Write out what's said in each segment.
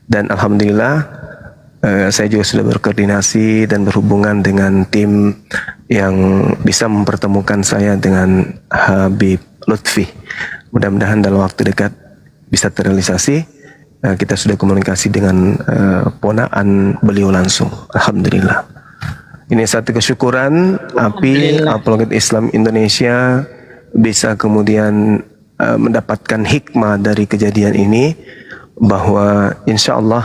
Dan alhamdulillah saya juga sudah berkoordinasi dan berhubungan dengan tim yang bisa mempertemukan saya dengan Habib Lutfi. Mudah-mudahan dalam waktu dekat bisa terrealisasi. Kita sudah komunikasi dengan ponakan beliau langsung. Alhamdulillah. Ini satu kesyukuran API Apologet Islam Indonesia bisa kemudian mendapatkan hikmah dari kejadian ini, bahwa insya Allah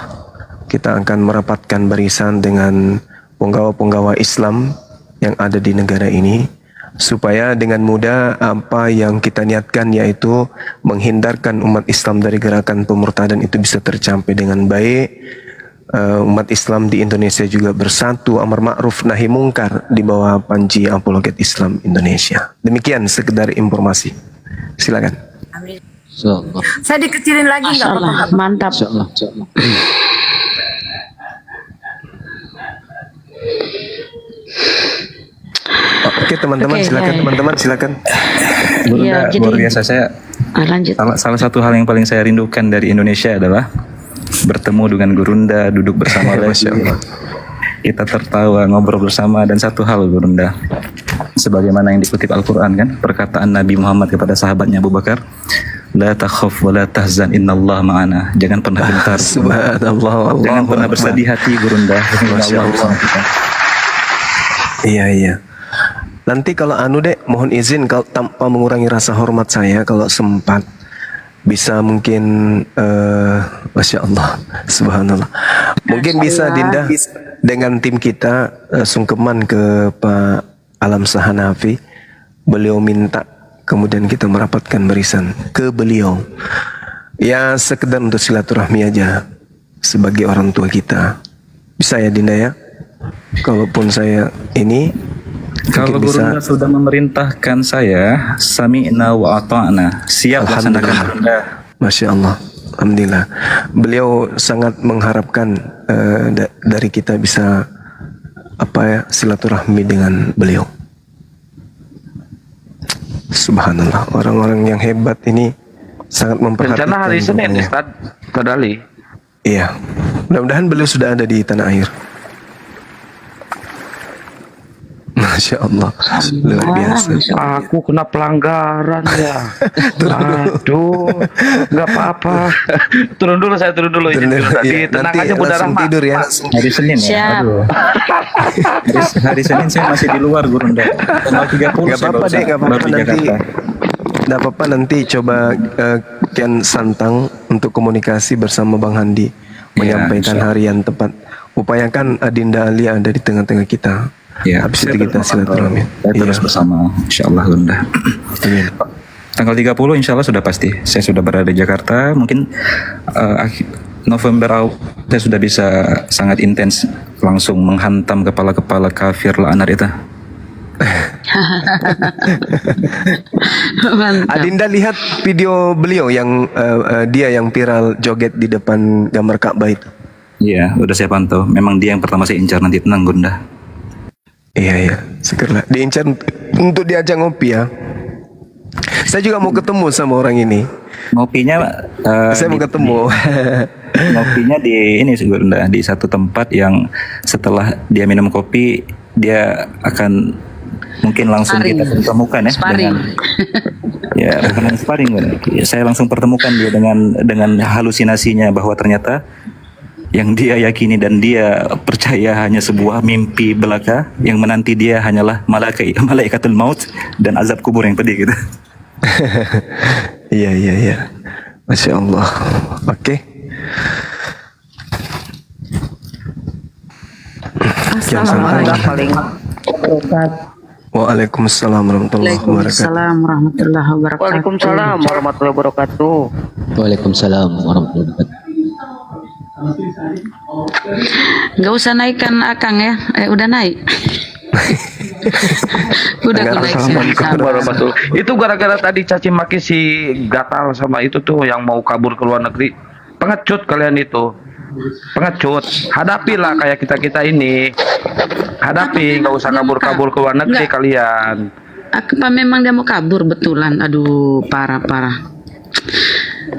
kita akan merapatkan barisan dengan penggawa-penggawa Islam yang ada di negara ini, supaya dengan mudah apa yang kita niatkan, yaitu menghindarkan umat Islam dari gerakan pemurtadan, itu bisa tercapai dengan baik. Umat Islam di Indonesia juga bersatu, amar ma'ruf nahi mungkar di bawah panji Apologet Islam Indonesia. Demikian sekedar informasi. Silakan. Saya dikecilin lagi nggak apa-apa. Mantap. Oke teman-teman, silakan teman-teman, silakan. Bunda, luar biasa. Saya lanjut. Salah satu hal yang paling saya rindukan dari Indonesia adalah bertemu dengan Gurunda, duduk bersama lagi, kita tertawa, ngobrol bersama. Dan satu hal Gurunda, sebagaimana yang dikutip Al-Quran kan, perkataan Nabi Muhammad kepada sahabatnya Abu Bakar, la takhaf wa la tahzan innallaha ma'ana. Jangan pernah gentar, subhanallah, jangan pernah bersedih hati Gurunda. Iya. Nanti kalau mohon izin, kalau tanpa mengurangi rasa hormat saya, kalau sempat bisa mungkin Masya Allah, subhanallah, mungkin bisa Dinda dengan tim kita sungkeman ke Pak Alam Sahanafi, beliau minta kemudian kita merapatkan barisan ke beliau, ya sekedar untuk silaturahmi aja sebagai orang tua kita. Bisa ya Dinda ya? Kalaupun saya ini, kalau Gurunda sudah memerintahkan saya, sami'na wa ata'na, siap laksanakan Gurunda. Masya Allah, alhamdulillah. Beliau sangat mengharapkan dari kita bisa silaturahmi dengan beliau. Subhanallah, orang-orang yang hebat ini sangat memperhatikan. Rencana hari Senin, Ustaz Ali. Iya, mudah-mudahan beliau sudah ada di tanah air. Masya Allah, luar biasa. Aku kena pelanggaran ya. Aduh, nggak apa-apa. Turun dulu, saya turun dulu. Tadi tenang aja Bunda Rahma. Tidur ya. Hari Senin ya. Aduh. Hari Senin saya masih di luar Gurunda. Tanggal 30 Gak apa-apa deh, gak apa-apa nanti. Gak apa-apa nanti coba Kian Santang untuk komunikasi bersama Bang Handi, menyampaikan hari yang tepat. Upayakan Adinda Ali ada di tengah-tengah kita. Ya, habis itu kita silaturahmi. Terus bersama, insyaallah Gurunda. Tanggal 30 insyaallah sudah pasti. Saya sudah berada di Jakarta. Mungkin November awal saya sudah bisa sangat intens langsung menghantam kepala-kepala kafir la'anar itu. Adinda lihat video beliau yang dia yang viral joget di depan gambar Ka'bah itu. Iya, udah saya pantau. Memang dia yang pertama saya incar, nanti tenang Gurunda. Iya, segera diincar untuk diajak ngopi ya. Saya juga mau ketemu sama orang ini. Ngopinya saya mau ketemu. Ngopinya di ini Gurunda, di satu tempat yang setelah dia minum kopi dia akan mungkin langsung sparring. Kita pertemukan ya sparring. Dengan sparring. Saya langsung pertemukan dia dengan halusinasinya bahwa ternyata yang dia yakini dan dia percaya hanya sebuah mimpi belaka, yang menanti dia hanyalah malaikatul maut dan azab kubur yang pedih gitu. Iya. Masya Allah. Oke. Assalamualaikum. Waalaikumsalam warahmatullahi wabarakatuh. Waalaikumsalam warahmatullahi wabarakatuh. Waalaikumsalam warahmatullahi wabarakatuh. Waalaikumsalam warahmatullahi wabarakatuh. Nggak usah naikkan Akang ya, udah naik. Udah naik. Itu gara-gara tadi caci maki si Gatal sama itu tuh yang mau kabur ke luar negeri. Pengecut kalian itu, pengecut. Hadapilah kayak kita ini. Hadapi, nggak usah kabur-kabur ke luar negeri kalian. Apa memang dia mau kabur betulan? Aduh, parah.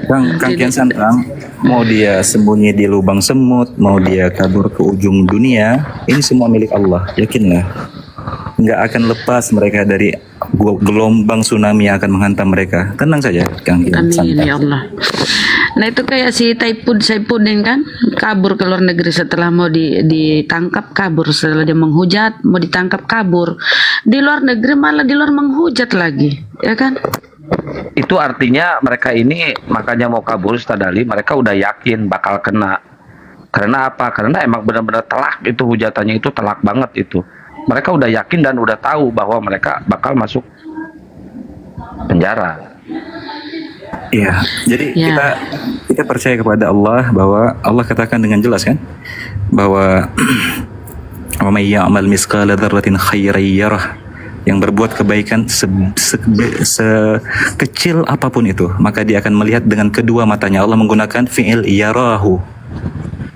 Kang Kian Santang, mau dia sembunyi di lubang semut, mau dia kabur ke ujung dunia, ini semua milik Allah, yakinlah. Nggak akan lepas mereka dari gelombang tsunami yang akan menghantam mereka. Tenang saja, Kang Kian Amin Santang. ya Allah. Nah itu kayak si Saifuddin kan kabur ke luar negeri setelah mau ditangkap, kabur setelah dia menghujat, mau ditangkap, kabur di luar negeri, malah di luar menghujat lagi, ya kan? Itu artinya mereka ini makanya mau kabur Ustaz Ali, mereka udah yakin bakal kena. Karena apa? Karena emang benar-benar telak itu, hujatannya itu telak banget itu. Mereka udah yakin dan udah tahu bahwa mereka bakal masuk penjara. Iya, jadi Ya. kita percaya kepada Allah, bahwa Allah katakan dengan jelas kan bahwa wa may ya'mal misqala dzarratin khairan yarah, yang berbuat kebaikan sekecil apapun itu, maka dia akan melihat dengan kedua matanya. Allah menggunakan fi'il yarahu.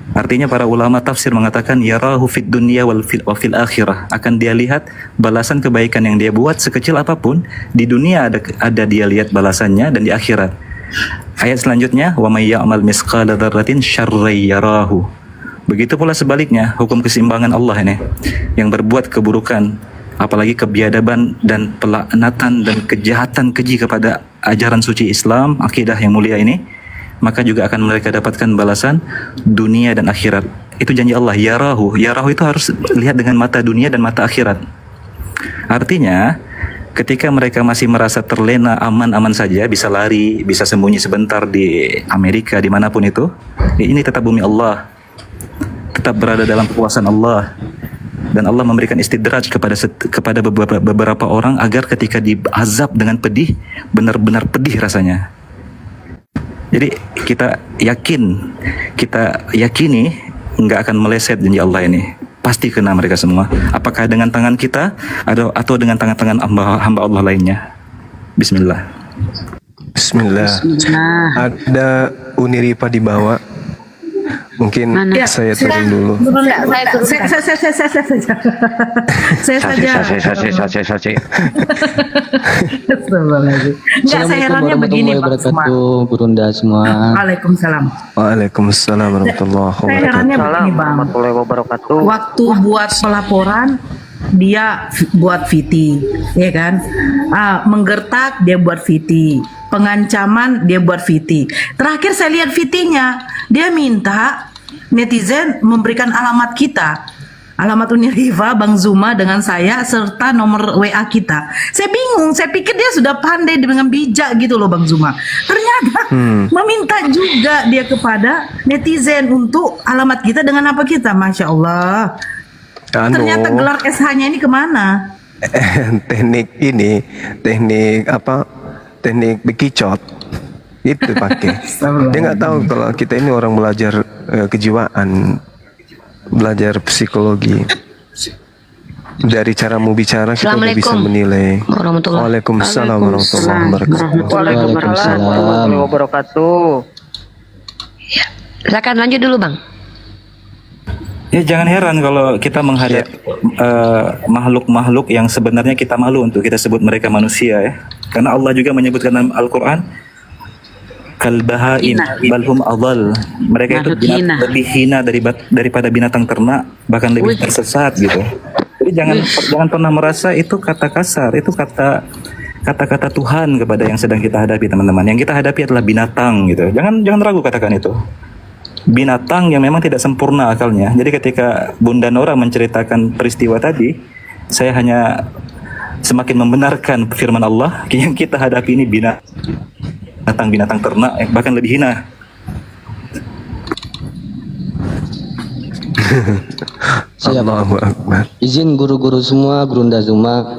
Artinya para ulama tafsir mengatakan yarahu fid dunya wa fil akhirah, akan dia lihat balasan kebaikan yang dia buat sekecil apapun di dunia, ada dia lihat balasannya, dan di akhirat. Ayat selanjutnya wa may ya'mal misqala dzarratin syarran yarahu. Begitu pula sebaliknya, hukum keseimbangan Allah ini. Yang berbuat keburukan, apalagi kebiadaban dan pelaknatan dan kejahatan keji kepada ajaran suci Islam, akidah yang mulia ini, maka juga akan mereka dapatkan balasan dunia dan akhirat. Itu janji Allah, yarahu. Yarahu itu harus lihat dengan mata dunia dan mata akhirat. Artinya, ketika mereka masih merasa terlena, aman-aman saja, bisa lari, bisa sembunyi sebentar di Amerika, dimanapun itu, ini tetap bumi Allah, tetap berada dalam kekuasaan Allah. Dan Allah memberikan istidraj kepada beberapa orang agar ketika diazab dengan pedih, benar-benar pedih rasanya. Jadi kita yakini nggak akan meleset janji Allah ini. Pasti kena mereka semua. Apakah dengan tangan kita atau dengan tangan-tangan hamba Allah lainnya. Bismillah. Bismillah. Nah, Ada Uniripa di bawah. Mungkin Mana? saya turun dulu. Enggak, saya saja. Enggak, saya herannya begini Pak Suma. Burunda semua. Waalaikumsalam. Waalaikumsalam warahmatullahi Saya herannya begini Bang. Waktu buat pelaporan dia buat VT, ya kan? Menggertak dia buat VT, pengancaman dia buat VT. Terakhir saya lihat VT-nya, dia minta netizen memberikan alamat kita, alamat Uniriva, Bang Zuma dengan saya serta nomor WA kita. Saya bingung, saya pikir dia sudah pandai dengan bijak gitu loh Bang Zuma. Ternyata meminta juga dia kepada netizen untuk alamat kita dengan apa kita, Masya Allah. Ternyata gelar SH-nya ini kemana? teknik bekicot itu pakai. Dia nggak tahu kalau kita ini orang belajar kejiwaan, belajar psikologi. Dari caramu bicara kita udah bisa menilai. Waalaikumsalam warahmatullahi wabarakatuh. Waalaikumsalam warahmatullahi wabarakatuh. Silakan lanjut dulu Bang. Ya jangan heran kalau kita menghadapi makhluk-makhluk yang sebenarnya kita malu untuk kita sebut mereka manusia ya. Karena Allah juga menyebutkan dalam Al-Quran kalbahaim balhum adhal. Mereka itu lebih hina daripada binatang ternak, bahkan lebih tersesat gitu. Jadi jangan pernah merasa itu kata kasar, itu kata-kata Tuhan kepada yang sedang kita hadapi teman-teman. Yang kita hadapi adalah binatang gitu. Jangan ragu katakan itu. Binatang yang memang tidak sempurna akalnya. Jadi ketika Bunda Nora menceritakan peristiwa tadi, saya hanya semakin membenarkan firman Allah yang kita hadapi ini binatang ternak, bahkan lebih hina. Allahu Akbar. Izin guru-guru semua, Gurunda Zuma.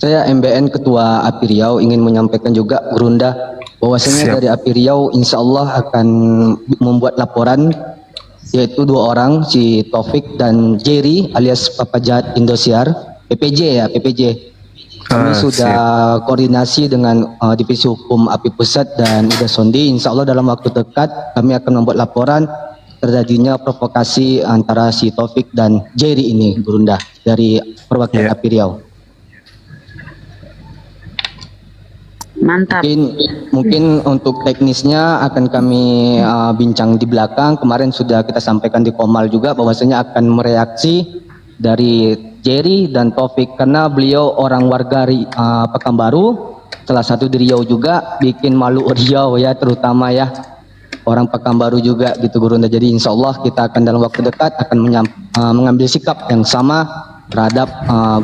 Saya MBN Ketua API Riau ingin menyampaikan juga Gurunda bahwasanya dari API Riau insya Allah akan membuat laporan, yaitu 2 orang, si Taufik dan Jerry alias Papa Jahat Indosiar, PPJ ya, PPJ. Kami sudah koordinasi dengan Divisi Hukum API Pusat dan Ida Sondi. Insya Allah dalam waktu dekat kami akan membuat laporan terjadinya provokasi antara si Taufik dan Jerry ini, Gurunda, dari perwakilan API Riau. Mantap. Mungkin untuk teknisnya akan kami bincang di belakang. Kemarin sudah kita sampaikan di Komal juga bahwasanya akan mereaksi dari Jerry dan Taufik karena beliau orang warga Pekanbaru, salah satu di Riau juga, bikin malu Riau ya, terutama ya orang Pekanbaru juga gitu Gurunda. Jadi insya Allah kita akan dalam waktu dekat akan mengambil sikap yang sama terhadap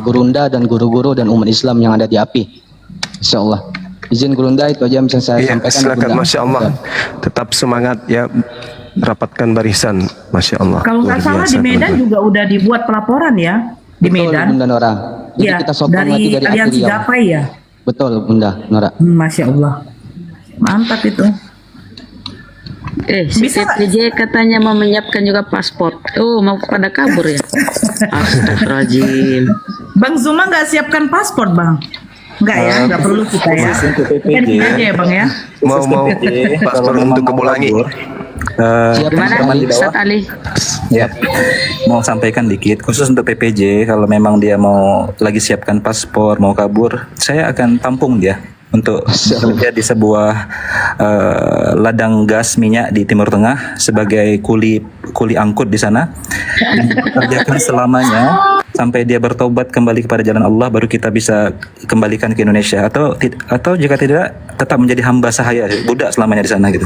Gurunda dan guru-guru dan umat Islam yang ada di API. Insya Allah. Izin Gurunda, itu aja yang bisa saya Iya, sampaikan. silakan. Gurunda. Masya Allah. Tetap semangat ya, rapatkan barisan. Masya Allah. Kalau nggak Luar salah biasa, di Medan teman-teman. juga udah dibuat pelaporan ya di Betul, Medan. Bunda Nora. Jadi Ya, kita sokong lagi dari dari Aliansi API Riau. Gapai ya. Betul Bunda Nora. Masya Allah. Mantap itu. Si Bisa nggak? PPJ katanya mau menyiapkan juga paspor. Oh, mau pada kabur ya? Astagfirullahaladzim. Bang Zuma nggak siapkan paspor Bang? Nggak ya, nggak perlu kita ya. Kita aja ya Bang ya. Mau paspor untuk ke Bolangi. Siap, Gimana Bang Ali. Ustadz Ali? Ya, mau sampaikan dikit khusus untuk PPJ, kalau memang dia mau lagi siapkan paspor mau kabur, saya akan tampung dia untuk bekerja di sebuah ladang gas minyak di Timur Tengah sebagai kuli angkut di sana, kerjakan selamanya sampai dia bertobat kembali kepada jalan Allah, baru kita bisa kembalikan ke Indonesia, atau jika tidak tetap menjadi hamba sahaya, budak selamanya di sana gitu.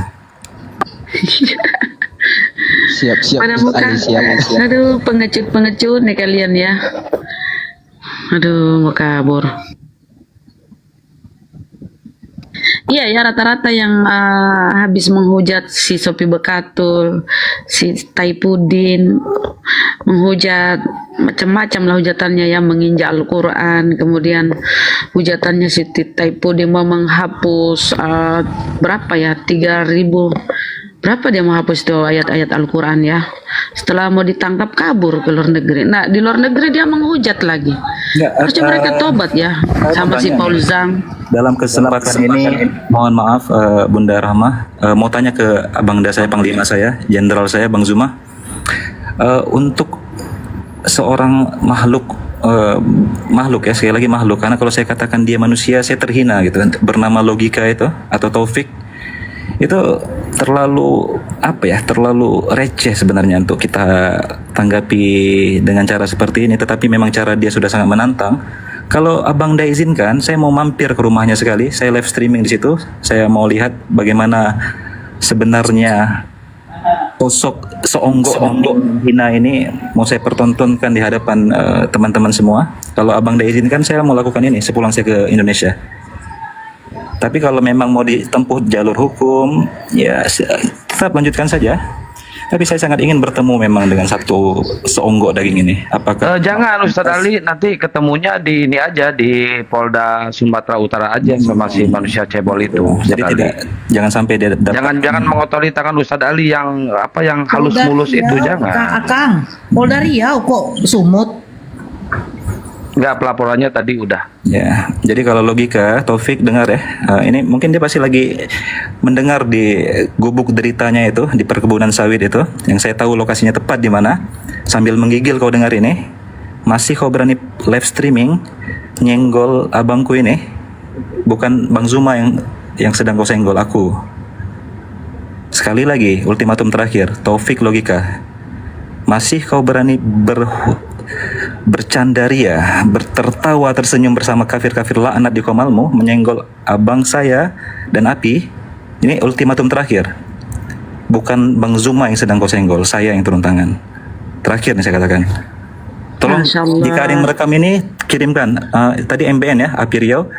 Siap Pada Ustaz muka. Ali, siap. Aduh, pengecut nih kalian ya. Aduh, mau kabur. Iya ya, rata-rata yang habis menghujat si Sopi Bekatul, si Taipudin, menghujat macam-macam lah hujatannya ya, menginjak Al-Quran, kemudian hujatannya si Taipudin mau menghapus berapa ya, 3.000 berapa dia menghapus itu ayat-ayat Al-Quran ya, setelah mau ditangkap kabur ke luar negeri. Nah di luar negeri dia menghujat lagi. Harusnya mereka tobat ya, sama si Paul Zhang. Dalam kesempatan ini, mohon maaf Bunda Rahma, mau tanya ke Abangda saya, Panglima saya, Jenderal saya, Bang Zuma, untuk seorang makhluk ya, sekali lagi makhluk, karena kalau saya katakan dia manusia, saya terhina gitu, bernama Logika itu atau Taufik, itu terlalu terlalu receh sebenarnya untuk kita tanggapi dengan cara seperti ini, tetapi memang cara dia sudah sangat menantang. Kalau Abang izinkan, saya mau mampir ke rumahnya sekali, saya live streaming di situ, saya mau lihat bagaimana sebenarnya sosok seonggok hina ini, mau saya pertontonkan di hadapan teman-teman semua. Kalau Abang izinkan, saya mau lakukan ini sepulang saya ke Indonesia. Tapi kalau memang mau ditempuh jalur hukum, ya tetap lanjutkan saja. Tapi saya sangat ingin bertemu memang dengan satu seonggok daging ini. Apakah Jangan Ustadz Ali, nanti ketemunya di ini aja, di Polda Sumatera Utara aja sama si manusia cebol itu. Jadi Ustadz Ali. jangan sampai dia dapat. Jangan mengotori tangan Ustadz Ali yang yang halus mulus itu, jangan. Akang, Polda Riau kok sumut. Enggak, pelaporannya tadi udah. Ya, jadi kalau Logika, Taufik dengar ya, ini mungkin dia pasti lagi mendengar di gubuk deritanya itu, di perkebunan sawit itu, yang saya tahu lokasinya tepat di mana. Sambil menggigil kau dengar ini, masih kau berani live streaming, nyenggol abangku ini, bukan Bang Zuma yang sedang kau senggol, aku. Sekali lagi, ultimatum terakhir, Taufik Logika, masih kau berani bercandaria, tertawa tersenyum bersama kafir-kafir laknat di Komalmu, menyenggol abang saya dan Api. Ini ultimatum terakhir. Bukan Bang Zuma yang sedang kau senggol, saya yang turun tangan. Terakhir nih saya katakan. Tolong Masya Allah. jika ada yang merekam ini, kirimkan. Tadi MBN ya, Api Riau.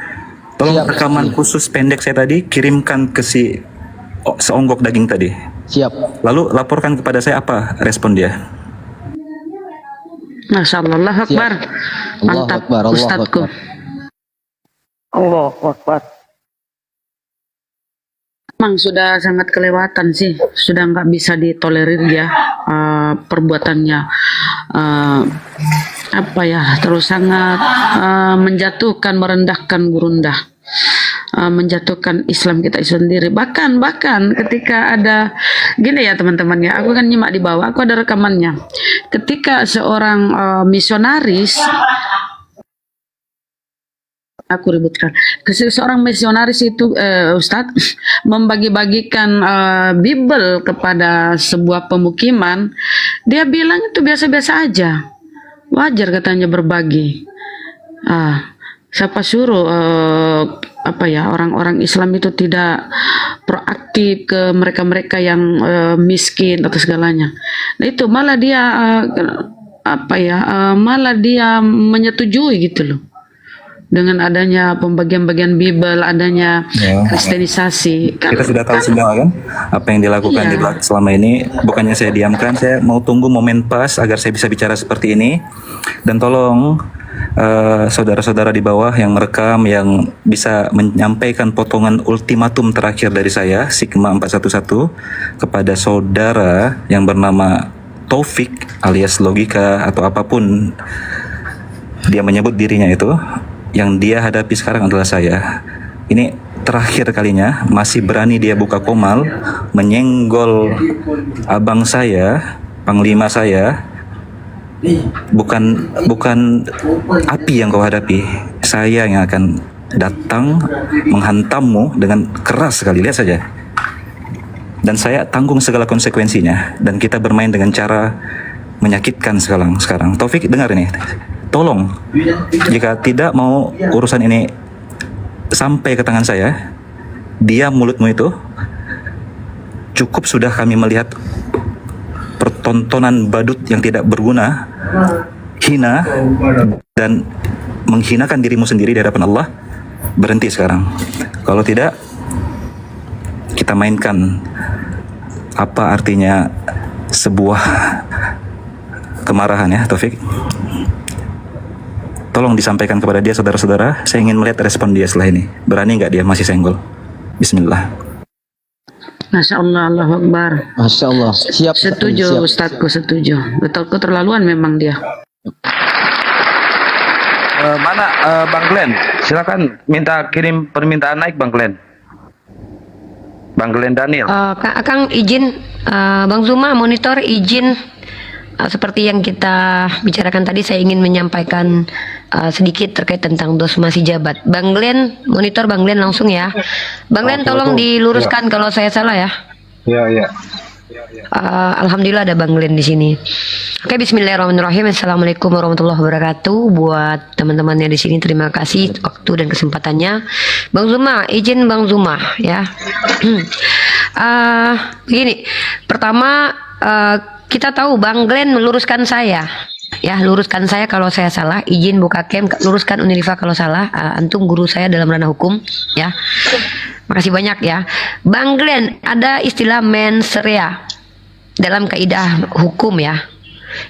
Tolong rekaman khusus pendek saya tadi, kirimkan ke si seonggok daging tadi. Siap. Lalu laporkan kepada saya apa respon dia. Masya Allah, Allahu Akbar. Mantap Ustadku. Allahu Akbar. Memang sudah sangat kelewatan sih, sudah nggak bisa ditolerir ya perbuatannya, terus sangat menjatuhkan, merendahkan Gurunda, menjatuhkan Islam kita sendiri. Bahkan ketika ada gini ya teman-teman ya, aku kan nyimak di bawah, aku ada rekamannya. Ketika seorang misionaris aku ributkan. Seorang misionaris itu Ustadz membagi-bagikan Bible kepada sebuah pemukiman, dia bilang itu biasa-biasa aja, wajar katanya berbagi. Siapa suruh orang-orang Islam itu tidak proaktif ke mereka-mereka yang miskin atau segalanya. Nah itu malah dia malah dia menyetujui gitu loh dengan adanya pembagian-bagian Bible, adanya kristenisasi. Kita sudah tahu semua kan apa yang dilakukan di belakang selama ini. Bukannya saya diamkan, saya mau tunggu momen pas agar saya bisa bicara seperti ini. Dan tolong saudara-saudara di bawah yang merekam, yang bisa menyampaikan potongan ultimatum terakhir dari saya, Sigma 411, kepada saudara yang bernama Taufik alias Logika atau apapun dia menyebut dirinya itu. Yang dia hadapi sekarang adalah saya. Ini terakhir kalinya masih berani dia buka komal menyenggol abang saya, panglima saya. Bukan api yang kau hadapi, saya yang akan datang menghantammu dengan keras sekali. Lihat saja. Dan saya tanggung segala konsekuensinya. Dan kita bermain dengan cara menyakitkan sekarang. Taufik, dengar ini. Tolong, jika tidak mau urusan ini sampai ke tangan saya, diam mulutmu itu. Cukup sudah kami melihat pertontonan badut yang tidak berguna, hina, dan menghinakan dirimu sendiri di hadapan Allah. Berhenti sekarang. Kalau tidak, kita mainkan apa artinya sebuah kemarahan ya, Taufik. Tolong disampaikan kepada dia, saudara-saudara. Saya ingin melihat respon dia setelah ini. Berani nggak dia masih senggol? Bismillah. Masya Allah, Allahu Akbar. Masya Allah. Siap. Setuju, siap. Ustadku setuju. Betul, keterlaluan memang dia. Mana Bang Glenn? Silakan minta kirim permintaan naik Bang Glenn. Bang Glenn Daniel. Kang izin, Bang Zuma monitor izin. Seperti yang kita bicarakan tadi, saya ingin menyampaikan sedikit terkait tentang dosmasi jabat. Bang Glenn, monitor Bang Glenn langsung ya. Bang Glenn tolong diluruskan kalau saya salah ya. Iya. Alhamdulillah ada Bang Glenn di sini. Oke, bismillahirrahmanirrahim. Assalamualaikum warahmatullahi wabarakatuh. Buat teman-temannya di sini, terima kasih waktu dan kesempatannya. Bang Zuma, izin Bang Zuma ya. Begini, pertama kita tahu Bang Glenn meluruskan saya. Ya, luruskan saya kalau saya salah, izin buka cam, luruskan Unirifa kalau salah. Antum guru saya dalam ranah hukum, ya. Makasih banyak ya. Bang Glenn, ada istilah mens rea dalam kaidah hukum ya.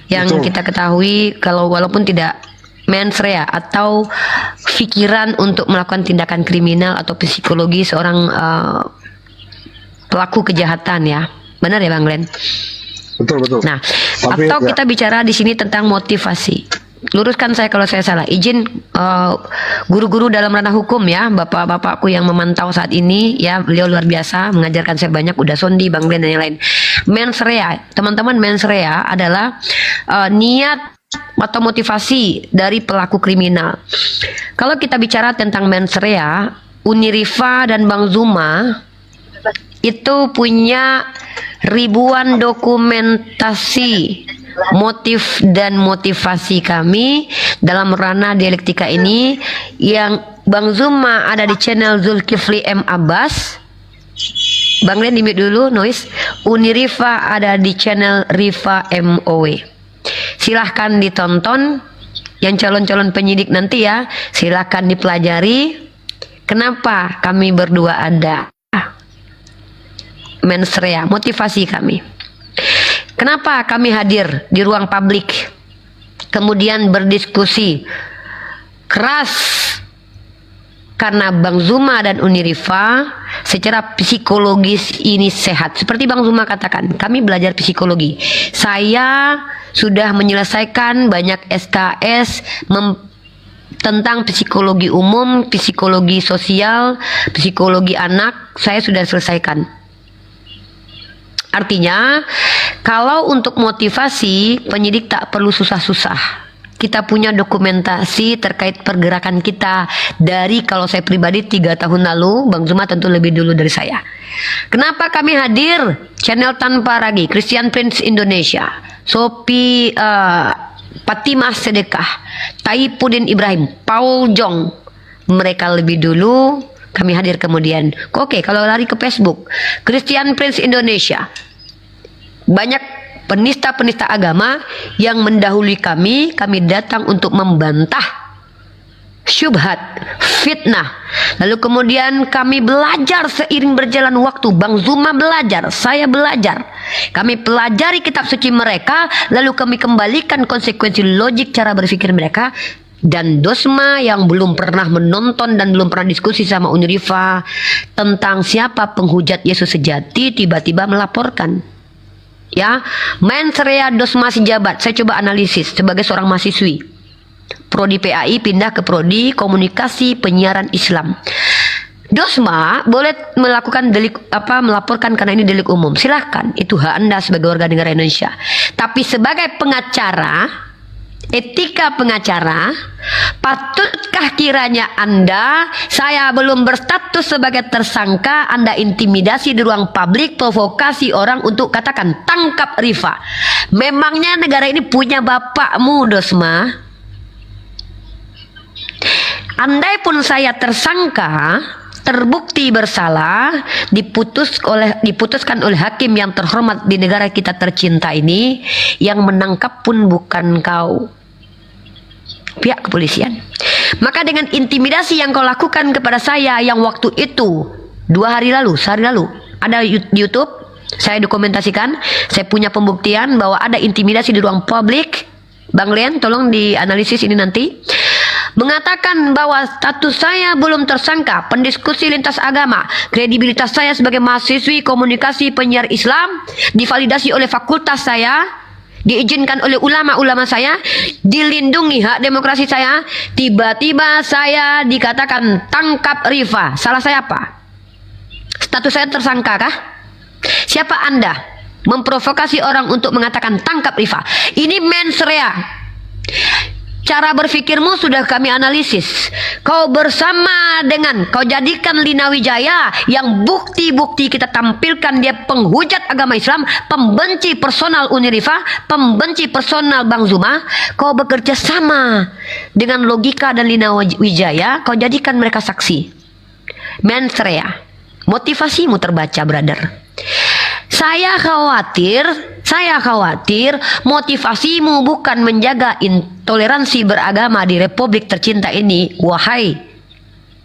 Yang kita ketahui kalau walaupun tidak mens rea atau pikiran untuk melakukan tindakan kriminal atau psikologi seorang pelaku kejahatan ya. Benar ya Bang Glenn? Betul. Nah, atau kita bicara di sini tentang motivasi. Luruskan saya kalau saya salah. Izin guru-guru dalam ranah hukum ya, bapak-bapakku yang memantau saat ini ya, beliau luar biasa mengajarkan saya banyak. Udah Sondi, Bang Glenn dan yang lain. Mens rea, teman-teman, mens rea adalah niat atau motivasi dari pelaku kriminal. Kalau kita bicara tentang mens rea, Unirifa dan Bang Zuma itu punya ribuan dokumentasi motif dan motivasi kami dalam ranah dialektika ini. Yang Bang Zuma ada di channel Zulkifli M. Abbas. Bang Glenn di-mute dulu noise. Unirifa ada di channel Rifa MOW. Silahkan ditonton. Yang calon-calon penyidik nanti ya, silahkan dipelajari kenapa kami berdua ada mens rea, motivasi kami. Kenapa kami hadir di ruang publik, kemudian berdiskusi keras? Karena Bang Zuma dan Unirifa secara psikologis ini sehat. Seperti Bang Zuma katakan, kami belajar psikologi. Saya sudah menyelesaikan banyak SKS tentang psikologi umum, psikologi sosial, psikologi anak. Saya sudah selesaikan. Artinya, kalau untuk motivasi, penyidik tak perlu susah-susah. kita punya dokumentasi terkait pergerakan kita dari, kalau saya pribadi 3 tahun lalu, Bang Zuma tentu lebih dulu dari saya. Kenapa kami hadir? Channel Tanpa Ragi, Christian Prince Indonesia, Sophie Fatimah Sedekah, Taipudin Ibrahim, Paul Jong, mereka lebih dulu, kami hadir kemudian. Oke, kalau lari ke Facebook, Christian Prince Indonesia, banyak penista-penista agama yang mendahului kami datang untuk membantah syubhat, fitnah. Lalu kemudian kami belajar seiring berjalan waktu. Bang Zuma belajar, saya belajar. Kami pelajari kitab suci mereka, lalu kami kembalikan konsekuensi logik cara berpikir mereka. Dan Dosma yang belum pernah menonton dan belum pernah diskusi sama Unirifa tentang siapa penghujat Yesus sejati, tiba-tiba melaporkan. Ya, mens rea Dosma si jabat. Saya coba analisis sebagai seorang mahasiswi. Prodi PAI pindah ke Prodi Komunikasi Penyiaran Islam. Dosma boleh melakukan melaporkan karena ini delik umum. Silahkan, itu hak Anda sebagai warga negara Indonesia. Tapi sebagai pengacara, etika pengacara, patutkah kiranya Anda, saya belum berstatus sebagai tersangka, Anda intimidasi di ruang publik, provokasi orang untuk katakan tangkap Rifa. Memangnya negara ini punya bapakmu, Dosma? Andai pun saya tersangka, terbukti bersalah, diputuskan oleh hakim yang terhormat di negara kita tercinta ini, yang menangkap pun bukan kau, pihak kepolisian. Maka dengan intimidasi yang kau lakukan kepada saya yang waktu itu sehari lalu ada di YouTube, saya dokumentasikan, saya punya pembuktian bahwa ada intimidasi di ruang publik. Bang Lian, tolong dianalisis ini nanti. Mengatakan bahwa status saya belum tersangka, pendiskusi lintas agama, kredibilitas saya sebagai mahasiswi komunikasi penyiar Islam divalidasi oleh fakultas saya, diizinkan oleh ulama-ulama saya, dilindungi hak demokrasi saya. Tiba-tiba saya dikatakan tangkap Rifa. Salah saya apa? Status saya tersangka kah? Siapa Anda memprovokasi orang untuk mengatakan tangkap Rifa? Ini mens rea. Cara berpikirmu sudah kami analisis. Kau bersama dengan, kau jadikan Lina Wijaya yang bukti-bukti kita tampilkan dia penghujat agama Islam, pembenci personal Unirifa, pembenci personal Bang Zuma. Kau bekerja sama dengan logika dan Lina Wijaya, kau jadikan mereka saksi. Mens rea. Motivasimu terbaca, brother. Saya khawatir motivasimu bukan menjaga intoleransi beragama di Republik tercinta ini, wahai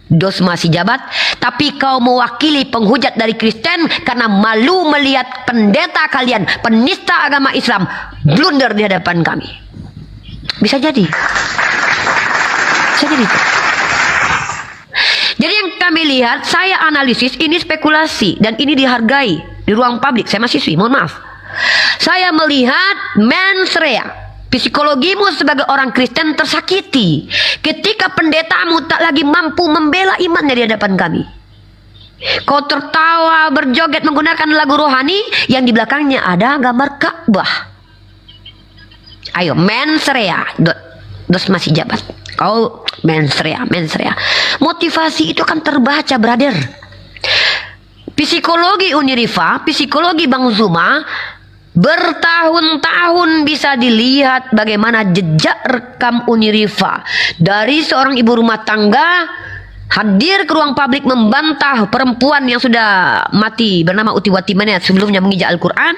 Dosma si jabat, tapi kau mewakili penghujat dari Kristen karena malu melihat pendeta kalian, penista agama Islam, blunder di hadapan kami. Bisa jadi. Jadi yang kami lihat, saya analisis, ini spekulasi dan ini dihargai di ruang publik. Saya mahasiswi, mohon maaf. Saya melihat mens rea, psikologimu sebagai orang Kristen tersakiti ketika pendetamu tak lagi mampu membela imannya di hadapan kami. Kau tertawa berjoget menggunakan lagu rohani yang di belakangnya ada gambar Ka'bah. Ayo, mens rea, Dosma si jabat. Kau mens rea. Motivasi itu akan terbaca, brother. Psikologi Unirifa, psikologi Bang Zuma, bertahun-tahun bisa dilihat bagaimana jejak rekam Unirifa dari seorang ibu rumah tangga hadir ke ruang publik membantah perempuan yang sudah mati bernama Utiwati Maniat sebelumnya mengijak Al-Quran.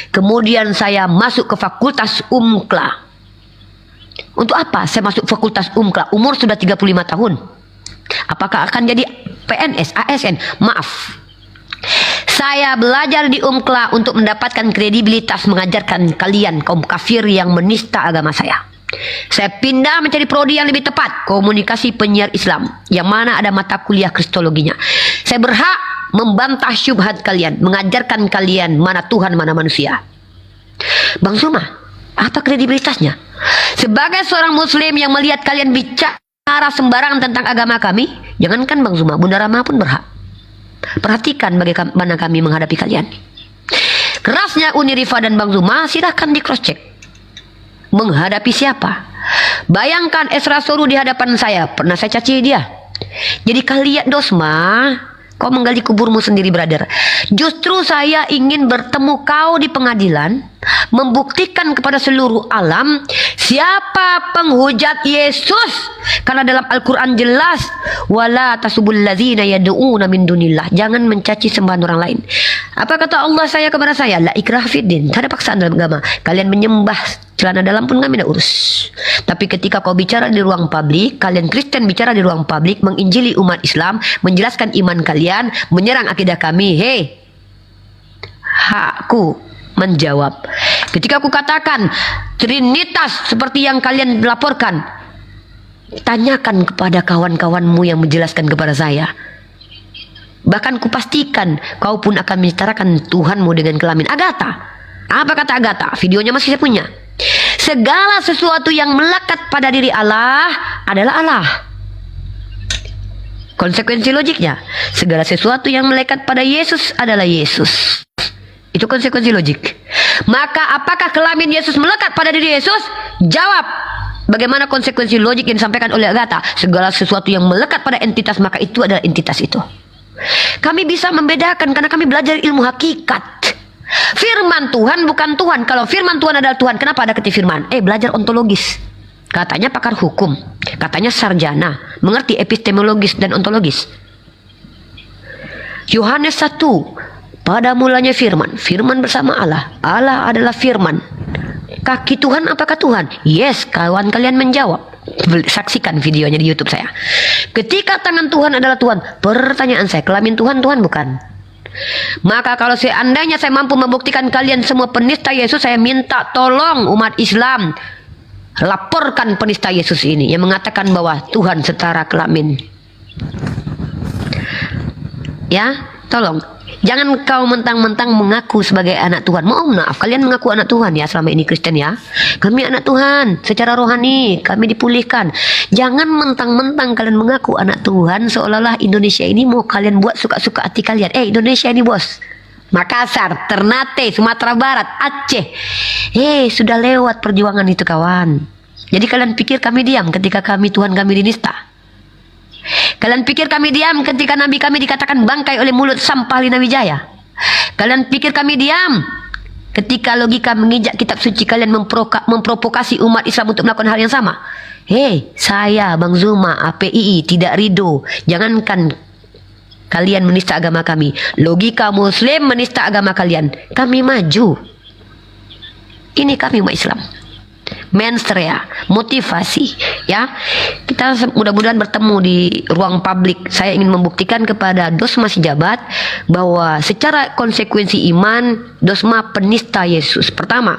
Kemudian saya masuk ke Fakultas Umkla. Untuk apa saya masuk Fakultas Umkla? Umur sudah 35 tahun. Apakah akan jadi PNS, ASN? Maaf. Saya belajar di Umkla untuk mendapatkan kredibilitas mengajarkan kalian kaum kafir yang menista agama saya. Saya pindah mencari prodi yang lebih tepat, komunikasi penyiar Islam, yang mana ada mata kuliah kristologinya. Saya berhak membantah syubhat kalian, mengajarkan kalian mana Tuhan, mana manusia. Bang Zuma, apa kredibilitasnya? Sebagai seorang muslim yang melihat kalian bicara sembarangan tentang agama kami, jangankan Bang Zuma, Bunda Rama pun berhak. Perhatikan bagaimana kami menghadapi kalian. Kerasnya Unirifa dan Bang Zuma silahkan di cross check. Menghadapi siapa? Bayangkan Esra Soru di hadapan saya, pernah saya caci dia. Jadi kalian Dosma, kau menggali kuburmu sendiri, brother. Justru saya ingin bertemu kau di pengadilan, membuktikan kepada seluruh alam siapa penghujat Yesus. Karena dalam Al-Quran jelas, wala tasubul ladzina yad'una min dunillah. Jangan mencaci sembahan orang lain. Apa kata Allah saya kepada saya? La ikrah fiddin. Tak ada paksaan dalam agama. Kalian menyembah celana dalam pun kami tidak urus. Tapi ketika kau bicara di ruang publik, kalian Kristen bicara di ruang publik, menginjili umat Islam, menjelaskan iman kalian, menyerang akidah kami, hei, hakku menjawab. Ketika aku katakan Trinitas seperti yang kalian laporkan, tanyakan kepada kawan-kawanmu yang menjelaskan kepada saya. Bahkan kupastikan kau pun akan menceritakan Tuhanmu dengan kelamin. Agatha, apa kata Agatha? Videonya masih saya punya. Segala sesuatu yang melekat pada diri Allah adalah Allah. Konsekuensi logiknya, segala sesuatu yang melekat pada Yesus adalah Yesus. Itu konsekuensi logik. Maka apakah kelamin Yesus melekat pada diri Yesus? Jawab. Bagaimana konsekuensi logik yang disampaikan oleh Agatha? Segala sesuatu yang melekat pada entitas, maka itu adalah entitas itu. Kami bisa membedakan karena kami belajar ilmu hakikat. Firman Tuhan bukan Tuhan. Kalau firman Tuhan adalah Tuhan, kenapa ada kata firman? Belajar ontologis. Katanya pakar hukum, katanya sarjana, mengerti epistemologis dan ontologis. Yohanes 1, pada mulanya firman, firman bersama Allah, Allah adalah firman. Kaki Tuhan apakah Tuhan? Yes, kawan kalian menjawab. Saksikan videonya di YouTube saya. Ketika tangan Tuhan adalah Tuhan, pertanyaan saya, kelamin Tuhan, Tuhan bukan? Maka kalau seandainya saya mampu membuktikan kalian semua penista Yesus, saya minta tolong umat Islam laporkan penista Yesus ini yang mengatakan bahwa Tuhan setara kelamin. Ya, tolong. Jangan kau mentang-mentang mengaku sebagai anak Tuhan. Mohon maaf, kalian mengaku anak Tuhan ya selama ini Kristen ya. Kami anak Tuhan secara rohani, kami dipulihkan. Jangan mentang-mentang kalian mengaku anak Tuhan seolah-olah Indonesia ini mau kalian buat suka-suka hati kalian. Indonesia ini bos, Makassar, Ternate, Sumatera Barat, Aceh. Sudah lewat perjuangan itu kawan. Jadi kalian pikir kami diam ketika kami Tuhan kami dinista? Kalian pikir kami diam ketika Nabi kami dikatakan bangkai oleh mulut sampah Lina Wijaya? Kalian pikir kami diam ketika logika menginjak kitab suci kalian memprovokasi umat Islam untuk melakukan hal yang sama? Saya Bang Zuma, APII tidak ridho. Jangankan kalian menista agama kami, logika Muslim menista agama kalian, kami maju. Ini kami umat Islam. Mensrea, motivasi, ya. Kita mudah-mudahan bertemu di ruang publik. Saya ingin membuktikan kepada Dosma si jabat bahwa secara konsekuensi iman, Dosma penista Yesus. Pertama,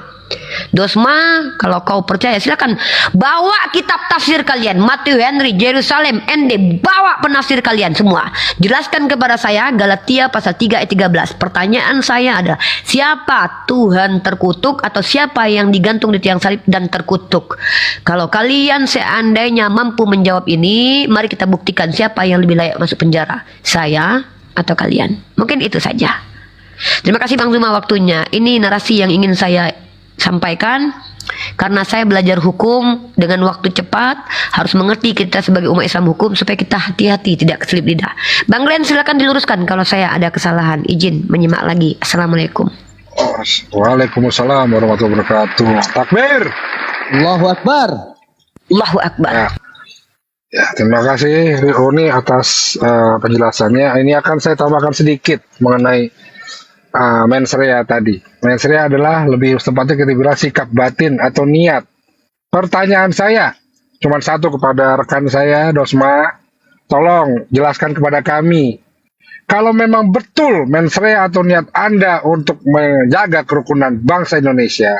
Dosma, kalau kau percaya silakan bawa kitab tafsir kalian, Matthew Henry, Jerusalem, ND, bawa penafsir kalian semua. Jelaskan kepada saya Galatia pasal 3 ayat 13. Pertanyaan saya adalah, siapa Tuhan terkutuk atau siapa yang digantung di tiang salib dan terkutuk? Kalau kalian seandainya mampu menjawab ini, mari kita buktikan siapa yang lebih layak masuk penjara, saya atau kalian. Mungkin itu saja. Terima kasih Bang Zuma waktunya. Ini narasi yang ingin saya sampaikan karena saya belajar hukum dengan waktu cepat, harus mengerti kita sebagai umat Islam hukum supaya kita hati-hati tidak keselip lidah. Bang Glenn silakan diluruskan kalau saya ada kesalahan, izin menyimak lagi. Assalamualaikum. Waalaikumsalam warahmatullahi wabarakatuh. Takbir. Allahu Akbar. Allahu Akbar. Ya, terima kasih Roni atas penjelasannya. Ini akan saya tambahkan sedikit mengenai mensrea tadi. Mensrea adalah lebih tepatnya kita bilang sikap batin atau niat. Pertanyaan saya cuma satu kepada rekan saya Dosma, tolong jelaskan kepada kami, kalau memang betul mensrea atau niat Anda untuk menjaga kerukunan bangsa Indonesia,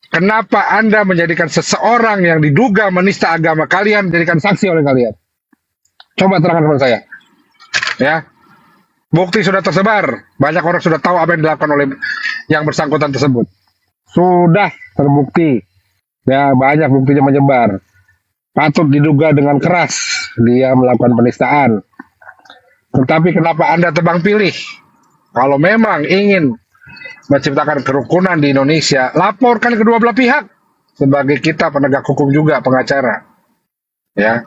kenapa Anda menjadikan seseorang yang diduga menista agama kalian dijadikan saksi oleh kalian? Coba terangkan kepada saya. Ya. Bukti sudah tersebar, banyak orang sudah tahu apa yang dilakukan oleh yang bersangkutan tersebut. Sudah terbukti, ya banyak buktinya menyebar. Patut diduga dengan keras dia melakukan penistaan. Tetapi kenapa Anda tebang pilih? Kalau memang ingin menciptakan kerukunan di Indonesia, laporkan kedua belah pihak. sebagai kita penegak hukum juga, pengacara, ya,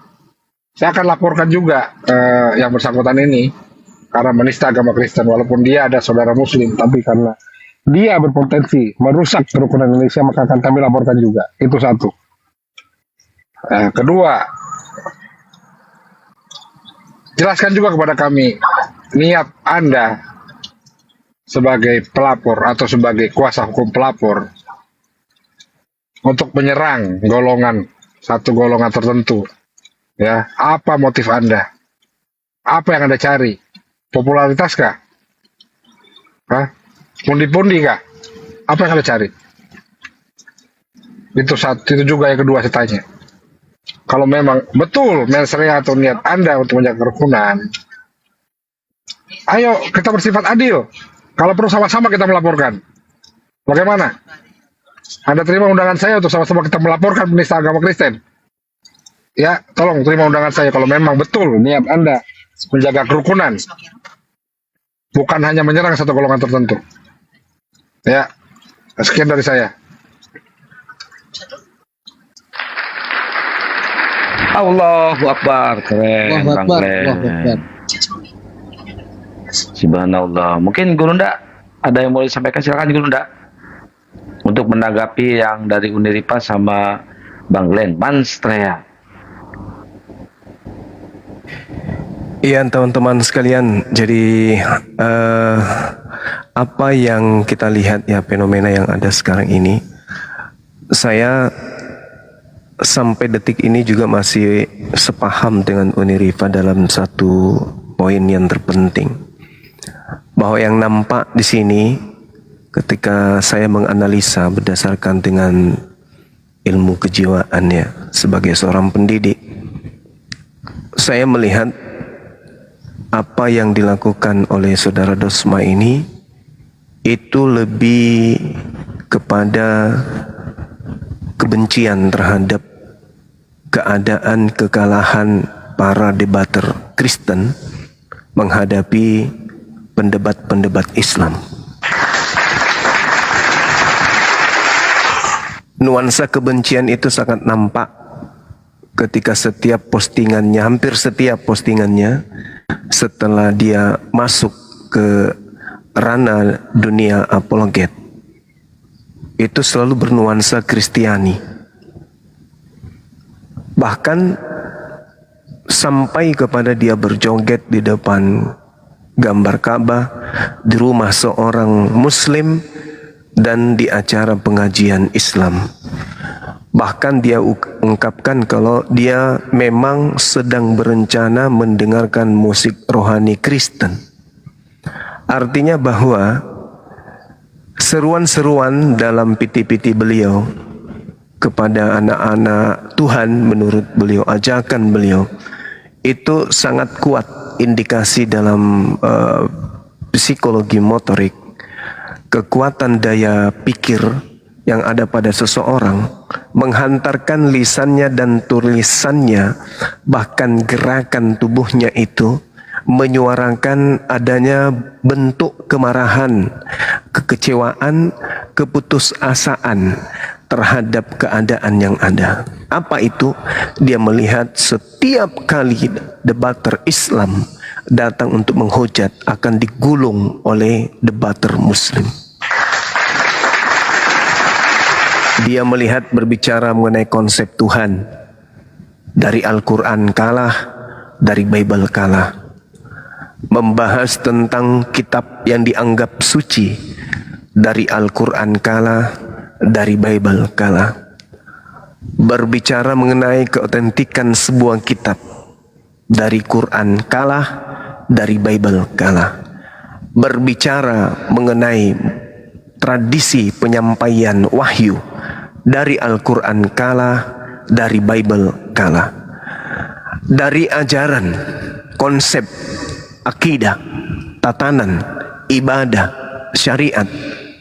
saya akan laporkan juga yang bersangkutan ini karena menista agama Kristen, walaupun dia ada saudara Muslim, tapi karena dia berpotensi merusak kerukunan Indonesia, maka akan kami laporkan juga. Itu satu. Kedua, jelaskan juga kepada kami niat Anda sebagai pelapor atau sebagai kuasa hukum pelapor untuk menyerang satu golongan tertentu. Ya, apa motif Anda? Apa yang Anda cari? Popularitas kah? Pundi-pundi kah? Apa yang Anda cari? Itu juga yang kedua saya tanya. Kalau memang betul mens rea atau niat Anda untuk menjaga kerukunan, ayo kita bersifat adil. Kalau perlu sama-sama kita melaporkan. Bagaimana? Anda terima undangan saya untuk sama-sama kita melaporkan penista agama Kristen? Ya, tolong terima undangan saya kalau memang betul niat Anda menjaga kerukunan, bukan hanya menyerang satu golongan tertentu. Ya, sekian dari saya. Allahu Akbar, keren, Allahu Bang Akbar, Glenn. Allahu Akbar. Subhanallah. Mungkin Gurunda ada yang mau disampaikan, silakan Gurunda. Untuk menanggapi yang dari Uniripa sama Bang Glenn, mens rea. Iya teman-teman sekalian, jadi apa yang kita lihat ya, fenomena yang ada sekarang ini, saya sampai detik ini juga masih sepaham dengan Unirifa dalam satu poin yang terpenting, bahwa yang nampak di sini ketika saya menganalisa berdasarkan dengan ilmu kejiwaannya sebagai seorang pendidik, saya melihat apa yang dilakukan oleh saudara Dosma ini itu lebih kepada kebencian terhadap keadaan kekalahan para debater Kristen menghadapi pendebat-pendebat Islam. Nuansa kebencian itu sangat nampak ketika setiap postingannya, hampir setiap postingannya, setelah dia masuk ke ranah dunia apologet, itu selalu bernuansa Kristiani. Bahkan sampai kepada dia berjoget di depan gambar Ka'bah, di rumah seorang Muslim, dan di acara pengajian Islam. Bahkan dia ungkapkan kalau dia memang sedang berencana mendengarkan musik rohani Kristen. Artinya bahwa seruan-seruan dalam piti-piti beliau kepada anak-anak Tuhan, menurut beliau, ajakan beliau, itu sangat kuat indikasi dalam psikologi motorik, kekuatan daya pikir yang ada pada seseorang menghantarkan lisannya dan tulisannya, bahkan gerakan tubuhnya itu menyuarakan adanya bentuk kemarahan, kekecewaan, keputusasaan terhadap keadaan yang ada. Apa itu? Dia melihat setiap kali debater Islam datang untuk menghujat akan digulung oleh debater Muslim. Dia melihat berbicara mengenai konsep Tuhan, dari Al-Quran kalah, dari Bible kalah. Membahas tentang kitab yang dianggap suci, dari Al-Quran kalah, dari Bible kalah. Berbicara mengenai keotentikan sebuah kitab, dari Quran kalah, dari Bible kalah. Berbicara mengenai tradisi penyampaian wahyu, dari Al-Quran kalah, dari Bible kalah. Dari ajaran, konsep, akidah, tatanan, ibadah, syariat,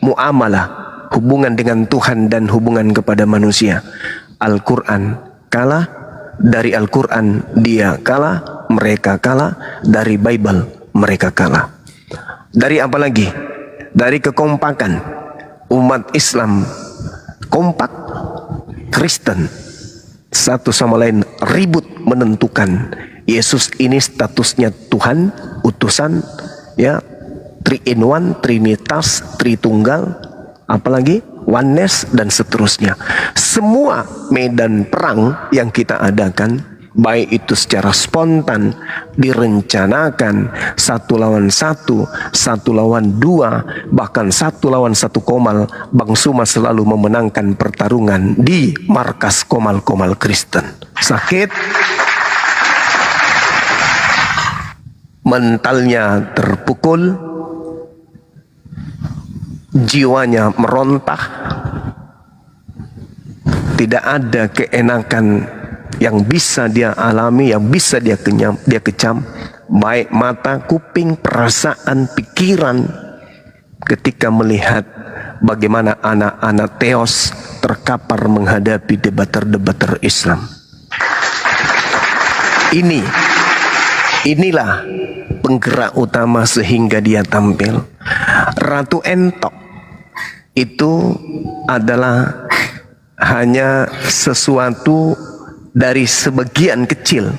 muamalah, hubungan dengan Tuhan dan hubungan kepada manusia, Al-Quran kalah, dari Al-Quran dia kalah, mereka kalah, dari Bible mereka kalah. Dari apa lagi? Dari kekompakan umat Islam kompak Kristen satu sama lain ribut menentukan Yesus ini statusnya Tuhan, utusan, ya, 3 in 1, Trinitas, Tritunggal, apalagi oneness dan seterusnya. Semua medan perang yang kita adakan, baik itu secara spontan, direncanakan, 1 lawan 1, 1 lawan 2, bahkan 1 lawan 1 komal, Bang Suma selalu memenangkan pertarungan di markas komal-komal Kristen. Sakit, mentalnya terpukul, jiwanya meronta, tidak ada keenakan yang bisa dia alami, yang bisa dia kecam, baik mata, kuping, perasaan, pikiran, ketika melihat bagaimana anak-anak Theos terkapar menghadapi debater-debater Islam. Inilah penggerak utama sehingga dia tampil. Ratu Entok itu adalah hanya sesuatu dari sebagian kecil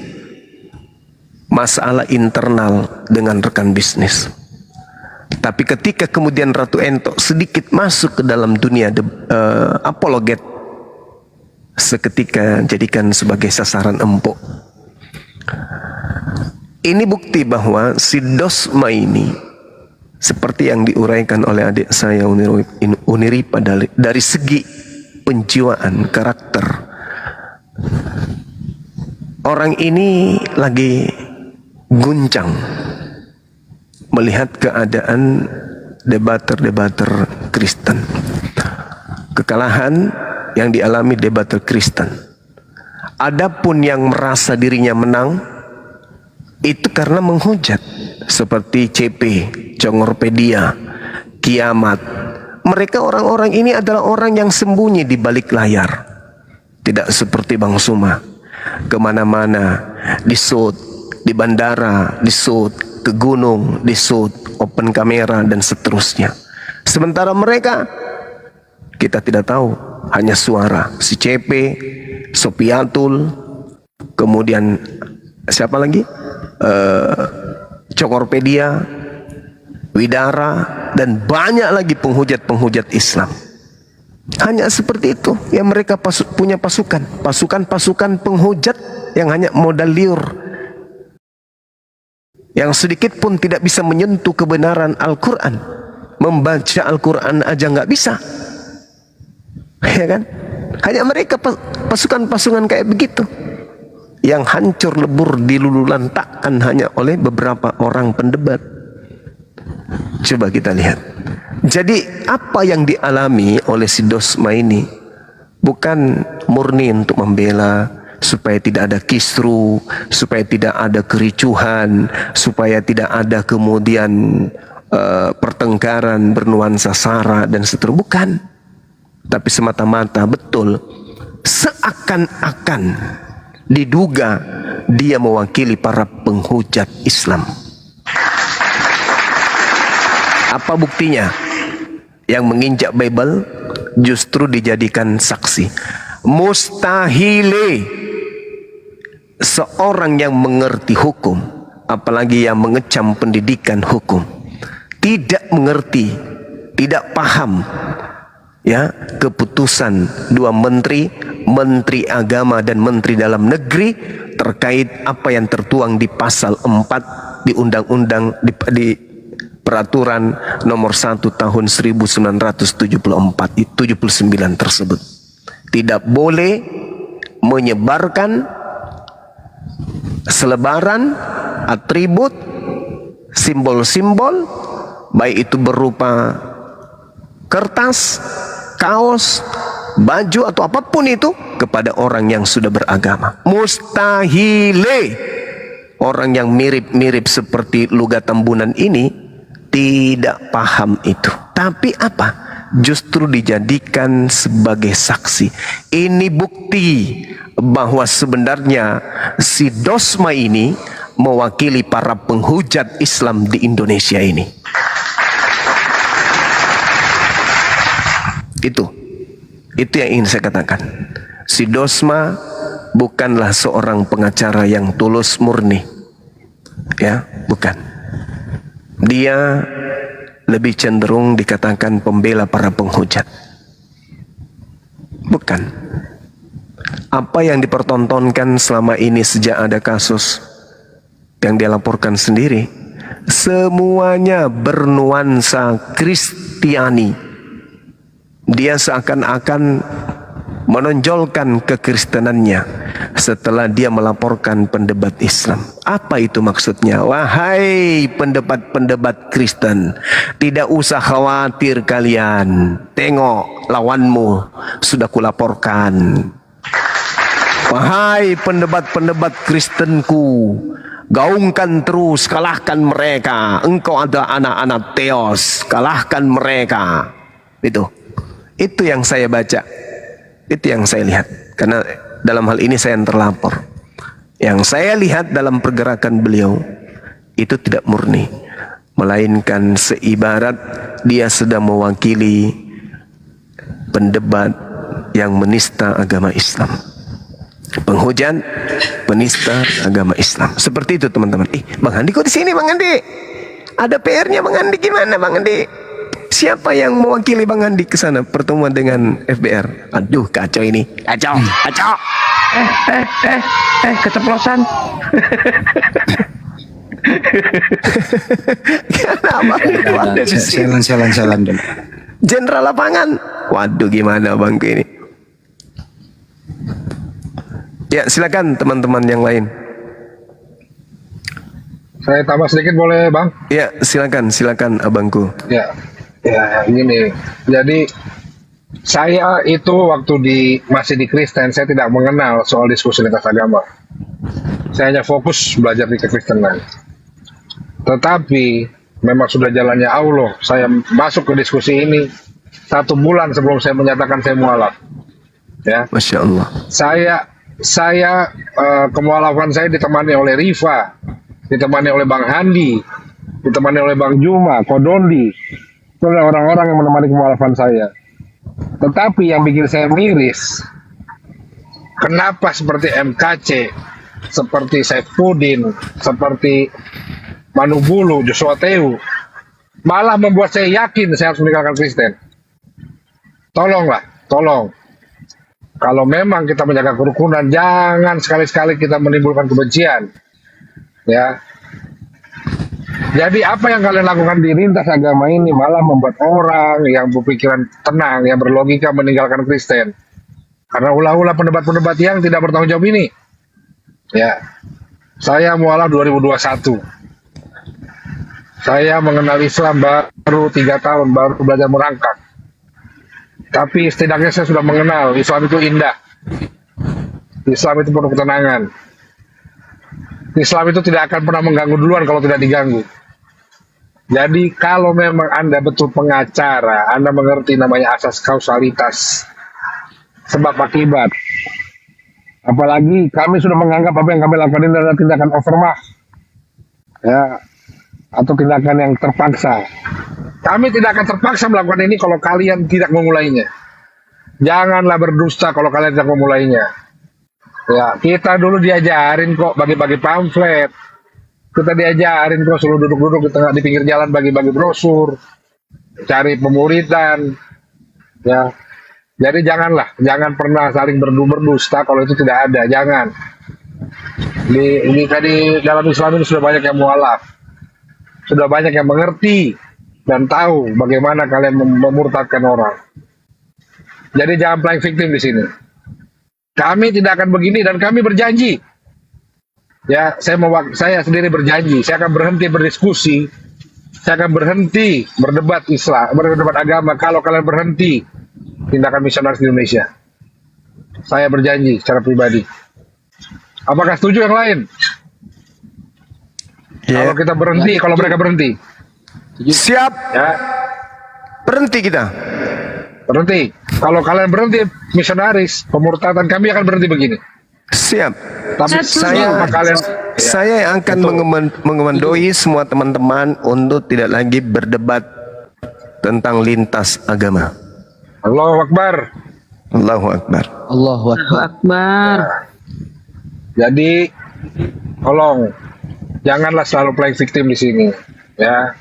masalah internal dengan rekan bisnis. Tapi ketika kemudian Ratu Entok sedikit masuk ke dalam dunia apologet, seketika jadikan sebagai sasaran empuk. Ini bukti bahwa si Dosma ini, seperti yang diuraikan oleh adik saya Uniripa, dari segi penjiwaan, karakter, orang ini lagi guncang melihat keadaan debater-debater Kristen, kekalahan yang dialami debater Kristen. Adapun yang merasa dirinya menang, itu karena menghujat, seperti CP, Congorpedia, Kiamat. Mereka orang-orang ini adalah orang yang sembunyi di balik layar, tidak seperti Bang Suma, kemana-mana, disut, di bandara, disut, ke gunung, disut, open kamera dan seterusnya. Sementara mereka, kita tidak tahu, hanya suara. Si CP, Sopiatul, kemudian siapa lagi? Congorpedia, Widara, dan banyak lagi penghujat-penghujat Islam. Hanya seperti itu yang mereka punya pasukan penghujat yang hanya modal liur, yang sedikit pun tidak bisa menyentuh kebenaran Al-Quran. Membaca Al-Quran aja nggak bisa, ya kan? Hanya mereka pasukan-pasukan kayak begitu, yang hancur lebur dilululantakkan hanya oleh beberapa orang pendebat. Coba kita lihat. Jadi apa yang dialami oleh si Dosma ini bukan murni untuk membela supaya tidak ada kisru, supaya tidak ada kericuhan, supaya tidak ada kemudian pertengkaran bernuansa sara dan seterusnya. Bukan. Tapi semata-mata betul seakan-akan diduga dia mewakili para penghujat Islam. Apa buktinya? Yang menginjak Bible justru dijadikan saksi. Mustahile seorang yang mengerti hukum, apalagi yang mengecam pendidikan hukum, tidak mengerti, tidak paham, ya, keputusan dua menteri agama dan menteri dalam negeri terkait apa yang tertuang di pasal 4 di undang-undang di peraturan nomor 1 tahun 1979 tersebut. Tidak boleh menyebarkan selebaran, atribut, simbol-simbol, baik itu berupa kertas, kaos, baju atau apapun itu kepada orang yang sudah beragama. Mustahile orang yang mirip-mirip seperti Luga Tambunan ini tidak paham itu. Tapi apa? Justru dijadikan sebagai saksi. Ini bukti bahwa sebenarnya si Dosma ini mewakili para penghujat Islam di Indonesia ini. Itu yang ingin saya katakan. Si Dosma bukanlah seorang pengacara yang tulus murni. Ya, bukan. Dia lebih cenderung dikatakan pembela para penghujat. Bukan. Apa yang dipertontonkan selama ini sejak ada kasus yang dia laporkan sendiri, semuanya bernuansa Kristiani. Dia seakan-akan menonjolkan kekristenannya setelah dia melaporkan pendebat Islam. Apa itu maksudnya? Wahai pendebat-pendebat Kristen, tidak usah khawatir kalian. Tengok lawanmu sudah kulaporkan. Wahai pendebat-pendebat Kristenku, gaungkan terus, kalahkan mereka. Engkau ada anak-anak Theos, kalahkan mereka. Itu yang saya baca. Itu yang saya lihat. Karena dalam hal ini saya yang terlapor. Yang saya lihat dalam pergerakan beliau itu tidak murni, melainkan seibarat dia sedang mewakili pendebat yang menista agama Islam, penghujat, penista agama Islam. Seperti itu teman-teman. Bang Andi kok di sini Bang Andi? Ada PR-nya Bang Andi, gimana Bang Andi? Siapa yang mewakili Bang Andi ke sana pertemuan dengan FBR? Aduh, kacau ini. Kacau. Keceplosan. Kenapa? Jalan dulu. Jenderal lapangan. Waduh, gimana Bang ini? Ya, silakan teman-teman yang lain. Saya tambah sedikit boleh, Bang? Ya, silakan abangku. Ya, gini. Jadi saya itu waktu masih di Kristen, saya tidak mengenal soal diskusi lintas agama. Saya hanya fokus belajar di kekristenan. Tetapi memang sudah jalannya Allah. Saya masuk ke diskusi ini 1 bulan sebelum saya menyatakan saya mualaf. Ya. Masya Allah. Saya kemualafan saya ditemani oleh Rifa, ditemani oleh Bang Handi, ditemani oleh Bang Juma, Kodondi. Itu adalah orang-orang yang menemani kemualafan saya. Tetapi yang bikin saya miris, kenapa seperti MKC, seperti Saifuddin, seperti Manubulu, Joshua Teu, malah membuat saya yakin saya harus meninggalkan Kristen. Tolong. Kalau memang kita menjaga kerukunan, jangan sekali-sekali kita menimbulkan kebencian. Ya. Jadi apa yang kalian lakukan di lintas agama ini malah membuat orang yang berpikiran tenang, yang berlogika meninggalkan Kristen. Karena ulah-ulah pendebat-pendebat yang tidak bertanggung jawab ini. Ya. Saya mualaf 2021. Saya mengenal Islam baru 3 tahun, baru belajar merangkak. Tapi setidaknya saya sudah mengenal Islam itu indah. Islam itu penuh ketenangan. Islam itu tidak akan pernah mengganggu duluan kalau tidak diganggu. Jadi kalau memang Anda betul pengacara, Anda mengerti namanya asas kausalitas, sebab akibat. Apalagi kami sudah menganggap apa yang kami lakukan ini adalah tindakan overmach. Ya, atau tindakan yang terpaksa. Kami tidak akan terpaksa melakukan ini kalau kalian tidak memulainya. Janganlah berdusta kalau kalian tidak memulainya. Ya, kita dulu diajarin kok bagi-bagi pamflet. Kita diajarin kok suruh duduk-duduk di pinggir jalan bagi-bagi brosur, cari pemuridan. Ya. Jadi jangan pernah saling berdusta kalau itu tidak ada, jangan. Di dalam Islam ini sudah banyak yang mualaf. Sudah banyak yang mengerti dan tahu bagaimana kalian memurtadkan orang. Jadi jangan playing victim di sini. Kami tidak akan begini dan kami berjanji. Ya, saya sendiri berjanji, saya akan berhenti berdiskusi, saya akan berhenti berdebat agama kalau kalian berhenti tindakan misionaris di Indonesia. Saya berjanji secara pribadi. Apakah setuju yang lain? Yeah. Kalau kita berhenti, kalau mereka berhenti. Siap. Ya. Berhenti kita. Berhenti. Kalau kalian berhenti misionaris, pemurtadan kami akan berhenti begini. Siap. Tapi saya yang akan mengemandoi semua teman-teman untuk tidak lagi berdebat tentang lintas agama. Allahu Akbar. Allahu Akbar. Allahu Allahu Akbar. Akbar. Jadi tolong janganlah selalu playing victim di sini, ya.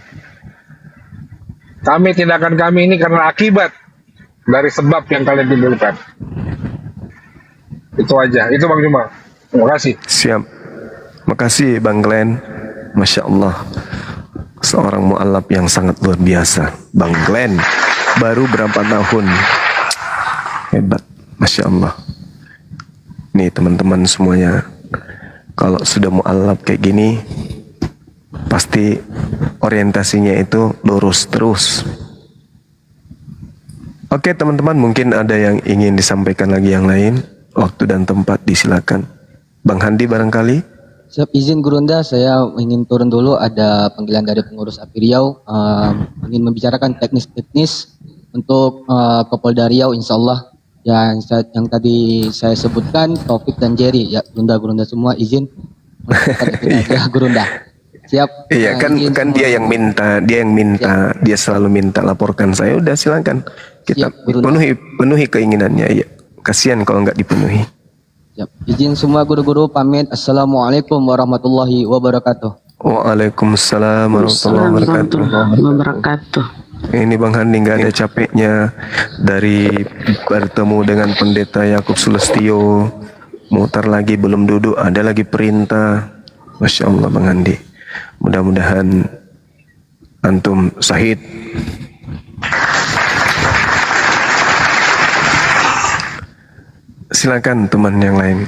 Tindakan kami ini karena akibat dari sebab yang kalian timbulkan. Itu aja, itu Bang Juma. Terima kasih. Siap. Makasih Bang Glenn. Masya Allah. Seorang mu'alaf yang sangat luar biasa. Bang Glenn baru berapa tahun. Hebat. Masya Allah. Nih teman-teman semuanya, kalau sudah mu'alaf kayak gini, pasti orientasinya itu lurus terus. Oke teman-teman, mungkin ada yang ingin disampaikan lagi yang lain. Waktu dan tempat disilakan. Bang Handi barangkali. Siap, izin Gurunda, saya ingin turun dulu. Ada panggilan dari pengurus API Riau, ingin membicarakan teknis-teknis untuk Kapolda Riau, insya Allah yang tadi saya sebutkan, Taufik dan Jerry, ya Gurunda semua izin. Ya Gurunda. Siap. Iya kan dia yang minta, dia selalu minta laporkan saya. Udah silakan kita Siap, Gurunda. penuhi keinginannya. Ya, kasihan kalau nggak dipenuhi. Siap. Izin semua guru-guru pamit. Assalamualaikum warahmatullahi wabarakatuh. Waalaikumsalam warahmatullahi wabarakatuh. Wabarakatuh. Ini Bang Handi nggak ada capeknya dari bertemu dengan Pendeta Yakub Sulastyo, mutar lagi belum duduk, ada lagi perintah. Masya Allah Bang Handi. Mudah-mudahan antum sahid. Silakan teman yang lain.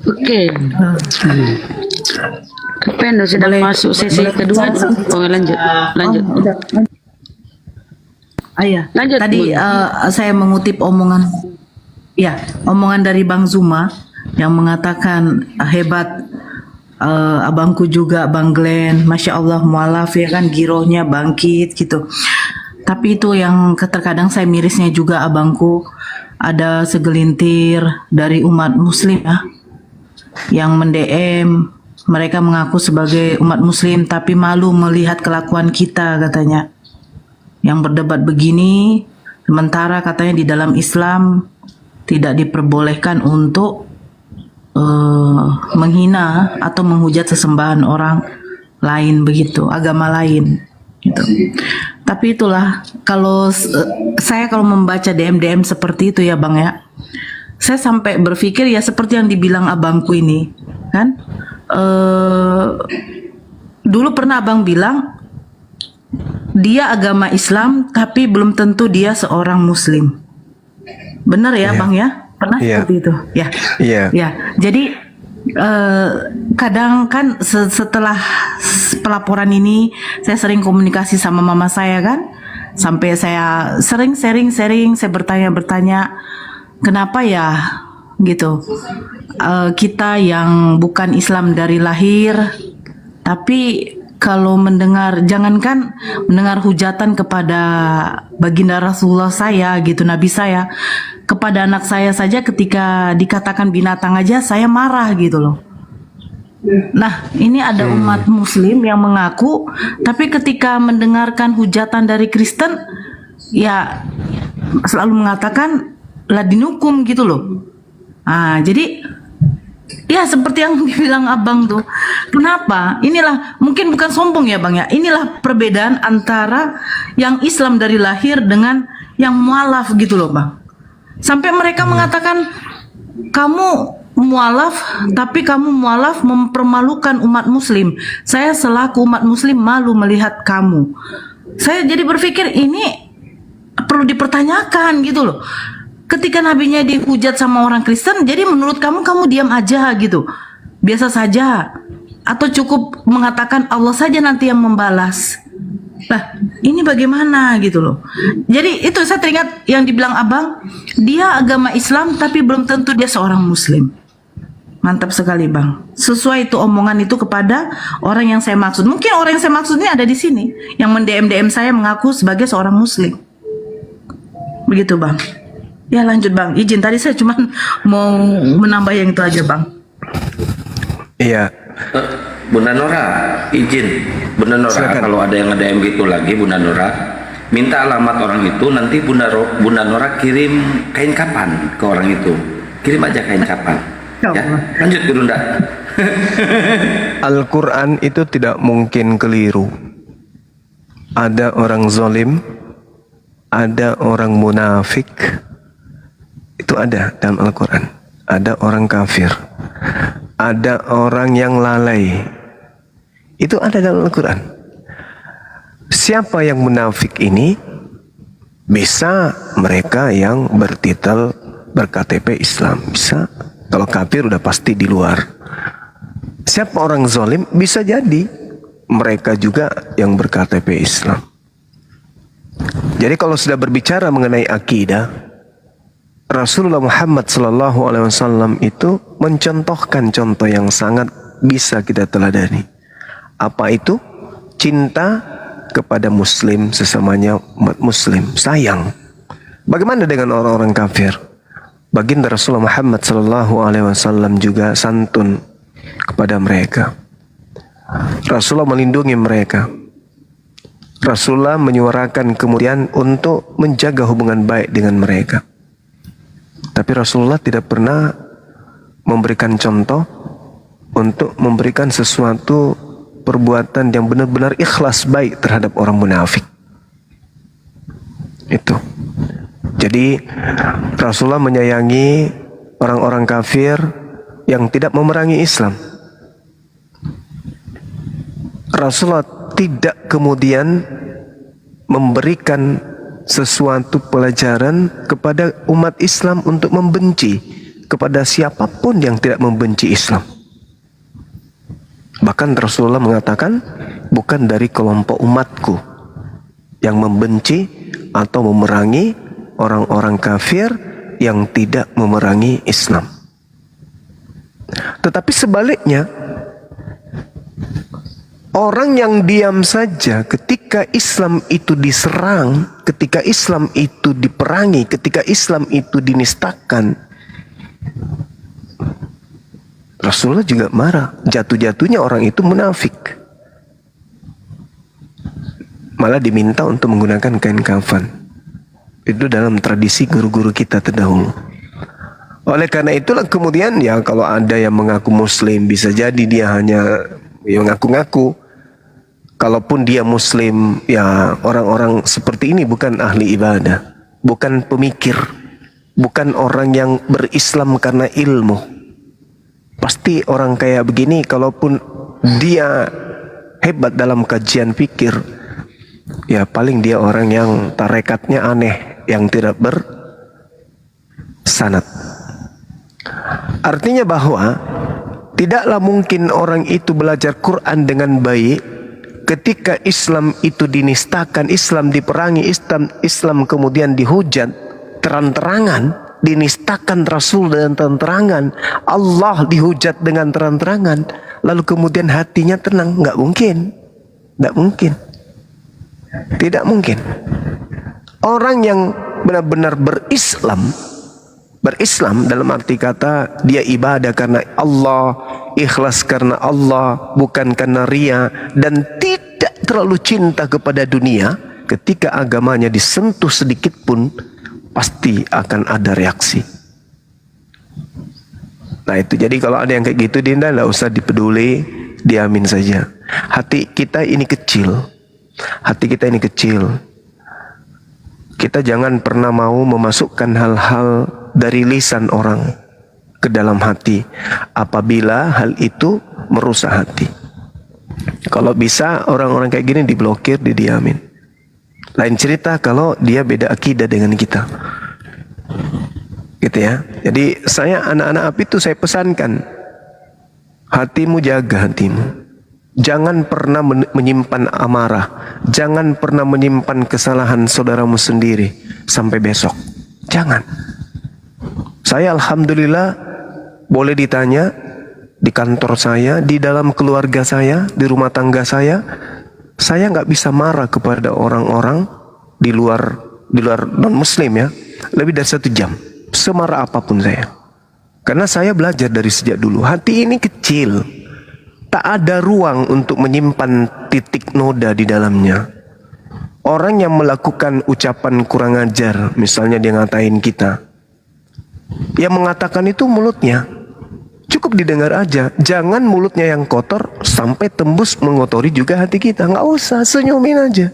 Oke. Pendo sedang masuk sesi kedua. Oh, lanjut. Iya. Lanjut, Tadi saya mengutip omongan dari Bang Zuma yang mengatakan hebat abangku juga Bang Glenn, Masya Allah mualaf ya kan, girohnya bangkit gitu. Tapi itu yang terkadang saya mirisnya juga abangku, ada segelintir dari umat muslim ya yang mendm, mereka mengaku sebagai umat muslim tapi malu melihat kelakuan kita katanya yang berdebat begini, sementara katanya di dalam Islam tidak diperbolehkan untuk menghina atau menghujat sesembahan orang lain begitu, agama lain gitu. Tapi itulah kalau saya kalau membaca DM seperti itu ya Bang ya, saya sampai berpikir ya seperti yang dibilang abangku ini kan, dulu pernah abang bilang dia agama Islam tapi belum tentu dia seorang muslim. Benar ya Bang ya? Pernah seperti itu ya? Ya, jadi kadang kan setelah pelaporan ini saya sering komunikasi sama mama saya kan, sampai saya sering sharing, saya bertanya kenapa ya gitu, kita yang bukan Islam dari lahir tapi kalau mendengar, jangankan mendengar hujatan kepada baginda Rasulullah saya gitu, Nabi saya, kepada anak saya saja ketika dikatakan binatang aja saya marah gitu loh. Nah ini ada umat muslim yang mengaku, tapi ketika mendengarkan hujatan dari Kristen ya selalu mengatakan lah dinukum gitu loh. Nah jadi ya seperti yang dibilang abang tuh, kenapa? Inilah mungkin bukan sombong ya Bang ya, inilah perbedaan antara yang Islam dari lahir dengan yang mualaf gitu loh Bang. Sampai mereka mengatakan kamu mualaf tapi kamu mualaf mempermalukan umat muslim. Saya selaku umat muslim malu melihat kamu. Saya jadi berpikir ini perlu dipertanyakan gitu loh. Ketika nabinya dihujat sama orang Kristen, jadi menurut kamu diam aja gitu, biasa saja, atau cukup mengatakan Allah saja nanti yang membalas. Lah ini bagaimana gitu loh. Jadi itu saya teringat yang dibilang abang, dia agama Islam tapi belum tentu dia seorang muslim. Mantap sekali Bang. Sesuai itu omongan itu kepada orang yang saya maksud. Mungkin orang yang saya maksud ini ada di sini, yang mendm saya mengaku sebagai seorang muslim. Begitu Bang. Ya lanjut Bang, izin tadi saya cuma mau menambah yang itu aja Bang. Iya, Bunda Nora, izin. Bunda Nora, Silakan. kalau ada yang nge-DM gitu lagi, Bunda Nora, minta alamat orang itu, nanti Bunda Nora kirim kain kapan ke orang itu. Kirim aja kain kapan. Ya, lanjut Gurunda. Al-Quran itu tidak mungkin keliru. Ada orang zalim, ada orang munafik, itu ada dalam Al-Quran. Ada orang kafir, ada orang yang lalai, itu ada dalam Al-Quran. Siapa yang munafik ini? Bisa mereka yang bertitel berKTP Islam, bisa. Kalau kafir udah pasti di luar. Siapa orang zalim? Bisa jadi mereka juga yang berKTP Islam. Jadi kalau sudah berbicara mengenai akidah, Rasulullah Muhammad SAW itu mencontohkan contoh yang sangat bisa kita teladani. Apa itu? Cinta kepada muslim sesamanya umat muslim, sayang. Bagaimana dengan orang-orang kafir? Baginda Rasulullah Muhammad SAW juga santun kepada mereka. Rasulullah melindungi mereka. Rasulullah menyuarakan kemudian untuk menjaga hubungan baik dengan mereka. Tapi Rasulullah tidak pernah memberikan contoh untuk memberikan sesuatu perbuatan yang benar-benar ikhlas baik terhadap orang munafik. Itu. Jadi Rasulullah menyayangi orang-orang kafir yang tidak memerangi Islam. Rasulullah tidak kemudian memberikan sesuatu pelajaran kepada umat Islam untuk membenci kepada siapapun yang tidak membenci Islam. Bahkan Rasulullah mengatakan, bukan dari kelompok umatku yang membenci atau memerangi orang-orang kafir yang tidak memerangi Islam. Tetapi sebaliknya, orang yang diam saja ketika Islam itu diserang, ketika Islam itu diperangi, ketika Islam itu dinistakan, Rasulullah juga marah. Jatuh-jatuhnya orang itu munafik. Malah diminta untuk menggunakan kain kafan. Itu dalam tradisi guru-guru kita terdahulu. Oleh karena itulah kemudian ya kalau ada yang mengaku muslim, bisa jadi dia hanya ngaku-ngaku. Kalaupun dia muslim, ya orang-orang seperti ini bukan ahli ibadah, bukan pemikir, bukan orang yang berislam karena ilmu. Pasti orang kayak begini kalaupun dia hebat dalam kajian fikir, ya paling dia orang yang tarekatnya aneh, yang tidak bersanad. Artinya bahwa tidaklah mungkin orang itu belajar Quran dengan baik ketika Islam itu dinistakan, Islam diperangi, Islam kemudian dihujat terang-terangan, dinistakan Rasul dengan terang-terangan, Allah dihujat dengan terang-terangan, lalu kemudian hatinya tenang. Nggak mungkin. Nggak mungkin. Tidak mungkin. Orang yang benar-benar berislam dalam arti kata dia ibadah karena Allah, ikhlas karena Allah, bukan karena ria, dan tidak terlalu cinta kepada dunia, ketika agamanya disentuh sedikit pun pasti akan ada reaksi. Nah itu, jadi kalau ada yang kayak gitu, Dinda nggak usah dipeduli, diamin saja. Hati kita ini kecil. Hati kita ini kecil. Kita jangan pernah mau memasukkan hal-hal dari lisan orang ke dalam hati apabila hal itu merusak hati. Kalau bisa orang-orang kayak gini diblokir, didiamin. Lain cerita kalau dia beda akidah dengan kita. Gitu ya. Jadi saya anak-anak API itu saya pesankan, hatimu jaga hatimu. Jangan pernah menyimpan amarah. Jangan pernah menyimpan kesalahan saudaramu sendiri sampai besok. Jangan. Saya alhamdulillah boleh ditanya di kantor saya, di dalam keluarga saya, di rumah tangga saya nggak bisa marah kepada orang-orang di luar non muslim ya, lebih dari 1 jam, semarah apapun saya. Karena saya belajar dari sejak dulu, hati ini kecil. Tak ada ruang untuk menyimpan titik noda di dalamnya. Orang yang melakukan ucapan kurang ajar, misalnya dia ngatain kita, yang mengatakan itu mulutnya. Cukup didengar aja. Jangan mulutnya yang kotor sampai tembus mengotori juga hati kita. Nggak usah, senyumin aja.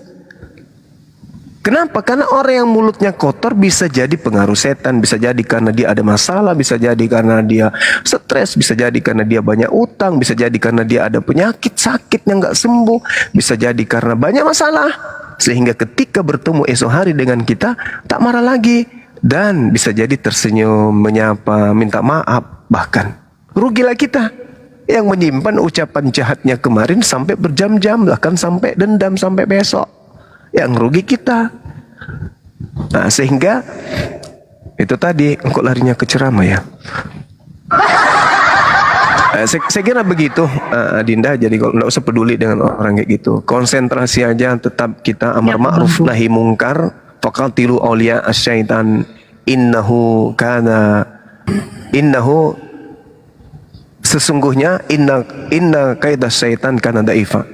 Kenapa? Karena orang yang mulutnya kotor bisa jadi pengaruh setan, bisa jadi karena dia ada masalah, bisa jadi karena dia stres, bisa jadi karena dia banyak utang, bisa jadi karena dia ada penyakit sakit yang nggak sembuh, bisa jadi karena banyak masalah. Sehingga ketika bertemu esok hari dengan kita, tak marah lagi. Dan bisa jadi tersenyum, menyapa, minta maaf. Bahkan rugilah kita yang menyimpan ucapan jahatnya kemarin sampai berjam-jam, bahkan sampai dendam sampai besok. Yang rugi kita. Nah, sehingga itu tadi, kok larinya ke ceramah ya. Saya kira begitu, Dinda. Jadi kalau nggak usah peduli dengan orang kayak gitu, konsentrasi aja, tetap kita amar ma'ruf nahi mungkar. Faqatilu awliya asyaitan innahu sesungguhnya inna kaidah syaitan kana daifa.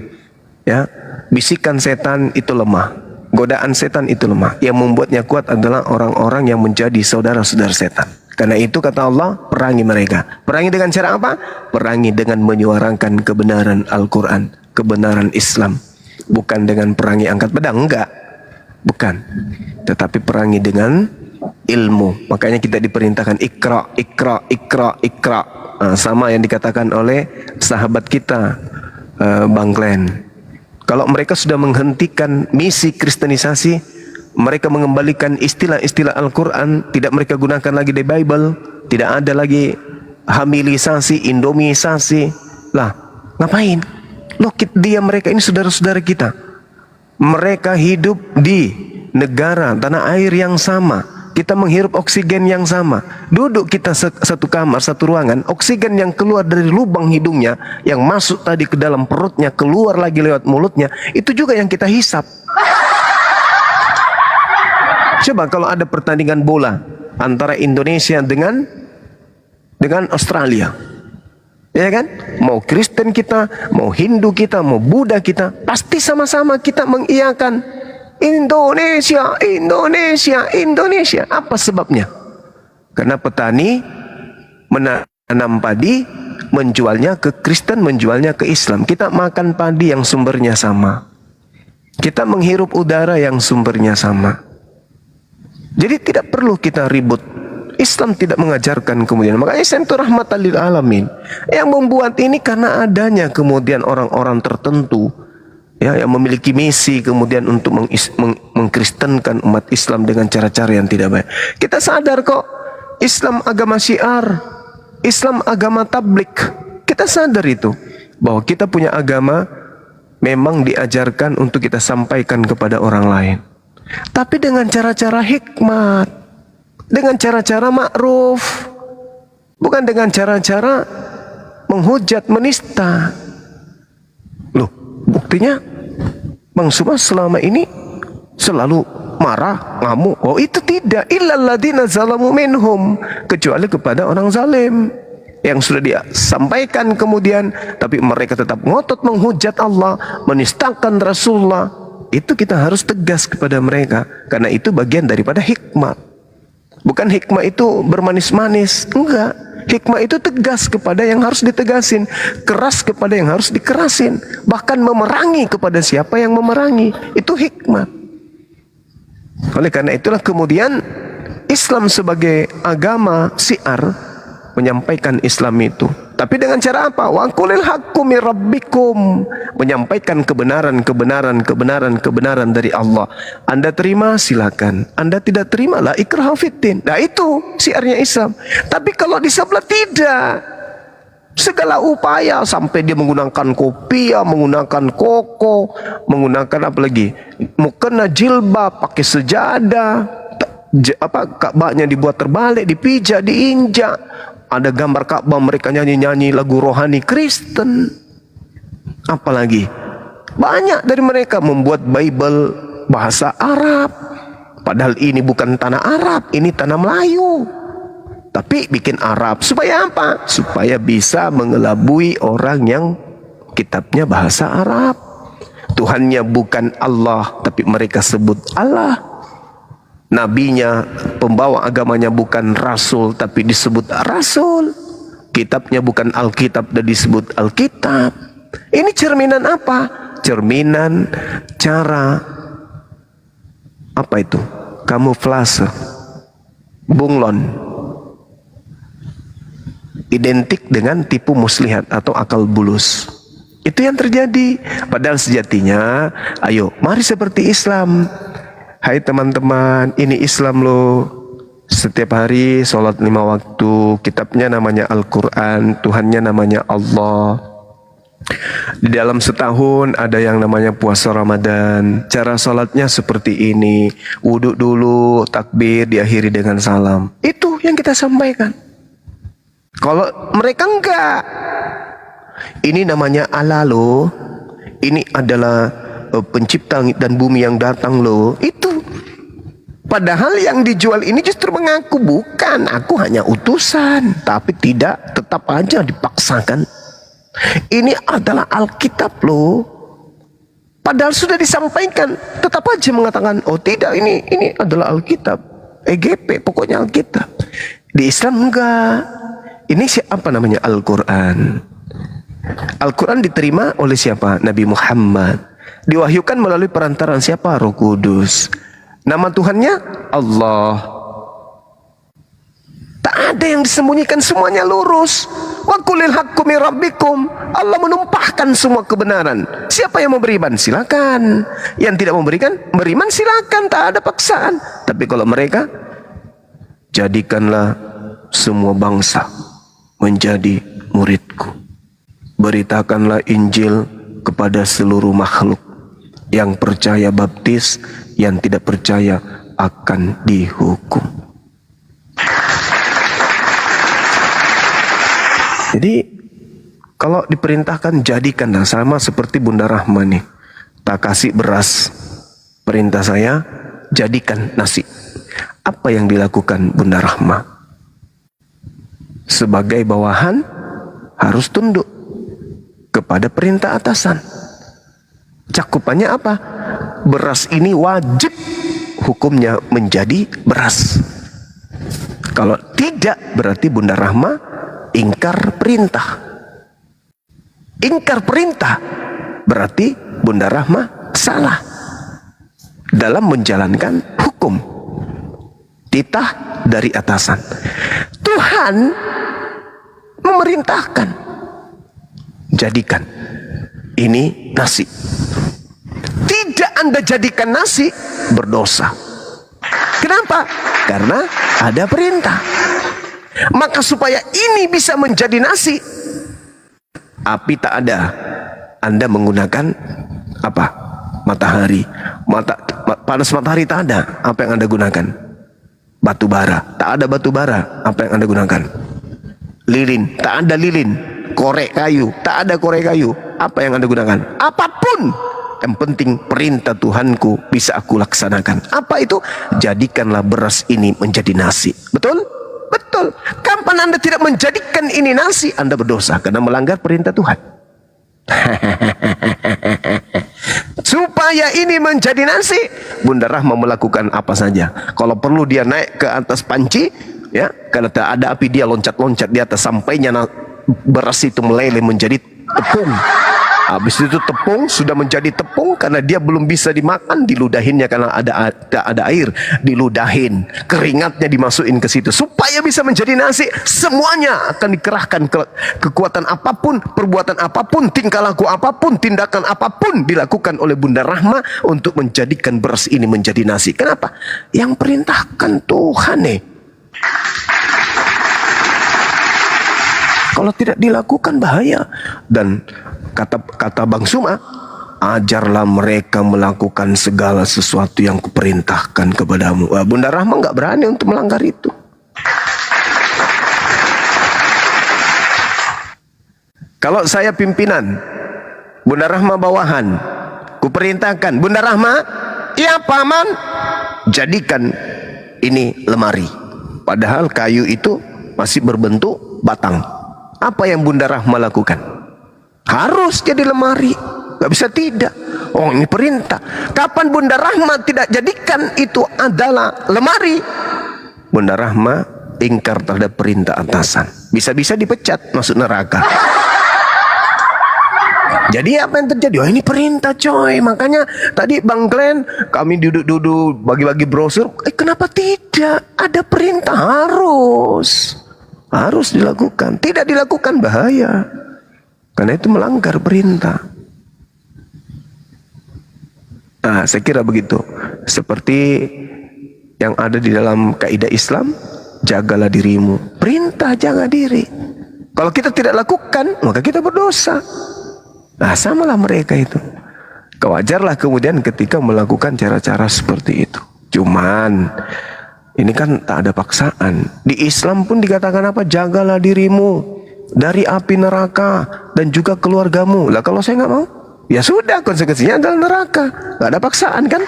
Ya, bisikan setan itu lemah, godaan setan itu lemah. Yang membuatnya kuat adalah orang-orang yang menjadi saudara-saudara setan. Karena itu kata Allah, perangi mereka. Perangi dengan cara apa? Perangi dengan menyuarakan kebenaran Al-Quran, kebenaran Islam. Bukan dengan perangi angkat pedang, enggak. Bukan. Tetapi perangi dengan ilmu. Makanya kita diperintahkan ikra, ikra, ikra, ikra. Nah, sama yang dikatakan oleh sahabat kita, Bang Glenn. Kalau mereka sudah menghentikan misi kristenisasi, mereka mengembalikan istilah-istilah Al-Quran, tidak mereka gunakan lagi di Bible, tidak ada lagi hamilisasi, indomisasi. Lah, ngapain? Loh, dia mereka ini saudara-saudara kita. Mereka hidup di negara, tanah air yang sama. Kita menghirup oksigen yang sama. Duduk kita satu kamar, satu ruangan. Oksigen yang keluar dari lubang hidungnya, yang masuk tadi ke dalam perutnya, keluar lagi lewat mulutnya, itu juga yang kita hisap. Coba kalau ada pertandingan bola antara Indonesia dengan Australia, ya kan? Mau Kristen kita, mau Hindu kita, mau Buddha kita, pasti sama-sama kita mengiyakan Indonesia, Indonesia, Indonesia. Apa sebabnya? Karena petani menanam padi, menjualnya ke Kristen, menjualnya ke Islam. Kita makan padi yang sumbernya sama. Kita menghirup udara yang sumbernya sama. Jadi tidak perlu kita ribut. Islam tidak mengajarkan kemudian. Makanya Islam itu rahmatan lil alamin. Yang membuat ini karena adanya kemudian orang-orang tertentu, ya, yang memiliki misi kemudian untuk mengkristenkan umat Islam dengan cara-cara yang tidak baik. Kita sadar kok, Islam agama syiar, Islam agama tablik. Kita sadar itu, bahwa kita punya agama memang diajarkan untuk kita sampaikan kepada orang lain. Tapi dengan cara-cara hikmat, dengan cara-cara ma'ruf, bukan dengan cara-cara menghujat, menista. Loh, buktinya Bang Suma selama ini selalu marah, ngamuk. Oh, itu tidak. Illalladzina zalamu minhum, kecuali kepada orang zalim yang sudah disampaikan kemudian, tapi mereka tetap ngotot menghujat Allah, menistakan Rasulullah. Itu kita harus tegas kepada mereka, karena itu bagian daripada hikmah. Bukan hikmah itu bermanis-manis, enggak. Hikmah itu tegas kepada yang harus ditegasin, keras kepada yang harus dikerasin, bahkan memerangi kepada siapa yang memerangi. Itu hikmah. Oleh karena itulah kemudian Islam sebagai agama syiar menyampaikan Islam itu. Tapi dengan cara apa? Wa qulil haqqu mir rabbikum, menyampaikan kebenaran dari Allah. Anda terima silakan, Anda tidak terima la ikraha fiddin. Nah, itu syiarnya Islam. Tapi kalau di sebelah tidak, segala upaya sampai dia menggunakan kopiah, menggunakan koko, menggunakan apa lagi? Mukena jilbab, pakai sejadah, Ka'bahnya dibuat terbalik, dipijak, diinjak. Ada gambar Ka'bah, mereka nyanyi-nyanyi lagu rohani Kristen. Apalagi banyak dari mereka membuat Bible bahasa Arab, padahal ini bukan tanah Arab, ini tanah Melayu, tapi bikin Arab. Supaya apa? Supaya bisa mengelabui orang yang kitabnya bahasa Arab. Tuhannya bukan Allah, tapi mereka sebut Allah. Nabinya, pembawa agamanya bukan Rasul, tapi disebut Rasul. Kitabnya bukan Alkitab, dan disebut Alkitab. Ini cerminan apa? Cerminan cara, apa itu? Kamuflase, bunglon. Identik dengan tipu muslihat atau akal bulus. Itu yang terjadi. Padahal sejatinya, ayo, mari seperti Islam. Hai teman-teman, ini Islam loh. Setiap hari sholat 5 waktu, kitabnya namanya Al-Quran, Tuhannya namanya Allah. Di dalam setahun ada yang namanya puasa Ramadan. Cara sholatnya seperti ini. Wudhu dulu, takbir, diakhiri dengan salam. Itu yang kita sampaikan. Kalau mereka enggak. Ini namanya Allah loh. Ini adalah pencipta langit dan bumi yang datang loh. Itu. Padahal yang dijual ini justru mengaku bukan. Aku hanya utusan. Tapi tidak, tetap aja dipaksakan. Ini adalah Alkitab loh. Padahal sudah disampaikan. Tetap aja mengatakan, oh tidak, ini adalah Alkitab. EGP, pokoknya Alkitab. Di Islam enggak. Ini siapa namanya? Al-Quran. Al-Quran diterima oleh siapa? Nabi Muhammad. Diwahyukan melalui perantaraan siapa? Roh Kudus. Nama Tuhannya Allah. Tak ada yang disembunyikan, semuanya lurus. Wa qulil haqqu min rabbikum. Allah menumpahkan semua kebenaran. Siapa yang mau beriman? Silakan. Yang tidak mau beriman silakan, tak ada paksaan. Tapi kalau mereka, jadikanlah semua bangsa menjadi muridku. Beritakanlah Injil kepada seluruh makhluk. Yang percaya baptis, yang tidak percaya akan dihukum. Jadi kalau diperintahkan jadikanlah, sama seperti Bunda Rahma nih. Tak kasih beras, perintah saya jadikan nasi. Apa yang dilakukan Bunda Rahma? Sebagai bawahan harus tunduk kepada perintah atasan. Cakupannya apa? Beras ini wajib hukumnya menjadi beras. Kalau tidak, berarti Bunda Rahma ingkar perintah. Ingkar perintah berarti Bunda Rahma salah dalam menjalankan hukum titah dari atasan. Tuhan memerintahkan, jadikan ini nasi. Tidak Anda jadikan nasi, berdosa. Kenapa? Karena ada perintah. Maka supaya ini bisa menjadi nasi, api tak ada, Anda menggunakan apa? Matahari. Panas matahari tak ada, apa yang Anda gunakan? Batu bara. Tak ada batu bara, apa yang Anda gunakan? Lilin. Tak ada lilin. Korek kayu. Tak ada korek kayu, apa yang Anda gunakan? Apapun. Yang penting perintah Tuhanku bisa aku laksanakan. Apa itu? Jadikanlah beras ini menjadi nasi. Betul? Betul. Kapan Anda tidak menjadikan ini nasi, Anda berdosa karena melanggar perintah Tuhan. Supaya ini menjadi nasi, Bunda Rahma melakukan apa saja. Kalau perlu dia naik ke atas panci, ya, karena tak ada api dia loncat-loncat di atas, sampainya beras itu meleleh menjadi tepung. Habis itu tepung sudah menjadi tepung karena dia belum bisa dimakan, diludahinnya karena ada air, diludahin, keringatnya dimasukin ke situ supaya bisa menjadi nasi. Semuanya akan dikerahkan, kekuatan apapun, perbuatan apapun, tingkah laku apapun, tindakan apapun dilakukan oleh Bunda Rahma untuk menjadikan beras ini menjadi nasi. Kenapa? Yang perintahkan Tuhan nih. Kalau tidak dilakukan bahaya. Dan kata Bang Suma, ajarlah mereka melakukan segala sesuatu yang kuperintahkan kepadamu. Bunda Rahma nggak berani untuk melanggar itu. Kalau saya pimpinan, Bunda Rahma bawahan, kuperintahkan, Bunda Rahma, iya paman, jadikan ini lemari. Padahal kayu itu masih berbentuk batang. Apa yang Bunda Rahma lakukan? Harus jadi lemari, nggak bisa tidak. Oh, ini perintah. Kapan Bunda Rahma tidak jadikan itu adalah lemari, Bunda Rahma ingkar terhadap perintah atasan. Bisa-bisa dipecat, masuk neraka. Jadi apa yang terjadi? Oh, ini perintah coy. Makanya tadi Bang Glenn, kami duduk-duduk bagi-bagi brosur. Kenapa tidak? Ada perintah, harus dilakukan. Tidak dilakukan bahaya. Karena itu melanggar perintah. Nah, saya kira begitu. Seperti yang ada di dalam kaidah Islam, jagalah dirimu. Perintah jaga diri. Kalau kita tidak lakukan, maka kita berdosa. Nah, samalah mereka itu. Kewajarlah kemudian ketika melakukan cara-cara seperti itu. Cuman ini kan tak ada paksaan. Di Islam pun dikatakan apa? Jagalah dirimu dari api neraka dan juga keluargamu. Lah kalau saya nggak mau, ya sudah, konsekuensinya adalah neraka. Nggak ada paksaan kan?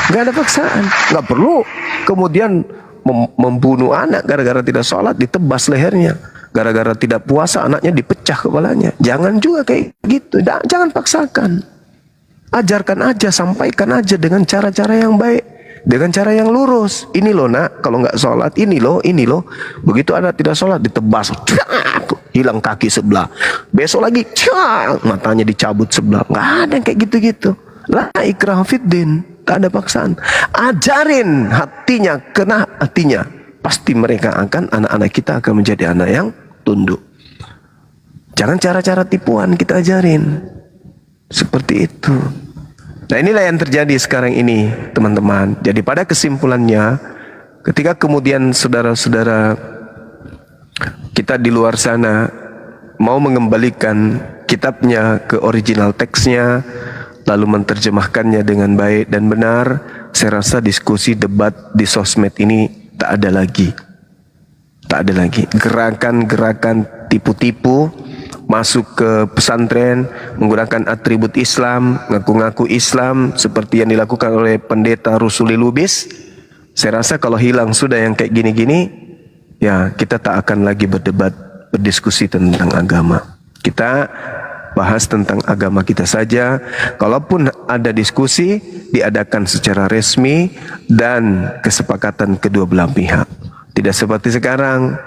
Nggak ada paksaan. Nggak perlu kemudian membunuh anak gara-gara tidak sholat, ditebas lehernya. Gara-gara tidak puasa anaknya dipecah kepalanya. Jangan juga kayak gitu. Jangan paksakan. Ajarkan aja, sampaikan aja dengan cara-cara yang baik, dengan cara yang lurus. Ini loh nak, kalau nggak sholat, ini loh. Begitu anak tidak sholat, ditebas, hilang kaki sebelah. Besok lagi, matanya dicabut sebelah. Nggak ada yang kayak gitu-gitu. La ikraha fiddin, tak ada paksaan. Ajarin hatinya, kena hatinya. Pasti mereka anak-anak kita akan menjadi anak yang tunduk. Jangan cara-cara tipuan kita ajarin. Seperti itu. Nah, inilah yang terjadi sekarang ini, teman-teman. Jadi pada kesimpulannya, ketika kemudian saudara-saudara kita di luar sana mau mengembalikan kitabnya ke original teksnya, lalu menerjemahkannya dengan baik dan benar, saya rasa diskusi debat di sosmed ini tak ada lagi. Tak ada lagi gerakan-gerakan tipu-tipu masuk ke pesantren menggunakan atribut Islam, ngaku-ngaku Islam seperti yang dilakukan oleh pendeta Rusuli Lubis. Saya rasa kalau hilang sudah yang kayak gini-gini, ya kita tak akan lagi berdebat, berdiskusi tentang agama. Kita bahas tentang agama kita saja. Kalaupun ada diskusi, diadakan secara resmi dan kesepakatan kedua belah pihak. Tidak seperti sekarang.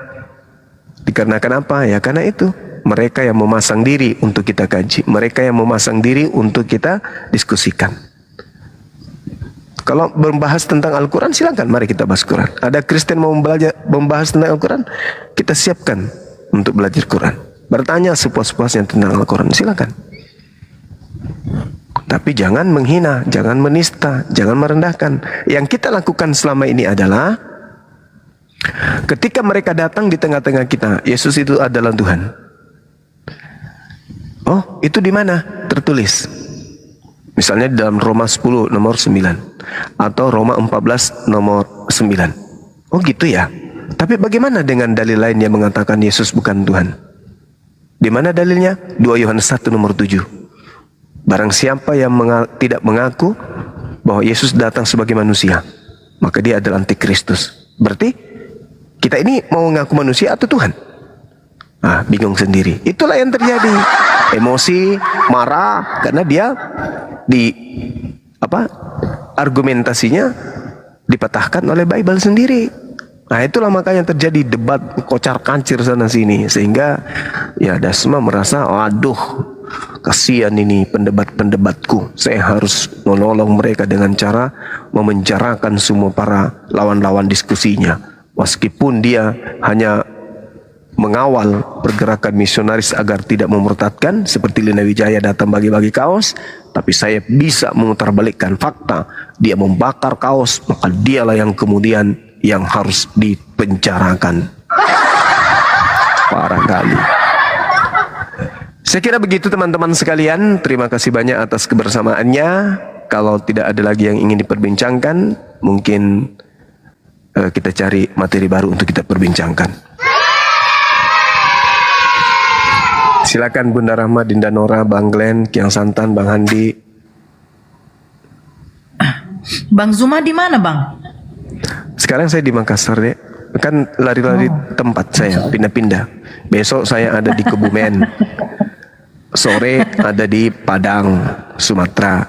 Dikarenakan apa? Ya karena itu. Mereka yang memasang diri untuk kita kaji. Mereka yang memasang diri untuk kita diskusikan. Kalau membahas tentang Al-Quran, silakan. Mari kita bahas Quran. Ada Kristen mau membahas tentang Al-Quran, kita siapkan untuk belajar Quran. Bertanya sepuas-puasnya tentang Al-Quran, silakan. Tapi jangan menghina, jangan menista, jangan merendahkan. Yang kita lakukan selama ini adalah ketika mereka datang di tengah-tengah kita, Yesus itu adalah Tuhan. Oh, itu di mana? Tertulis. Misalnya di dalam Roma 10 nomor 9 atau Roma 14 nomor 9. Oh gitu ya. Tapi bagaimana dengan dalil lain yang mengatakan Yesus bukan Tuhan? Di mana dalilnya? 2 Yohanes 1 nomor 7. Barang siapa yang tidak mengaku bahwa Yesus datang sebagai manusia, maka dia adalah antikristus. Berarti kita ini mau mengaku manusia atau Tuhan? Ah, bingung sendiri. Itulah yang terjadi. Emosi, marah karena dia argumentasinya dipatahkan oleh Bible sendiri. Nah, itulah makanya terjadi debat kocar-kancir sana sini, sehingga ya Dasma merasa, waduh, kasihan ini pendebat-pendebatku. Saya harus menolong mereka dengan cara memenjarakan semua para lawan-lawan diskusinya. Meskipun dia hanya mengawal pergerakan misionaris agar tidak memurtadkan, seperti Lina Wijaya datang bagi-bagi kaos, tapi saya bisa memutarbalikkan fakta. Dia membakar kaos, maka dialah yang kemudian yang harus dipenjarakan. Parah kali. Saya kira begitu teman-teman sekalian. Terima kasih banyak atas kebersamaannya. Kalau tidak ada lagi yang ingin diperbincangkan, mungkin kita cari materi baru untuk kita perbincangkan. Silakan Bunda Rahma, Dinda Nora, Bang Glenn, Kiang Santan, Bang Handi. Bang Zuma di mana, Bang? Sekarang saya di Makassar, Dek. Kan lari-lari tempat saya, pindah-pindah. Besok saya ada di Kebumen. sore ada di Padang, Sumatera.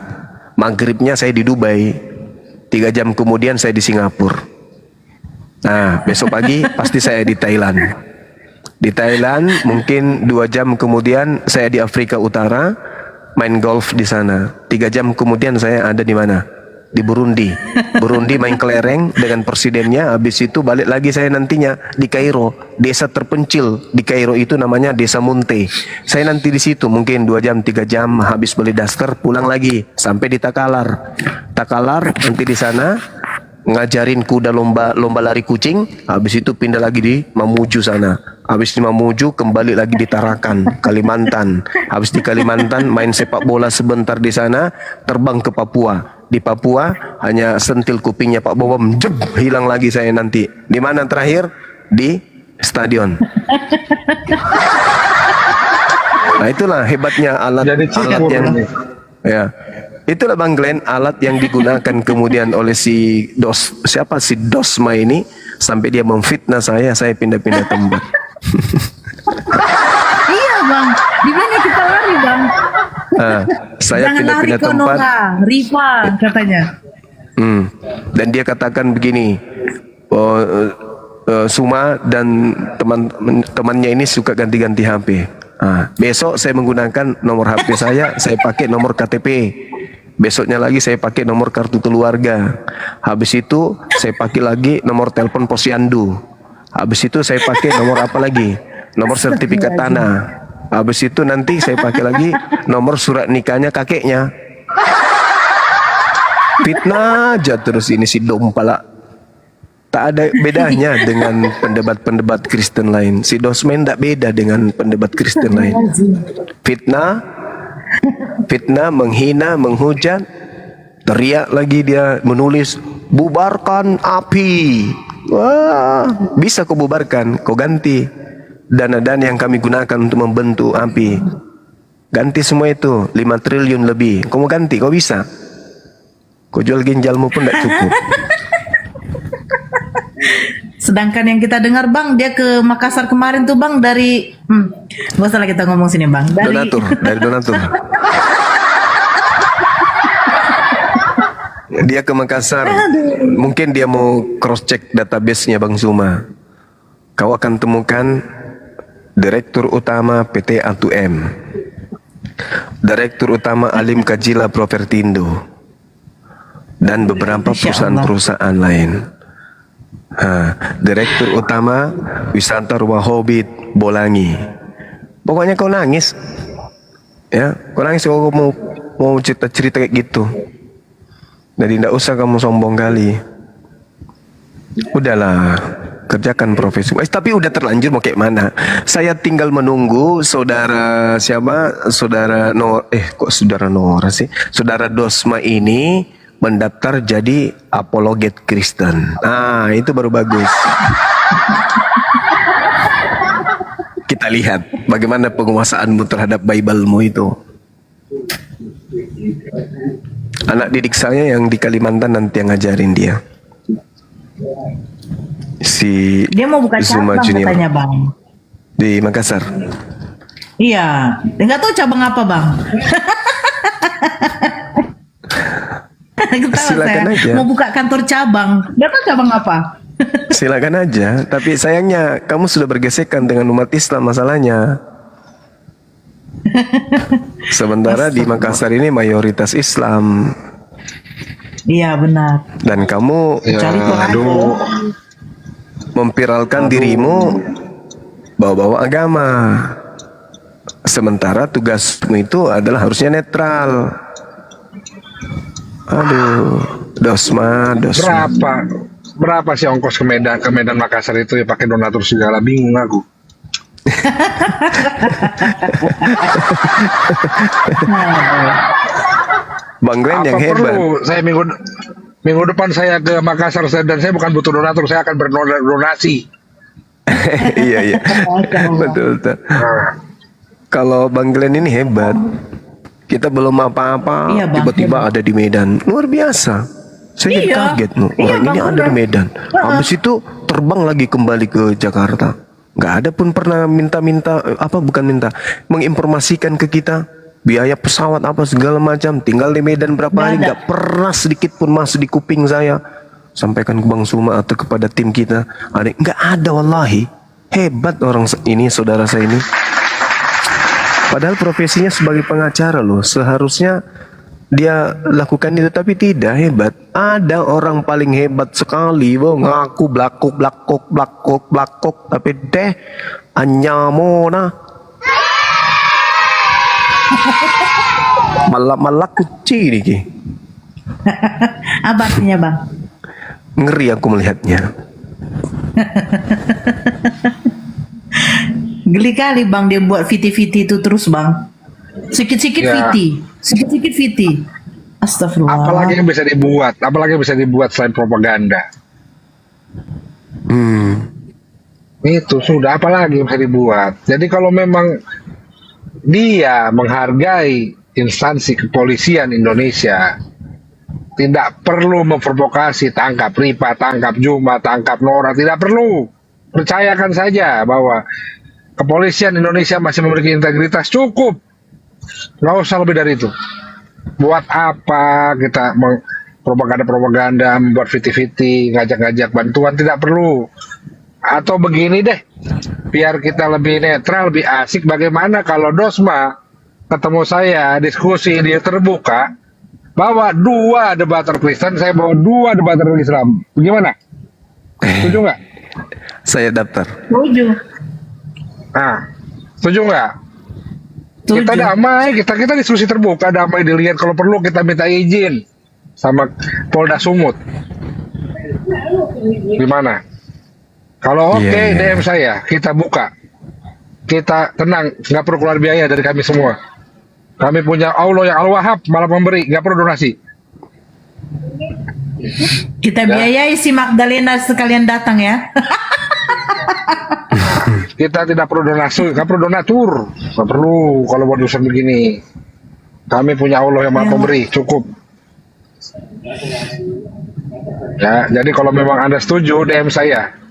Maghribnya saya di Dubai. 3 jam kemudian saya di Singapura. Nah, besok pagi pasti saya di Thailand. Di Thailand mungkin 2 jam kemudian saya di Afrika Utara main golf di sana. 3 jam kemudian saya ada di mana? Di Burundi. Burundi main kelereng dengan presidennya. Habis itu balik lagi saya nantinya di Kairo, desa terpencil di Kairo itu namanya Desa Munte. Saya nanti di situ mungkin 2 jam 3 jam, habis beli daster pulang lagi sampai di Takalar. Takalar nanti di sana ngajarin kuda lomba lari kucing. Habis itu pindah lagi di Mamuju sana. Habis di Mamuju kembali lagi di Tarakan, Kalimantan. Habis di Kalimantan main sepak bola sebentar di sana, terbang ke Papua. Di Papua hanya sentil kupingnya Pak Bobom, jeb, hilang lagi saya nanti. Di mana terakhir? Di stadion. Nah, itulah hebatnya alat yang ya. Itulah Bang Glenn, alat yang digunakan kemudian oleh si Dosma ini sampai dia memfitnah saya pindah-pindah tempat. Iya bang, di mana kita lari bang? Saya Jangan lari pindah-pindah ke tempat. Nora, Riva katanya. Dan dia katakan begini, Suma dan teman-temannya ini suka ganti-ganti HP. Besok saya menggunakan nomor HP saya pakai nomor KTP. Besoknya lagi saya pakai nomor kartu keluarga. Habis itu saya pakai lagi nomor telepon posyandu. Habis itu saya pakai nomor apa lagi? Nomor sertifikat tanah. Habis itu nanti saya pakai lagi nomor surat nikahnya kakeknya. Fitnah aja terus ini si Dompala. Tak ada bedanya dengan pendebat-pendebat Kristen lain. Si Dosmen tak beda dengan pendebat Kristen lain. Fitnah, menghina, menghujat, teriak lagi dia, menulis bubarkan api. Wah, bisa kau bubarkan, kau ganti dana-dana yang kami gunakan untuk membentuk api. Ganti semua itu, 5 triliun lebih. Kau mau ganti, kau bisa. Kau jual ginjalmu pun tak cukup. Sedangkan yang kita dengar bang, dia ke Makassar kemarin tuh bang dari, gak usah lah kita ngomong sini bang. Dari Donatur. Dia ke Makassar, mungkin dia mau cross check database-nya Bang Zuma. Kau akan temukan Direktur Utama PT A2M, Direktur Utama Alim Kajila Propertindo, dan beberapa perusahaan-perusahaan lain. Direktur Utama Wisata Rumah Hobbit Bolangi. Pokoknya kau nangis, ya, kau nangis kalau mau cerita-cerita kayak gitu. Jadi tidak usah kamu sombong kali. Udahlah, kerjakan profesi. Tapi udah terlanjur mau kayak mana? Saya tinggal menunggu saudara siapa? Saudara Nora sih? Saudara Dosma ini mendaftar jadi apologet Kristen. Nah, itu baru bagus. Kita lihat bagaimana penguasaanmu terhadap Bible-mu itu. Anak didik saya yang di Kalimantan nanti yang ngajarin dia. Dia mau buka Zuma cabang Junior katanya bang. di Makassar. Iya, nggak tahu cabang apa bang. Silakan aja. Mau buka kantor cabang, nggak tahu cabang apa. Silakan aja, tapi sayangnya kamu sudah bergesekan dengan umat Islam masalahnya. Sementara di Makassar ini mayoritas Islam. Iya benar. Dan kamu memviralkan dirimu bawa-bawa agama. Sementara tugasmu itu adalah harusnya netral. Aduh, Dosma. Berapa sih ongkos ke Medan Makassar itu ya pakai donatur segala, bingung aku. Bang Glenn yang hebat. Perlu saya minggu depan saya ke Makassar dan saya bukan butuh donatur, saya akan berdonasi. Iya. Betul. Kalau Bang Glenn ini hebat. Kita belum apa-apa, tiba-tiba ada di Medan. Luar biasa. Saya jadi kaget. Orang ini ada di Medan. Habis itu terbang lagi kembali ke Jakarta. Nggak ada pun pernah menginformasikan ke kita biaya pesawat apa segala macam, tinggal di Medan berapa hari, nggak pernah sedikit pun masuk di kuping saya. Sampaikan ke Bang Suma atau kepada tim kita, nggak ada wallahi. Hebat orang ini, saudara saya ini. Padahal profesinya sebagai pengacara loh, seharusnya dia lakukan itu, tapi tidak. Hebat. Ada orang paling hebat sekali, ngaku blakok, tapi deh anyamona malak kuci nih. Apa artinya bang? Ngeri aku melihatnya. Geli kali bang dia buat fiti-fiti itu terus bang. Sikit-sikit Ya. Sikit-sikit fiti. Astagfirullah. Apalagi yang bisa dibuat selain propaganda. Itu sudah, apalagi yang bisa dibuat. Jadi kalau memang dia menghargai instansi kepolisian Indonesia, tidak perlu memprovokasi, tangkap Ripa, tangkap Juma, tangkap Nora, tidak perlu. Percayakan saja bahwa kepolisian Indonesia masih memiliki integritas, cukup. Nggak usah lebih dari itu. Buat apa kita propaganda-propaganda, membuat fiti-fiti, ngajak-ngajak bantuan, tidak perlu. Atau begini deh, biar kita lebih netral, lebih asik, bagaimana kalau Dosma ketemu saya, diskusi dia terbuka, bawa 2 debater Kristen, saya bawa 2 debater Islam. Bagaimana? Setuju nggak? Saya daftar. Setuju. Nah, setuju nggak? Setuju. Kita damai, kita diskusi terbuka, damai, dilihat, kalau perlu kita minta izin sama Polda Sumut. Gimana? Kalau oke, DM saya, kita buka. Kita tenang, nggak perlu keluar biaya dari kami semua. Kami punya Allah yang Al-Wahhab, malah memberi, nggak perlu donasi. Kita biayai si Magdalena sekalian datang ya. Kita tidak perlu donasi, nggak perlu donatur, nggak perlu kalau buat urusan begini. Kami punya Allah yang maha pemberi, cukup. Ya, jadi kalau memang Anda setuju, DM saya.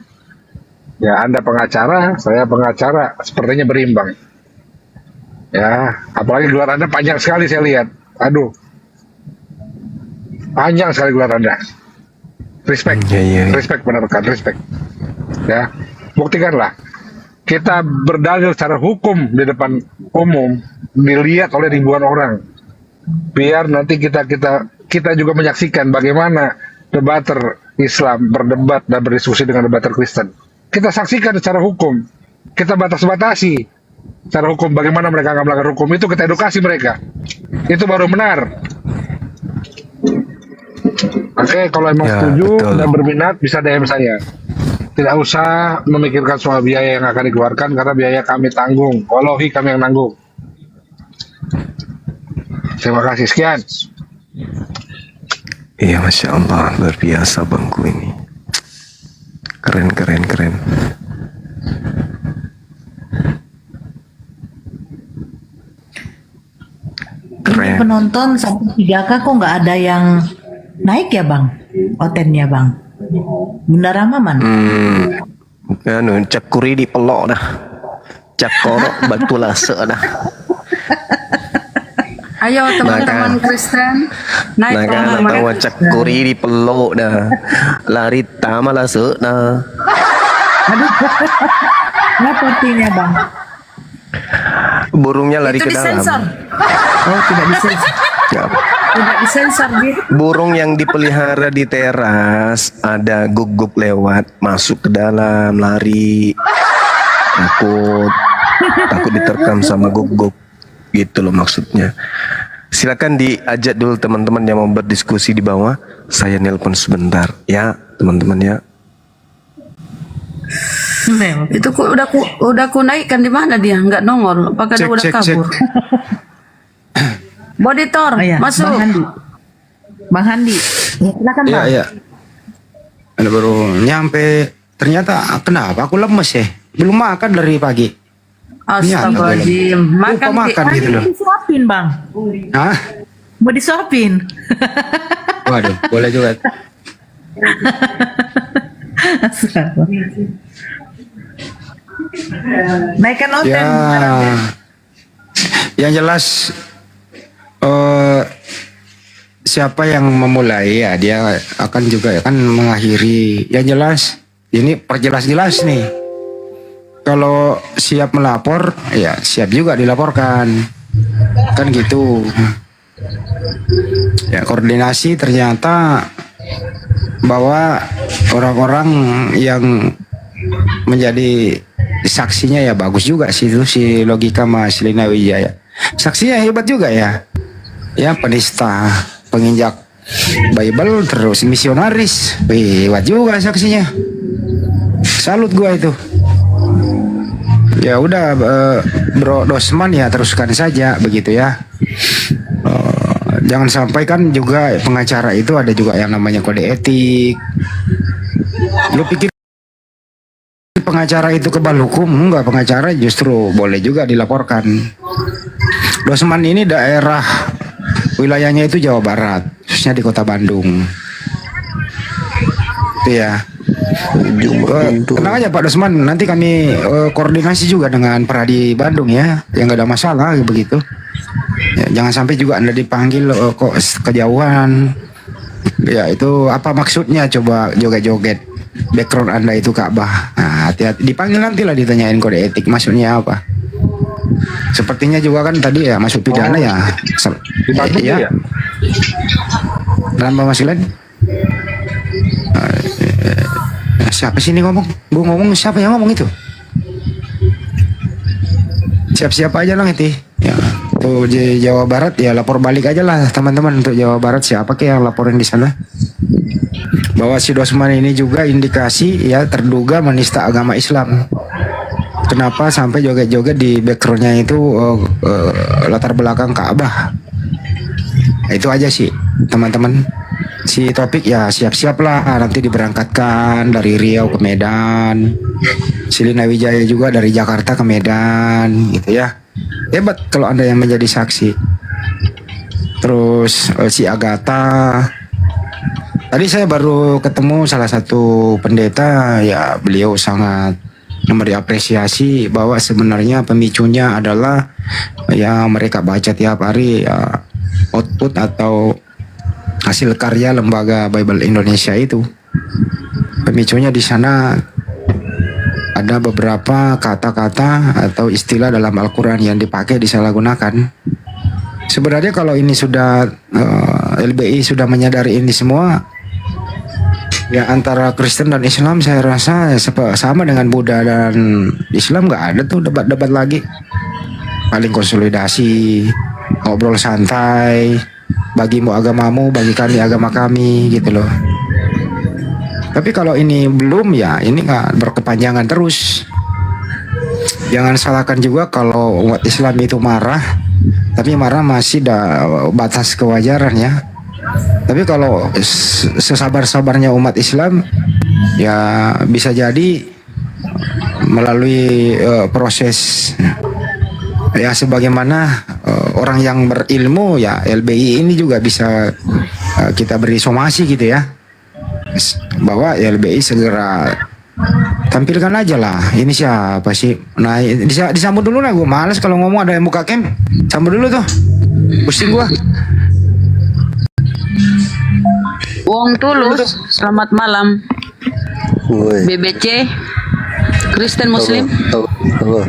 Ya, Anda pengacara, saya pengacara, sepertinya berimbang. Ya, apalagi gelar Anda panjang sekali saya lihat. Aduh, panjang sekali gelar Anda. Respect, respect benar kan, respect. Ya, buktikanlah. Kita berdalil secara hukum di depan umum, dilihat oleh ribuan orang. Biar nanti kita juga menyaksikan bagaimana debater Islam berdebat dan berdiskusi dengan debater Kristen. Kita saksikan secara hukum, kita batasi secara hukum bagaimana mereka nggak melanggar hukum, itu kita edukasi mereka, itu baru benar. Oke, kalau emang setuju dan berminat bisa DM saya, tidak usah memikirkan soal biaya yang akan dikeluarkan karena biaya kami tanggung, wallahi kami yang nanggung. Terima kasih, sekian. Iya, Masya Allah, luar biasa bangku ini. Keren. Ini penonton 1-3K kok nggak ada yang naik ya bang? Otennya bang? Bunda Rama mana? Cakuri di pelok dah. Cakorok batu lase dah. Ayo teman-teman Kristen, naik tawa cakuri di pelok dah. Lari tama lase dah. Aduh, apa artinya bang? Burungnya lari itu ke dalam. disensor. Oh tidak disensor. Tidak disensor gitu. Burung yang dipelihara di teras, ada guguk lewat, masuk ke dalam, lari, takut diterkam sama guguk, gitu loh maksudnya. Silakan diajak dulu teman-teman yang mau berdiskusi di bawah. Saya nelpon sebentar, ya teman-teman ya. Itu udah ku naikkan di mana dia? Nggak nongol. Apakah dia udah kabur? Monitor, masuk. Bang Handi. Ya, silakan bang. Iya. Ada baru nyampe. Ternyata kenapa aku lemes ya? Belum makan dari pagi. Astagfirullahaladzim. Makan gitu loh. Mau disuapin bang. Hah? Mau disuapin. Waduh, boleh juga. Naikkan noten. Ya, yang jelas siapa yang memulai ya dia akan juga kan mengakhiri. Yang jelas ini perjelas-jelas nih. Kalau siap melapor, ya siap juga dilaporkan. Kan gitu. Ya koordinasi ternyata bahwa orang-orang yang menjadi saksinya ya bagus juga sih itu si Logika Mas Lina Wijaya. Saksinya hebat juga ya. Ya penista, penginjak Bible terus misionaris. Wih, hebat juga saksinya. Salut gua itu. Ya udah Bro Dosman ya teruskan saja begitu ya. Jangan sampai kan juga pengacara itu ada juga yang namanya kode etik. Lu pikir pengacara itu kebal hukum? Enggak, pengacara justru boleh juga dilaporkan. Dosman ini daerah wilayahnya itu Jawa Barat, khususnya di Kota Bandung. Itu ya. Tenang aja Pak Dosman, nanti kami koordinasi juga dengan Peradi Bandung ya, yang nggak ada masalah begitu. Ya, jangan sampai juga Anda dipanggil kok kejauhan. Ya itu apa maksudnya coba joget-joget background Anda itu Ka'bah. Nah, hati-hati dipanggil nanti lah ditanyain kode etik maksudnya apa. Sepertinya juga kan tadi ya masuk pidana ya. Ya. Dalam Mas Glenn. Siapa sih ini ngomong? Gue ngomong siapa yang ngomong itu? Siap-siap aja lah itu. Ya, tuh di Jawa Barat ya lapor balik aja lah teman-teman untuk Jawa Barat siapa yang laporin di sana. Bahwa si Dosman ini juga indikasi ya terduga menista agama Islam. Kenapa sampai joget-joget di backgroundnya itu latar belakang Ka'bah? Itu aja sih teman-teman. Si Topik ya siap-siap lah nanti diberangkatkan dari Riau ke Medan. Si Lina Wijaya juga dari Jakarta ke Medan gitu ya. Hebat kalau Anda yang menjadi saksi. Terus si Agatha. Tadi saya baru ketemu salah satu pendeta ya beliau sangat memberi apresiasi bahwa sebenarnya pemicunya adalah ya mereka baca tiap hari ya, output atau hasil karya lembaga Bible Indonesia itu. Pemicunya di sana ada beberapa kata-kata atau istilah dalam Al-Quran yang dipakai disalahgunakan. Sebenarnya kalau ini sudah LBI sudah menyadari ini semua, ya antara Kristen dan Islam saya rasa sama dengan Buddha dan Islam nggak ada tuh debat-debat lagi. Paling konsolidasi, ngobrol santai. Bagimu agamamu, bagi kami agama kami gitu loh. Tapi kalau ini belum ya ini nggak berkepanjangan terus. Jangan salahkan juga kalau umat Islam itu marah, tapi marah masih ada batas kewajaran ya. Tapi kalau sesabar-sabarnya umat Islam ya bisa jadi melalui proses ya sebagaimana orang yang berilmu ya LBI ini juga bisa kita beri somasi gitu ya, bahwa LBI segera tampilkan aja lah ini siapa sih. Nah disambut dulu lah, gue males kalau ngomong ada yang buka cam. Sambut dulu tuh, pusing gue. Wong Tulus, selamat malam. BBC Kristen Muslim. Halo.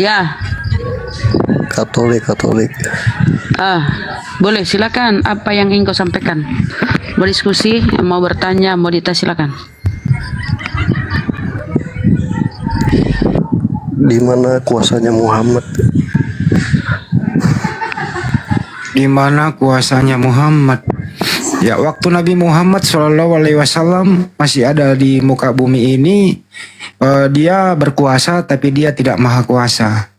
Ya. Katolik. Boleh silakan. Apa yang ingin kau sampaikan? Mau diskusi, mau bertanya, mau ditanya silakan. Di mana kuasanya Muhammad? Di mana kuasanya Muhammad? Ya waktu Nabi Muhammad SAW masih ada di muka bumi ini, dia berkuasa tapi dia tidak maha kuasa.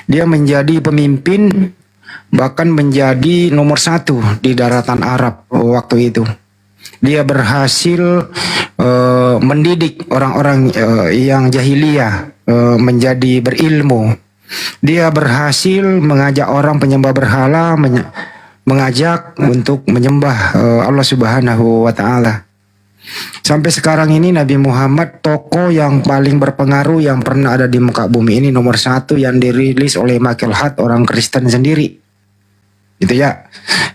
Dia menjadi pemimpin, bahkan menjadi nomor 1 di daratan Arab waktu itu. Dia berhasil mendidik orang-orang yang jahiliyah menjadi berilmu. Dia berhasil mengajak orang penyembah berhala, mengajak untuk menyembah Allah Subhanahu wa Ta'ala. Sampai sekarang ini Nabi Muhammad tokoh yang paling berpengaruh yang pernah ada di muka bumi ini, nomor 1 yang dirilis oleh Michael Hart, orang Kristen sendiri. Gitu ya.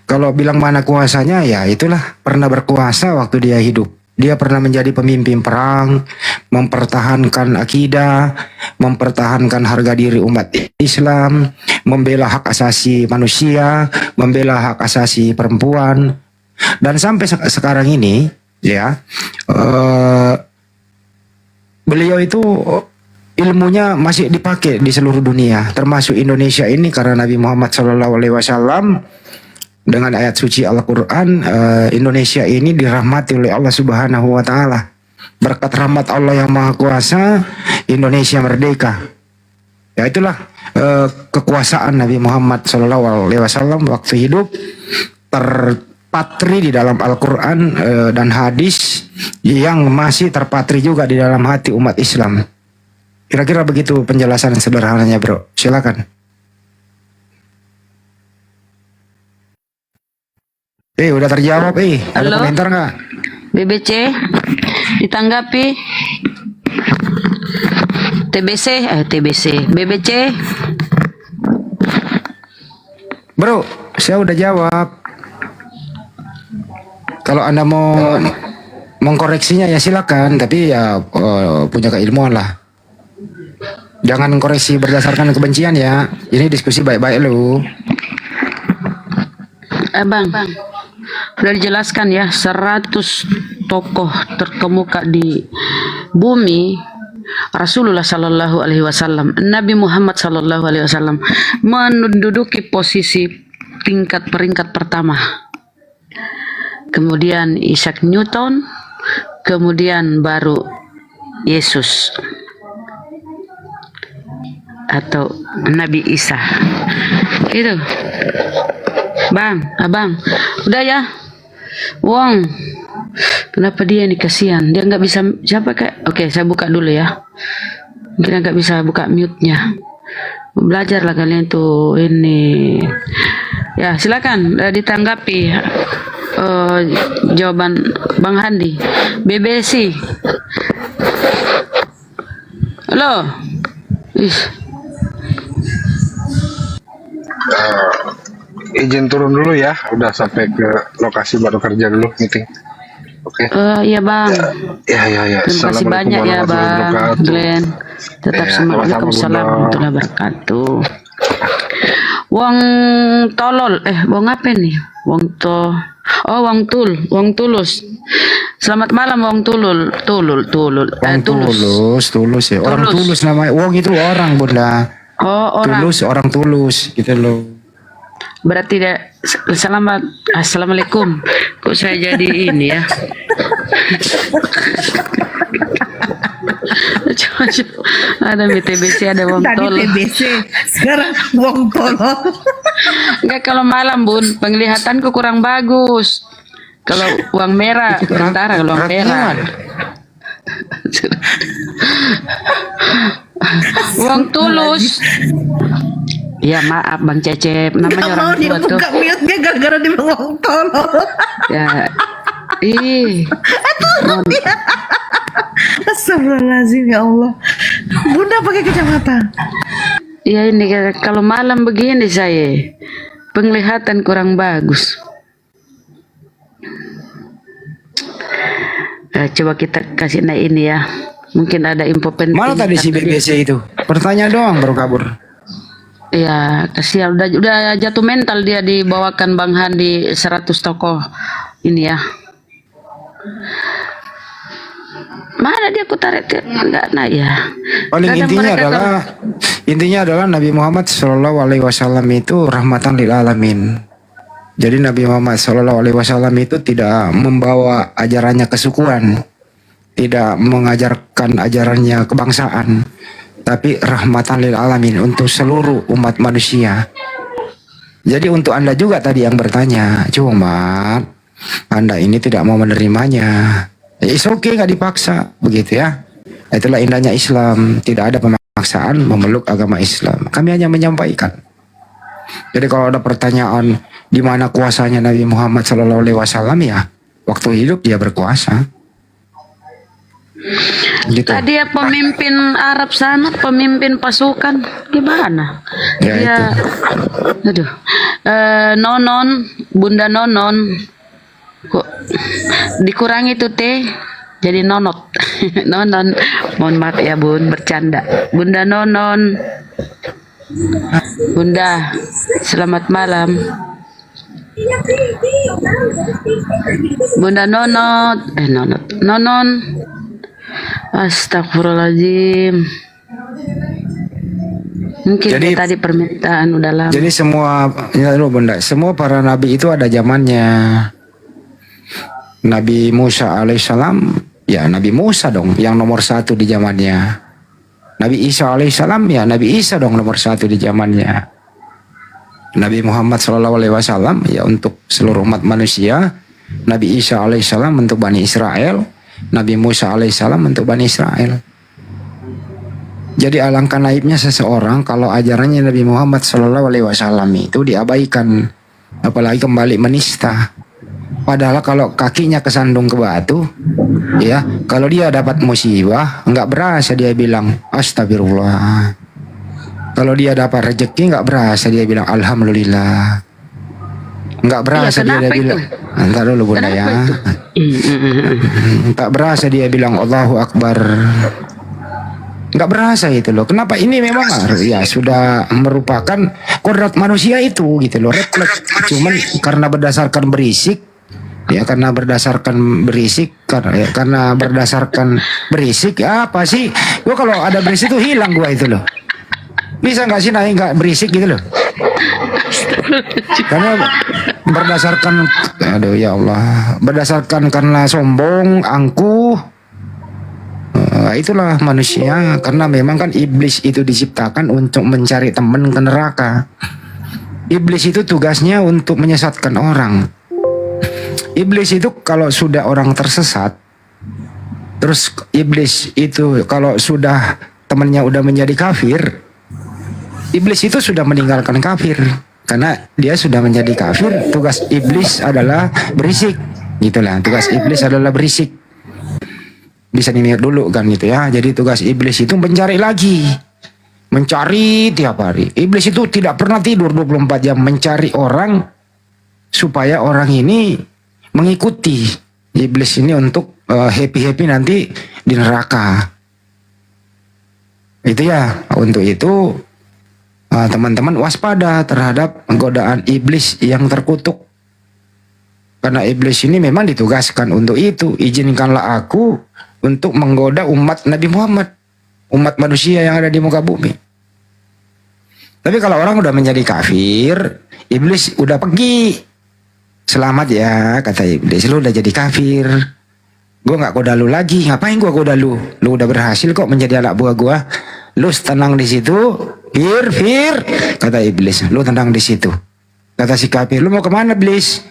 Kalau bilang mana kuasanya, ya itulah, pernah berkuasa waktu dia hidup. Dia pernah menjadi pemimpin perang, mempertahankan akidah, mempertahankan harga diri umat Islam, membela hak asasi manusia, membela hak asasi perempuan. Dan sampai sekarang ini, ya, beliau itu ilmunya masih dipakai di seluruh dunia, termasuk Indonesia ini, karena Nabi Muhammad SAW dengan ayat suci Al-Quran, Indonesia ini dirahmati oleh Allah Subhanahu wa Ta'ala. Berkat rahmat Allah yang Maha Kuasa, Indonesia merdeka. Ya itulah kekuasaan Nabi Muhammad SAW waktu hidup, terpatri di dalam Al-Quran dan hadis, yang masih terpatri juga di dalam hati umat Islam. Kira-kira begitu penjelasan sederhananya, bro. Silakan. Udah terjawab, Ada Halo? komentar nggak? BBC ditanggapi. TBC, BBC. Bro, saya udah jawab. Kalau Anda mau mengkoreksinya ya silakan, tapi ya punya keilmuan lah. Jangan koreksi berdasarkan kebencian ya. Ini diskusi baik-baik lu. Bang, udah dijelaskan ya, 100 tokoh terkemuka di bumi, Rasulullah Sallallahu Alaihi Wasallam, Nabi Muhammad Sallallahu Alaihi Wasallam menduduki posisi peringkat pertama. Kemudian Isaac Newton, kemudian baru Yesus atau Nabi Isa. Itu. Bang, abang, udah ya. Wong, kenapa dia nih, kasihan? Dia nggak bisa, siapa kayak? Oke, saya buka dulu ya. Mungkin nggak bisa buka mute-nya. Belajarlah kalian tuh ini. Ya, silakan ditanggapi jawaban Bang Handi. BBC. Halo. Izin turun dulu ya, udah sampai ke lokasi, baru kerja dulu meeting. Oke. Iya Bang. Ya. Terima kasih banyak ya Bang Glenn. Tetap semangat. Waalaikumsalam warahmatullahi wabarakatuh. Wong tolol, wong apa nih? Wong Tulus. Selamat malam Wong Tulul. Tulus ya. Orang tulus namanya. Wong itu orang, Bunda. Oh, orang. Tulus, orang tulus gitu loh. Berarti Assalamualaikum. Kok saya jadi ini ya? Ada TBC, ada Wong Tadi Tolol. TBC, sekarang Wong Tolol. Enggak, kalau malam Bun, penglihatanku kurang bagus. Kalau uang merah, sementara kalau uang merah. Uang Tulus. Ya maaf Bang Cecep, namanya orang tua tuh. Buka mute-nya gara-gara dia Wong Tolol. Ya, Turun dia. Astagfirullahaladzim, ya Allah. Bunda pakai kacamata. Ya ini kalau malam begini saya penglihatan kurang bagus. Coba kita kasih ini ya. Mungkin ada info penting. Mana tadi si BBC itu? Pertanyaan doang baru kabur. Ya, kasihan udah jatuh mental dia dibawakan Bang Handi 100 tokoh ini ya. Mana dia tarik enggak ya. Paling intinya adalah Nabi Muhammad SAW itu rahmatan lil alamin. Jadi Nabi Muhammad SAW itu tidak membawa ajarannya kesukuan, tidak mengajarkan ajarannya kebangsaan, tapi rahmatan lil alamin untuk seluruh umat manusia. Jadi untuk Anda juga tadi yang bertanya, cuma Anda ini tidak mau menerimanya. It's okay, nggak dipaksa, begitu ya. Itulah indahnya Islam, tidak ada pemaksaan memeluk agama Islam. Kami hanya menyampaikan. Jadi kalau ada pertanyaan di mana kuasanya Nabi Muhammad SAW ya, waktu hidup dia berkuasa. Gitu. Tadi ya pemimpin Arab sana, pemimpin pasukan, gimana? Ya, Dia, aduh, Nonon, Bunda Nonon, kok dikurangi tuh teh, jadi nonot, Nonon. Mohon maaf ya Bun, bercanda. Bunda Nonon, Bunda, selamat malam. Bunda Nonon. Astagfirullahaladzim. Mungkin Jadi- tadi permintaan udah lama. Jadi semua, ya lu Bunda, semua para nabi itu ada zamannya. Nabi Musa alaihissalam, ya Nabi Musa dong yang nomor 1 di zamannya. Nabi Isa alaihissalam, ya Nabi Isa dong nomor 1 di zamannya. Nabi Muhammad SAW ya untuk seluruh umat manusia. Nabi Isa alaihissalam untuk Bani Israel. Nabi Musa alaihissalam untuk Bani Israel. Jadi alangkah naibnya seseorang kalau ajarannya Nabi Muhammad SAW itu diabaikan, apalagi kembali menista. Padahal kalau kakinya kesandung ke batu, ya kalau dia dapat musibah nggak berasa dia bilang astagfirullah. Kalau dia dapat rezeki nggak berasa dia bilang alhamdulillah. Nggak berasa dia kenapa bilang, itu? ntar dulu Bunda Kenapa ya. itu? Tak berasa dia bilang Allahu Akbar. Nggak berasa itu loh. Kenapa ini memang ya sudah merupakan kodrat manusia itu gitu loh. Refleks. Cuman karena berdasarkan berisik. Ya karena berdasarkan berisik. Karena berdasarkan berisik. Ya apa sih? Gua kalau ada berisik tuh hilang gua itu loh. Bisa nggak sih naik nggak berisik gitu loh? Karena berdasarkan, aduh ya Allah, berdasarkan karena sombong, angkuh, itulah manusia. Karena memang kan iblis itu diciptakan untuk mencari teman ke neraka. Iblis itu tugasnya untuk menyesatkan orang. Iblis itu kalau sudah orang tersesat, terus iblis itu kalau sudah temannya udah menjadi kafir, iblis itu sudah meninggalkan kafir. Karena dia sudah menjadi kafir, tugas iblis adalah berisik. Gitulah, tugas iblis adalah berisik. Bisa dimikir dulu kan gitu ya. Jadi tugas iblis itu mencari lagi. Mencari tiap hari. Iblis itu tidak pernah tidur 24 jam mencari orang supaya orang ini mengikuti iblis ini untuk happy-happy nanti di neraka. Itu ya, untuk itu teman-teman waspada terhadap godaan iblis yang terkutuk. Karena iblis ini memang ditugaskan untuk itu. Izinkanlah aku untuk menggoda umat Nabi Muhammad, umat manusia yang ada di muka bumi. Tapi kalau orang udah menjadi kafir, iblis udah pergi. Selamat ya, kata iblis, lu udah jadi kafir. Gue gak goda lu lagi. Ngapain gue goda lu? Lu udah berhasil kok menjadi anak buah gue. Lu tenang di situ. Fir, kata iblis, lu tenang di situ. Kata si kafir, lu mau kemana iblis?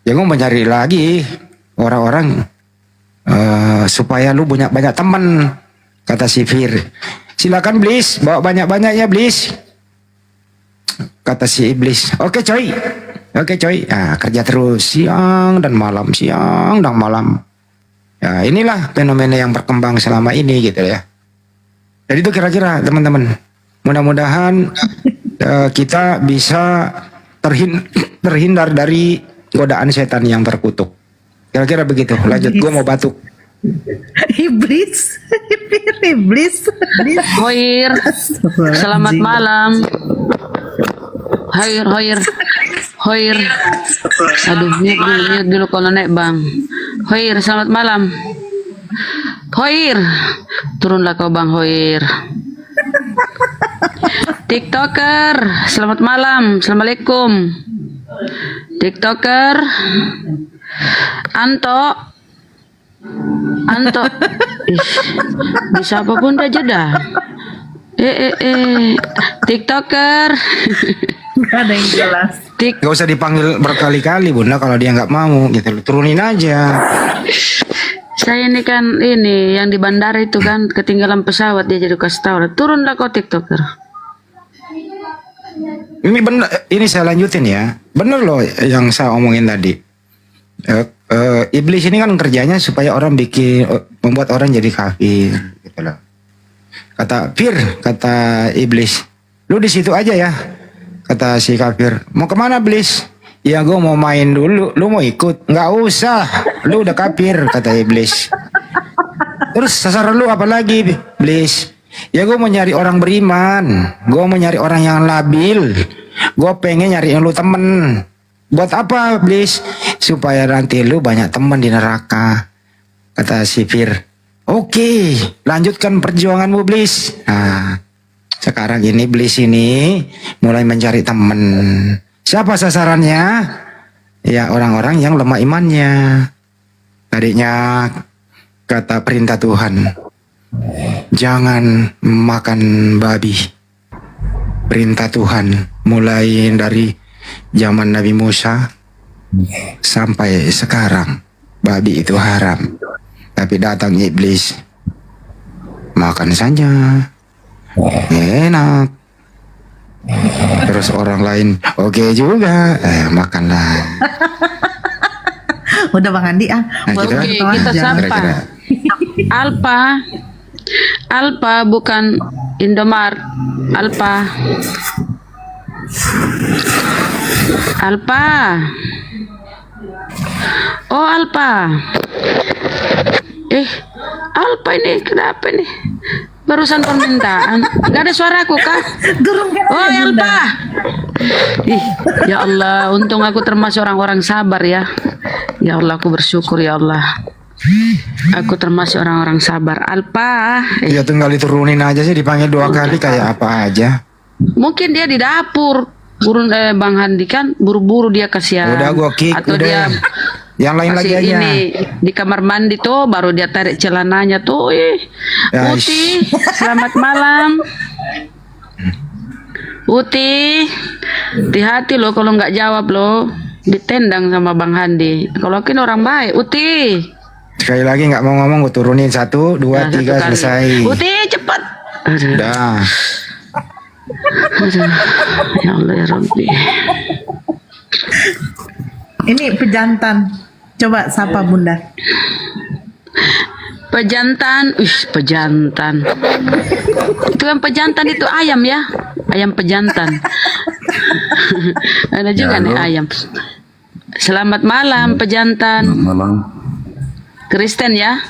Ya gue mencari lagi orang-orang supaya lu punya banyak teman. Kata si Fir, silakan iblis, bawa banyak-banyaknya iblis. Kata si iblis, oke coy. Nah, kerja terus siang dan malam. Ya inilah fenomena yang berkembang selama ini gitu ya. Jadi itu kira-kira teman-teman. Mudah-mudahan kita bisa terhindar dari godaan setan yang terkutuk. Kira-kira begitu. Lanjut, gue mau batuk. Iblis. Hoir, selamat malam. Hoir. Aduh, mute dulu kalau naik bang. Hoir, selamat malam. Hoir, turunlah kau bang Hoir. TikToker, selamat malam. Assalamualaikum. TikToker, Anto. Ih, bisa apapun aja dah. TikToker. Gak ada yang jelas. Gak usah dipanggil berkali-kali Bunda kalau dia nggak mau gitu. Turunin aja. Saya ini kan yang di bandara itu kan ketinggalan pesawat, dia jadi kasih tahu, turunlah kau TikToker. Ini bener, ini saya lanjutin ya. Bener loh yang saya omongin tadi. Iblis ini kan kerjanya supaya orang bikin membuat orang jadi kafir gitu loh. Kata iblis, lu di situ aja ya. Kata si kafir, mau kemana iblis? Ya gue mau main dulu, lu mau ikut? Nggak usah, lu udah kafir, kata iblis. Terus sasaran lu apa lagi, iblis? Ya gue mau nyari orang beriman, gue mau nyari orang yang labil, gue pengen nyari lu temen. Buat apa, iblis? Supaya nanti lu banyak teman di neraka. Kata si Fir, oke, lanjutkan perjuanganmu, iblis. Nah, sekarang ini iblis ini mulai mencari teman. Siapa sasarannya? Ya orang-orang yang lemah imannya. Tadinya kata perintah Tuhan, jangan makan babi. Perintah Tuhan mulai dari zaman Nabi Musa sampai sekarang, babi itu haram. Tapi datang iblis, makan saja, enak. Terus orang lain, oke juga, makanlah. Udah Bang Andi Nah, Oke, gitu. kita sapa. Kira-kira. Alpa bukan Indomaret. Alpa. Oh, Alpa. Alpa ini kenapa nih? Barusan permintaan. Gak ada suaraku kah? Oh, Alpa. Ih, ya Allah, untung aku termasuk orang-orang sabar ya. Ya Allah, aku bersyukur ya Allah. Aku termasuk orang-orang sabar. Alpa. Ya tinggal diturunin aja sih, dipanggil 2 kali kayak apa aja. Mungkin dia di dapur. Bang Handi kan buru-buru dia kasihan. Udah gua kick, Atau udah. dia Yang lain lagi masih aja. ini di kamar mandi tuh baru dia tarik celananya tuh. Ya, Uti, selamat malam. Uti, hati-hati loh kalau nggak jawab loh, ditendang sama Bang Handi. Kalau kini orang baik, Uti. Sekali lagi nggak mau ngomong, gue turunin 1, 2, Nah, 3 satu kali. selesai. Uti cepat. Aduh. Udah. Aduh. Ya Allah ya Rabbi. Ini pejantan. Coba sapa Bunda. Pejantan, pejantan. Itu kan pejantan itu ayam ya, ayam pejantan. Ada juga nih ayam. Selamat malam pejantan. Malam. Kristen ya?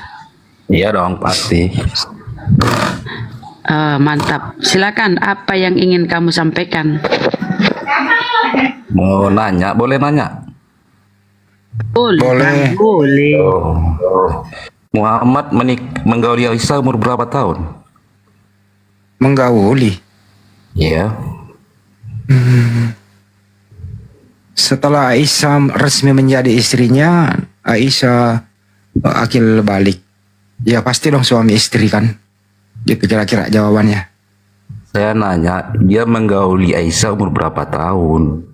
Iya dong pasti. Mantap. Silakan. Apa yang ingin kamu sampaikan? Mau nanya, boleh nanya? Boleh. Boleh. Bang, boleh. Muhammad menggauli Aisyah umur berapa tahun? Menggauli. Iya. Setelah Aisyah resmi menjadi istrinya, Aisyah akil balik. Ya pasti dong suami istri kan. Gitu kira-kira jawabannya. Saya nanya, dia menggauli Aisyah umur berapa tahun?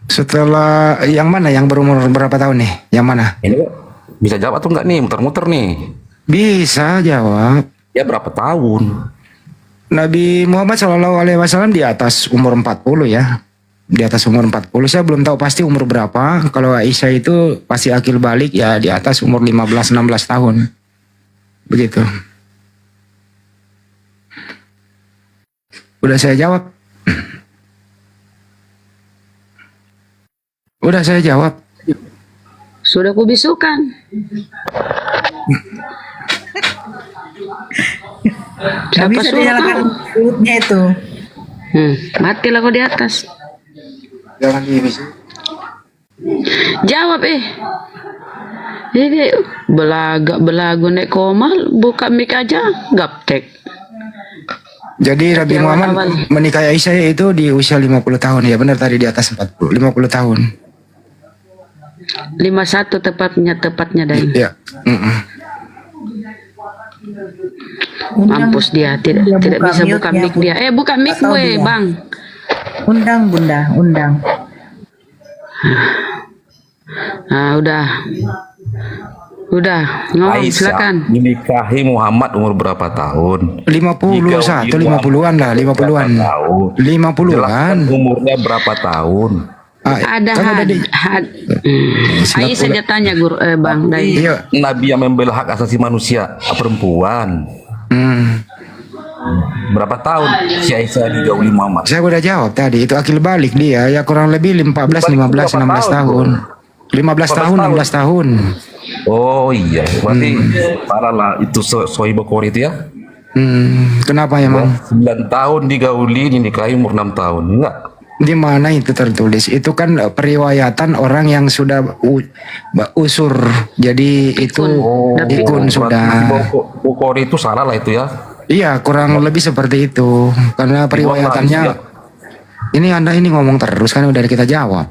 Setelah yang mana, yang berumur berapa tahun nih? Yang mana? Ini bisa jawab atau enggak nih? Muter-muter nih. Bisa jawab. Ya berapa tahun? Nabi Muhammad SAW di atas umur 40 ya. Di atas umur 40. Saya belum tahu pasti umur berapa. Kalau Aisyah itu pasti akil balik ya di atas umur 15-16 tahun. Begitu. Udah saya jawab. Udah saya jawab. Sudah kubisukan. Gak bisa dinyalakan mulutnya itu. Matilah kau di atas. Jangan bisa. Jawab Ini belagu nek komal buka mic aja gaptek. Jadi Nabi Muhammad menikahi Aisyah itu di usia 50 tahun. Ya benar tadi di atas 40, 50 tahun. 51 tepatnya dari. Ya. Mampus dia tidak bisa buka mic dia. Buka mic gue, Bang. Undang Bunda, undang. Nah, udah ngomong silakan. Dinikahi Muhammad umur berapa tahun? 51, 50-an lah, 50-an. 50-an. Jelaskan umurnya berapa tahun? Ada kan udah di Ayo saja tanya guru Bang Dai. iya. Nabi yang membela hak asasi manusia perempuan. Berapa tahun si Aisyah digauli Muhammad? Saya udah jawab tadi, itu akil balik dia ya kurang lebih 14, 15, 16 tahun. 15 tahun, 16 tahun. Oh iya, berarti parah lah itu Sohib Bukhari itu ya. Kenapa emang? 9 tahun digauli, dinikahi umur 6 tahun. Enggak. Di mana itu tertulis? Itu kan periwayatan orang yang sudah usur. Jadi itu ikun sudah. Bukhari itu salah lah itu ya. Iya, kurang lebih seperti itu. Karena periwayatannya ini Anda ini ngomong terus kan udah kita jawab.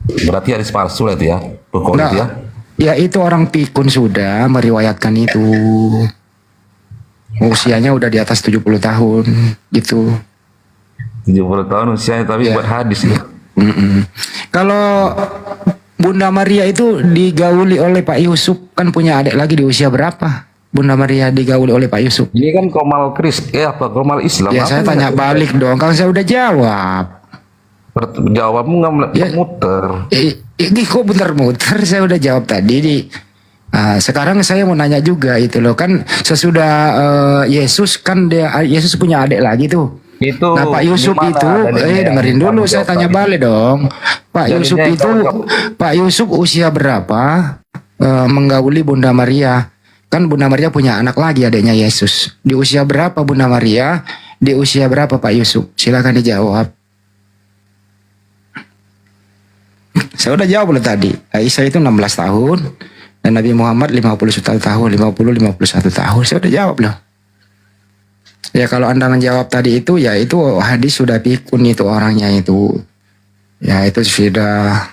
Berarti hadis palsu lah itu ya. Bukhari Enggak. itu ya. Ya itu orang pikun sudah meriwayatkan itu. Usianya udah di atas 70 tahun gitu. 70 tahun usianya tapi buat hadis ya. Kalau Bunda Maria itu digauli oleh Pak Yusuf, kan punya adik lagi di usia berapa? Bunda Maria digauli oleh Pak Yusuf. Ini kan Komal Komal Islam. Ya Apa saya tanya balik dong, kan saya udah jawab. Jawabmu nggak muter. Ini kok muter-muter, saya udah jawab tadi. Sekarang saya mau nanya juga itu loh, kan sesudah Yesus kan Yesus punya adik lagi tuh. Itu Nah Pak Yusuf itu, dengerin dulu, saya tanya balik dong. Pak Yusuf itu, Pak Yusuf usia berapa menggauli Bunda Maria? Kan Bunda Maria punya anak lagi adiknya Yesus. Di usia berapa Bunda Maria? Di usia berapa Pak Yusuf? Silakan dijawab. Saya udah jawab loh tadi. Aisyah itu 16 tahun dan Nabi Muhammad 51 tahun, 51 tahun. Saya udah jawab loh. Ya kalau Anda menjawab tadi itu, ya itu hadis sudah pikun itu orangnya itu. Ya itu sudah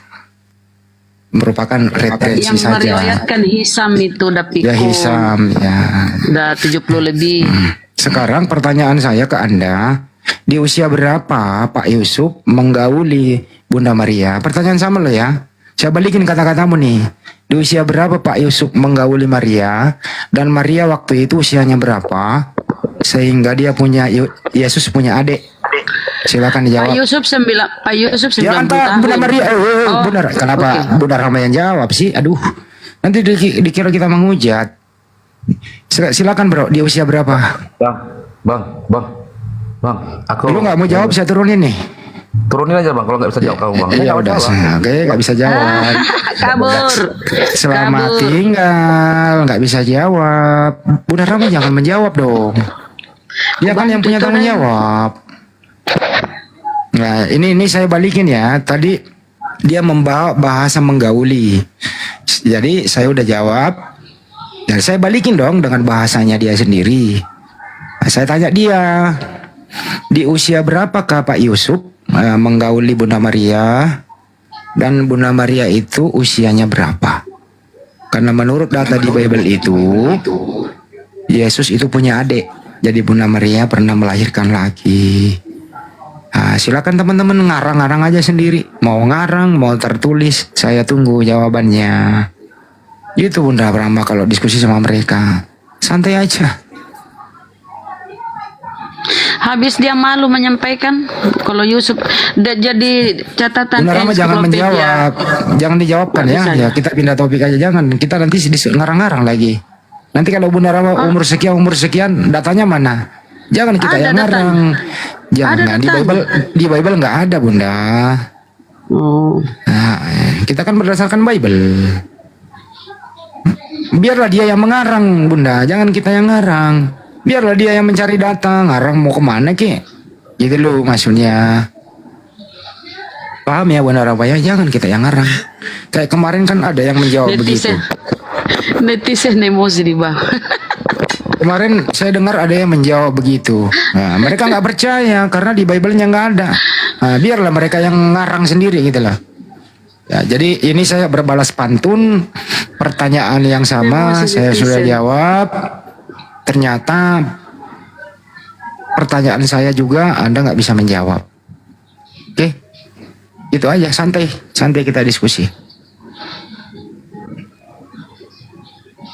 merupakan referensi Yang saja. meriwayatkan Hisam itu udah pikun. Ya Hisam ya. Udah 70 lebih. Sekarang pertanyaan saya ke Anda, di usia berapa Pak Yusuf menggauli Bunda Maria? Pertanyaan sama lo ya. Saya balikin kata-katamu nih. Di usia berapa Pak Yusuf menggauli Maria, dan Maria waktu itu usianya berapa sehingga dia punya Yesus punya adik? Silakan dijawab. Pak Yusuf 90 Ya anta tahun. Bunda Maria, benar. Kenapa Bunda Rama yang jawab sih? Aduh, nanti dikira kita menghujat. Silakan bro, di usia berapa? Bang, aku Lu nggak mau jawab, saya turunin nih. turunin aja bang, kalau nggak bisa jawab kamu bang. Ya udah, oke, nggak bisa jawab. Kabur. Selamat tinggal, nggak bisa jawab. Bunda Rama jangan menjawab dong. Dia kan yang punya tanggung jawab. Nah, ini saya balikin ya. Tadi dia membawa bahasa menggauli. Jadi saya udah jawab. Dan saya balikin dong dengan bahasanya dia sendiri. Nah, saya tanya dia, di usia berapakah Pak Yusuf menggauli Bunda Maria, dan Bunda Maria itu usianya berapa? Karena menurut data di Bible itu, Yesus itu punya adik. Jadi Bunda Maria pernah melahirkan lagi. Nah, silakan teman-teman ngarang-ngarang aja sendiri. Mau ngarang, mau tertulis, saya tunggu jawabannya. Itu Bunda Brahma kalau diskusi sama mereka. Santai aja. Habis dia malu menyampaikan kalau Yusuf jadi catatan Bunda Rama jangan ensiklopedia. menjawab. Jangan dijawabkan ya. Ya kita pindah topik aja, jangan. Kita nanti ngarang-ngarang lagi. Nanti kalau Bunda Rama umur sekian datanya mana? Jangan kita Ada yang ngarang. Jangan di Bible nggak ada Bunda. Nah, kita kan berdasarkan Bible. Biarlah dia yang mengarang Bunda, jangan kita yang ngarang. Biarlah dia yang mencari data, ngarang mau kemana ki? Gitu loh maksudnya. Paham ya Bunda Rama ya? Jangan kita yang ngarang. Kayak kemarin kan ada yang menjawab begitu. Netizen emosi di bawah. Kemarin saya dengar ada yang menjawab begitu. Nah, mereka nggak percaya karena di Bible-nya nggak ada. Nah, biarlah mereka yang ngarang sendiri gitu lah. Ya, jadi ini saya berbalas pantun, pertanyaan yang sama saya sudah jawab. Ternyata pertanyaan saya juga Anda nggak bisa menjawab. Oke, itu aja, santai kita diskusi.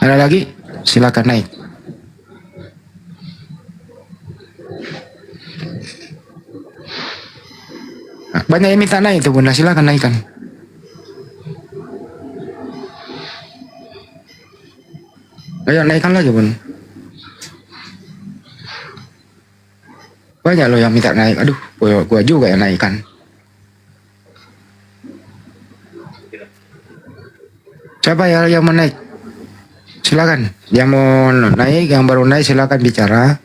Ada lagi? Silakan naik. Nah, Banyak yang minta naik itu Bunda, silakan naikkan. Ayo naikkan lagi Bun. Banyak loh yang minta naik. Aduh, gua juga yang naikkan. Siapa ya yang mau naik? Silakan. Yang mau naik, yang baru naik silakan bicara.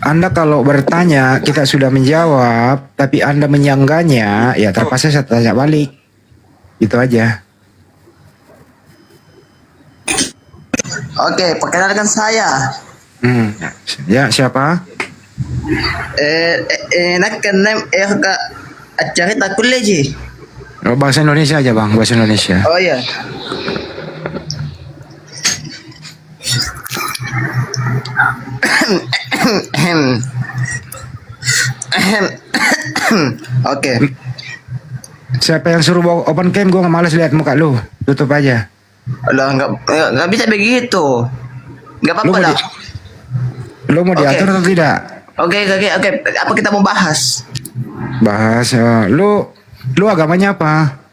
Anda kalau bertanya kita sudah menjawab, tapi Anda menyangganya, ya terpaksa saya tanya balik. Itu aja. Oke, perkenalkan saya. Ya siapa? Nak kenal ke acara takul aja. Oh, bahasa Indonesia aja bang, bahasa Indonesia. Oh ya. Oke. Siapa yang suruh bawa open cam? Gue nggak malas lihat muka lu. Tutup aja. Lah nggak bisa begitu. Nggak apa-apa lah. Lu mau diatur atau tidak? Oke. Apa kita mau bahas? Bahas. Lu agamanya apa?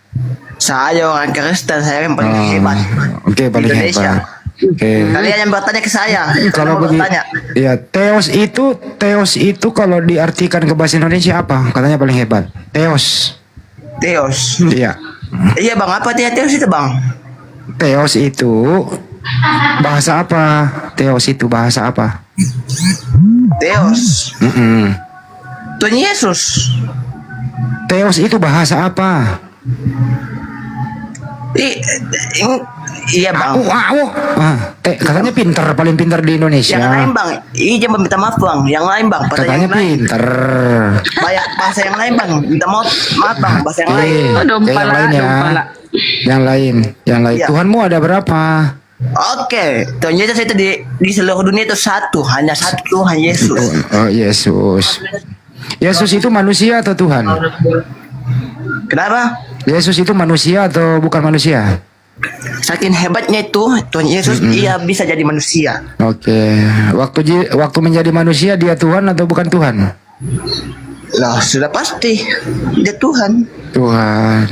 Saya orang Kristen, saya yang paling hebat. Oke, paling Indonesia. hebat. Oke. Kalian yang bertanya ke saya. Kalau bertanya. Ya, Theos itu kalau diartikan ke bahasa Indonesia apa? Katanya paling hebat. Theos. Iya. Iya bang, apa Theos itu bang? Theos itu bahasa apa? Theos itu bahasa apa? Theos. Tuhan Yesus. Theos itu bahasa apa? Iya bang. Katanya pinter, paling pinter di Indonesia. Yang lain bang, jangan minta maaf bang. Yang lain bang, katanya pinter. Banyak bahasa yang lain bang. Minta maaf bang, bahasa yang lain. Yang lain ya. Yang lain. Ya. Tuhanmu ada berapa? Oke, Tuhan Yesus itu di seluruh dunia itu satu, hanya satu Tuhan Yesus. Oh Yesus. Yesus itu manusia atau Tuhan? Kenapa? Yesus itu manusia atau bukan manusia? Saking hebatnya itu Tuhan Yesus, ia bisa jadi manusia. Oke. Waktu menjadi manusia dia Tuhan atau bukan Tuhan? Lah sudah pasti dia Tuhan.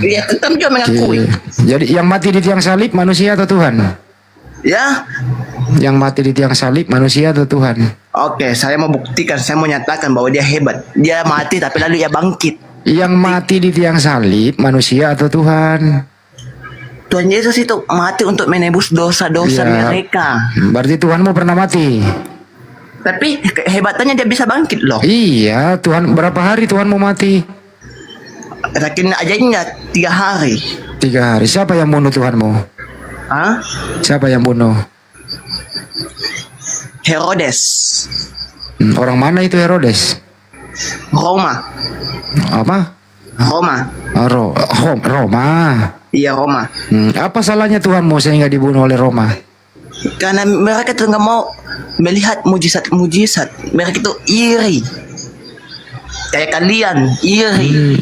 Iya, tetap juga mengakui. Jadi yang mati di tiang salib manusia atau Tuhan? Ya. Yang mati di tiang salib manusia atau Tuhan? Oke, saya mau buktikan, saya mau nyatakan bahwa dia hebat. Dia mati tapi lalu ia bangkit. Yang mati di tiang salib manusia atau Tuhan? Tuhan Yesus itu mati untuk menebus dosa-dosa mereka. Berarti Tuhanmu pernah mati. Tapi kehebatannya dia bisa bangkit loh. Iya, Tuhan berapa hari Tuhanmu mati? Saking ajaibnya 3 hari. 3 hari. Siapa yang bunuh Tuhanmu? Hah? Siapa yang bunuh? Herodes. Orang mana itu Herodes? Roma. Apa? Roma. Roma. Iya Roma. Apa salahnya Tuhanmu sehingga dibunuh oleh Roma? Karena mereka tuh nggak mau melihat mujizat-mujizat. Mereka itu iri. Kayak kalian, iri.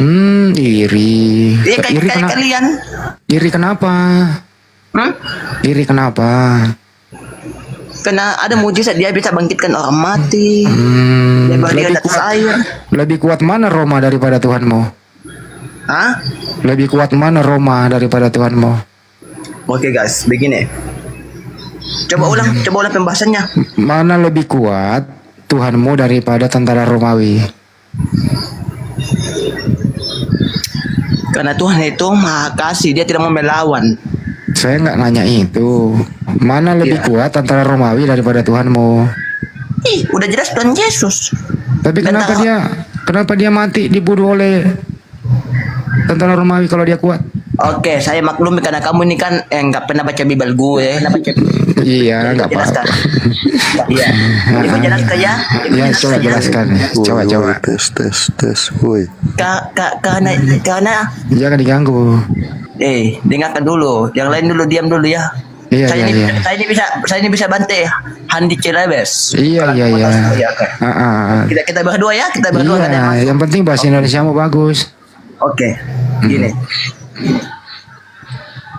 Iri. Iya kayak kalian. Iri kenapa? Iri kenapa? Karena ada mujizat, dia bisa bangkitkan orang mati. Dia berdiri di atas air. Lebih kuat mana Roma daripada Tuhanmu? Hah? Lebih kuat mana Roma daripada Tuhanmu? Oke guys, begini. Coba ulang pembahasannya. Mana lebih kuat Tuhanmu daripada tentara Romawi? Karena Tuhan itu maha kasih, dia tidak mau melawan. Saya nggak nanya itu. Mana lebih kuat antara Romawi daripada Tuhanmu? Udah jelas Tuhan Yesus. Tapi kenapa dia mati dibunuh oleh tentara Romawi kalau dia kuat? Oke, saya maklumi karena kamu ini kan nggak pernah baca Bible gue, Iya, nggak apa-apa. Iya. Ibu jelaskan ya. Iya, coba jelaskan. Coba. Tes. Woi. Karena Jangan diganggu. dengarkan dulu. Yang lain dulu, diam dulu ya. Iya. Saya ini bisa bantai Handi Celebes. Iya. Kita berdua ya, kita berdua. Iya, yang penting bahasa Indonesia mau bagus. Oke, gini.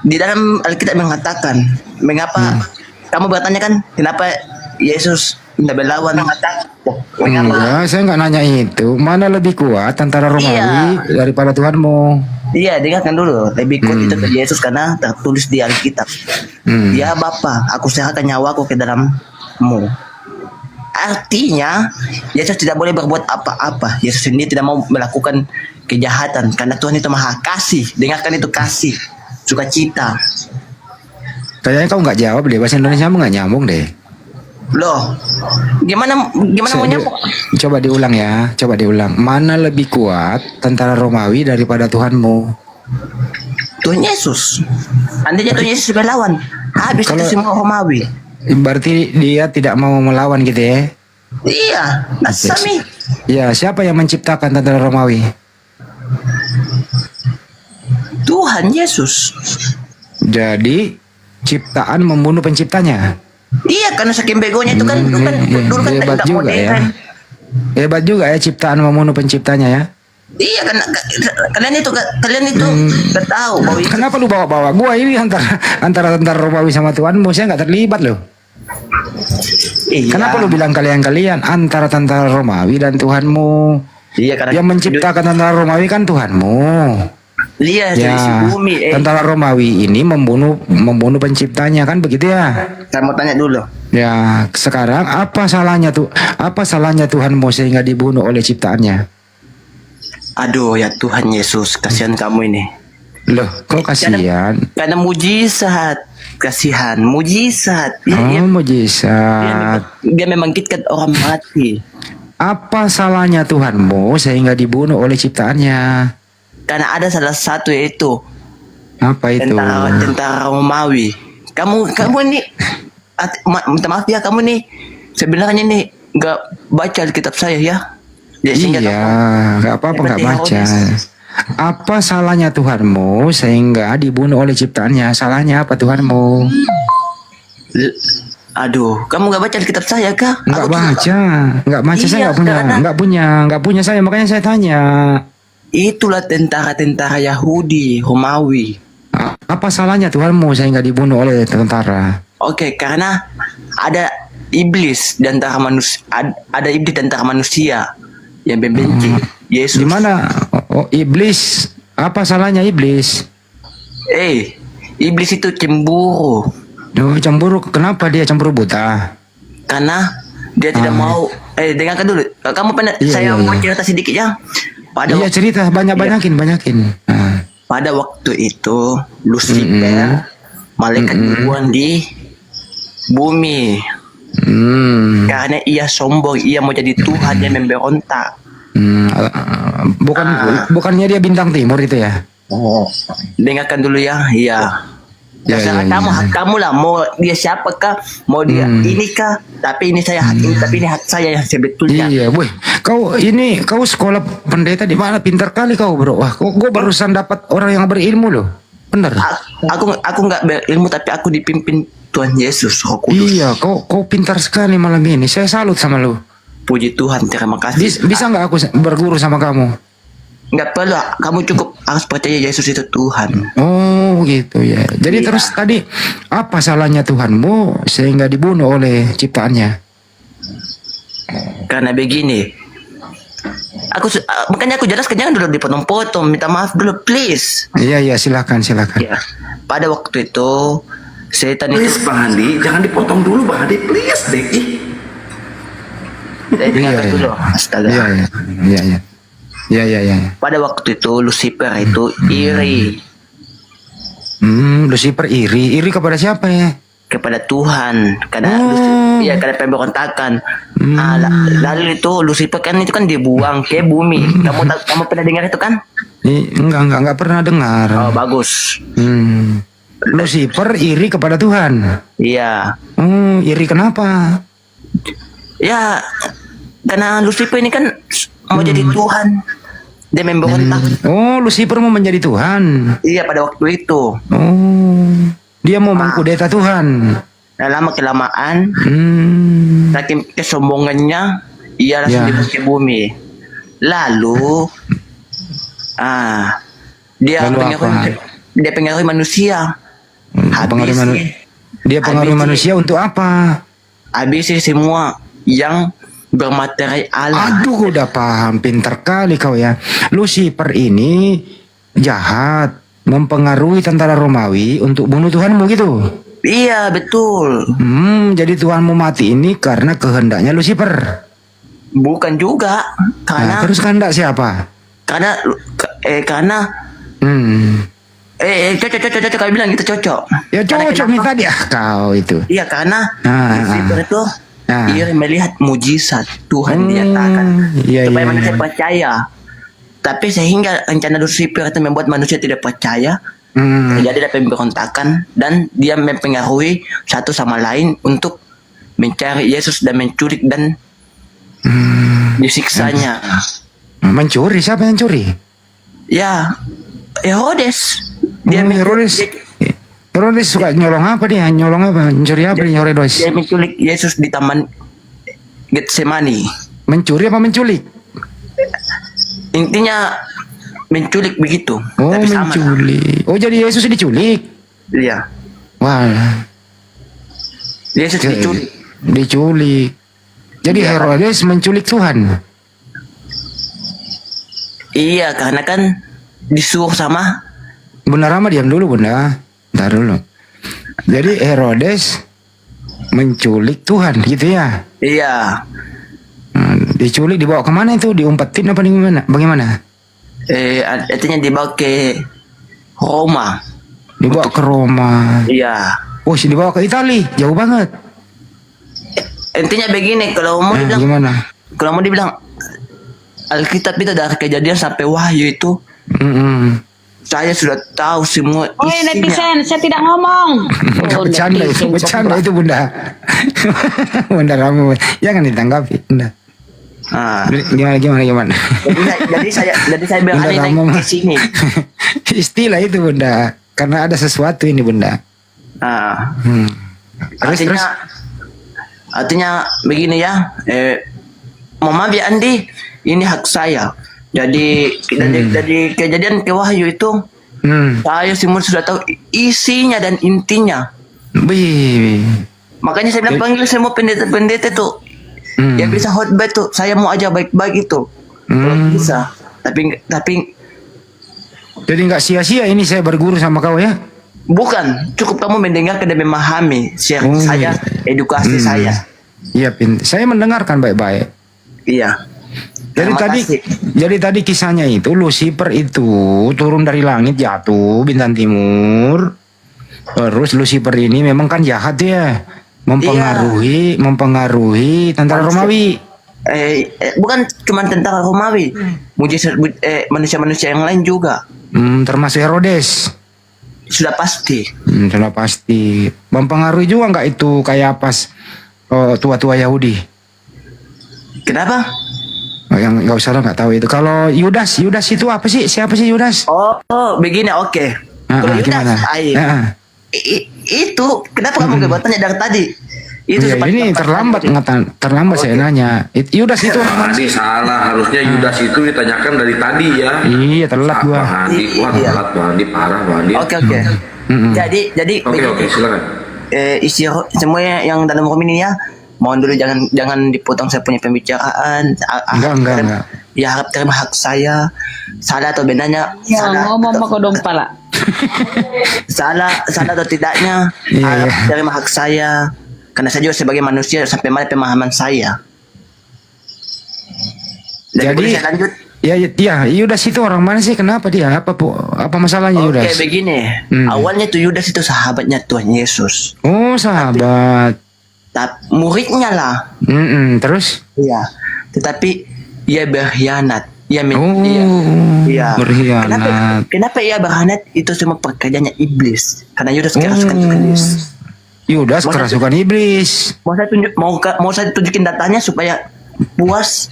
Di dalam Alkitab mengatakan, mengapa kamu bertanya kan, kenapa Yesus Nggak berlawan. Enggak, saya nggak nanya itu. Mana lebih kuat antara Romawi daripada Tuhanmu? Iya, dengarkan dulu. Lebih kuat itu ke Yesus karena tertulis di Alkitab. Ya Bapa, aku serahkan nyawaku ke dalammu. Artinya, Yesus tidak boleh berbuat apa-apa. Yesus ini tidak mau melakukan kejahatan karena Tuhan itu maha kasih. Dengarkan itu kasih, sukacita. Kayaknya kau nggak jawab deh, bahasa Indonesia nggak nyambung deh. Loh, gimana mau nyambung? Coba diulang ya, coba diulang. Mana lebih kuat tentara Romawi daripada Tuhanmu? Tuhan Yesus. Andainya Tuhan Yesus berlawan, habis itu semua Romawi. Berarti dia tidak mau melawan gitu ya? Iya, Nasami. Ya, siapa yang menciptakan tentara Romawi? Tuhan Yesus. Jadi ciptaan membunuh penciptanya. Iya, karena saking begonya itu kan dulu kan Hebat nggak juga ya. modern. Hebat juga ya ciptaan membunuh penciptanya ya. Iya, kan kalian itu nggak tahu bahwa itu. Kenapa lu bawa-bawa gua ini antara tentara Romawi sama Tuhanmu? Saya nggak terlibat loh. Iya. Kenapa lu bilang kalian antara tentara Romawi dan Tuhanmu? Iya, karena yang menciptakan tentara Romawi kan Tuhanmu. Iya, Ya, dari si bumi. tentara Romawi ini membunuh penciptanya kan begitu ya? Saya mau tanya dulu. Ya, sekarang apa salahnya tuh? Apa salahnya Tuhanmu sehingga dibunuh oleh ciptaannya? Aduh ya Tuhan Yesus, kasihan kamu ini. Loh, kok kasihan? Karena mujizat, kasihan, mujizat. Mujizat. Dia membangkitkan orang mati. Apa salahnya Tuhanmu sehingga dibunuh oleh ciptaannya? Karena ada salah satu yaitu Apa itu? tentara Romawi. Kamu ini minta maaf ya, kamu nih sebenarnya nih nggak baca Alkitab saya ya. Iya, nggak apa-apa nggak baca. Apa salahnya Tuhanmu sehingga dibunuh oleh ciptaannya? Salahnya apa Tuhanmu? Aduh, kamu nggak baca Alkitab saya kah? Nggak baca. Saya nggak punya saya, makanya saya tanya. Itulah tentara-tentara Yahudi, Romawi. Apa salahnya Tuhanmu sehingga dibunuh oleh tentara? Oke, karena ada iblis di antara manusia, ada iblis di antara manusia yang membenci Yesus. Gimana? Oh, iblis. Apa salahnya iblis? Iblis itu cemburu. Oh, cemburu. Kenapa dia cemburu buta? Karena dia tidak mau. Dengarkan dulu. Kamu pernah? Saya mau cerita sedikit ya. Cerita banyakin. Pada waktu itu Lucifer, malaikat duluan di bumi. Karena ia sombong, ia mau jadi Tuhan, dia memberontak. Bukannya dia bintang timur itu ya? Dengarkan dulu ya, iya. Kamu lah mau dia siapakah, mau dia ini kah? Tapi ini saya hak ini, tapi ini hak saya yang sebetulnya. Iya, boy. Kau sekolah pendeta di mana? Pintar kali kau, bro. Wah, gue barusan dapat orang yang berilmu loh. Bener. Aku nggak berilmu, tapi aku dipimpin Tuhan Yesus, Roh Kudus. Iya, kau pintar sekali malam ini. Saya salut sama lu. Puji Tuhan, terima kasih. Bisa nggak aku berguru sama kamu? Nggak perlu, kamu cukup harus percaya Yesus itu Tuhan. Oh gitu ya. Jadi terus tadi apa salahnya Tuhanmu sehingga dibunuh oleh ciptaannya? Karena begini, makanya aku jelaskan, jangan dulu dipotong-potong. Minta maaf dulu, please. Iya silakan. Ya. Pada waktu itu setan itu. Please Bang Andi, jangan dipotong dulu Bang Andi, please deh. Dengarkan dulu. Astaga. Iya. Pada waktu itu Lucifer itu iri. Lucifer iri kepada siapa ya? Kepada Tuhan, karena karena pemberontakan. Lalu itu Lucifer kan dibuang ke bumi. Kamu pernah dengar itu kan? Enggak pernah dengar. Oh, bagus. Lucifer iri kepada Tuhan. Iya. Iri kenapa? Ya, karena Lucifer ini kan mau jadi Tuhan. Dia memberontak. Oh, Lucifer mau menjadi Tuhan. Iya, pada waktu itu. Oh, dia mau mengkudeta Tuhan. Lama kelamaan, saking kesombongannya, ia langsung dibuang ke bumi. Lalu, dia pengaruhi manusia. Dia pengaruhi manusia untuk apa? Habis semua yang bermateri Allah. Aduh, udah paham, pinter kali kau ya. Lucifer ini jahat, mempengaruhi tentara Romawi untuk bunuh Tuhanmu gitu. Iya, betul. Jadi Tuhanmu mati ini karena kehendaknya Lucifer. Bukan juga, karena Terus kehendak siapa? karena cocok kau bilang itu cocok. Ya Karena cocok nih tadi kau itu. Iya, karena Ah, Lucifer itu ia melihat mujizat Tuhan dinyatakan iya, supaya iya, manusia iya. percaya. Tapi sehingga rencana Lucifer itu membuat manusia tidak percaya, terjadi pemberontakan dan dia mempengaruhi satu sama lain untuk mencari Yesus dan menculik dan disiksanya. Mencuri, siapa yang curi? Ya, Herodes. Herodes suka nyolong apa dia? Nyolong apa? Mencuri apa dia Herodes? Dia menculik Yesus di taman Getsemani. Mencuri apa menculik? Intinya menculik begitu. Oh, Tapi sama lah. menculik. Oh, jadi Yesus diculik. Iya. Wah, Yesus diculik. diculik. Jadi Iya. Herodes menculik Tuhan. Iya, karena kan disuruh sama. Bunda Rama diam dulu, Bunda. Bentar dulu. Jadi Herodes menculik Tuhan gitu ya? Iya. Diculik, dibawa kemana itu? Diumpetin apa gimana? Bagaimana? Artinya dibawa ke Roma. Dibawa ke Roma. Iya. Oh, dibawa ke Italia, jauh banget. Intinya begini, kalau mau dibilang, Gimana? kalau mau dibilang Alkitab itu dari Kejadian sampai Wahyu itu, saya sudah tahu semua Oi isinya. netizen, saya tidak ngomong. Enggak bercanda itu, bercanda itu Bunda. Bunda Rama, jangan ditanggapi, Bunda. Gimana? Jadi saya berani naik ke sini. Istilah itu Bunda, karena ada sesuatu ini Bunda. Artinya begini ya, Mama Bi Andi, ini hak saya. Jadi dari Kejadian ke Wahyu itu, saya semua sudah tahu isinya dan intinya. Makanya saya bilang panggil semua pendeta-pendeta tuh, yang bisa khotbah tuh, saya mau aja baik-baik itu, kalau bisa. Tapi jadi nggak sia-sia ini saya berguru sama kau ya? bukan, cukup kamu mendengarkan dan memahami sharing saya, edukasi saya. Iya, saya mendengarkan baik-baik. Iya. Jadi tadi kisahnya itu Lucifer itu turun dari langit, jatuh bintang timur. Terus Lucifer ini memang kan jahat ya, mempengaruhi tentara Romawi. Bukan cuma tentara Romawi, manusia-manusia yang lain juga. Termasuk Herodes. Sudah pasti. Sudah pasti. Mempengaruhi juga nggak itu kayak pas tua-tua Yahudi? Kenapa? Yang nggak usah lah, nggak tahu itu. Kalau Yudas itu apa sih? Siapa sih Yudas? Oh, begini, oke. Kalau Yudas, gimana? itu kenapa kamu kebatannya dari tadi? Itu ya, ini terlambat saya nanya. Yudas itu Tadi salah, harusnya Yudas itu ditanyakan dari tadi ya. Iya, telat gua. Telat Bandi, parah Bandi. Oke. Jadi Oke, silakan. Isi semua yang dalam room ini ya, mohon dulu jangan dipotong saya punya pembicaraan. Enggak. Ya, harap terima hak saya. Salah atau benarnya? Ya, ngomong mau kodong pala. salah atau tidaknya, harap terima hak saya. Karena saya juga sebagai manusia sampai mana pemahaman saya. Jadi saya lanjut. Ya, Yudas itu orang mana sih? Kenapa dia? Apa masalahnya Yudas? Oke, begini. Awalnya tuh Yudas itu sahabatnya Tuhan Yesus. Oh, sahabat. Muridnya lah. Terus? Iya. Tetapi ia berkhianat. Berkhianat. Kenapa ia berkhianat? Itu semua pekerjaannya iblis. Karena Yudas kerasukan iblis. Yudas kerasukan iblis. Mau saya tunjukin datanya supaya puas.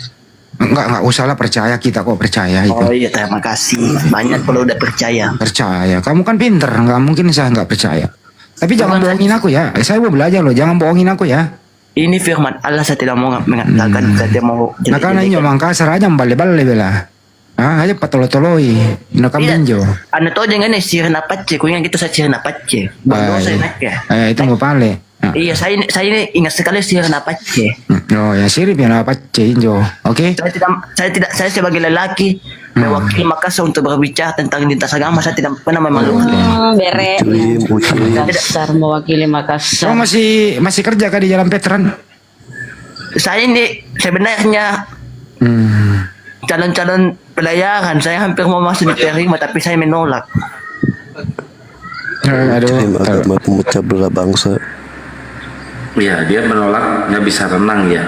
Enggak usah lah, percaya, kita kok percaya itu. Oh iya, terima kasih. Banyak kalau udah percaya. Percaya. Kamu kan pinter, nggak mungkin saya nggak percaya. Tapi jangan bohongin aku ya. Saya mau belajar loh, jangan bohongin aku ya. Ini firman Allah, saya tidak mau mengatakan, saya tidak mau. Nah, karena ini mangka serajam balik-balik bela. Aja patolo-toloi, nakam benjo. Anu tahu jangan sirna pace, kau yang gitu saya sirna pace. Berdosa enaknya. Itu mau pale. Iya, saya ini ingat sekali Siran Apache. Oh ya sirip ya apa Injo. Oke. Saya sebagai lelaki mewakili Makassar untuk berbicara tentang lintas agama, saya tidak pernah memalukan. Bere. Dasar mewakili Makassar. Oh masih kerja kah di Jalan Veteran? Saya ini sebenarnya calon-calon pelayaran, saya hampir mau masuk diterima tapi saya menolak. Tim agama pemecah belah bangsa. Iya, dia menolak nggak bisa renang ya.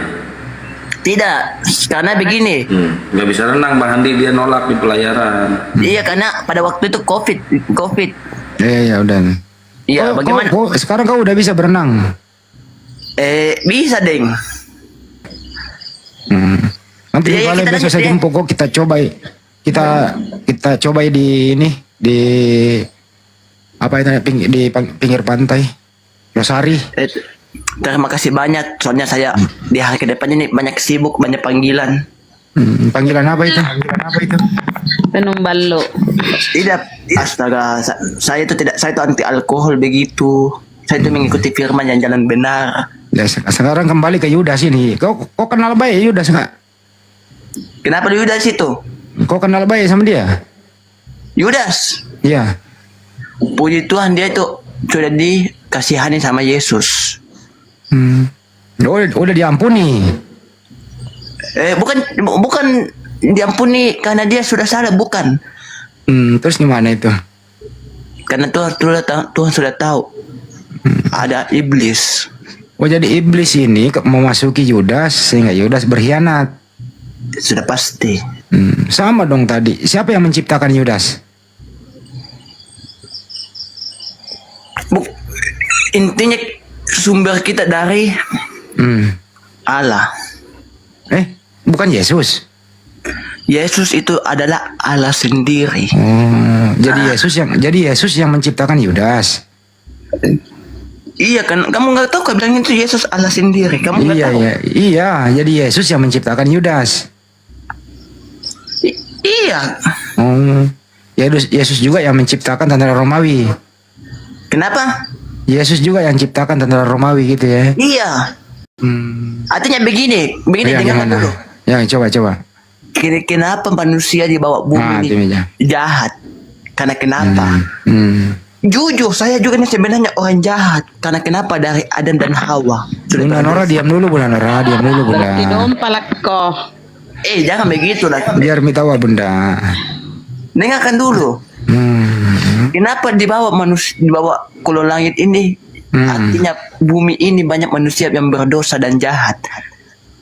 Tidak, karena begini. Nggak bisa renang, Bang Handi, dia nolak di pelayaran. Iya, karena pada waktu itu COVID. Ya udah. Iya, bagaimana? Sekarang kau udah bisa berenang? Bisa, Deng. Nanti Iya, balik kita besok lanjut, saya ya. jemput kok, kita cobai di apa itu di pinggir pantai Losari. Terima kasih banyak, soalnya saya di hari kedepannya ini banyak sibuk, banyak panggilan. Panggilan apa itu? Penumbalo. Tidak, astaga, saya itu anti alkohol begitu. Saya itu mengikuti firman yang jalan benar. Ya, sekarang kembali ke Yudas ini. Kau kenal baik Yudas nggak? Kenapa Yudas itu? Kau kenal baik sama dia? Yudas? Iya. Puji Tuhan, dia itu sudah dikasihani sama Yesus. Udah diampuni. Bukan diampuni karena dia sudah salah, bukan. Terus gimana itu? Karena Tuhan sudah tahu ada iblis. Oh, jadi iblis ini memasuki Yudas sehingga Yudas berkhianat. Sudah pasti. Sama dong tadi. Siapa yang menciptakan Yudas? Intinya sumber kita dari Allah. Bukan Yesus. Yesus itu adalah Allah sendiri. Oh, jadi Yesus yang menciptakan Yudas. Iya kan, kamu nggak tahu kau bilang itu Yesus Allah sendiri. Kamu nggak tahu. Iya, jadi Yesus yang menciptakan Yudas. Iya. Oh, Yesus juga yang menciptakan tentara Romawi. Kenapa? Yesus juga yang menciptakan tentara Romawi gitu ya? Iya. Artinya begini dengarkan dulu. Ya, coba. Kenapa manusia di bawah bumi ini jahat? Karena kenapa? Jujur, saya juga ini sebenarnya orang jahat. Karena kenapa dari Adam dan Hawa? Bunda Nora diam dulu, Bunda. Berarti dong palakko. Jangan begitu lah. Biar mitawa Bunda. Dengarkan dulu. Kenapa di bawah kolong langit ini? Artinya bumi ini banyak manusia yang berdosa dan jahat.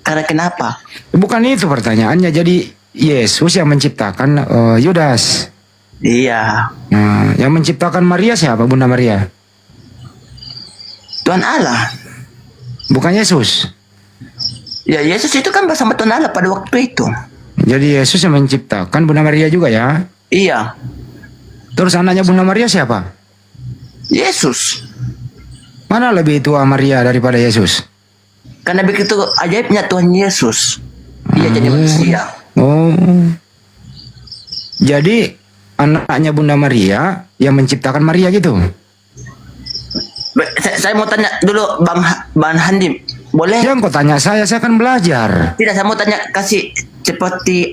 Karena kenapa? Bukan itu pertanyaannya. Jadi Yesus yang menciptakan Yudas. Iya. Yang menciptakan Maria siapa, Bunda Maria? Tuhan Allah. Bukan Yesus. Ya, Yesus itu kan bersama Tuhan Allah pada waktu itu. Jadi Yesus yang menciptakan Bunda Maria juga ya? Iya. Terus anaknya Bunda Maria siapa? Yesus. Mana lebih tua Maria daripada Yesus? Karena begitu ajaibnya Tuhan Yesus. Dia jadi manusia. Oh. Jadi anaknya Bunda Maria yang menciptakan Maria gitu? Saya mau tanya dulu Bang Handi, boleh? Jangan kau tanya saya kan belajar. Tidak, saya mau tanya kasih seperti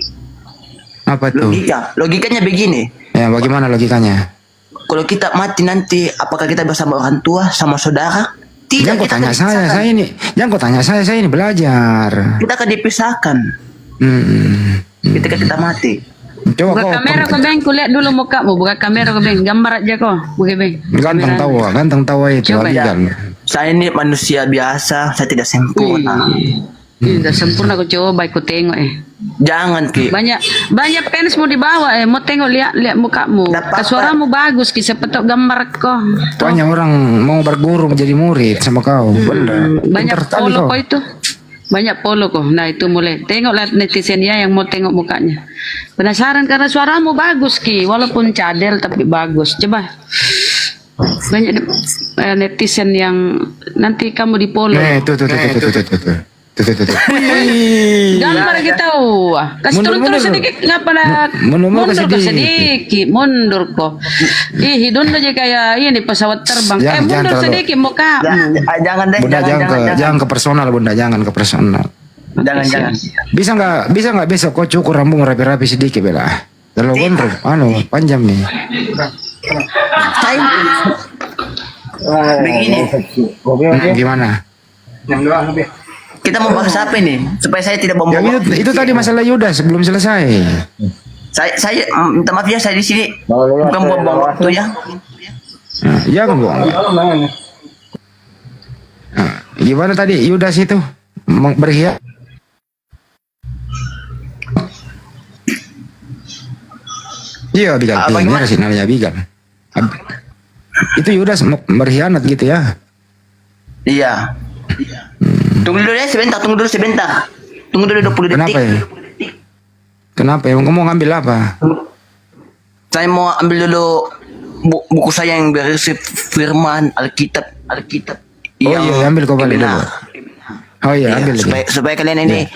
apa tuh? Logikanya begini. Ya, bagaimana logikanya? Kalau kita mati nanti, apakah kita bersama orang tua, sama saudara? Tidak. Jangan kau tanya saya ini belajar. Kita akan dipisahkan. Ketika kita mati. Coba buka kamera kau Beng, kulihat dulu mukamu. Buka kamera kau Beng, gambar aja kau. Buka Beng. Ganteng tawa itu. Saya ini manusia biasa, saya tidak sempurna. Tidak sempurna, kau coba ikut tengok Jangan Ki. Banyak fans mau dibawa mau tengok lihat mukamu. Suaramu bagus Ki, sepetok gambar kau. Banyak orang mau berguru menjadi murid sama kau. Bener. Banyak follow kau itu. Banyak follow kok. Nah itu mulai. Tengoklah netizen ya yang mau tengok mukanya. Penasaran karena suaramu bagus Ki. Walaupun cadel tapi bagus. Coba. Banyak netizen yang nanti kamu di follow. Tuh. Tuh. Gambar kita kasih turun sedikit, nggak pada Mundur mundur ke ke sedikit. sedikit, mundur kok. Hidung aja kayak ini pesawat terbang. Jangan Mundur terlalu. sedikit mau kamu. Jangan deh, Bunda jangan ke personal Bunda, jangan ke personal. jangan. Bisa nggak besok kau cukur rambut rapi-rapi sedikit Bella? Terlalu gondrong, panjang nih. Begini, Gimana? kita mau bahas apa nih? Supaya saya tidak Ya, bawa. itu tadi masalah Yudas belum selesai. Saya minta maaf ya, saya di sini bukan buang waktu ya. Nah, jangan buang. Nah, gimana tadi Yudas itu berkhianat? Iya, Abigail. Ini sinyalnya Abigail. Itu Yudas berkhianat gitu ya? Iya. Tunggu dulu ya sebentar, tunggu dulu 20 detik. Kenapa ya? Kenapa ya? Kamu mau ngambil apa? Saya mau ambil dulu buku saya yang berisi firman Alkitab. Oh iya, ambil kau balik dulu. Oh iya, ambil lagi. Supaya kalian ini,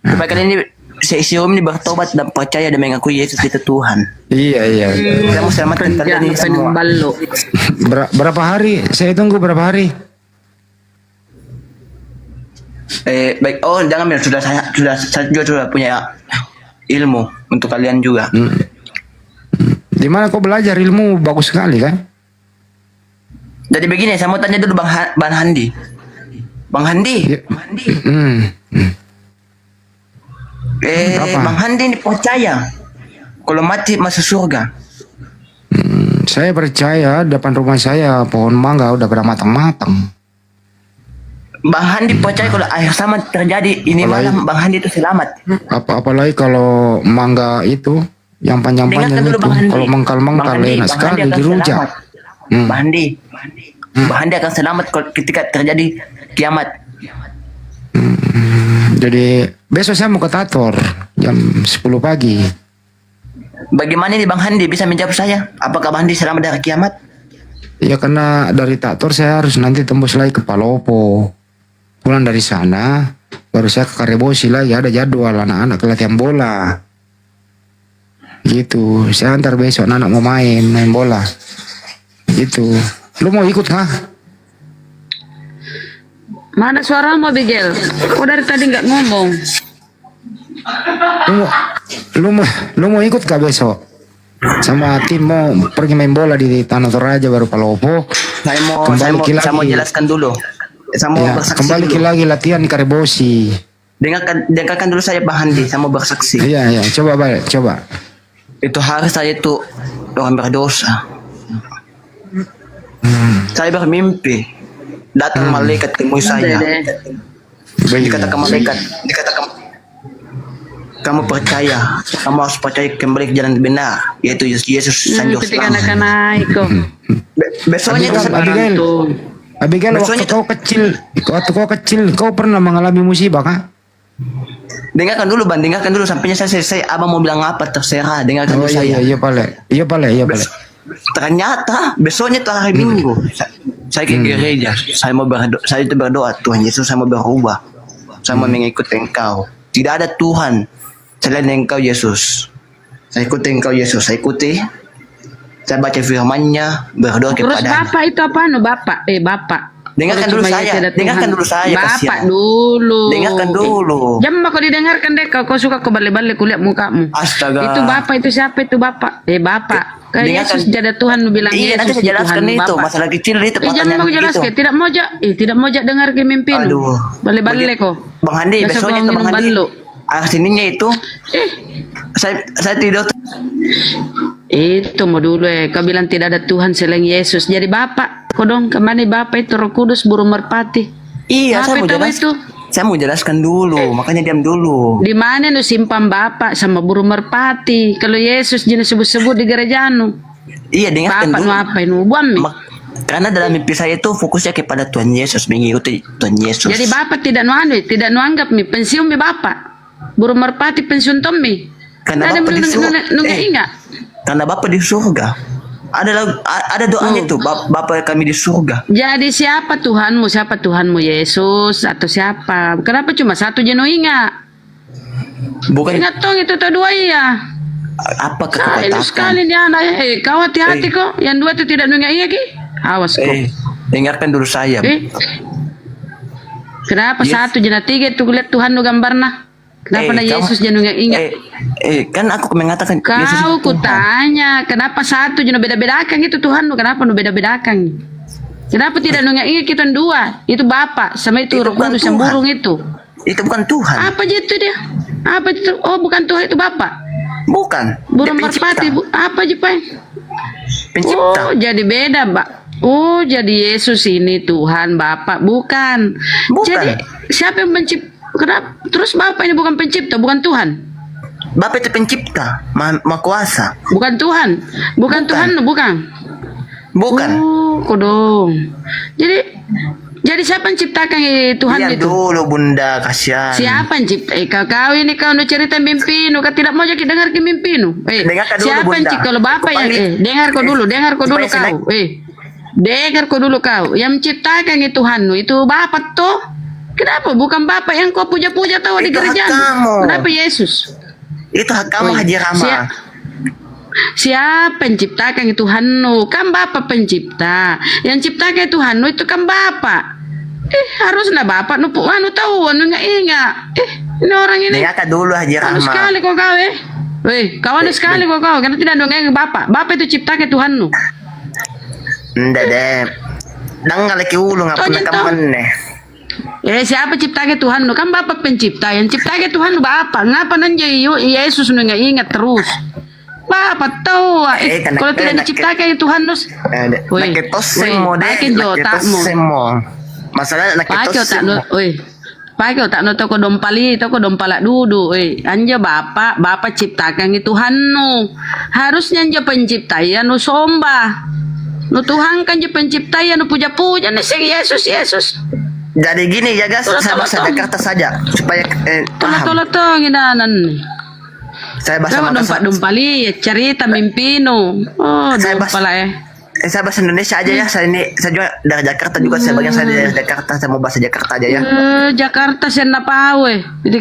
supaya kalian ini seisi room ini bertobat dan percaya dan mengakui Yesus itu Tuhan. Iya. Saya mau selamatkan kalian ini semua. Berapa hari? Saya tunggu berapa hari? Baik. Oh, jangan bilang saya juga sudah punya ilmu untuk kalian juga. Di mana kau belajar ilmu bagus sekali kan? Jadi begini, saya mau tanya dulu Bang Handi. Bang Handi. Ya. Apa? Bang Handi ini percaya kalau mati masuk surga? Saya percaya depan rumah saya pohon mangga udah pada matang-matang. Bang Handi percaya kalau akhir zaman terjadi ini malam Bang Handi itu selamat. Apalagi kalau mangga itu yang panjang-panjang itu, kalau mengkal-mengkal enak sekali dirujak. Bang Handi akan selamat ketika terjadi kiamat. Jadi besok saya mau ke Tator jam 10 pagi. Bagaimana nih Bang Handi bisa menjawab saya? Apakah Bang Handi selamat dari kiamat? Ya karena dari Tator saya harus nanti tembus lagi ke Palopo. Pulang dari sana baru saya ke Karebosi lagi, ada jadwal anak-anak latihan bola. Gitu. Saya antar besok anak mau main bola. Gitu. Lu mau ikut kah? Mana suaramu Abigail? Kok dari tadi nggak ngomong? Lu mau ikut kah besok? Sama tim mau pergi main bola di Tanah Toraja baru Palopo. Saya mau jelaskan dulu. Saya mau bersaksi kembali dulu. lagi latihan di Karebosi. Dengarkan dulu saya Bang Handi, saya mau bersaksi. Iya, coba. Itu hari saya itu orang berdosa. Saya bermimpi datang malaikat temui saya. Dikatakan malaikat, kamu percaya, kamu harus percaya kembali ke jalan benar, yaitu Yesus Sang Juru Ketika Selamat. naik kok. Besoknya Abigail, waktu kau kecil, kau pernah mengalami musibah kah? dengarkan dulu Bang, sampainya saya selesai. Abang mau bilang apa terserah, dengarkan dulu saya. Iya, pale. Ternyata besoknya itu hari Minggu, saya ke gereja. Saya itu berdoa, Tuhan Yesus, saya mau berubah. Saya mau mengikuti Engkau. Tidak ada Tuhan selain Engkau Yesus. Saya ikuti Engkau Yesus. Saya baca firman-Nya, berdoa Terus kepada. Bapak itu apa? Bapak. Dengarkan dulu saya. Bapak dulu. Dengarkan dulu. Jangan kau didengarkan deh. Kau suka kau balik-balik kulihat mukamu. Astaga. Itu Bapak itu siapa itu Bapak? Bapak. Kayak Yesus jadi Tuhan lu bilang Iya, nanti Yesus saya jelaskan Tuhan itu Bapak. masalah kecil itu. Jangan mau jelaskan. Tidak mau dengar ke mimpi lu. Aduh. Balik-balik kok. Bang Handi, Besok besoknya mau itu Bang minum Handi. balu. Sininya itu saya tidur. Itu mau dulu kau bilang tidak ada Tuhan selain Yesus. Jadi Bapak, kau dong kemana Bapak itu Roh Kudus burung merpati. Iya, Apa itu? Saya mau jelaskan dulu, makanya diam dulu. Di mana nu simpan Bapak sama burung merpati? Kalau Yesus jenis sebut-sebut di gereja nu. Iya, dengarkan Bapak dulu. nu apa nu buam mi? Karena dalam mimpi saya itu fokusnya kepada Tuhan Yesus, mengikuti Tuhan Yesus. Jadi Bapak tidak nu anggap mi pensiun mi Bapak. Burung merpati pensiun tom mi. Karena Ada Bapak di surga. ingat. Karena Bapak di surga. Ada doanya tuh, Bapa kami di surga. Jadi siapa Tuhanmu? Siapa Tuhanmu? Yesus atau siapa? Kenapa cuma satu jenuh ingat? Bukan Ingat tong itu tuh dua iya. apa Ini kekotakan. sekali dia anak. Kau hati-hati kok. Yang dua itu tidak ingat ki. Awas kok. Dengarkan dulu saya. Kenapa Yes. satu jenah tiga itu lihat Tuhan nu gambarna? Kenapa na Yesus jangan ingat? Kan aku mengatakan Yesus Kau itu Tuhan. kutanya, kenapa satu jangan beda-bedakan itu Tuhan nu? Kenapa nu beda-bedakan? Kenapa tidak nu ingat kita dua? Itu Bapa sama itu Roh bukan Kudus yang Tuhan. burung itu. Itu bukan Tuhan. Apa aja itu dia? Apa itu? Oh bukan Tuhan itu Bapa. Bukan. Burung Dia pencipta. merpati. Apa aja Pak? Pencipta. Oh jadi beda Mbak. Oh jadi Yesus ini Tuhan Bapa. Bukan. Jadi siapa yang mencipta? Kenapa? Terus Bapak ini bukan pencipta, bukan Tuhan. Bapak itu pencipta, maha kuasa. Bukan Tuhan. Bukan Tuhan, bukan. Bukan. Oh, kodong. Jadi siapa yang ciptakan Tuhan Biar itu? dulu Bunda, kasihan. Siapa yang cipta? Kau ini kau nu cerita mimpi nu, kau tidak mau jadi dengar ke mimpi nu. Dengarkan dulu, Siapa yang Bunda. cipta? Kalau Bapak yang dengar kau dulu supaya saya kau. Dengar kau dulu kau. Yang menciptakan itu Tuhan nu, itu Bapak tuh. Kenapa bukan Bapak yang kau puja-puja tahu di Itu hak gereja? kamu. Kenapa Yesus? Itu hak kamu, Haji Rama. Siapa yang ciptakan itu Tuhanmu? Kan Bapak pencipta. Yang ciptakan Tuhanmu itu kan Bapak. Harusnya Bapak nu tahu, nu ingat. Ini orang ini. Dengarkan dulu Haji Anu Rama. sekali kok kau kawan sekali kok kau. Karena tidak dongeng Bapak. Bapak itu ciptakan Tuhanmu. Ndak deh. Dengar lagi ulung apa nak kamu Siapa ciptakan Tuhan lu? Kan Bapak pencipta. Yang ciptakan Tuhan lu Bapak. Ngapa nanya Yesus nu nggak ingat terus? Bapak tahu. Kalau tidak diciptakan Tuhan lu. Pakai jotakmu. Masalah nak pakai otak nu. Pakai otak nu toko dompala dudu. Anja Bapak ciptakan Tuhan nu. Harusnya anja pencipta ya nu sombah. Nu Tuhan kan je pencipta ya nu puja-puja nih Yesus. Jadi gini ya guys, saya bahasa Jakarta saja supaya paham. Tolong inanan. Saya bahasa dompali cerita mimpi nu. Oh, dompala saya bahasa Indonesia aja ya. Saya juga dari Jakarta juga, saya bagian saya dari Jakarta, saya mau bahasa Jakarta aja ya. Jakarta saya ndak tahu Jadi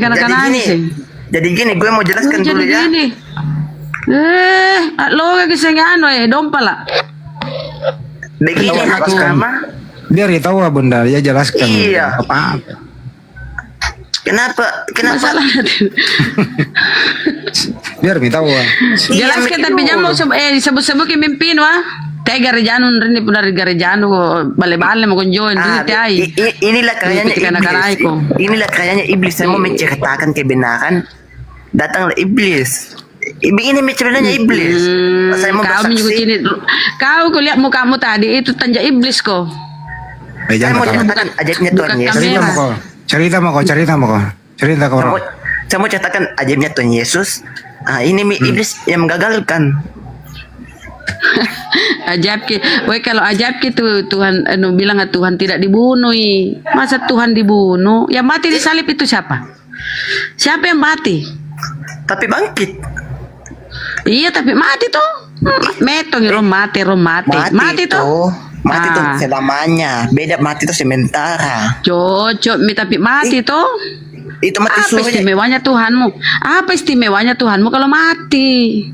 Jadi gini, gue mau jelaskan dulu ya. Gini. Lo kagak sengano dompala. Begini Haji Rama. Biar dia tahu Bunda, dia jelaskan. Iya. Apa? Kenapa? Biar kita tahu. Jelaskan tapi jangan mau disebut-sebut ke mimpi Kayak garejano rini pun dari garejano bale-bale mau join inilah karyanya iblis. Inilah karyanya iblis. Saya mau menceritakan kebenaran. Datanglah iblis. Ini ceritanya iblis. Saya mau bersaksi. Kau lihat mukamu tadi itu tanja iblis kok. Saya mau ceritakan ajaibnya Tuhan Yesus. Cerita mau kau. Cerita kau. Saya mau ceritakan ajaibnya Tuhan Yesus. Ini iblis yang menggagalkan. Ajaib kalau ajaib gitu Tuhan bilang Tuhan tidak dibunuh. Masa Tuhan dibunuh? Yang mati disalib itu siapa? Siapa yang mati? Tapi bangkit. Iya tapi mati tuh. Metong mati tuh. Mati tuh selamanya. Beda mati tuh sementara. Cocok tapi mati tuh. Itu mati apa istimewanya Tuhanmu? Apa istimewanya Tuhanmu kalau mati?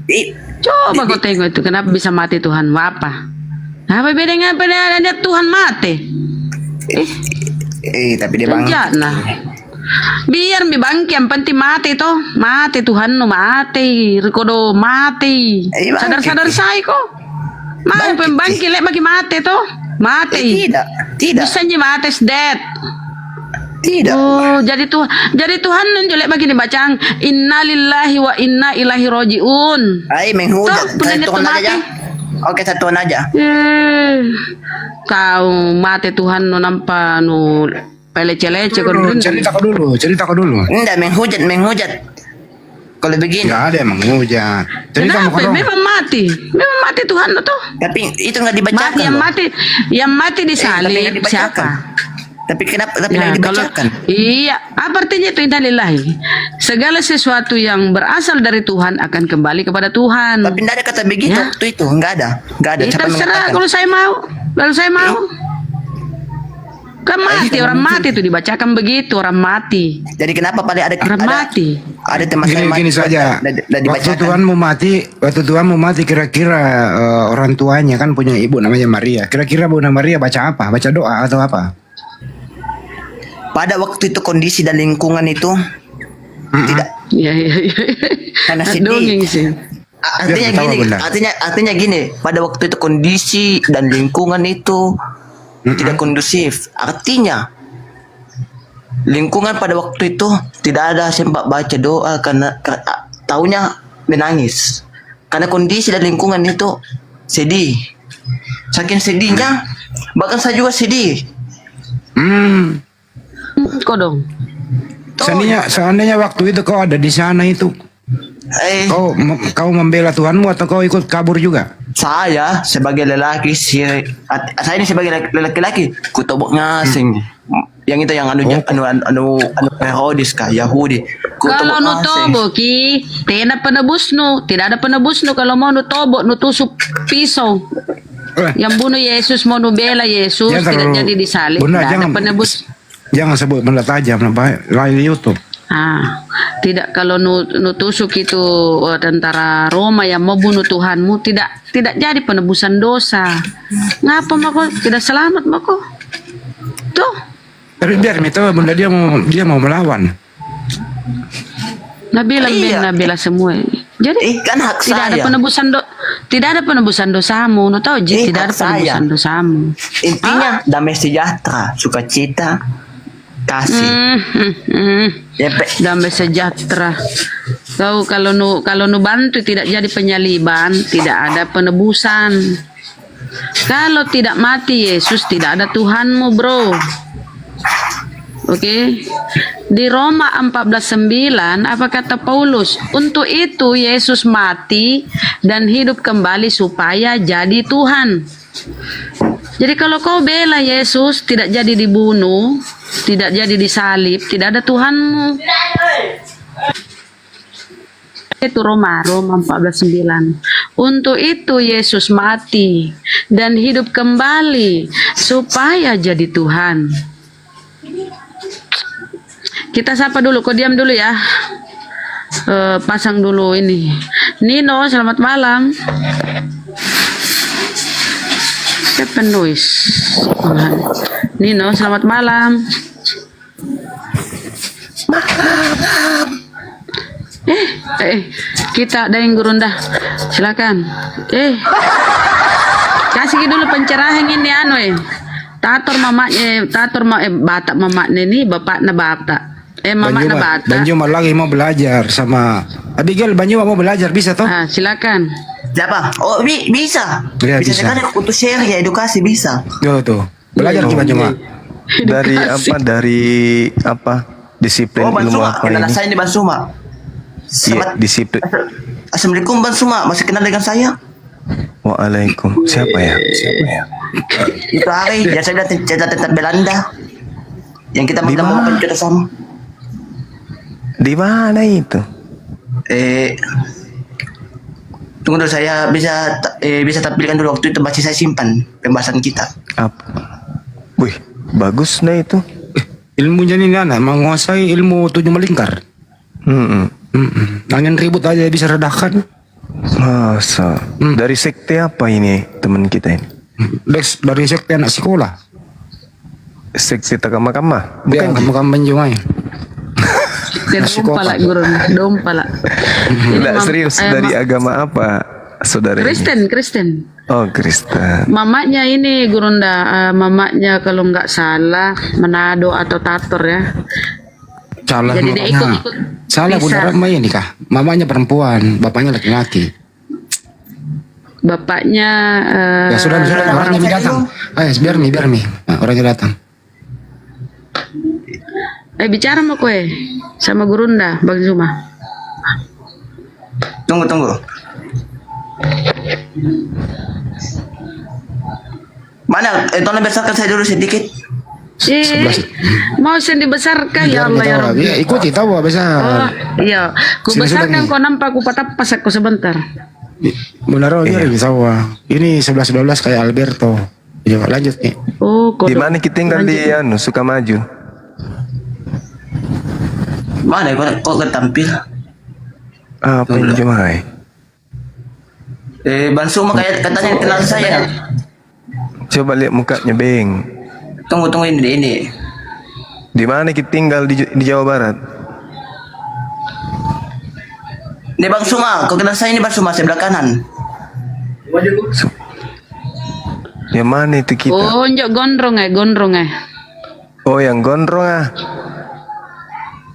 Coba kau tengok itu kenapa bisa mati Tuhanmu apa? Apa bedanya Tuhan mati? Tapi dia bangkit. Biar mi bangki yang penting mati toh. Mati Tuhanmu mati. Rikodo mati. Sadar-sadar saya kok. Mau pembangki lek bagi mati toh. Mati. Tidak. Bisa mati dead. Tidak. Oh, jadi Tuhan jelek bagi dibacang innalillahi wa inna ilaihi rajiun. Menghujat. Satuan aja. Oke, satuan aja. Kau mati Tuhan nampak pelece-lece cerita kau dulu. Enggak menghujat. Kalau begini. Enggak ada yang menghujat. Kenapa? Memang mati Tuhan tuh. Tapi itu enggak dibacakan. Yang mati disalib siapa? Tapi kenapa tapi Ya, lagi kalau dibacakan? iya, apa artinya itu innalillahi? Segala sesuatu yang berasal dari Tuhan akan kembali kepada Tuhan. Tapi tidak ada kata begitu Ya. waktu itu, enggak ada. Enggak ada Ya, siapa terserah mengatakan. kalau saya mau. Kalau saya mau. Kan mati, orang mati itu dibacakan begitu, orang mati. Jadi kenapa pada ada Orang mati. ada teman saya Gini saja. Waktu Tuhan mau mati kira-kira orang tuanya kan punya ibu namanya Maria. Kira-kira Bunda Maria baca apa? Baca doa atau apa? Pada waktu itu kondisi dan lingkungan itu tidak Iya, iya, iya. karena sedih. Dongeng sih. Artinya Biar ketawa, gini, Bunda. artinya gini, pada waktu itu kondisi dan lingkungan itu tidak kondusif. Artinya lingkungan pada waktu itu tidak ada sempat baca doa karena taunya menangis. Karena kondisi dan lingkungan itu sedih. Saking sedihnya, bahkan saya juga sedih. Kok dong? Seandainya waktu itu kau ada di sana itu, kau membela Tuhanmu atau kau ikut kabur juga? Saya sebagai lelaki, saya ini sebagai laki-laki, kutobok ngasing. Yang itu yang anu Herodes kah, Yahudi. Kalau nu tobo ki, tidak penebus nu, tidak ada penebus nu. Kalau mau nu tobo, nu tusuk pisau. Yang bunuh Yesus, mau nu bela Yesus, tidak jadi disalib. Bunda, Tidak ada penebus. Jangan sebut benda tajam, lain YouTube. Tidak, kalau nu tusuk itu tentara Roma yang mau bunuh Tuhanmu, tidak jadi penebusan dosa. Ngapa mako tidak selamat mako? Tuh. Tapi biar tahu bunda dia mau melawan. Nabila semua. Jadi kan hak tidak ada saya. tidak ada penebusan dosamu. Nu tahu Ji, tidak ada hak saya. penebusan dosamu. Intinya damai sejahtera, sukacita, kasih. Damai sejahtera. Tahu kalau nu bantu tidak jadi penyaliban, tidak ada penebusan. Kalau tidak mati Yesus, tidak ada Tuhanmu, bro. Oke. Di Roma 14:9 apa kata Paulus? Untuk itu Yesus mati dan hidup kembali supaya jadi Tuhan. Jadi kalau kau bela Yesus tidak jadi dibunuh, tidak jadi disalib, tidak ada Tuhanmu. Itu Roma 14:9. Untuk itu Yesus mati dan hidup kembali supaya jadi Tuhan. Kita sapa dulu, kau diam dulu ya. Pasang dulu ini. Nino, selamat malam. Siapa noise? Nino, selamat malam. Kita ada yang Gurunda. Silakan. Kasih dulu pencerahan ini Tator mamanya, batak mamanya ini bapaknya batak. Mamanya batak. Banjuma lagi mau belajar sama Abigail. Banjuma mau belajar bisa toh? Silakan. Siapa? Oh bisa. Ya, bisa sekali untuk share ya, edukasi bisa. Yo tuh. Belajar Banjuma. Dari apa? Disiplin ilmu Bansuma, apa kenal ini? saya di Bansuma. Iya, disiplin. Assalamualaikum Bansuma, masih kenal dengan saya? Waalaikum. Siapa ya? Itu hari ya saya bilang cerita tentang Belanda yang kita melakukan cerita sama. Di mana itu? Tunggu dulu, saya bisa tampilkan dulu waktu itu, masih saya simpan pembahasan kita. Apa? Wih, bagus nah itu. Ilmunya ini anak menguasai ilmu 7 melingkar. Angin ribut aja bisa redakan. Masa? Dari sekte apa ini teman kita ini? Dari sekte anak sekolah. Sekte Takama-kama? Bukan Takama Banjuma. Dompa lah guru, dompa lah. Tidak serius, dari agama apa saudara ini? Kristen. Oh, Kristen. Mamanya ini Gurunda, mamanya kalau nggak salah Manado atau Tator ya. Salah Jadi dia mamanya. ikut Salah bisa. Bunda Rahma ini kah? Mamanya perempuan, bapaknya laki-laki. Bapaknya Ya sudah orangnya datang. Biar mi. Nah, orangnya datang. Bicara sama kue sama Gurunda Bang Zuma. Tunggu. Mana? Tolong besarkan saya dulu sedikit. Mau sen dibesarkan ya Allah ya Rabbi. Iya, ikuti tahu besar. Oh, iya. Ku besarkan kau nampak aku patapas aku sebentar. Benar dia lagi sawah. Ini 11-12 kayak Alberto. Coba lanjut nih. Oh, Di mana kita tinggal di Sukamaju? Mana kok tampil? Apa yang Jemai? Bang Suma kayak katanya kenal saya. Coba lihat mukanya, Beng. Tunggu ini. Di mana kita tinggal di Jawa Barat? Ini Bang Suma, kau kenal saya ini Bang Suma sebelah kanan. Yang mana itu kita? Oh, njok gondrong eh. Oh, yang gondrong ah.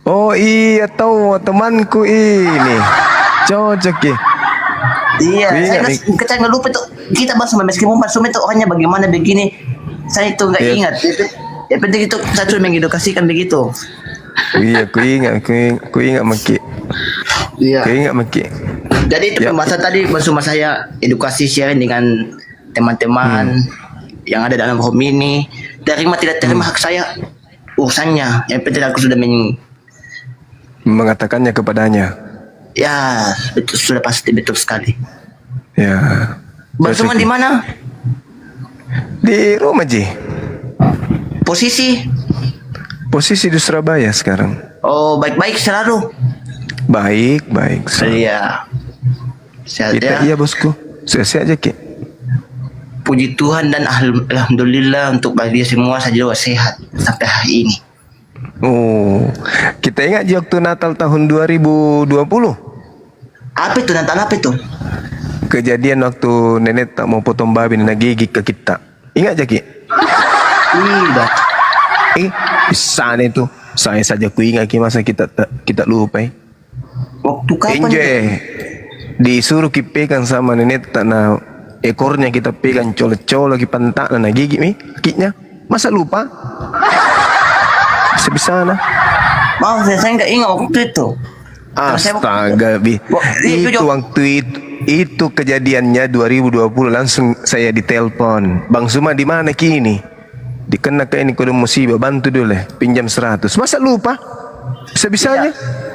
Oh iya, tahu temanku ini. Cocok ya. Iya, saya nggak lupa tuh. Kita Bang Suma, meskipun Bang Suma itu orangnya bagaimana begini, saya itu nggak ingat. Ya penting itu saya cuma mengedukasikan begitu. Iya, ku ingat Maki. Iya. Ku ingat Maki. Jadi itu pembahasan tadi Bang Suma, saya edukasi sharing dengan teman-teman yang ada dalam home ini. Terima tidak terima hak saya urusannya. Yang penting aku sudah mengatakannya kepadanya. Ya, betul, sudah pasti betul sekali. Ya. Bang Suma di mana? Di rumah Ji. Posisi di Surabaya sekarang. Oh, baik-baik selalu. Baik. Iya. Sehat Kita ya. iya bosku. Sehat aja Ki. Puji Tuhan dan alhamdulillah untuk bagi semua saya juga sehat sampai hari ini. Oh, kita ingat Ji waktu Natal tahun 2020. Apa itu Natal apa itu? Kejadian waktu nenek tak mau potong babi, nenek gigit ke kita. Ingat Jaki? Tidak. Bisa itu. Saya saja ku ingat Ki, masa kita lupa. Waktu kapan? Disuruh kipekan sama nenek tak na ekornya kita pegang colok-colok ki pantak na gigit kakinya. Masa lupa? Sebisa na. Mau saya nggak ingat waktu itu. Astaga, itu waktu itu kejadiannya 2020 langsung saya ditelepon. Bang Suma di mana kini? Dikenakan ini kode musibah, bantu dulu pinjam 100. Masa lupa? Sebisanya?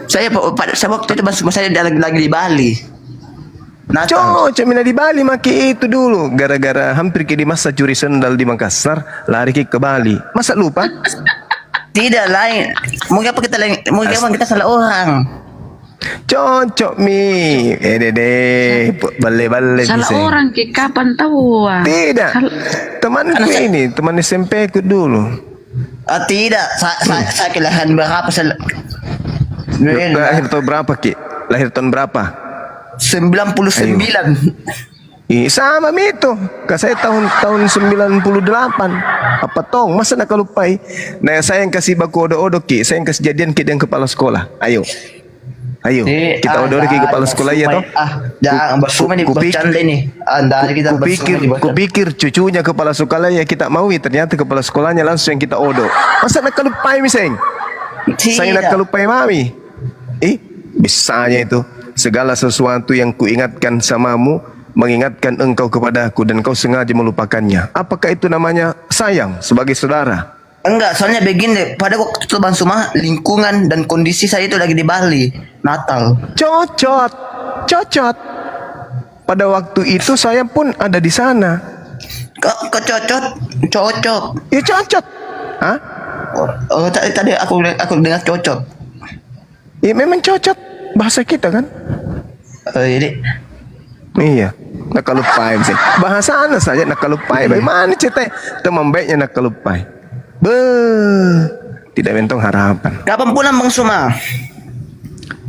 Saya waktu itu Bang Suma saya lagi di Bali. Cocok mina di Bali maki itu dulu. Gara-gara hampir ke di masa curi sendal di Makassar, lari ke Bali. Masa lupa? Tidak lain. Mungkin kita salah orang. Cocok mi. Dede. Bale-bale. Salah orang Ki, kapan tahu? Tidak. Temanku ini, teman SMP ku dulu. Tidak. Saya kelahiran berapa? Lahir tahun berapa Ki? Lahir tahun berapa? 99. Sama itu. Saya tahun 98. Apa tong? Masa nak lupai? Nah, saya yang kasih baku odo-odo Ki. Saya yang kasih jadian Ki dengan kepala sekolah. Ayo. Kita odo Ki kepala sekolah ya toh. Jangan bersuma nih bercanda ini. Kupikir cucunya kepala sekolah ya kita mau, ternyata kepala sekolahnya langsung yang kita odo. Masa nak lupai miseng? Saya nak lupai mami. Bisanya itu. Segala sesuatu yang kuingatkan samamu, mengingatkan engkau kepadaku dan kau sengaja melupakannya. Apakah itu namanya sayang sebagai saudara? Enggak, soalnya begini, pada waktu itu Bang Suma, lingkungan dan kondisi saya itu lagi di Bali, Natal. Cocok. Pada waktu itu saya pun ada di sana. Kok cocok? Ya cocok. Hah? Oh, tadi aku dengar cocok. Ya memang cocok. Bahasa kita kan? Jadi iya, nak lupai sih. Bahasa anda saja nak lupai. Bagaimana cerita teman baiknya nak lupai? Tidak mentong harapan. Kapan pulang Bang Suma?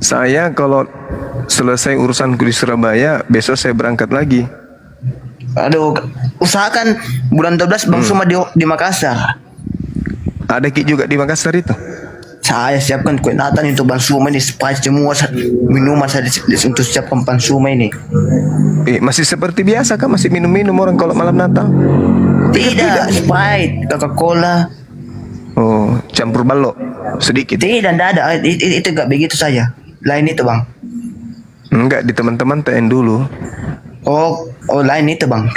Saya kalau selesai urusanku di Surabaya, besok saya berangkat lagi. Aduh, usahakan bulan 12 Bang Suma di Makassar. Ada Ki juga di Makassar itu. Saya siapkan kue Natal untuk Bang Suma ini, spice semua minuman saya untuk siapkan Bang Suma ini. Masih seperti biasa kan? Masih minum-minum orang kalau malam Natal? Tidak, Sprite, Coca-Cola. Oh, campur balok sedikit. Tidak ada. Itu enggak begitu saya. Lain itu Bang. Enggak, di teman-teman TN dulu. Oh lain itu Bang.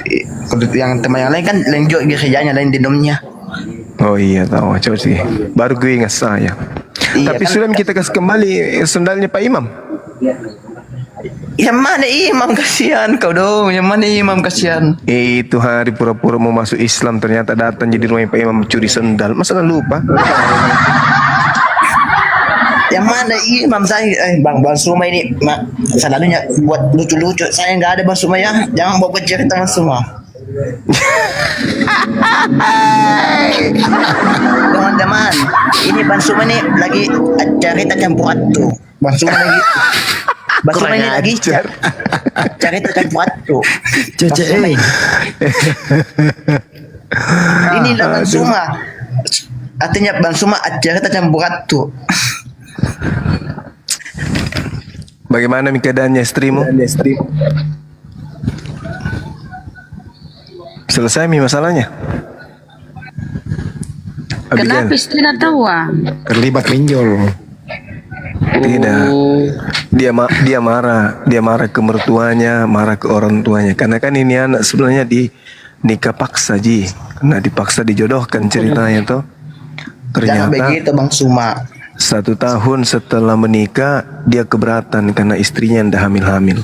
Yang teman yang lain kan lain juga kerjanya, lain minumnya. Oh iya tahu, coba sih. Baru gue ingat saya. Iya, Tapi kan? sudah kita kasih kembali sendalnya Pak Imam. Yang mana imam, kasihan kau dong. Yang mana imam, kasihan. Itu hari pura-pura mau masuk Islam ternyata datang jadi rumah Pak Imam curi sendal. Masa lupa? Yang mana imam saya? Bang Suma ini selalunya buat lucu-lucu. Saya nggak ada Bang Suma ya. Jangan bawa cerita Bang Suma. Teman-teman, ini Bang Suma nih lagi cerita campur aduk. Bang Suma lagi ini lagi cerita campur aduk. Ini lah Bang Suma. Artinya Bang Suma cerita campur aduk. Bagaimana keadaannya istrimu? Selesai masalahnya? Kenapa istri tidak tahu? Terlibat pinjol. Tidak. Dia marah ke mertuanya, marah ke orang tuanya. Karena kan ini anak sebenarnya nikah paksa Ji. Karena dipaksa dijodohkan ceritanya tuh. Jangan Ternyata begitu Bang Suma. 1 tahun setelah menikah dia keberatan karena istrinya ndak hamil-hamil.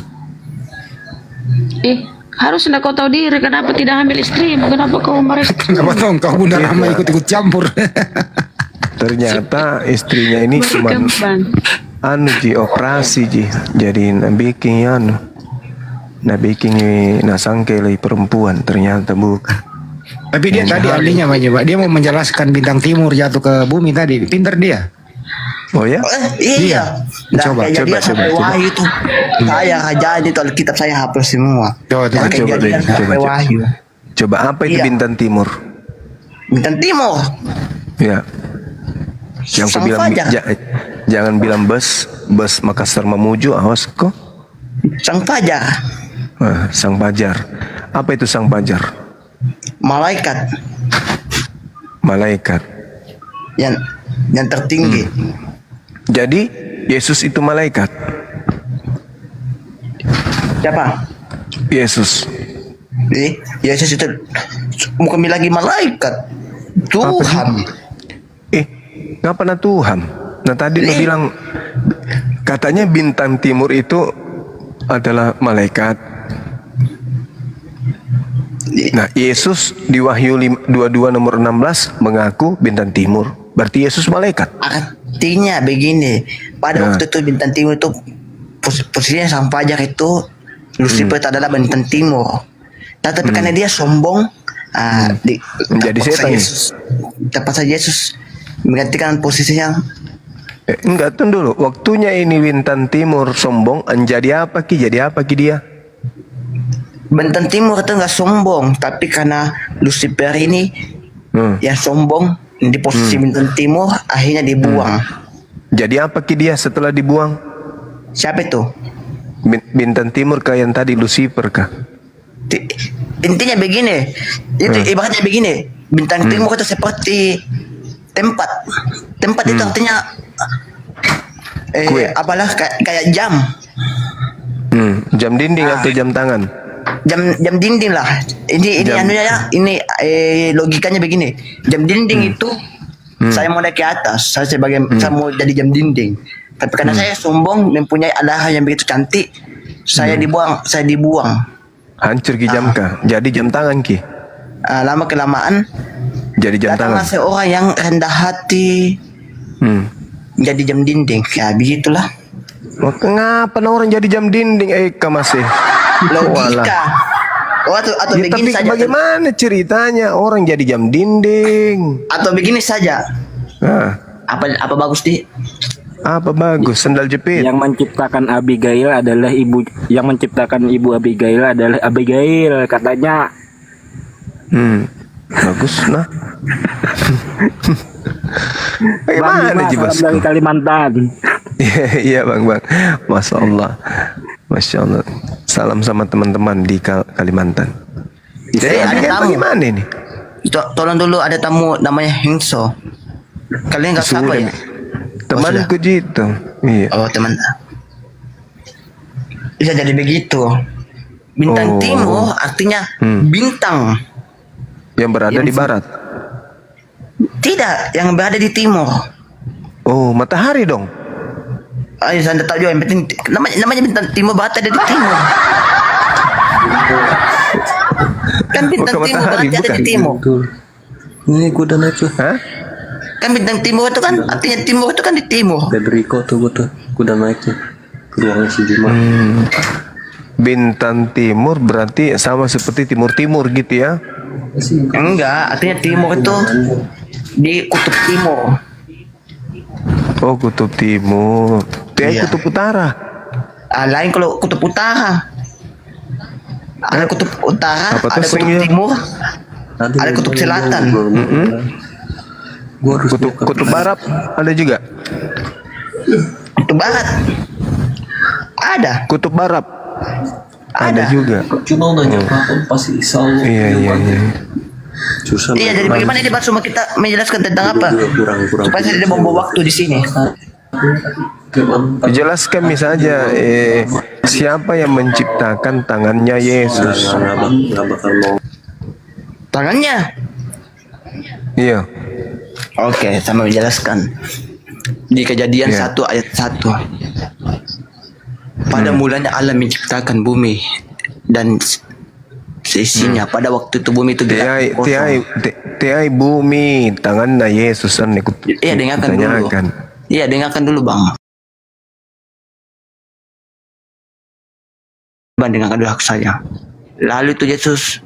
Harusnya kau tahu diri, kenapa tidak hamil istrimu? Kenapa kau mereka? Kenapa tahu kau Bunda Rahma ikut-ikut campur? Ternyata istrinya ini cuma Ji operasi Ji. Jadi bikin nasangkele perempuan, ternyata bukan. Tapi dia tadi ahlinya Pak, dia mau menjelaskan bintang timur jatuh ke bumi tadi. Pinter dia. Oh ya? Iya. Coba. Wahyu tuh. Saya kerjaan itu Alkitab saya hapus semua. Coba. Coba apa itu bintang timur? Bintang timur. Ya. Yang aku bilang jangan bilang bus Makassar Mamuju, awas kok. Sang Fajar. Sang Fajar. Apa itu Sang Fajar? Malaikat. Yang tertinggi. Jadi Yesus itu malaikat. Siapa? Yesus. Yesus itu bukan lagi malaikat. Tuhan. Nggak pernah Tuhan. Nah tadi lo bilang katanya bintang timur itu adalah malaikat. Nah Yesus di Wahyu 22 nomor 16 mengaku bintang timur. Berarti Yesus malaikat. Artinya begini, pada waktu itu bintang timur itu posisinya Sang Fajar itu Lucifer adalah bintang timur. Tapi karena dia sombong, menjadi setan. Terpaksa Yesus menggantikan posisinya. Enggak, tunggu dulu. Waktunya ini bintang timur sombong, jadi apa ki dia? Bintang timur itu nggak sombong, tapi karena Lucifer ini yang sombong di posisi bintang timur, akhirnya dibuang. Jadi apa ki dia setelah dibuang? Siapa itu? Bintang timur kah yang tadi Lucifer kah? Intinya begini, itu ibaratnya begini, bintang timur itu seperti tempat itu artinya apalah kayak jam. Jam dinding atau jam tangan? Jam dinding lah. Ini anunya ya, ini logikanya begini. Jam dinding itu saya mau naik ke atas, saya mau jadi jam dinding. Tapi karena saya sombong mempunyai alaha yang begitu cantik, saya dibuang. Hancur ki jam kah? Jadi jam tangan ki? Lama kelamaan jadi jam tangan. Seorang yang rendah hati jadi jam dinding. Ya begitulah. Kenapa orang jadi jam dinding? Masih logika. Atau ya, begini tapi saja. Bagaimana ceritanya orang jadi jam dinding? Atau begini saja. Apa bagus di? Apa bagus? Sendal jepit. Yang menciptakan Abigail adalah ibu Abigail adalah Abigail katanya. Bagus nah. Bagaimana Ji Bosku? Dari Kalimantan. Iya bang. Masya Allah. Salam sama teman-teman di Kalimantan. Jadi ada tamu. Bagaimana ini? Tolong dulu, ada tamu namanya Hengso. Kalian nggak siapa ya? Temanku gitu. Iya. Oh teman. Bisa jadi begitu. Bintang timur artinya bintang yang berada di barat. Tidak, yang berada di timur. Oh, matahari dong. Ayo, saya tahu juga yang penting namanya bintang timur berada di timur. Kan bintang Bukan timur matahari, berada bukan. di timur. Ini gue udah naik tuh. Hah? Kan bintang timur itu kan artinya timur itu kan di timur. Federico tuh gue tuh. Gue udah naik tuh. Ke ruangan si Juma. Bintang timur berarti sama seperti timur-timur gitu ya? Enggak, artinya timur itu di kutub timur. Oh, kutub timur. Dia Iya. kutub utara. Lain kalau kutub utara. Ada kutub utara, Apa tuh ada kutub singnya? timur, Nanti ada kutub selatan. Gue harus Kutub barat ada juga. Kutub barat. Ada. Kutub barat ada Ada. juga. Cuma nanya kapan pasti insya Allah. Iya. Susah. Iya, jadi bagaimana ini Pak Suma kita menjelaskan tentang apa? Kurang. Supaya saya tidak membawa waktu di sini. Jelaskan misalnya siapa yang menciptakan tangannya Yesus? Nggak bakal mau. Tangannya. Iya. Oke, sama menjelaskan. Di Kejadian Iya. 1 ayat 1. Pada mulanya Allah menciptakan bumi dan seisinya. Pada waktu itu bumi itu gelap kosong. Tiai bumi tangannya Yesus kan ikut. Iya, dengarkan dulu. Iya, dengarkan dulu Bang. Bang, dengarkan dulu hak saya. Lalu itu Yesus,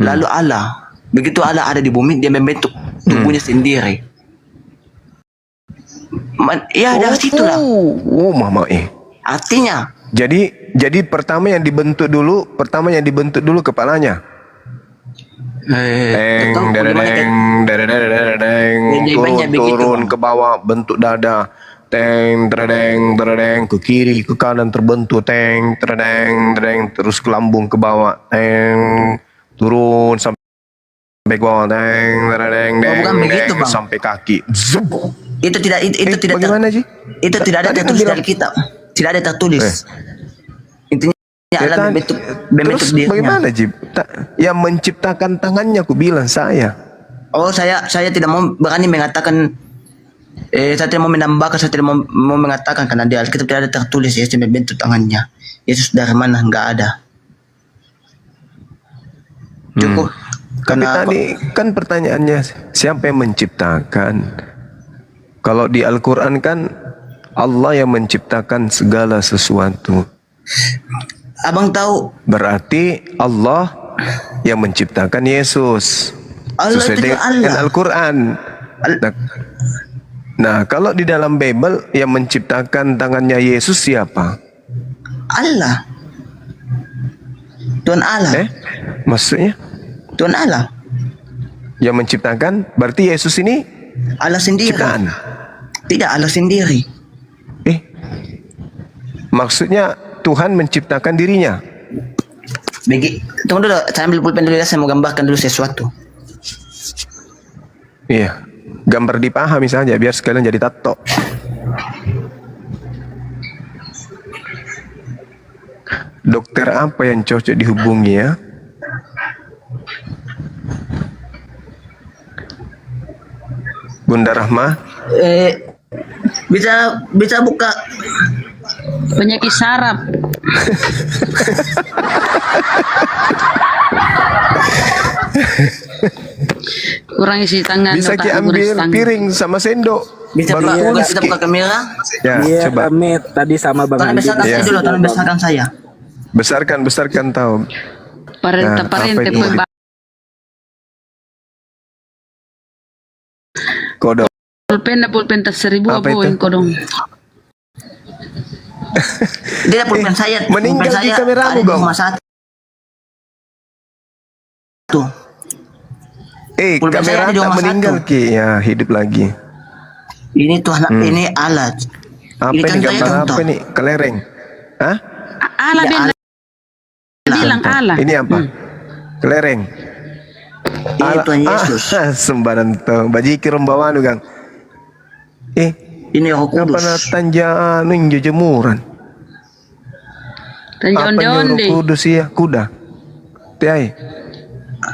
lalu Allah, begitu Allah ada di bumi, dia membentuk tubuhnya sendiri. Iya, dari situlah. Oh, mama Artinya, Jadi pertama yang dibentuk dulu kepalanya. betul, bagaimana Turun ke bawah bentuk dada. Teng ke kiri ke kanan terbentuk terus ke lambung ke bawah turun sampai ke bawah bukan begitu, Bang. sampai kaki. Zup. itu tidak Bagaimana sih? itu tidak ada Tadi tertulis kan dari kitab. Tidak ada tertulis. Intinya Ya, Allah membentuk terus dirinya. bagaimana Jib? Yang menciptakan tangannya aku bilang saya. Oh, saya tidak mau berani mengatakan, saya tidak mau menambahkan, saya tidak mau mengatakan karena di Alkitab tidak ada tertulis Yesus membentuk tangannya. Yesus dari mana? Enggak ada. Cukup. Tapi Karena tadi kan pertanyaannya siapa yang menciptakan? Kalau di Al-Quran kan Allah yang menciptakan segala sesuatu. Abang tahu Berarti Allah yang menciptakan Yesus. Allah Sesuai itu dengan Allah. Al-Quran. Nah, kalau di dalam Bible yang menciptakan tangannya Yesus siapa? Allah. Tuhan Allah. Maksudnya? Tuhan Allah. Yang menciptakan berarti Yesus ini Allah sendiri. ciptaan. Tidak, Allah sendiri. Maksudnya Tuhan menciptakan dirinya. Tunggu dulu, saya ambil pulpen dulu ya, saya mau gambarkan dulu sesuatu. Iya, gambar dipahami saja biar sekalian jadi tato. Dokter apa yang cocok dihubungi ya? Bunda Rahma? Bisa buka Penyakit saraf. Kurang isi tangan. Bisa otak ki kurang isi ambil tangan. piring sama sendok. Bisa Baru buka, tulis, kita Ki. buka kamera. Ya, Iya, coba. kami tadi sama Bang Tolong Andi. besarkan saya dulu, tolong besarkan saya. Besarkan tahu. Parente Nah, parente apa itu? poi Kodok. pulpen tas 1.000 Apa apa itu? yang kodong. Dia pulpen saya, meninggal pulpen di saya kameramu, ada di Gong. rumah satu. Pulpen saya Kamera ada di tak rumah meninggal satu. Ki. Ya, hidup lagi. Ini Tuhan, ini alat. Apa Ini ini contohnya gambar contoh. apa nih? Kelereng. Hah? Allah Ya, bilang Allah. Ini apa? Kelereng. Ini Tuhan Yesus. Sembarang tuh. Bajiki rombawanu Gang. Ini Roh Kudus. Apa tanjanu injo jemuran? Dan Apa John Roh Kudus ya? Kuda. Tiai.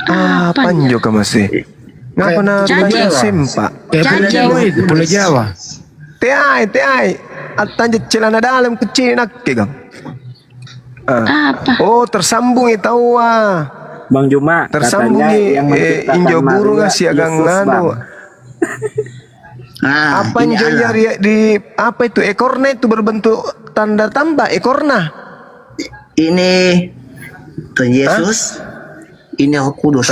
Apa njo ka masih? Ngapa na tanya sempak? Pulau Jawa itu, Pulau Jawa. Tiai. At tanya celana dalam kecil nak ke gang. Apa? Oh, tersambung itu Bang Juma, tersambung katanya yang menciptakan injo burung Maria si agang Yesus, Bang. nganu. Apa ini injo Allah. di apa itu ekornya itu berbentuk tanda tambah ekornya. Ini Tuhan Yesus, ini Roh Kudus.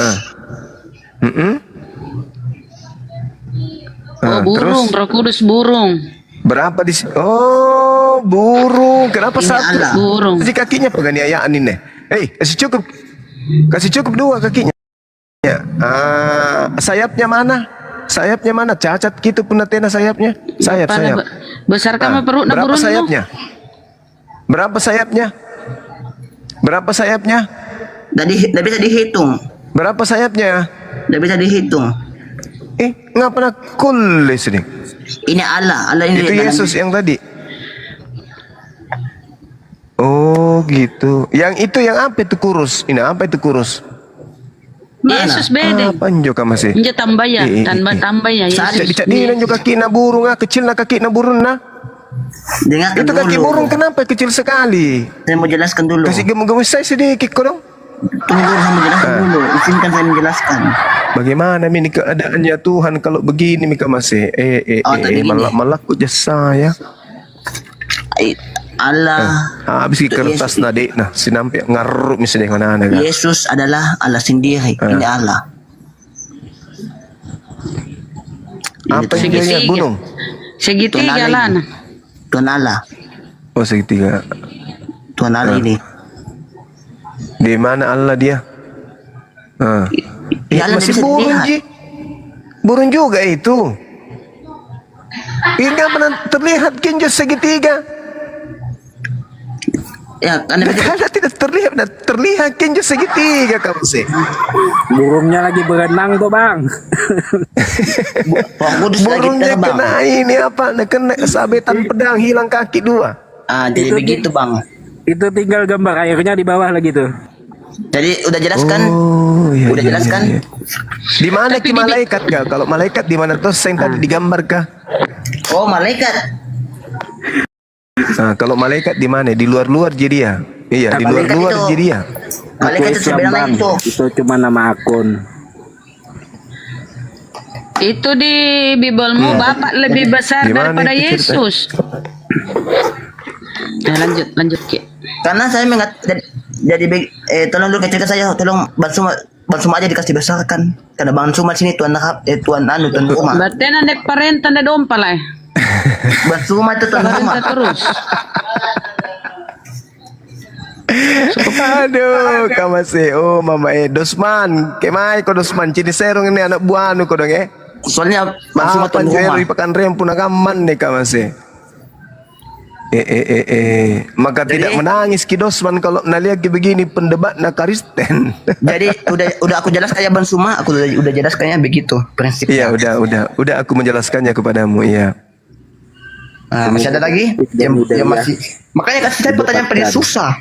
Oh, burung, Roh Kudus burung. Berapa di Oh, burung. Kenapa Ini satu? Allah. Burung. Kasih kakinya penganiayaan ini. Kasih cukup dua kakinya. Sayapnya mana? Sayapnya mana? Cacat gitu pun natena sayapnya. Sayap. Besar kama perut na Berapa burung sayapnya? Berapa sayapnya? Berapa sayapnya? Tidak bisa dihitung. Berapa sayapnya? Tidak bisa dihitung. Ngapa nak kulis ini? Ini Allah. Allah ini Itu dalam- Yesus yang tadi. Oh gitu. Yang itu yang apa itu kurus? Ini apa itu kurus? Yesus beda. Apa juga masih? Inja tambah ya, tambah ya Yesus. Jadi juga kaki na burung kecil na kaki na burung na. Dengarkan Itu kaki dulu. burung kenapa kecil sekali? Saya mau jelaskan dulu. Kasih gemes saya sedikit kok dong. Tunggu dulu, saya menjelaskan dulu. Izinkan saya menjelaskan. Bagaimana ini keadaannya Tuhan kalau begini Mika masih tadi gini. malaku jasa ya. Allah. Habis kertas tadi nah sinampi ngaruk misalnya mana kan. Yesus adalah Allah sendiri. Ini Allah. Apa yang dia gunung? Segitiga lah. Tuhan Allah. Oh segitiga. Tuhan Allah ini. Di mana Allah dia? Ya, Allah masih bisa burung dilihat. Ji. Burung juga itu. Ini pernah terlihat kinjo segitiga. Ya, karena tidak terlihat kinjo segitiga kamu sih. Burungnya lagi berenang tuh bang. Burungnya kena ini apa? Kena sabetan pedang hilang kaki dua. Jadi Itu begitu bang. Itu tinggal gambar airnya di bawah lagi tuh. Jadi udah jelaskan? Iya, Udah jelaskan? Di mana ki malaikat kah? Kalau malaikat di mana tuh yang tadi digambar kah? Oh malaikat. Nah, kalau malaikat di mana? Di luar-luar jadi ya. Iya, di luar-luar jadi ya. Malaikat itu sebenarnya itu. Itu cuma nama akun. Itu di Biblemu Bapak lebih besar Di mana daripada itu cerita? Yesus. Lanjut Ki. Karena saya tolong dulu cerita saya, tolong Bang Suma aja dikasih besarkan. Karena Bang Suma sini tuan rumah. Berarti nandek parenta nandek dompa lah. Bang Suma itu tuan rumah. Parenta terus. Aduh, kamu sih. Oh, mama Dosman. Kemai ko Dosman. Cini serong ini anak buahnu ko dong Soalnya Bang Suma tuan Panjuero rumah. di pekan rem pun agaman nih kamu sih. Maka tidak menangis ki Dosman kalau naliak begini pendebat na Kristen. Jadi udah aku jelaskan ya Bang Suma, aku udah jelaskannya begitu prinsipnya. Iya, udah aku menjelaskannya kepadamu, iya. Masih ada lagi? Yang masih. Makanya kasih saya pertanyaan paling susah.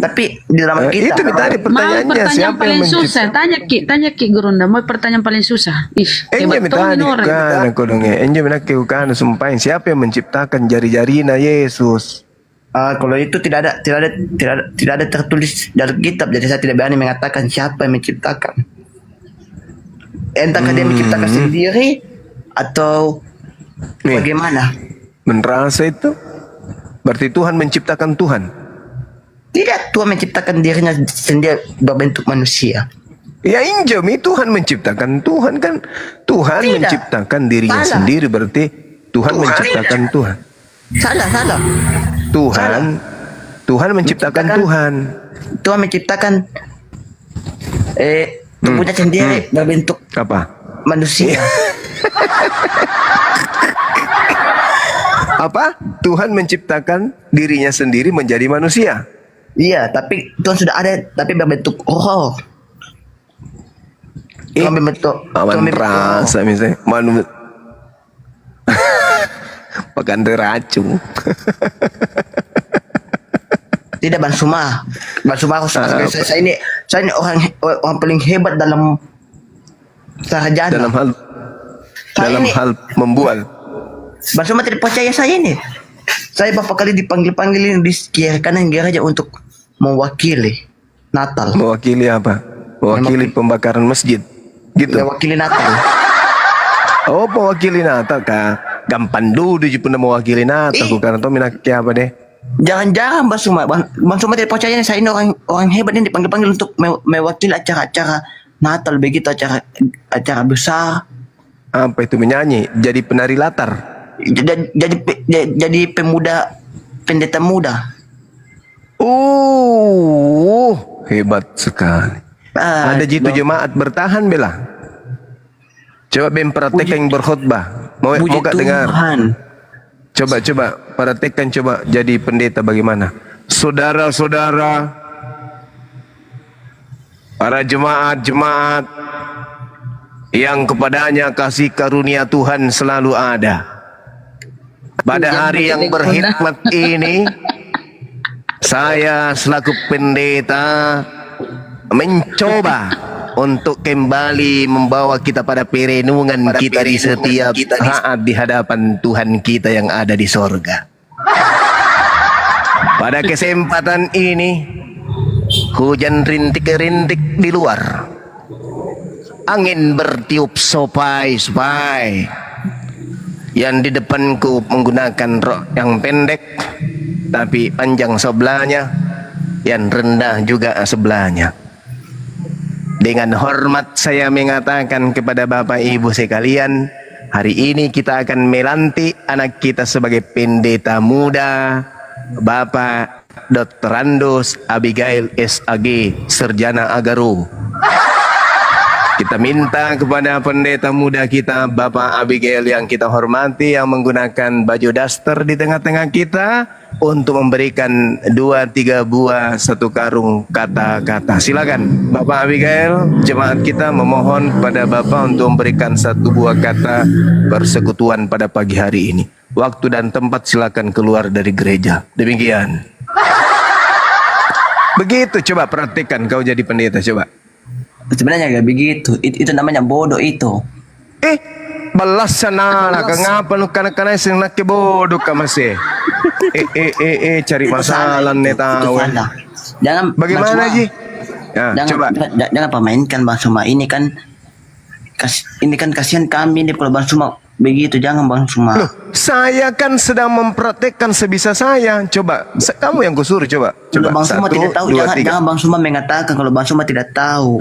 Tapi di dalam kita. Itu tadi Mau pertanyaannya pertanyaan siapa paling yang susah. Tanya Ki Gurunda, mau pertanyaan paling susah. Enje mitani kan aku dong enje minake kan sumpahin siapa yang menciptakan jari-jarina Yesus. Kalau itu tidak ada tertulis dalam kitab, jadi saya tidak berani mengatakan siapa yang menciptakan. Entahkah dia menciptakan sendiri atau bagaimana? Merasa itu berarti Tuhan menciptakan Tuhan. Tidak, Tuhan menciptakan dirinya sendiri berbentuk manusia. Ya injami Tuhan menciptakan Tuhan kan. Tuhan Tidak. menciptakan dirinya Salah. sendiri berarti Tuhan menciptakan Tuhan. Salah. Tuhan menciptakan Tuhan. Tuhan menciptakan tubuhnya sendiri berbentuk Apa? manusia. Apa? Tuhan menciptakan dirinya sendiri menjadi manusia. Iya, tapi Tuhan sudah ada, tapi berbentuk roh. Tuhan berbentuk. Aman rasa misalnya. Manu. Pakan racun. Tidak Bang Suma. Bang Suma harus saya ini orang paling hebat dalam sarjana. Dalam hal membual. Bang Suma tidak percaya saya ini. Saya beberapa kali dipanggil ini di kiri kanan gereja untuk mewakili Natal. Mewakili apa? Mewakili pembakaran masjid. Gitu. Mewakili Natal. Oh, mewakili Natal kah? Gampang dulu je pernah mewakili Natal. Karena tuh minak apa deh? Jangan-jangan Bang Suma. Bang Suma tidak percaya saya ini orang hebat ini dipanggil untuk mewakili acara-acara Natal begitu, acara besar. Apa itu menyanyi? Jadi penari latar. Jadi pendeta muda. Hebat sekali. Ada jitu jemaat bertahan bela. Coba bem praktekkan berkhutbah. Mau gak dengar? Coba praktekkan, coba jadi pendeta bagaimana? Saudara-saudara, para jemaat yang kepadanya kasih karunia Tuhan selalu ada. Pada hari yang berhikmat ini, saya selaku pendeta mencoba untuk kembali membawa kita pada perenungan kita di setiap saat di hadapan Tuhan kita yang ada di sorga. Pada kesempatan ini, hujan rintik-rintik di luar, angin bertiup sopai-sopai. Yang di depanku menggunakan rok yang pendek tapi panjang sebelahnya, yang rendah juga sebelahnya. Dengan hormat saya mengatakan kepada Bapak Ibu sekalian, hari ini kita akan melantik anak kita sebagai pendeta muda, Bapak Dr. Randos Abigail SAG, Sarjana Agaro. Kita minta kepada pendeta muda kita, Bapak Abigail yang kita hormati, yang menggunakan baju daster di tengah-tengah kita, untuk memberikan 2-3 buah satu karung kata-kata. Silakan Bapak Abigail, jemaat kita memohon kepada Bapak untuk memberikan 1 buah kata persekutuan pada pagi hari ini. Waktu dan tempat silakan keluar dari gereja. Demikian. Begitu, coba praktikkan kau jadi pendeta, coba. Sebenarnya gak begitu. Itu namanya bodoh itu. Balas sana lah. Kenapa lu kanak-kanak sing nak bodoh ka masih? Cari masalah nih tahu. Jangan. Bagaimana Ji? Ya, coba. Jangan pemainkan Bang Suma. Ini kan kasihan kami nih kalau Bang Suma begitu. Jangan Bang Suma. Loh, saya kan sedang mempraktekkan sebisa saya. Coba, kamu yang kusuruh coba. Kalau Bang Suma tidak tahu, jangan Bang Suma mengatakan kalau Bang Suma tidak tahu.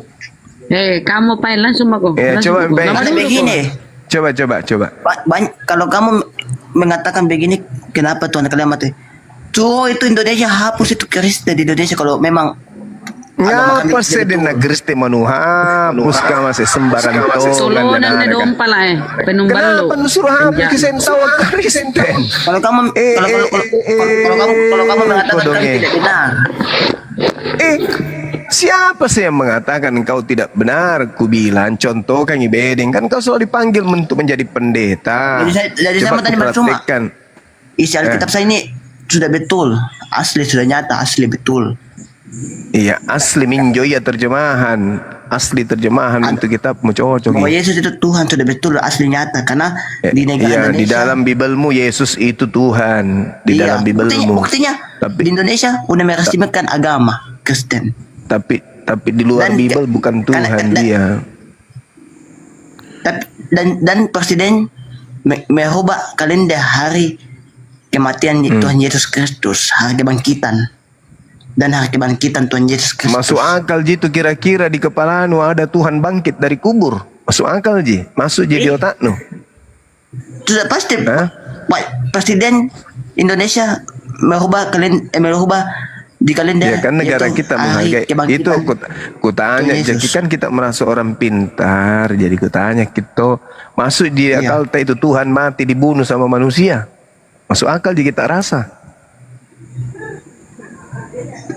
Kamu pain langsung aku. Coba begini. Coba. Kalau kamu mengatakan begini, kenapa Tuhan kalian mati? Tuh itu Indonesia, hapus itu Kristen di Indonesia kalau memang. Ngapa sih di negeri manuha hapus ka masih sembarang Solo dan ada dompa lah penumbal lo. Kenapa suruh hapus kisen tahu Kristen? Kalau kamu mengatakan kalian tidak benar. Siapa sih yang mengatakan kau tidak benar? Ku bilang contoh kan ibedeng, kan kau selalu dipanggil untuk menjadi pendeta. Jadi saya tadi praktekkan. Isi Alkitab saya ini sudah betul, asli, sudah nyata, asli betul. Iya, asli minjo ya terjemahan. Asli terjemahan untuk kitab mau cocok. Bahwa Yesus itu Tuhan sudah betul, asli nyata, karena di negara Indonesia. Di dalam Bibelmu Yesus itu Tuhan. Di dalam Bibelmu. Buktinya di Indonesia udah meresmikan agama Kristen. Tapi di luar Bibel bukan Tuhan dia. Dan presiden merubah kalender hari kematian Tuhan Yesus Kristus, hari kebangkitan. Dan hari kebangkitan Tuhan Yesus Kristus. Masuk akal Ji, itu kira-kira di kepalamu ada Tuhan bangkit dari kubur. Masuk akal Ji, masuk jadi otakmu. Sudah pasti. Presiden Indonesia merubah di kalender. Ya kan negara kita menghargai itu. Kutanya, jadi kan kita merasa orang pintar, jadi kutanya kita masuk di akal itu Tuhan mati dibunuh sama manusia. Masuk akal jadi kita rasa.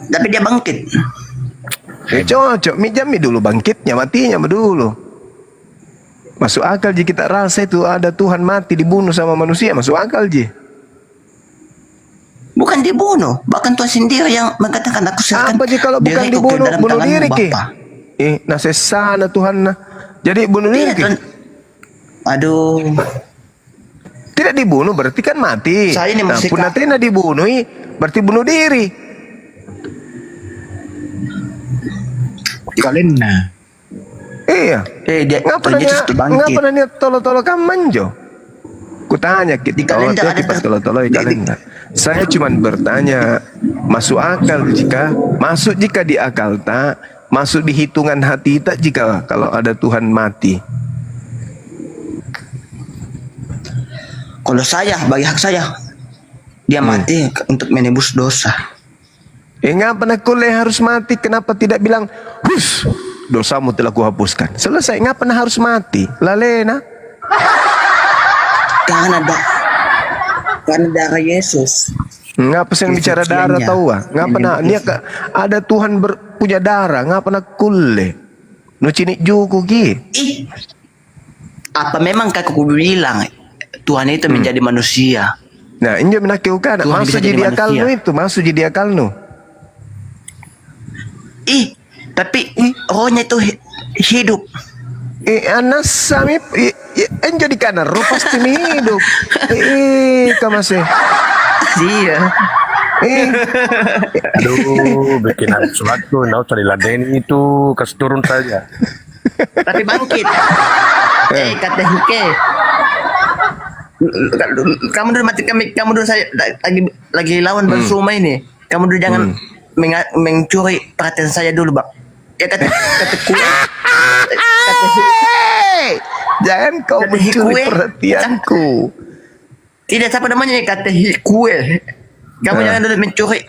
Tapi dia bangkit. Cocok, mijami dulu bangkitnya, matinya dulu. Masuk akal jadi kita rasa itu ada Tuhan mati dibunuh sama manusia. Masuk akal Ji. Bukan dibunuh, bahkan Tuhan sendiri yang mengatakan aku serahkan. Apa Ji kalau bukan dibunuh, bunuh diri Ki? Nah sesana Tuhan Jadi bunuh diri. Aduh. Tidak dibunuh berarti kan mati. Saya ini nah, masih punatena dibunuh berarti bunuh diri. Kalian Iya. Dia Ngapa pernah niat tolo-tolo kamanjo? Kutanya kita pas tolo-tolo kalian. Saya cuma bertanya, masuk akal jika di akal tak, masuk di hitungan hati tak jika kalau ada Tuhan mati. Kalau saya, bagi hak saya, dia mati untuk menebus dosa. Ngapa nak kuliah harus mati? Kenapa tidak bilang, hus, dosamu telah kuhapuskan. Selesai, ngapa nak harus mati? Lalena. Karena darah Yesus. Ngapa sih yang bicara darah tahu ah? Ngapa nak ada Tuhan punya darah? Ngapa nak kuliah? Nucinik juku gi. Apa memang kakakku bilang Tuhan itu menjadi manusia? Nah, ini menakiukan. Masuk jadi akalmu itu, masuk jadi akalmu. Tapi rohnya itu hidup. Anas sami jadi karena roh pasti hidup. Kamu sih. Iya. Aduh, bikin sesuatu, nggak usah diladeni itu, kasih turun saja. Tapi bangkit. Kata Hike. Kamu dulu mati kamu dulu saya lagi lawan bersama ini. Kamu dulu jangan mencuri perhatian saya dulu, Bang. Ya kata kue. Jangan kau mencuri perhatianku. Tidak, siapa namanya kata kue. Kamu jangan dulu mencuri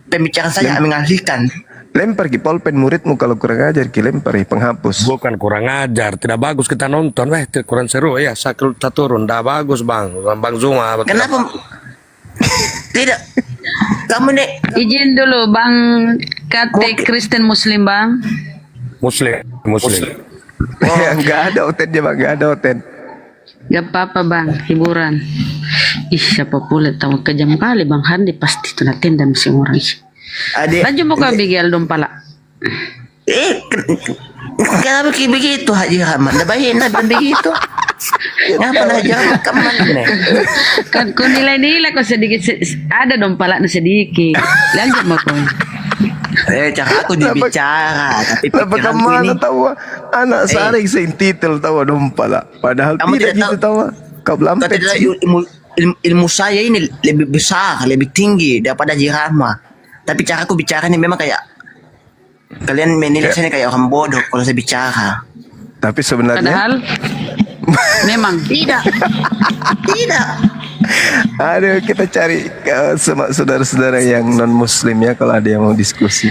pembicaraan saya, mengalihkan. Lempar ki pulpen muridmu kalau kurang ajar ki lempar penghapus. Bukan kurang ajar, tidak bagus kita nonton, kurang seru ya. Sakit turun, tidak bagus bang Zuma. Kenapa? Tidak. Kamu nih. Izin dulu bang, kata Kristen Muslim bang. Muslim. Enggak ada otennya bang, enggak ada oten. Gak apa-apa bang, hiburan. Siapa pula tahu kejam kali bang Handi pasti itu natin dan si orang. Lanjut mau ke Abigail dong pala. Kenapa kayak begitu Haji Rahman? Dah baik nak begitu. Ngapa nak jawab kemana? Kan kau nilai-nilai kau sedikit ada dong pala nu sedikit. Lanjut mau kau. Cara aku dibicara, tapi pikiranku ini. Tahu anak saring sein titel tahu dong pala. Padahal tidak gitu tahu. Kau belum. Ilmu saya ini lebih besar, lebih tinggi daripada Haji Rahman. Tapi cara aku bicara ini memang kayak kalian menilai saya kayak orang bodoh kalau saya bicara. Tapi sebenarnya padahal memang tidak. Aduh, kita cari saudara-saudara yang non muslim ya kalau ada yang mau diskusi.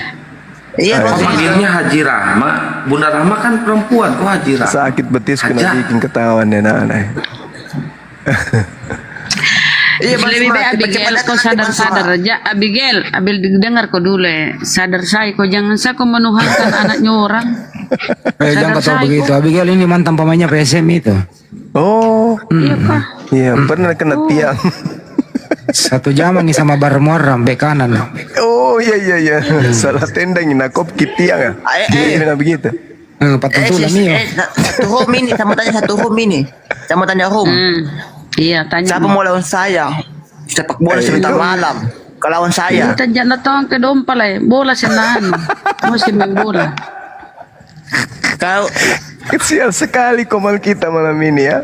Iya, panggilnya Haji Rahma. Bunda Rahma kan perempuan, kok Haji Rahma? Sakit betis kena bikin ketahuan ya anak. Iya, lebih baik Abigail kau sadar-sadar aja. Abigail dengar kau dulu sadar saya kau jangan saya kau menuhankan anaknya orang. Jangan kau tahu begitu. Abigail ini mantan pemainnya PSM itu. Oh, iya kah? Iya, pernah kena tiang. Satu zaman nih sama Barmuaram bek kanan. Oh iya. Salah tendang nakop kitiang ya. Dia begitu. Patutulan nih. Satu room ini sama tanya satu room ini. Sama tanya room. Iya, tanya. Siapa mau lawan saya? Sepak bola sebentar malam. Kalau lawan saya. Kita jangan datang ke dompal bola senang. Masih main bola. Kau kecil sekali komal kita malam ini ya.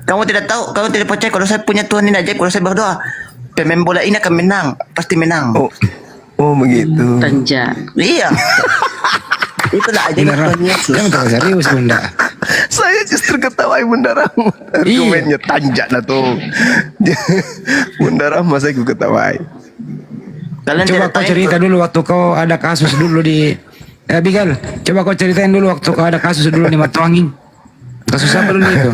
Kamu tidak tahu, kamu tidak percaya kalau saya punya Tuhan ini aja. Kalau saya berdoa, pemain bola ini akan menang, pasti menang. Oh begitu. Tanja. Iya. Itulah aja Tuhan Yesus. Yang terlalu serius Bunda. Saya justru ketawa Bunda Rahma. Argumennya tanja lah tuh. Bunda Rahma saya ketawai. Coba kau cerita dulu waktu kau ada kasus dulu di Abigail. Coba kau ceritain dulu waktu kau ada kasus dulu di Matuangin. Kasus apa dulu itu?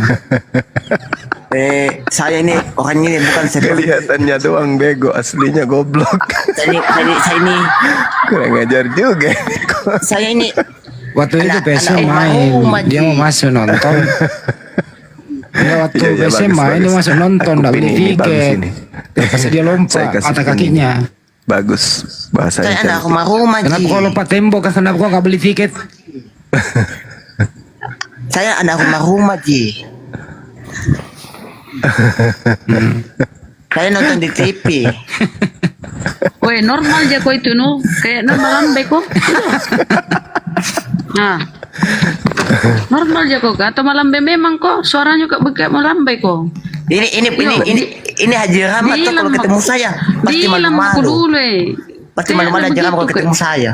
Saya ini orang ini bukan kelihatannya doang bego, aslinya goblok. Saya ini kurang ajar juga. Saya ini waktu itu PSM main, dia mau masuk nonton. Ya waktu PSM main dia masuk nonton, nggak beli tiket. Pas dia lompat mata kakinya. Bagus bahasanya. Saya anak rumah. Kenapa kau lompat tembok? Kenapa kau nggak beli tiket? Saya anak rumah-rumah, Ji. Saya nonton di TV. Woi, normal aja kok itu no. Kayak normal lambe kok. Nah. Normal aja kok. Atau malambe memang kok suaranya kok begitu malambe kok. Ini Haji Rahmat tuh kalau ketemu saya pasti malu-malu. Pasti malu-malu Haji Rahmat kalau ketemu saya.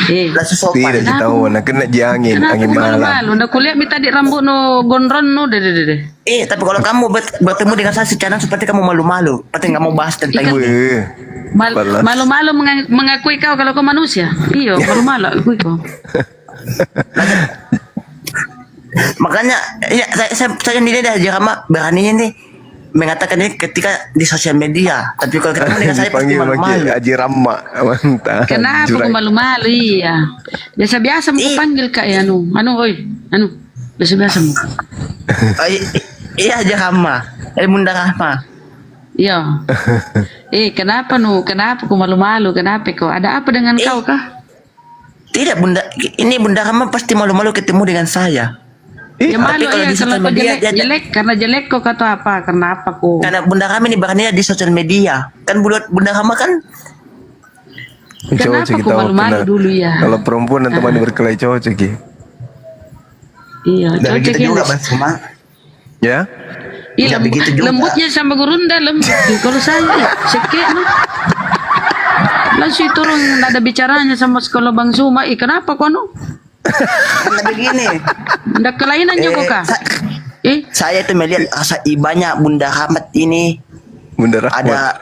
Langsung sopan. Tidak tahu, nak kena angin malam. Malu, nak kuliah minta di rambut no gondron no deh. Tapi kalau kamu bertemu dengan saya secara seperti kamu malu-malu, pasti nggak mau bahas tentang ini. Malu-malu mengakui kau kalau kau manusia. Iya, malu-malu akui kau. Makanya ya saya nilai Haji Rahmat beraninya nih mengatakan ini ketika di sosial media, tapi kalau ketemu dengan saya pasti malu-malu. Haji Rahmat, mantap. Kenapa kau malu-malu? Iya, biasa-biasa mau panggil kak ya biasa-biasa mau. Iya Haji Rahmat, Bunda Rahmat. Iya. Kenapa kau malu-malu? Kenapa kau? Ada apa dengan kau kah? Tidak Bunda, ini Bunda Rahmat pasti malu-malu ketemu dengan saya. Ya malu ya kalau jelek karena jelek kok atau apa? Karena apa kok? Karena Bunda Rahmat ini berani di sosial media. Kan Bunda Rahmat kan kenapa kok malu-malu dulu ya? Kalau perempuan dan teman berkelahi cocok ya. Iya, cocok juga Bang Suma. Ya? Iya, lembutnya sama Gurunda lembut. Kalau saya sekek langsung turun ada bicaranya sama sekolah Bang Suma. Kenapa kok Karena begini. Ndak kelainan juga kah? Saya itu melihat rasa ibanya Bunda Rahmat ini. Bunda Rahmat. Ada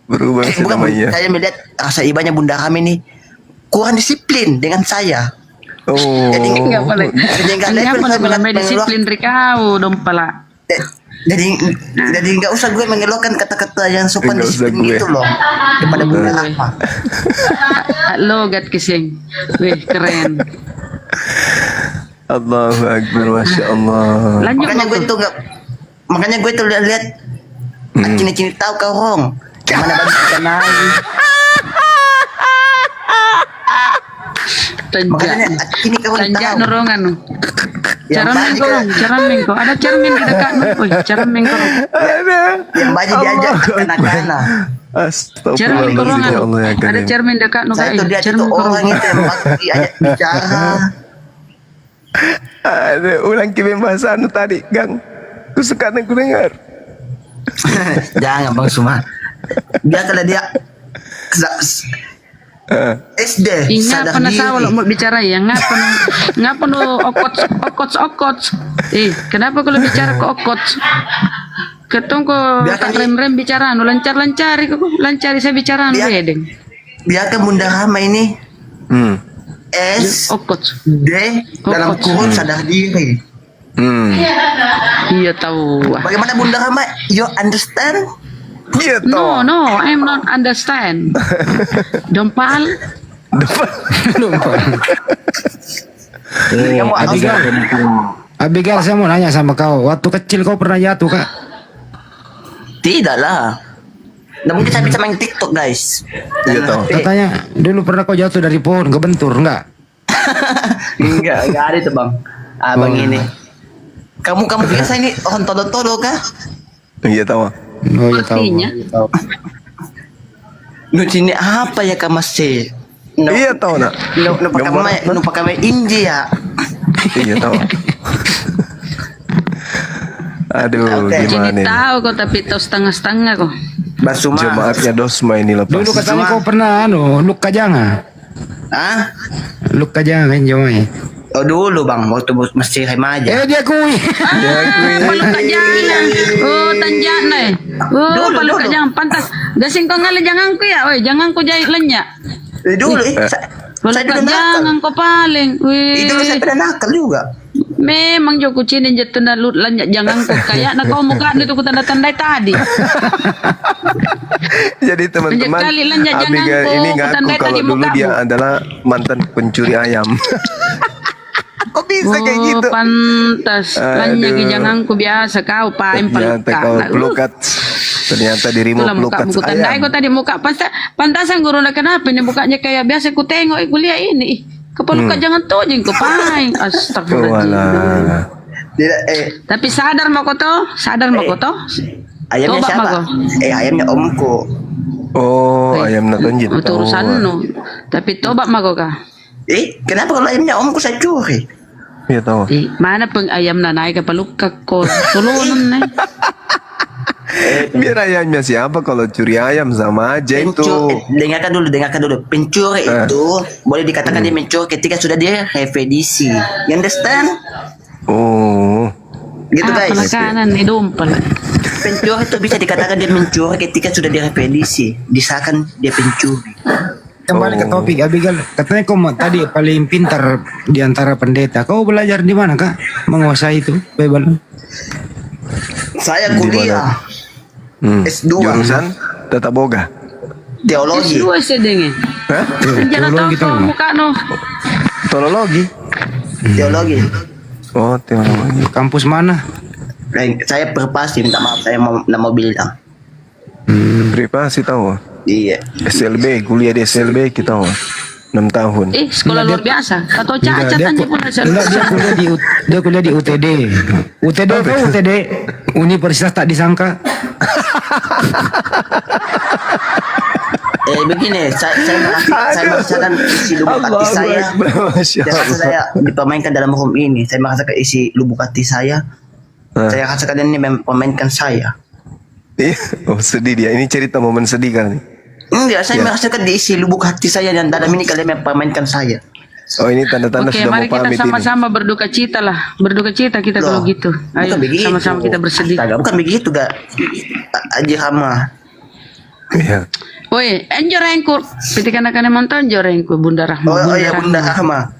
berubah namanya. Saya melihat rasa ibanya Bunda Rahmat ini kurang disiplin dengan saya. Jadi enggak boleh. Enggak boleh disiplin kau dong pala. Jadi nggak usah gue mengeluarkan kata-kata yang sopan disiplin gitu loh kepada Bunda Rahmat. Logat kising, wih keren. Allahu Akbar, Masya Allah. Makanya gue tuh lihat cini-cini tahu kau Rong mana bagi kita naik. Makanya ini kau tahu. Norongan. Cermin kau. Ada cermin di dekat cermin kau. Yang baju diajak anak-anak. Cermin korongan. Ada cermin dekat nu saya tuh dia itu orang itu yang diajak bicara. Ada ulang bahasa anu tadi, Gang. Ku suka aku dengar. Jangan Bang Suma. Biarlah dia SD ngapa na sawa lo mau bicara ya ngapa no okot kenapa kalau bicara ke okot ketong ko tak rem bicara no lancari saya bicara no bedeng biarkan Bunda Rahmat ini SD dalam kurun sadar diri. Iya tahu. Bagaimana Bunda Rahmat? You understand? No, I'm not understand. Dompal. Abigail, saya mau nanya sama kau. Waktu kecil kau pernah jatuh kak? Tidak lah. Namun kita bisa main TikTok guys. Iya tahu. Katanya dulu pernah kau jatuh dari pohon kebentur enggak? enggak ada itu bang. Abang ini. Kamu biasa ini orang todo kah? Iya tahu. Oh iya tahu. Nu sini apa ya kamu sih? Iya tahu nak. Nu pakai inji ya. Iya tahu. Aduh, gimana ini? Tahu kok tapi tahu setengah-setengah kok. Basuma. Jemaatnya Dosma ini lepas. Dulu katanya kau pernah Luk Kajanga. Hah? Luk Kajanga kan jemaah. Oh dulu bang, waktu masih remaja. Dia kui. Paluk Kajanga. Oh Tanjana. Oh Paluk Kajanga pantas. Gasing kau ngale janganku ya, oi janganku jahit lenyak. Dulu Paluk Kajanga kau paling. Dulu saya pernah nakal juga. Memang Joko Cini jatuh nalut lanjut jangan kok kayak nak kau muka itu ku tanda-tandai tadi. Jadi teman-teman Abigail ini ngaku kalau dulu dia adalah mantan pencuri ayam. Kok bisa kayak gitu? Pantas. Lanjut janganku biasa kau paling pelukat. Ternyata dirimu pelukat ayam. Tandai kau tadi muka pantasan guru nak kenapa ini mukanya kayak biasa ku tengok kuliah ini. Kepala jangan tojeng kepaing. Astagfirullahaladzim. Walah. Tidak, Tapi sadar mau koto, ayamnya Tobat, siapa? Mago. Ayamnya omku. Oh, ayam nak tunjuk. itu urusan nu. Tapi tobat mago kah? Kenapa kalau ayamnya omku saya curi? Iya tahu. Mana peng ayam na naik ke peluka ko sulunun nih. Biar ayamnya siapa kalau curi ayam sama aja itu. Dengarkan dulu. Pencuri itu boleh dikatakan dia mencuri ketika sudah dia revendisi. You understand? Oh. Gitu guys. Penekanan nih dompel. Pencuri itu bisa dikatakan dia mencuri ketika sudah dia revendisi. Disahkan dia pencuri. Kembali ke topik Abigail, katanya kau tadi paling pintar di antara pendeta. Kau belajar di mana kak menguasai itu? Bebal. Saya kuliah S2. Jurusan tata boga. Teologi. S2 sedengnya. Hah? Jangan tahu kau muka no. Teologi. Teologi. Oh, teologi. Kampus mana? Saya berpasti, minta maaf saya mau bilang. Privasi tahu. Iya. SLB, kuliah di SLB kita 6 tahun. Sekolah luar biasa. Atau cacat aja pun Dia kuliah di UTD. UTD kan UTD Universitas tak disangka. Begini, saya merasakan isi lubuk hati saya. Saya dipermainkan dalam hukum ini. Saya merasakan isi lubuk hati saya. Saya rasakan ini memainkan saya. Oh sedih dia. Ini cerita momen sedih kan nih. Enggak, saya merasakan di isi lubuk hati saya dan dalam ini kalian mempermainkan saya. Oh ini tanda-tanda Oke, sudah mari mau kita pamit sama-sama berduka cita lah. Berduka cita kita kalau gitu. Ayo sama-sama kita bersedih. Bukan begitu, gak? Aji Hama. Iya. Woi, enjor engkur. Piti anak-anak monton enjor engkur Bunda Rahma. Oh iya Bunda Rahma.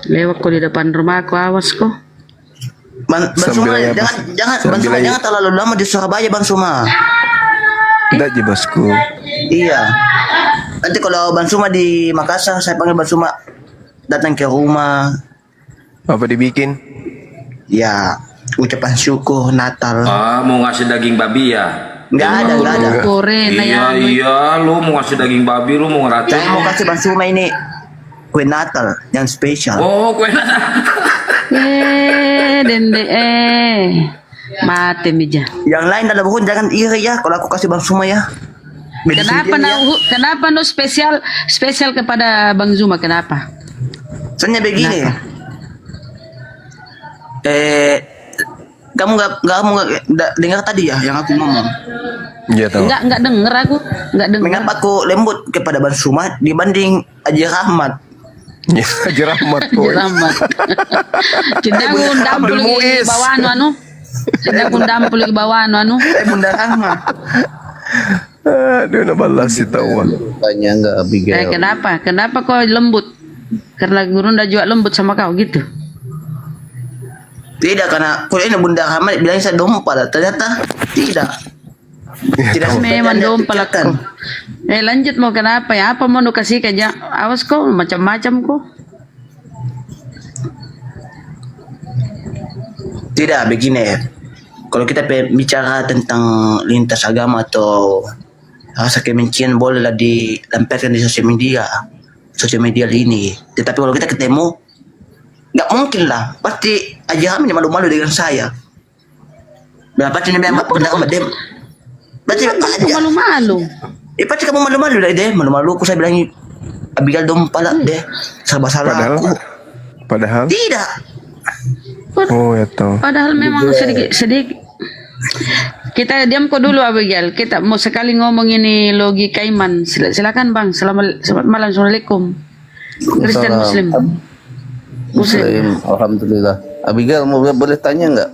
Lewat kok di depan rumahku, awas kok. Bang Suma, jangan terlalu lama di Surabaya, Bang Suma. Tidak ji bosku. Iya. Nanti kalau Bang Suma di Makassar, saya panggil Bang Suma datang ke rumah. Apa dibikin? Ya, ucapan syukur Natal. Mau ngasih daging babi ya? Enggak ada. Iya, lu mau ngasih daging babi, lu mau ngeracun. Saya mau kasih Bang Suma ini kue Natal yang spesial. Oh, kue Natal. Dende mati mija. Yang lain dalam buku jangan iri ya kalau aku kasih Bang Suma ya. Kenapa no spesial kepada Bang Zuma, kenapa? Soalnya begini. Kamu nggak dengar tadi ya yang aku ngomong? Iya tahu. Nggak denger aku, nggak denger. Mengapa aku lembut kepada Bang Suma dibanding Haji Rahmat? Ya, Haji Rahmat. Haji Rahmat. Cendak undang puluh bawaan anu. Cendak undang puluh bawaan anu. Bunda Rahmat. Aduh, nabalas si tahu. Tanya nggak Abigail? Kenapa kau lembut? Karena guru udah juga lembut sama kau gitu? Tidak, karena kalau ini Bunda Rahmat bilang saya dompal, ternyata tidak. Tidak memang dompal aku. Lanjut mau kenapa ya? Apa mau kasih kerja? Awas kok macam-macam kok. Tidak, begini ya. Kalau kita bicara tentang lintas agama atau rasa kebencian bolehlah dilampiaskan di sosial media ini. Tetapi kalau kita ketemu, nggak mungkin lah. Pasti aja kami malu-malu dengan saya. Berapa sih memang pendapat dia? Pasti malu-malu. Pasti kamu malu-malu lah deh. Malu-malu aku saya bilang Abigail dompal lah deh. Serba salah aku. Padahal? Tidak. Oh ya tahu. Padahal memang sedikit. Kita diam kok dulu Abigail. Kita mau sekali ngomong ini logika iman. Silakan Bang. Selamat malam. Assalamualaikum. Kristen Muslim. Alhamdulillah. Abigail mau boleh tanya nggak?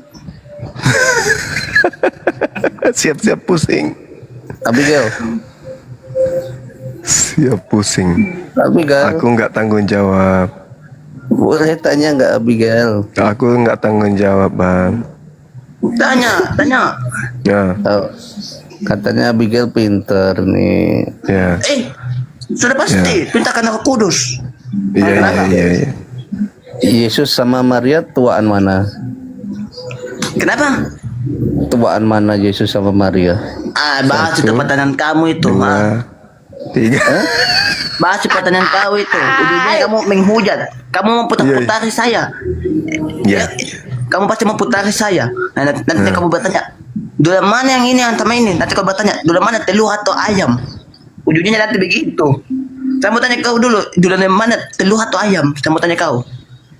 Siap-siap pusing. Abigail. Siap pusing. Abigail. Aku nggak tanggung jawab. Boleh tanya nggak Abigail? Aku nggak tanggung jawab Bang. Tanya. Ya. Oh, katanya Abigail pinter nih. Ya. Sudah pasti. Pintar karena Roh Kudus. Iya. Yesus sama Maria tuaan mana? Kenapa? Tuaan mana Yesus sama Maria? Bahas itu pertanyaan kamu itu. 3. Masih pertanyaan kau itu. Ujungnya kamu menghujat. Kamu mau putar-putari saya. Iya. Kamu pasti mau putari saya. Nah, nanti kamu bertanya, duluan mana yang ini yang sama ini? Nanti kau bertanya, duluan mana telur atau ayam? Ujungnya nanti begitu. Saya mau tanya kau dulu, duluan yang mana telur atau ayam? Saya mau tanya kau.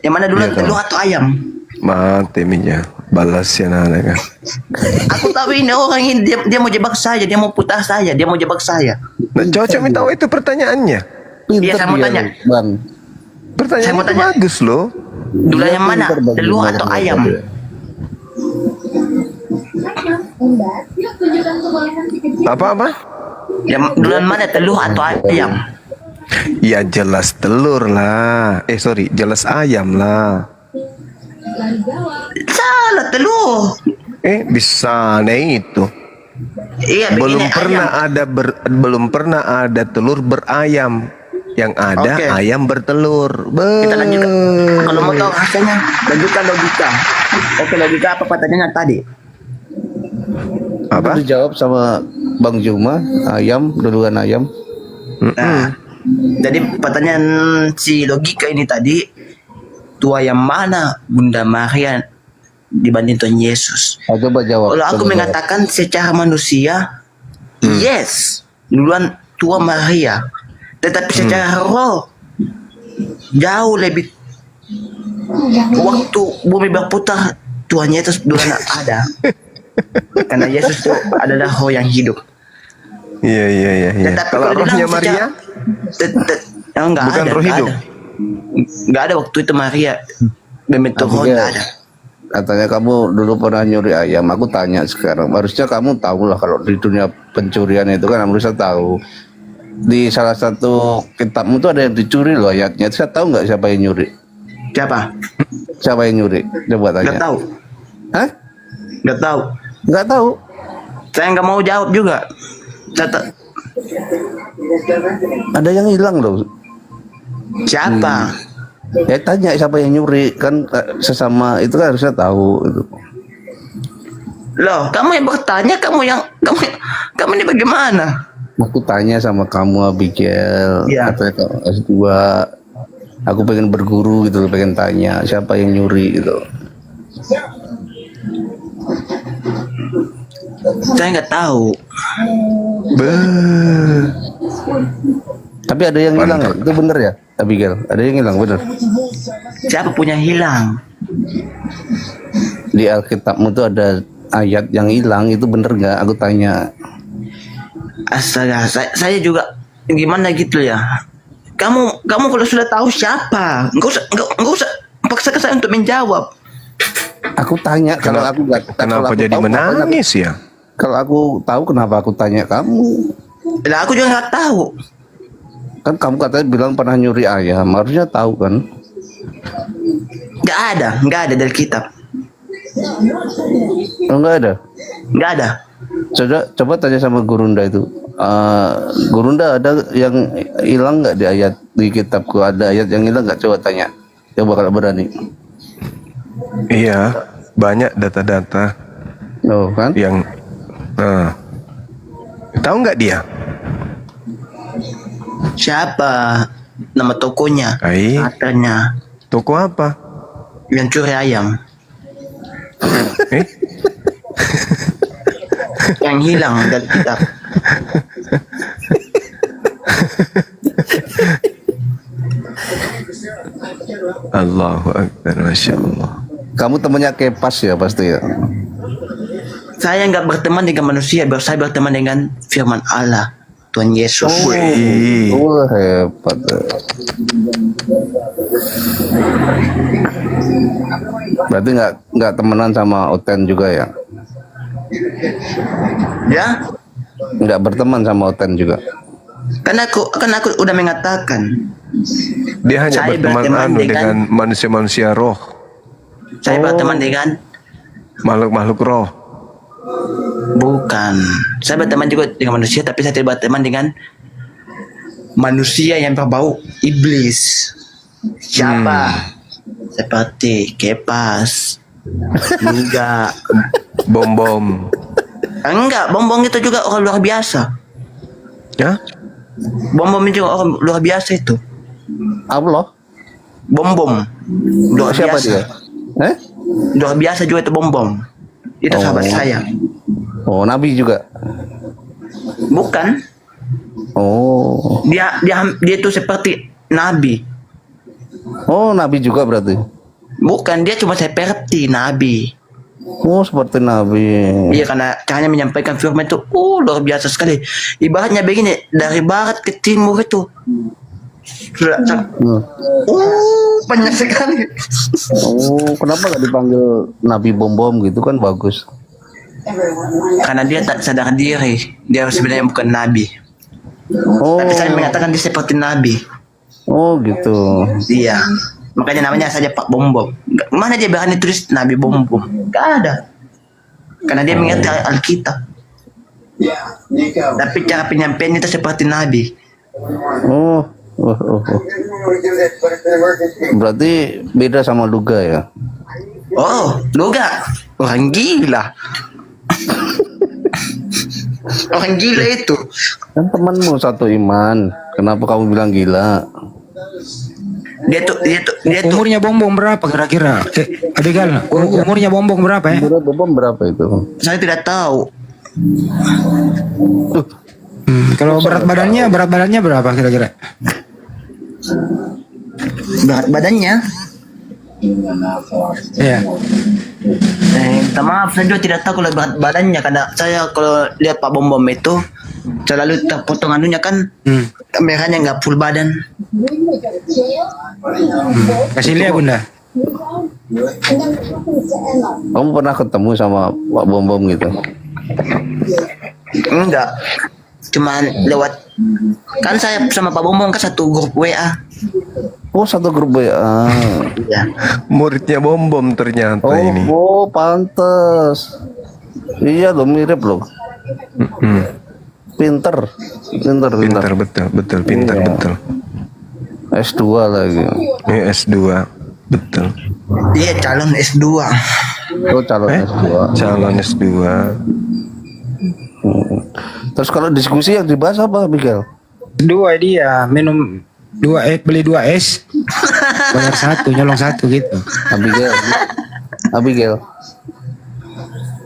Yang mana duluan telur atau ayam? Mati minyak. Balas ya kan. Aku tahu ini orang ini dia mau jebak saya, dia mau putar saya, dia mau jebak saya. Nah, cocok minta tahu itu pertanyaannya. Iya, saya mau tanya. Bang. Pertanyaan Saya mau itu tanya. bagus loh. Duluan yang mana? Telur atau ayam? Apa? Yang duluan mana telur atau ayam? Ya jelas telur lah. Jelas ayam lah. Salah, telur. Bisa itu. Iya, belum begini, pernah belum pernah ada telur berayam. Yang ada Oke. ayam bertelur. Kita lanjutkan. Kalau mau tahu hasilnya, lanjutkan logika. Oke, logika apa pertanyaannya tadi? Apa? Dijawab sama Bang Juma, ayam, duluan ayam. Nah, jadi pertanyaan si logika ini tadi, tua yang mana Bunda Maria dibanding Tuhan Yesus? Coba jawab. Kalau aku coba mengatakan secara manusia, yes, duluan tua Maria. Tetapi secara roh, jauh lebih waktu bumi berputar, Tuhan Yesus duluan ada. Karena Yesus itu adalah roh yang hidup. Iya. Tetapi Kalau rohnya Maria enggak bukan ada, roh hidup. Enggak ada waktu itu Maria membentuk roh, enggak ada. Katanya kamu dulu pernah nyuri ayam. Aku tanya sekarang. Harusnya kamu tahu lah kalau di dunia pencurian itu kan harusnya tahu. Di salah satu kitabmu tuh ada yang dicuri loh ayatnya. Saya tahu nggak siapa yang nyuri? Siapa? Siapa yang nyuri? Coba tanya. Enggak tahu. Hah? Enggak tahu. Nggak tahu. Saya nggak mau jawab juga. Ada yang hilang loh. Siapa? Ya tanya siapa yang nyuri kan sesama itu kan harusnya tahu itu. Loh, kamu yang bertanya, kamu ini bagaimana? Aku tanya sama kamu Abigail, katanya kamu S2. Aku pengen berguru gitu, pengen tanya siapa yang nyuri gitu. Saya nggak tahu. Tapi ada yang hilang ya? Itu bener ya Abigail? Ada yang hilang bener? Siapa punya hilang? Di Alkitabmu tuh ada ayat yang hilang, itu bener nggak? Aku tanya. Astaga, saya juga gimana gitu ya. Kamu kalau sudah tahu siapa, enggak usah paksakan saya untuk menjawab. Aku tanya kalau aku nggak. Kenapa jadi menangis ya? Kalau aku tahu kenapa aku tanya kamu? Lah aku juga nggak tahu. Kan kamu katanya bilang pernah nyuri ayam, harusnya tahu kan? Nggak ada dari kitab. Oh, nggak ada? Nggak ada. Coba tanya sama Gurunda itu. Gurunda ada yang hilang nggak di ayat di kitabku? Ada ayat yang hilang nggak? Coba tanya. Coba kalau berani. Iya, banyak data-data. Oh kan? Yang tahu nggak dia? Siapa nama tokonya? Katanya. Toko apa? Yang curi ayam. Yang hilang dari kitab. Allahu Akbar, Masya Allah. Kamu temannya Kepas ya pasti ya? Saya nggak berteman dengan manusia, saya berteman dengan firman Allah, Tuhan Yesus. Hebat. Berarti nggak temenan sama Oten juga ya? Ya? Nggak berteman sama Oten juga? Kan aku udah mengatakan. Dia hanya Saya berteman dengan manusia-manusia roh. Saya berteman dengan makhluk-makhluk roh. Bukan. Saya berteman juga dengan manusia, tapi saya tidak berteman dengan manusia yang berbau iblis. Siapa? Seperti Kepas, juga Bom-bom. enggak, bom-bom itu juga orang luar biasa. Ya? Bom itu orang luar biasa itu. Allah. Bom luar Siapa biasa. dia? Luar biasa juga itu bom. Itu sahabat saya. Oh, Nabi juga. Bukan. Oh. Dia itu seperti nabi. Oh, Nabi juga berarti. Bukan, dia cuma seperti nabi. Oh, seperti Nabi. Iya, karena caranya menyampaikan firman itu luar biasa sekali. Ibaratnya begini, dari barat ke timur itu. Banyak sekali. Oh, kenapa gak dipanggil Nabi Bom gitu kan bagus? Karena dia tak sadar diri, dia sebenarnya bukan nabi. Oh. Tapi saya mengatakan dia seperti nabi. Oh gitu. Iya. Makanya namanya saja Pak Bom. Mana dia berani tulis Nabi Bom? Gak ada. Karena dia mengerti Alkitab. Tapi cara penyampaian itu seperti nabi. Oh. Berarti beda sama Luga ya? Oh, Luga orang gila. Orang gila itu. Kan temanmu satu iman. Kenapa kamu bilang gila? Dia tuh Umurnya Bom berapa kira-kira? Abigail, umurnya Bom berapa ya? Umurnya Bom berapa itu? Saya tidak tahu. Kalau berat badannya berapa kira-kira? Berat badannya? Iya. Minta maaf, saya juga tidak tahu kalau berat badannya, karena saya kalau lihat Pak Bom itu selalu terpotong anunya kan, kameranya nggak full badan. Kasih lihat Bunda. Kamu pernah ketemu sama Pak Bom gitu? Enggak, cuman lewat, kan saya sama Pak Bom kan satu grup WA. Oh, satu grup WA. Iya. Muridnya Bom ternyata ini. Oh, pantes. Iya loh, mirip loh. Pinter. Betul, pinter, betul. S2 lagi. S2, betul. Iya, calon S2. Oh, calon S2. Calon S2. Terus kalau diskusi yang dibahas apa, Miguel? Dua dia minum beli 2 es, bayar 1, nyolong 1 gitu. Abigail.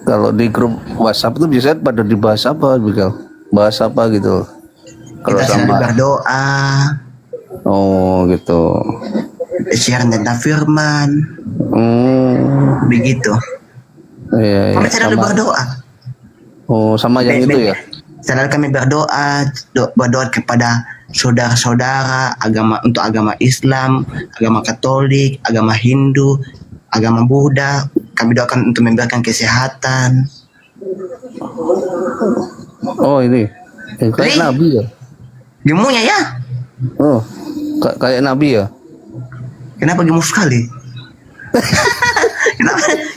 Kalau di grup WhatsApp itu biasanya pada dibahas apa, Abigail? Bahas apa gitu? Kalau Kita sama berdoa. Oh gitu. Share tentang firman. Begitu. Iya. Kami selalu berdoa. Oh, sama yang itu ya? Selalu kami berdoa kepada saudara-saudara untuk agama Islam, agama Katolik, agama Hindu, agama Buddha. Kami doakan untuk memberikan kesehatan. Oh ini kayak Nabi ya? Gemunya ya? Oh, kayak Nabi ya? Kenapa gemuk sekali?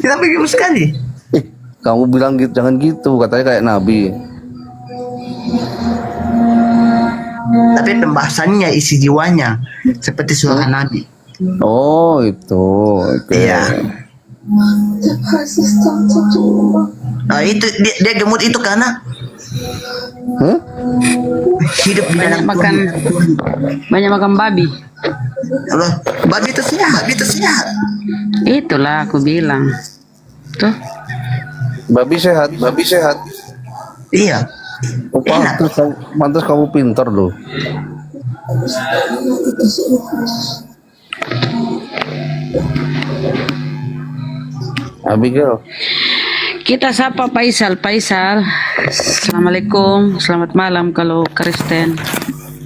Kenapa gemuk sekali? Kamu bilang gitu, jangan gitu, katanya kayak Nabi. Tapi pembahasannya, isi jiwanya seperti suara Nabi. Oh itu. Okay. Iya. Itu dia gemuk itu karena hidup di dalam banyak makan babi. Babi itu sehat, Itulah aku bilang. Tuh. Babi sehat. Iya. Oh, pantas kamu pintar loh. Abigail. Kita sapa Faisal. Assalamualaikum, selamat malam kalau Kristen.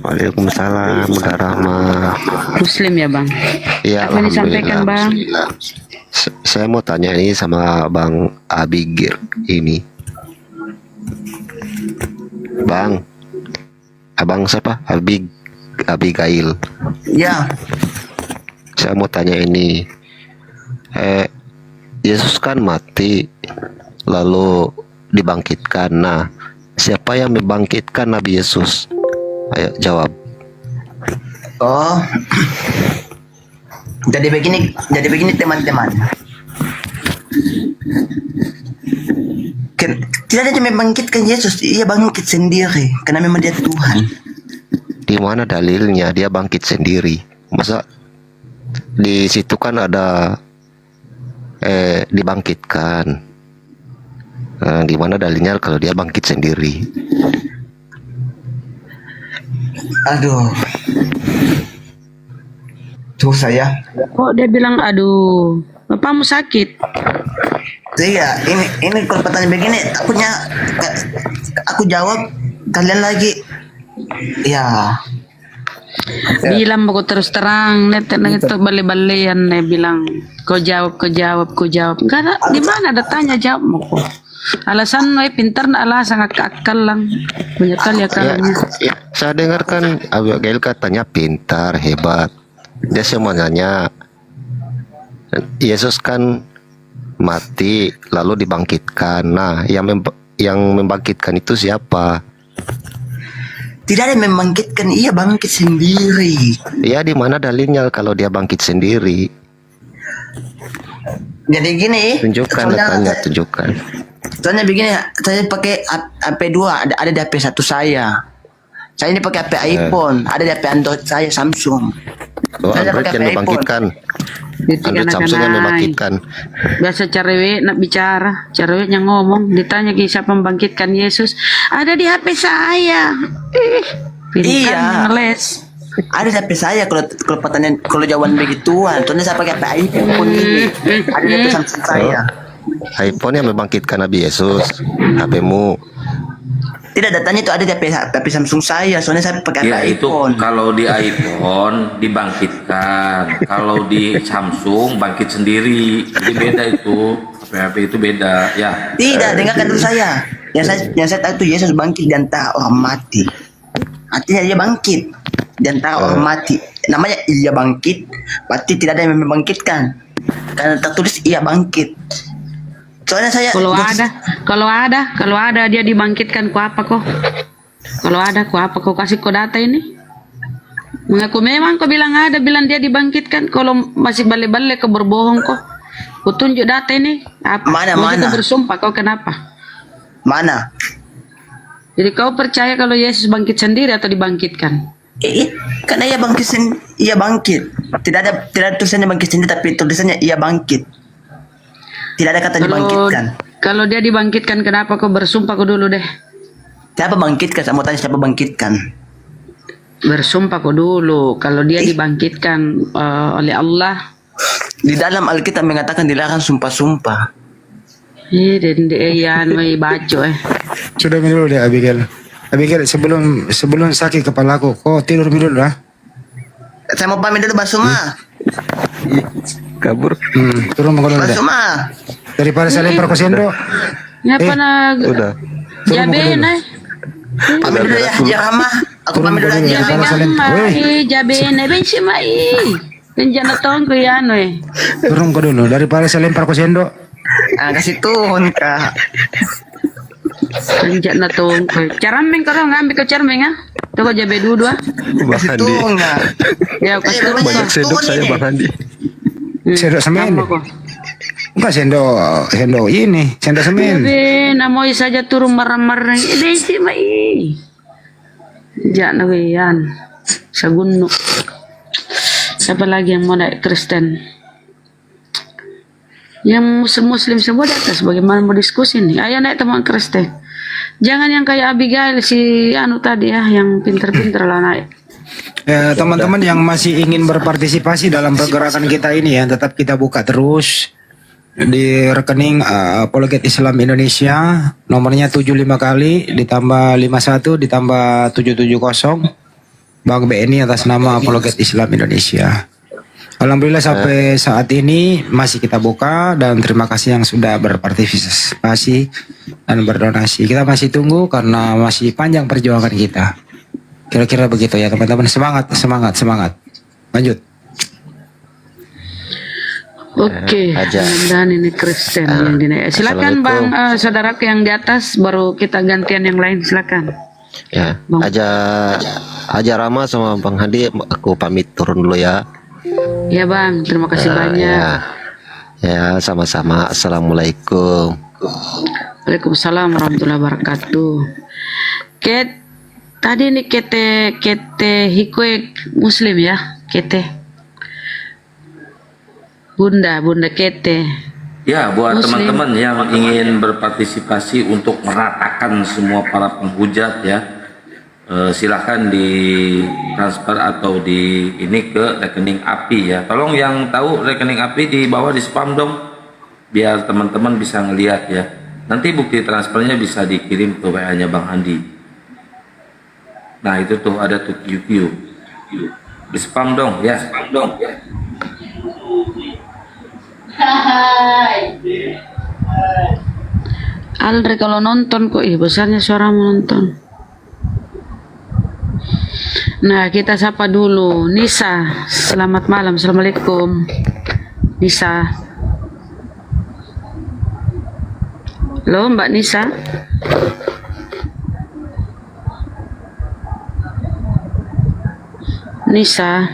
Waalaikumsalam, Bunda Rahma. Muslim ya Bang? Iya, apa yang disampaikan Bang? Saya mau tanya ini sama Bang Abigir ini. Bang, abang siapa? Abigail. Ya. Saya mau tanya ini. Yesus kan mati lalu dibangkitkan. Nah, siapa yang membangkitkan Nabi Yesus? Ayo jawab. Oh. Jadi begini teman-teman. Tidak ada yang membangkitkan Yesus, ia bangkit sendiri karena memang dia Tuhan. Di mana dalilnya dia bangkit sendiri? Masa di situ kan ada dibangkitkan. Di mana dalilnya kalau dia bangkit sendiri? Aduh. Tuh saya. Kok dia bilang aduh, bapakmu sakit? Iya, ini kalau pertanyaan begini takutnya aku jawab kalian lagi. Ya. Bilang aku terus terang, net itu bale-balean nih bilang. Kau jawab. Enggak ada, di mana ada tanya jawab mau kok. Alasan pintar alasan akal lang. Banyak kali akalnya. Ya, saya dengar kan Abigail katanya pintar, hebat. Dia semuanya Yesus kan mati lalu dibangkitkan. Nah, yang membangkitkan itu siapa? Tidak ada yang membangkitkan, ia bangkit sendiri. Ya, di mana dalilnya kalau dia bangkit sendiri? Jadi gini, Tunjukkan datanya, tunjukkan. soalnya begini, saya pakai HP 2, ada di HP 1 saya. Saya ini pakai HP iPhone, ada di HP Android saya Samsung. Oh, Saya Android pakai yang HP membangkitkan. Itu Android Samsung yang membangkitkan. Biasa cewek nak bicara, cewek yang ngomong, ditanya ke siapa membangkitkan Yesus, ada di HP saya. Iya. Ngeles. Ada di HP saya kalau pertanyaan, kalau jawaban begituan. Soalnya saya pakai HP iPhone ini, ada di HP Samsung saya. iPhone yang membangkitkan Nabi Yesus. HP-mu. Tidak, datanya itu ada di HP Samsung saya. Soalnya saya pakai Ya HP itu iPhone. kalau di iPhone dibangkitkan, kalau di Samsung bangkit sendiri. Jadi beda itu, HP itu beda ya. Tidak, dengarkan dulu saya. Yang saya tahu itu Yesus bangkit di antara orang mati. Artinya dia bangkit di antara orang mati. Namanya ia bangkit, berarti tidak ada yang membangkitkan. Karena tertulis ia bangkit. Soalnya saya Kalau ada dia dibangkitkan ku apa kok? Kalau ada ku apa kau kasih kau data ini? Mengaku memang kau bilang ada, bilang dia dibangkitkan. Kalau masih balik-balik kau berbohong kok. Ku tunjuk data ini. Apa? Mana? Kita bersumpah kau kenapa? Mana? Jadi kau percaya kalau Yesus bangkit sendiri atau dibangkitkan? Karena ia bangkit. Tidak ada tulisannya bangkit sendiri, tapi tulisannya ia bangkit. Tidak ada kata dibangkitkan. Kalau dia dibangkitkan, kenapa kau bersumpah kau dulu deh? Siapa bangkitkan? Saya mau tanya siapa bangkitkan? Bersumpah kau dulu. Kalau dia dibangkitkan oleh Allah. Di dalam Alkitab mengatakan dilarang sumpah-sumpah. Baco Sudah dulu deh Abigail. Abigail, sebelum sakit kepalaku, kau tidur dulu lah. Saya mau pamit dulu Basuma. Kabur. Turun dulu deh. Basuma. Daripada saya lempar ke sendok. Ngapa nak? Udah. Jabe nah. Pamit dulu ya Rama. Aku pamit dulu aja. Jabe nah bensi mai. Jangan tong ku ya noy. Turun kau dulu daripada saya lempar ke sendok. Kasih turun Kak. Jangan tong ku. Carameng kau ngambil ke carameng ah. Tuh jabe dua. Kasih turun Kak. Ya kasih turun. Banyak sendok saya Bang Andi. Sendok semen. Bukan sendok ini, sendok semen. Jabe namoy saja turun marah-marah. Bensi mai. Jangan yan. Sagunno. Siapa lagi yang mau naik Kristen? Yang muslim semua di atas. Bagaimana mau diskusi nih? Ayo naik teman Kristen. Jangan yang kayak Abigail si anu tadi ya, yang pinter-pinter lah naik. Teman-teman yang masih ingin berpartisipasi dalam pergerakan kita ini ya, tetap kita buka terus di rekening Apologet Islam Indonesia, nomornya 75 kali ditambah 51 ditambah 770 Bank BNI atas nama Apologet Islam Indonesia. Alhamdulillah sampai saat ini masih kita buka, dan terima kasih yang sudah berpartisipasi dan berdonasi. Kita masih tunggu karena masih panjang perjuangan kita. Kira-kira begitu ya teman-teman. Semangat. Lanjut. Oke, dan ini Kristen yang dinaik. Silakan Bang, saudara yang di atas, baru kita gantian yang lain. Silakan. Ya, Aja Rama sama Bang Hadi, aku pamit turun dulu ya. Ya Bang, terima kasih banyak. Ya, sama-sama. Assalamualaikum. Waalaikumsalam warahmatullahi wabarakatuh. Ket, Tadi ini kete hikwe muslim ya, kete. Bunda kete. Ya, buat Muslim. teman-teman yang ingin berpartisipasi untuk meratakan semua para penghujat ya, silahkan di transfer atau di ini ke rekening API ya. Tolong yang tahu rekening API di bawah di spam dong, biar teman-teman bisa ngelihat ya. Nanti bukti transfernya bisa dikirim ke WA-nya Bang Andi. Nah itu tuh ada tuh QQ. Di spam dong ya. Aldre kalau nonton kok besarnya suara menonton. Nah kita sapa dulu Nisa. Selamat malam, assalamualaikum Nisa. Halo Mbak Nisa. Nisa,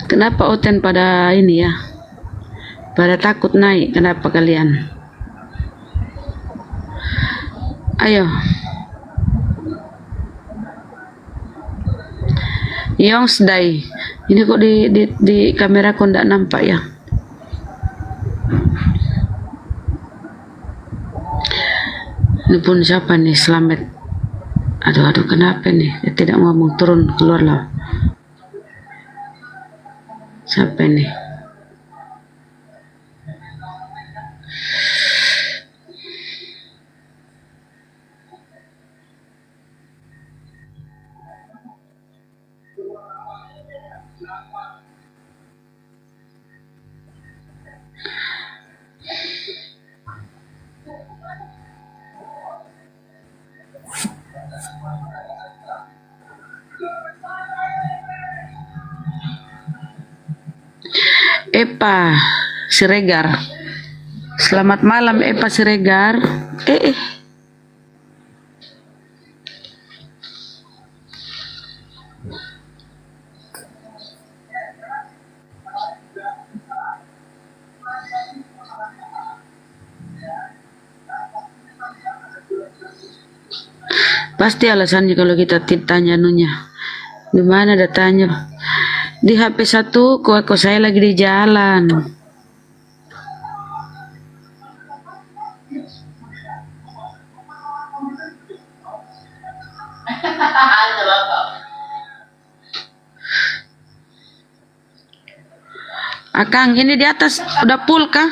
kenapa Oten pada ini ya? Pada takut naik, kenapa kalian? Ayo. Yongsday. Ini kok di kamera kok ndak nampak ya? Ini pun siapa nih? Selamat. Aduh, kenapa nih? Dia tidak ngomong, turun, keluarlah. Siapa nih? Epa Siregar. Selamat malam Epa Siregar. Pasti alasannya kalau kita tanya nunya. Di mana datanya? Di HP satu, kok saya lagi di jalan. Akang, ini di atas udah full kah?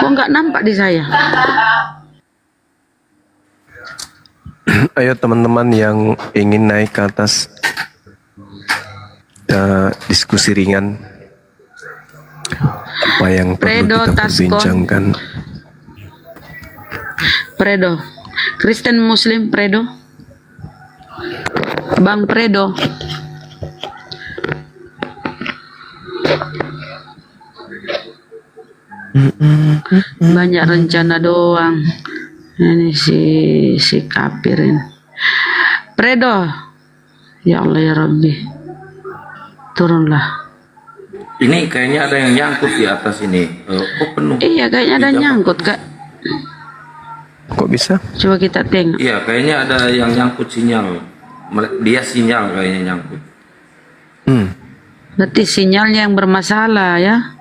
Kok nggak nampak di saya? Ayo teman-teman yang ingin naik ke atas, diskusi ringan apa yang perlu Predo, kita Taskon. perbincangkan. Predo, Kristen Muslim Predo, Bang Predo. Banyak rencana doang. Ini si kafir ini. Predo, ya Allah ya Rabbi, turunlah. Ini kayaknya ada yang nyangkut di atas ini. Kok penuh? Iya kayaknya ada nyangkut kak. Kok bisa? Coba kita tengok. Iya kayaknya ada yang nyangkut sinyal. Dia sinyal kayaknya nyangkut. Berarti sinyalnya yang bermasalah ya.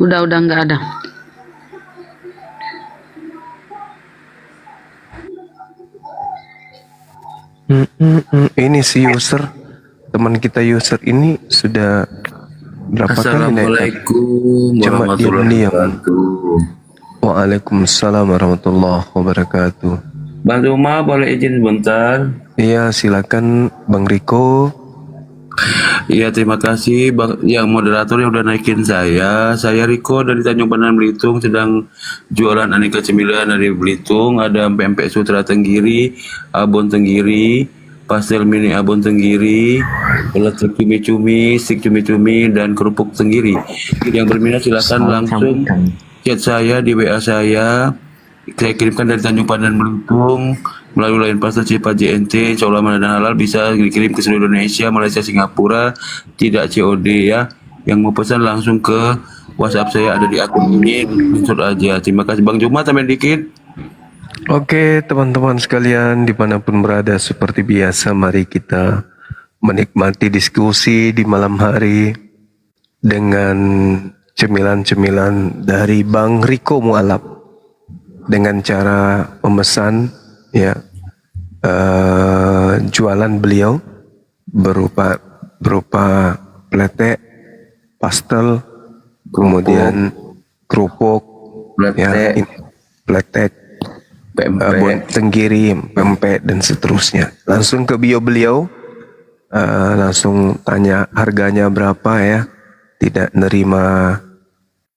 Udah nggak ada. Ini si user, teman kita user ini sudah berapa kali naik? Assalamualaikum Cuma warahmatullahi diam. wabarakatuh. Waalaikumsalam warahmatullahi wabarakatuh. Bang Zuma boleh izin sebentar? Iya silakan Bang Riko. Iya terima kasih Bang, yang moderator yang udah naikin saya. Saya Riko dari Tanjung Pandan Belitung, sedang jualan aneka cemilan dari Belitung. Ada pempek sutra Tenggiri, abon Tenggiri, pastel mini abon Tenggiri, peletek cumi-cumi, stik cumi-cumi, dan kerupuk Tenggiri. Yang berminat silakan langsung chat saya di WA saya. Saya kirimkan dari Tanjung Pandan Belitung melalui line pasar Cepat JNT, insya Allah dan halal, bisa dikirim ke seluruh Indonesia, Malaysia, Singapura, tidak COD ya. Yang mau pesan langsung ke WhatsApp saya ada di akun ini, screenshot aja. Terima kasih Bang Juma, tambahin dikit. Oke, teman-teman sekalian, dimanapun berada, seperti biasa, mari kita menikmati diskusi di malam hari dengan cemilan-cemilan dari Bang Riko Mualaf dengan cara memesan ya jualan beliau berupa pletek, pastel, kemudian kerupuk, ya, pletek, tenggiri, pempek dan seterusnya. Langsung ke bio beliau, langsung tanya harganya berapa ya. Tidak nerima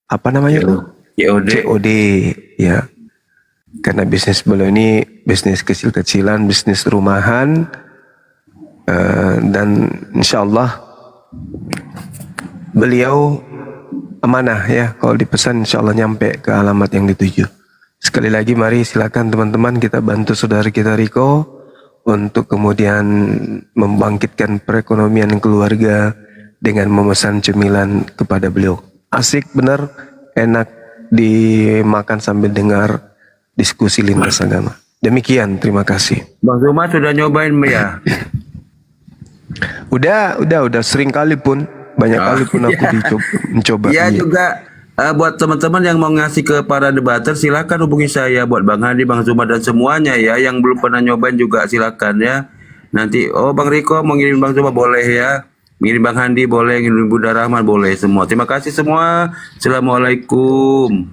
apa namanya tuh? COD ya. Karena bisnis beliau ini bisnis kecil-kecilan, bisnis rumahan, dan insya Allah beliau amanah ya. Kalau dipesan insya Allah nyampe ke alamat yang dituju. Sekali lagi mari silakan teman-teman kita bantu saudara kita Riko untuk kemudian membangkitkan perekonomian keluarga dengan memesan cemilan kepada beliau. Asik benar, enak dimakan sambil dengar diskusi lintas agama. Demikian, terima kasih. Bang Zuma sudah nyobain ya? Udah sering kali pun, banyak kali pun aku mencoba. Iya juga. Buat teman-teman yang mau ngasih ke para debater, silakan hubungi saya. Buat Bang Hadi, Bang Zuma dan semuanya ya, yang belum pernah nyobain juga silakan ya. Nanti, Bang Riko mau ngirim Bang Zuma boleh ya, ngirim Bang Handi boleh, ngirim Bunda Rahman boleh semua. Terima kasih semua. Assalamualaikum.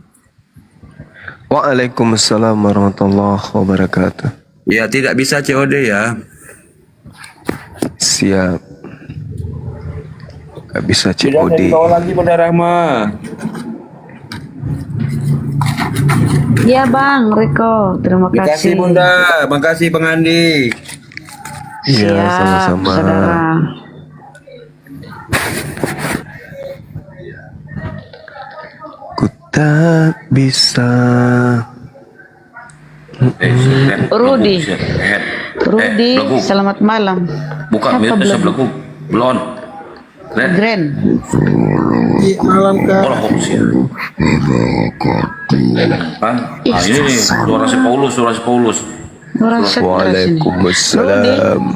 Waalaikumsalam warahmatullahi wabarakatuh. Ya, tidak bisa COD ya. Siap. Gak bisa Tidak COD. dibawa lagi Bunda Rahman. Iya Bang Riko, terima Terima kasih kasih. Bunda, makasih Bang Andi. Iya, Siap, sama-sama. saudara. Ku tak bisa. Rudi, selamat malam. Bukan, Apa mirip belum? sebelahku. Belum. Grand. Malam kan. Oh, ya. Kan? Nah, ini nih suara si Paulus. Waalaikumsalam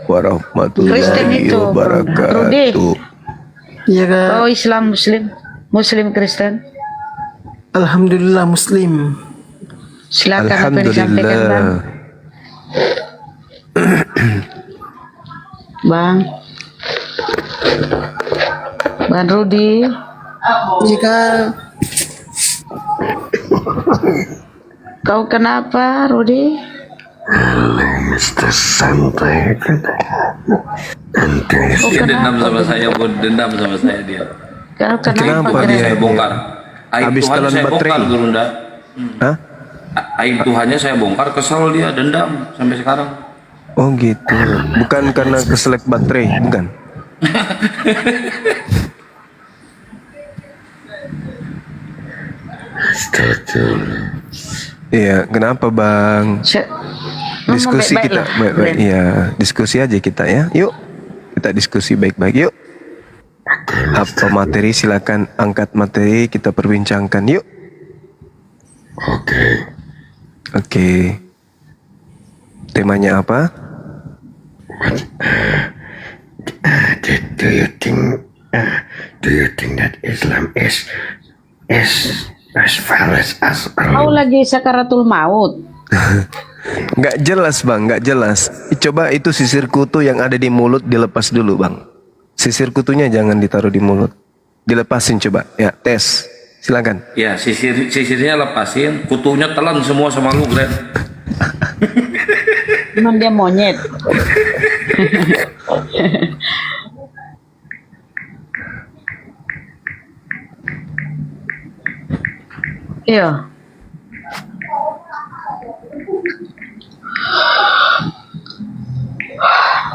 warahmatullahi Kristen itu, wabarakatuh. Iya Kak. Oh Islam Muslim Kristen. Alhamdulillah Muslim. Silakan apa yang disampaikan Bang. Bang Rudi. Jika Kau kenapa Rudi? Mr. Santai Dia dendam sama saya, Bun. Dendam sama saya dia. Kau kenapa? Kenapa dia? Saya bongkar. Aib Habis Tuhan telan saya baterai. bongkar, Gurunda. Hah? Aib Tuhannya saya bongkar, kesal dia, dendam sampai sekarang. Oh gitu. Bukan karena keselak baterai, bukan? Iya, kenapa Bang? Diskusi kita baik-baik. Iya, diskusi aja kita ya. Yuk, kita diskusi baik-baik. Yuk. Apa materi silakan angkat materi kita perbincangkan. Yuk. Oke. Temanya apa? Do you think that Islam is as far as Kau lagi sakaratul maut. Nggak jelas Bang, nggak jelas. Coba itu sisir kutu yang ada di mulut dilepas dulu Bang. Sisir kutunya jangan ditaruh di mulut. Dilepasin coba. Ya, tes. Silakan. Ya, sisirnya lepasin, kutunya telan semua sama lu, Gren. Cuman dia monyet. Iya.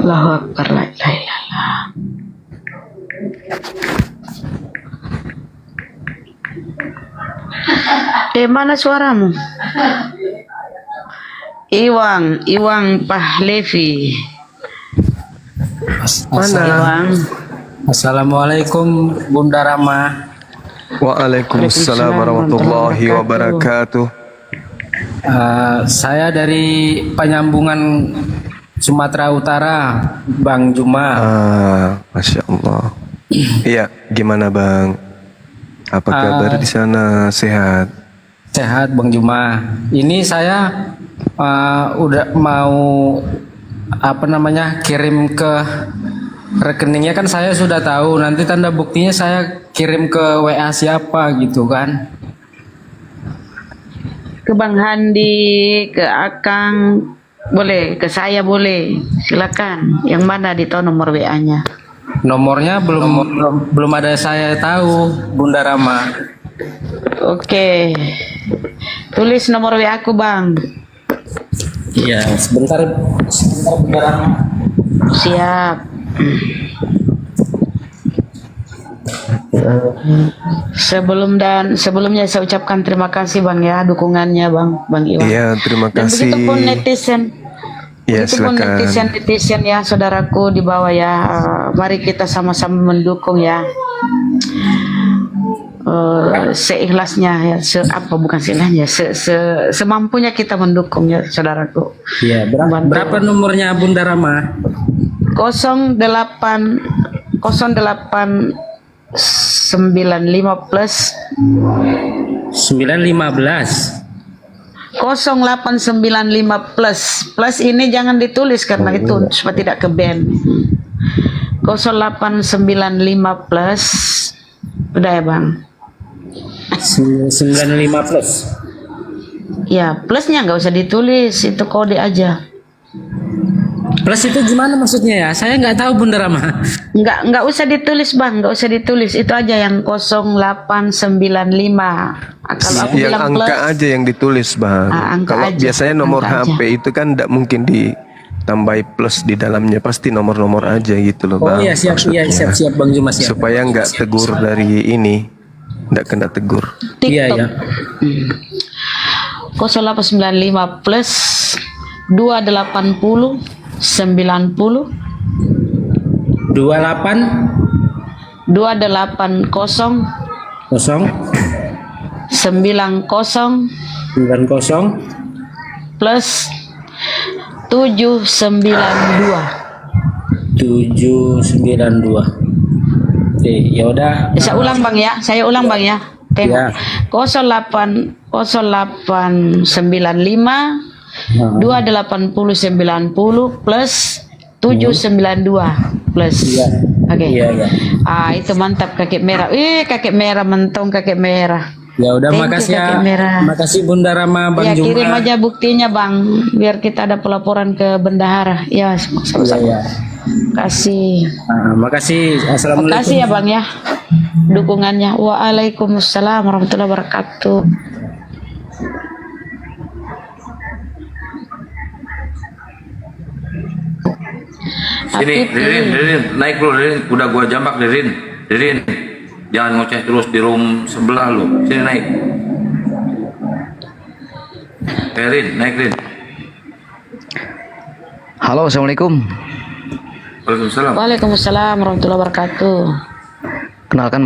Allahu Akbar, la ilaha illallah. Mana suaramu? Iwang Pahlevi. Mana? Assalamualaikum Bunda Rama. Waalaikumsalam warahmatullahi wabarakatuh. Saya dari Penyambungan Sumatera Utara, Bang Juma. Masya Allah. Iya, gimana Bang? Apa kabar di sana? Sehat? Sehat Bang Juma. Ini saya udah mau kirim ke rekeningnya, kan saya sudah tahu. Nanti tanda buktinya saya kirim ke WA siapa gitu kan? Ke Bang Handi, ke Akang, boleh, ke saya boleh. Silakan. Yang mana ditahu nomor WA-nya? Nomornya belum ada saya tahu, Bunda Rama. Oke. Tulis nomor WA aku, Bang. Iya, sebentar Bunda Rama. Siap. Sebelumnya saya ucapkan terima kasih Bang ya, dukungannya Bang Iwan. Iya, terima Dan kasih. begitupun netizen. Ya, Begitupun silakan. netizen ya, saudaraku di bawah ya. Mari kita sama-sama mendukung ya. Seikhlasnya ya, semampunya kita mendukung ya, saudaraku. Iya, berapa nomornya Bunda Rama? 0895 plus 915. 0895 plus ini jangan ditulis karena itu supaya tidak ke band. 0895 plus udah ya Bang. 95 plus. Ya plusnya nggak usah ditulis, itu kode aja. Plus itu gimana maksudnya ya? Saya nggak tahu Bunda Rama. Nggak usah ditulis Bang, nggak usah ditulis, itu aja yang 0895. Kalau aku Yang bilang angka plus, aja yang ditulis Bang. angka Kalau aja, biasanya nomor angka HP itu kan tidak mungkin ditambahi plus di dalamnya, pasti nomor-nomor aja gitu loh Oh Bang. iya, siap Bang Juma, siap. Supaya nggak tegur dari ini, nggak kena tegur. TikTok. Iya. 0895 plus 280 90 28 280 0 90 plus 792. Oke, ya udah. Saya ulang Bang ya. Tengok. 0895 280 90 plus 792 plus. Oke. Iya. Itu mantap kakek merah. Kakek merah mentong kakek merah. Ya udah, Thank you, makasih ya. kakek merah. Makasih Bunda Rama, Bang Ya Juma. kirim aja buktinya Bang, biar kita ada pelaporan ke bendahara. Ya sama-sama. Iya. Kasih. Makasih. Assalamualaikum. Makasih ya Bang ya dukungannya. Waalaikumsalam warahmatullahi wabarakatuh. Sini, Ririn, naik dulu Ririn. Udah gua jambak Ririn. Jangan ngoceh terus di room sebelah lu. Sini naik. Rin, naik Rin. Halo, assalamualaikum. Waalaikumsalam. Waalaikumsalam warahmatullahi wabarakatuh. Kenalkan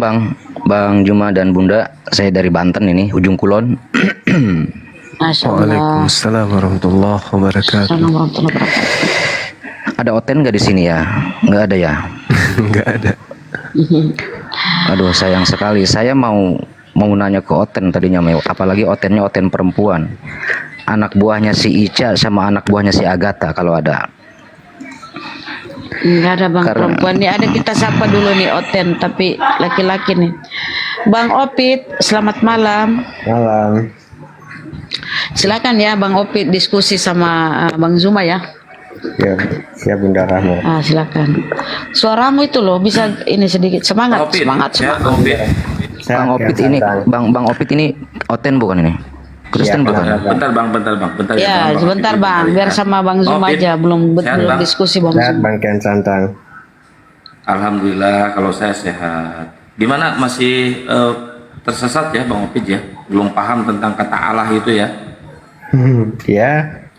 Bang Juma dan Bunda, saya dari Banten ini, ujung kulon. Masya Allah. Waalaikumsalam warahmatullahi wabarakatuh. Assalamualaikum warahmatullahi wabarakatuh. Ada Oten nggak di sini ya? Nggak ada ya? Nggak ada. Aduh, sayang sekali. Saya mau nanya ke Oten tadinya, apalagi Otennya Oten perempuan. Anak buahnya si Ica sama anak buahnya si Agatha kalau ada. Nggak ada Bang perempuan nih, ada kita sapa dulu nih Oten, tapi laki-laki nih. Bang Opit, selamat malam. Malam. Silakan ya Bang Opit diskusi sama Bang Zuma ya. Ya, siap Bunda Rahma. Silakan. Suaramu itu loh bisa ini sedikit semangat. Bang Opit ini, Bang Opit ini Oten bukan ini? Kristen bukan? Bentar Bang. Ya, sebentar Bang, biar sama Bang Zuma aja, belum diskusi Bang Sehat Zuma. Bang Kian Santang. Alhamdulillah kalau saya sehat. Gimana, masih tersesat ya Bang Opit ya? Belum paham tentang kata Allah itu ya?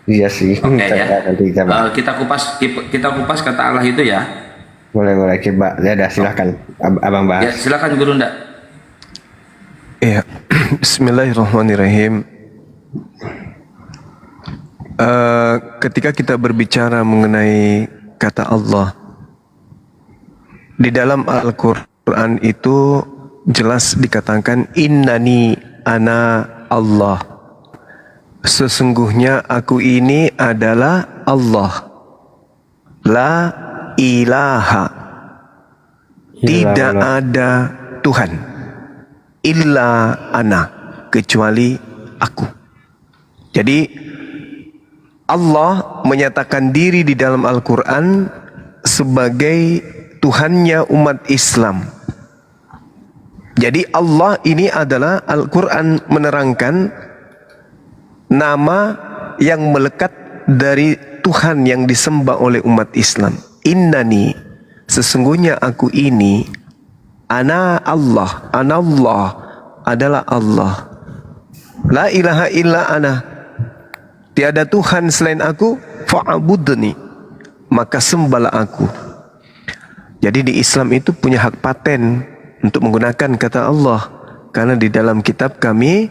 Iya sih. Oke ya. Nanti coba. Kita kupas kata Allah itu ya. Boleh coba. Ya dah silahkan Abang bahas. Ya, silakan Guru Nda. Ya, Bismillahirrahmanirrahim. Ketika kita berbicara mengenai kata Allah di dalam Al-Quran itu jelas dikatakan innani ana Allah. Sesungguhnya aku ini adalah Allah. La ilaha. Tidak ada Tuhan illa ana, kecuali aku. Jadi Allah menyatakan diri di dalam Al-Quran sebagai Tuhannya umat Islam. Jadi Allah ini adalah, Al-Quran menerangkan nama yang melekat dari Tuhan yang disembah oleh umat Islam. Innani, sesungguhnya aku ini, ana Allah, adalah Allah. La ilaha illa ana, tiada Tuhan selain aku, fa'budni, maka sembahlah aku. Jadi di Islam itu punya hak paten untuk menggunakan kata Allah, karena di dalam kitab kami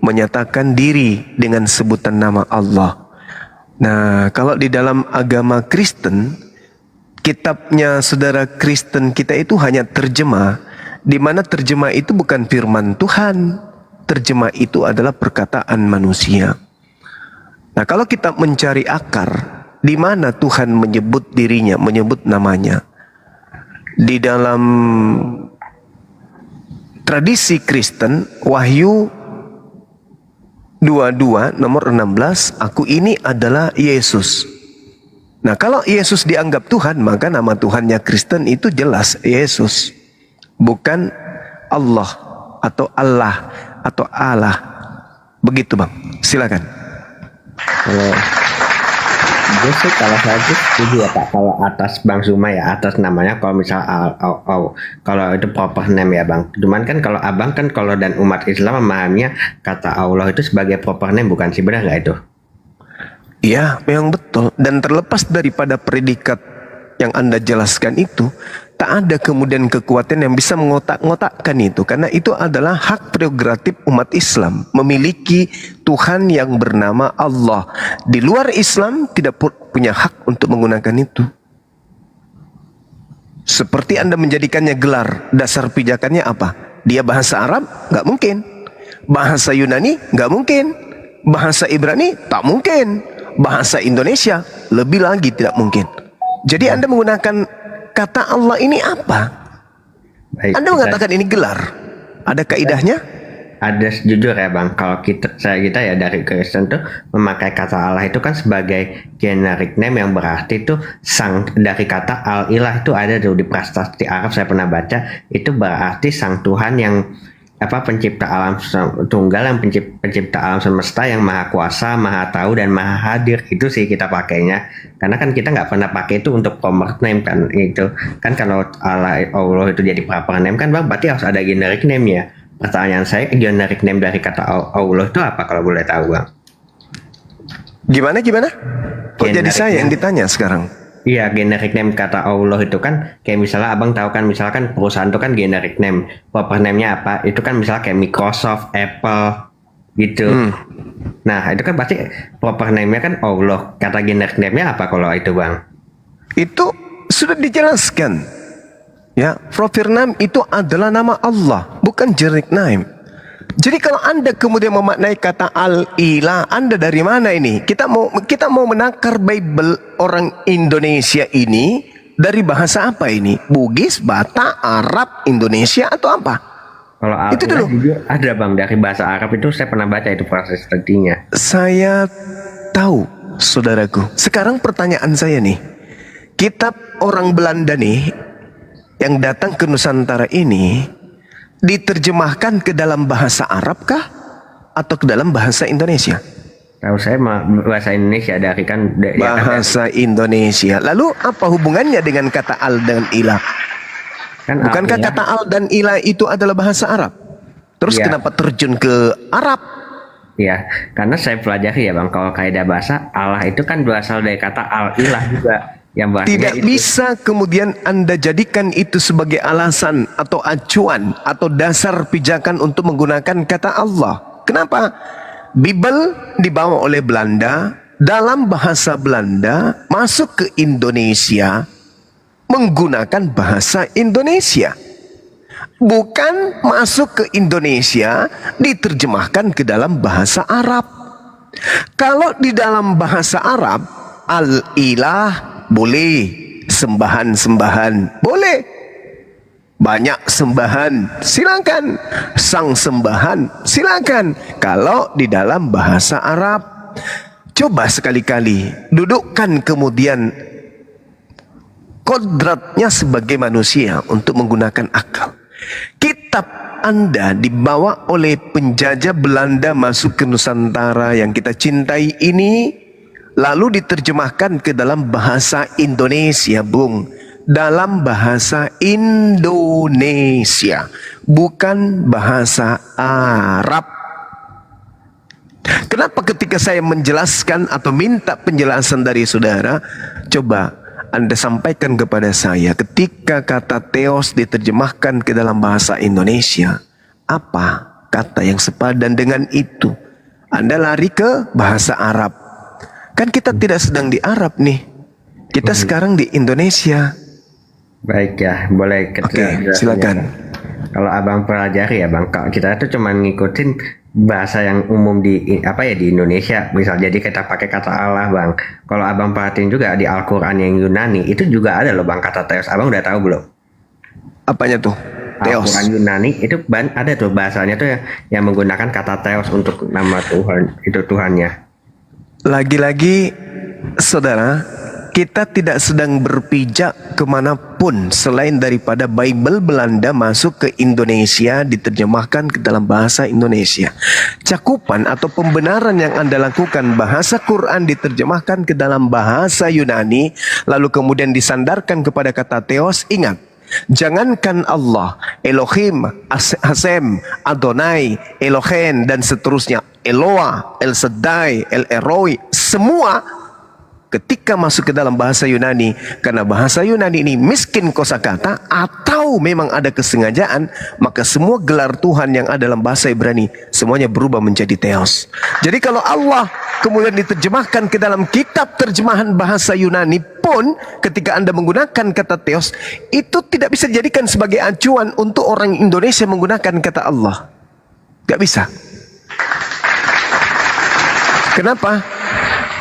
menyatakan diri dengan sebutan nama Allah. Nah, kalau di dalam agama Kristen, kitabnya saudara Kristen kita itu hanya terjemah, di mana terjemah itu bukan firman Tuhan, terjemah itu adalah perkataan manusia. Nah, kalau kita mencari akar, di mana Tuhan menyebut dirinya, menyebut namanya, di dalam tradisi Kristen, Wahyu 22 nomor 16, aku ini adalah Yesus. Nah, kalau Yesus dianggap Tuhan, maka nama Tuhannya Kristen itu jelas Yesus, bukan Allah atau Allah atau Allah. Begitu Bang, silakan. Gue sih kalau saya tuh setuju ya Pak, kalau atas Bang Zuma ya, atas namanya kalau misal kalau itu proper name ya Bang. Cuman kan kalau Abang kan kalau dan umat Islam memahaminya kata Allah itu sebagai proper name, bukan sih, benar nggak itu? Iya, memang betul. Dan terlepas daripada predikat yang Anda jelaskan itu, tak ada kemudian kekuatan yang bisa mengotak-ngotakkan itu, karena itu adalah hak prerogatif umat Islam memiliki Tuhan yang bernama Allah. Di luar Islam tidak punya hak untuk menggunakan itu. Seperti Anda menjadikannya gelar, dasar pijakannya apa? Dia bahasa Arab? Nggak mungkin. Bahasa Yunani? Nggak mungkin. Bahasa Ibrani? Tak mungkin. Bahasa Indonesia? Lebih lagi tidak mungkin. Jadi Anda menggunakan kata Allah ini apa? Baik, Anda mengatakan ini gelar. Ada kaidahnya? Ada, jujur ya Bang, kalau kita ya dari Kristen tuh memakai kata Allah itu kan sebagai generic name, yang berarti itu sang, dari kata al-ilah itu ada tuh di prasasti Arab saya pernah baca, itu berarti sang Tuhan yang pencipta alam tunggal, yang pencipta alam semesta, yang maha kuasa, maha tahu dan maha hadir. Itu sih kita pakainya, karena kan kita nggak pernah pakai itu untuk proper name kan. Itu kan kalau Allah itu jadi proper name kan Bang, berarti harus ada generic name ya. Pertanyaan saya, generic name dari kata Allah itu apa kalau boleh tahu Bang? Gimana? Kok jadi saya yang ditanya sekarang? Iya, generic name kata Allah itu kan kayak misalnya Abang tahu kan, misalkan perusahaan itu kan generic name, proper name-nya apa? Itu kan misalnya kayak Microsoft, Apple gitu. Nah, itu kan pasti proper name-nya kan Allah. Kata generic name-nya apa kalau itu Bang? Itu sudah dijelaskan. Ya, proper name itu adalah nama Allah, bukan generic name. Jadi kalau Anda kemudian memaknai kata al-ilah, Anda dari mana ini? Kita mau menakar Bible orang Indonesia ini dari bahasa apa ini? Bugis, Batak, Arab, Indonesia atau apa? Kalau itu dulu juga ada Bang, dari bahasa Arab itu saya pernah baca itu proses artinya. Saya tahu, saudaraku. Sekarang pertanyaan saya nih, kitab orang Belanda nih yang datang ke Nusantara ini diterjemahkan ke dalam bahasa Arab kah atau ke dalam bahasa Indonesia? Tahu saya bahasa Indonesia, dari kan bahasa Indonesia. Lalu apa hubungannya dengan kata al dan ilah? Kan bukankah kata al dan ilah itu adalah bahasa Arab? Terus kenapa terjun ke Arab? Ya, karena saya pelajari ya Bang, kalau kaidah bahasa Allah itu kan berasal dari kata al-ilah juga. Tidak bisa kemudian Anda jadikan itu sebagai alasan atau acuan atau dasar pijakan untuk menggunakan kata Allah. Kenapa? Bible dibawa oleh Belanda, dalam bahasa Belanda masuk ke Indonesia menggunakan bahasa Indonesia. Bukan masuk ke Indonesia diterjemahkan ke dalam bahasa Arab. Kalau di dalam bahasa Arab, al-ilah boleh, sembahan-sembahan boleh, banyak sembahan silakan, sang sembahan silakan. Kalau di dalam bahasa Arab, coba sekali-kali dudukkan kemudian kodratnya sebagai manusia untuk menggunakan akal. Kitab Anda dibawa oleh penjajah Belanda masuk ke Nusantara yang kita cintai ini, lalu diterjemahkan ke dalam bahasa Indonesia, Bung. Dalam bahasa Indonesia, bukan bahasa Arab. Kenapa ketika saya menjelaskan atau minta penjelasan dari saudara, coba Anda sampaikan kepada saya, ketika kata theos diterjemahkan ke dalam bahasa Indonesia, apa kata yang sepadan dengan itu? Anda lari ke bahasa Arab. Kan kita tidak sedang di Arab nih. Kita sekarang di Indonesia. Baik ya, boleh Oke, silakan. Kalau abang pelajari ya bang, kalau kita itu cuma ngikutin bahasa yang umum di Indonesia, misal jadi kita pakai kata Allah bang. Kalau abang perhatiin juga di Al-Quran yang Yunani itu juga ada loh bang kata theos. Abang udah tahu belum? Apanya tuh? Theos. Al-Quran Yunani itu ada tuh bahasanya tuh yang menggunakan kata theos untuk nama Tuhan, itu Tuhannya. Lagi-lagi saudara, kita tidak sedang berpijak kemanapun selain daripada Bible Belanda masuk ke Indonesia diterjemahkan ke dalam bahasa Indonesia. Cakupan atau pembenaran yang Anda lakukan, bahasa Quran diterjemahkan ke dalam bahasa Yunani, lalu kemudian disandarkan kepada kata theos. Ingat, jangankan Allah, Elohim, Hasem, Adonai, Elohen dan seterusnya, Eloah, El Shaddai, El Eroi, semua ketika masuk ke dalam bahasa Yunani, karena bahasa Yunani ini miskin kosakata atau memang ada kesengajaan, maka semua gelar Tuhan yang ada dalam bahasa Ibrani semuanya berubah menjadi theos. Jadi kalau Allah kemudian diterjemahkan ke dalam kitab terjemahan bahasa Yunani pun, ketika Anda menggunakan kata theos, itu tidak bisa dijadikan sebagai acuan untuk orang Indonesia menggunakan kata Allah. Gak bisa. Kenapa?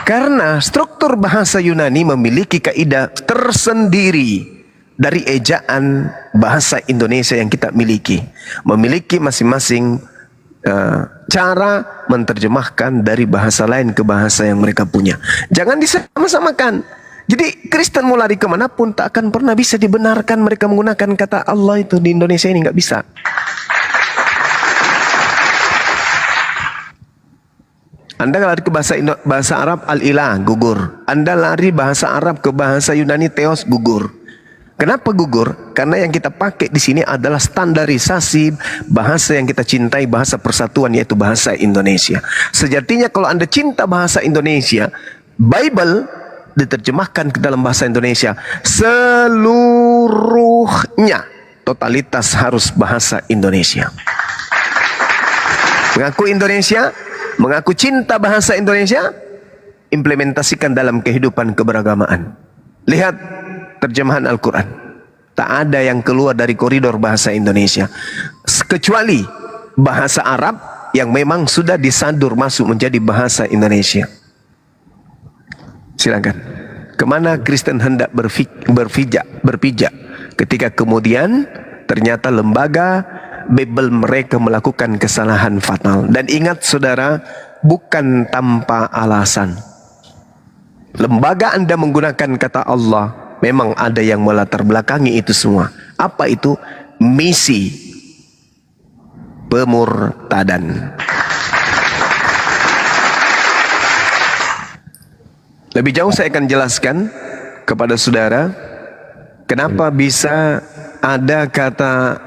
Karena struktur bahasa Yunani memiliki kaidah tersendiri dari ejaan bahasa Indonesia yang kita miliki. Memiliki masing-masing cara menerjemahkan dari bahasa lain ke bahasa yang mereka punya. Jangan disama-samakan. Jadi Kristen mau lari kemanapun tak akan pernah bisa dibenarkan mereka menggunakan kata Allah itu di Indonesia ini, nggak bisa. Anda lari ke bahasa Arab al-ilah, gugur. Anda lari bahasa Arab ke bahasa Yunani theos, gugur. Kenapa gugur? Karena yang kita pakai di sini adalah standarisasi bahasa yang kita cintai, bahasa persatuan, yaitu bahasa Indonesia. Sejatinya kalau Anda cinta bahasa Indonesia, Bible diterjemahkan ke dalam bahasa Indonesia seluruhnya, totalitas harus bahasa Indonesia. Mengaku Indonesia, mengaku cinta bahasa Indonesia, implementasikan dalam kehidupan keberagamaan. Lihat terjemahan Al-Quran, tak ada yang keluar dari koridor bahasa Indonesia, kecuali bahasa Arab yang memang sudah disandur masuk menjadi bahasa Indonesia. Silakan. Kemana Kristen hendak berpijak ketika kemudian ternyata lembaga Bible mereka melakukan kesalahan fatal. Dan ingat saudara, bukan tanpa alasan. Lembaga Anda menggunakan kata Allah, memang ada yang melatar belakangi itu semua. Apa itu? Misi pemurtadan. Lebih jauh saya akan jelaskan kepada saudara kenapa bisa ada kata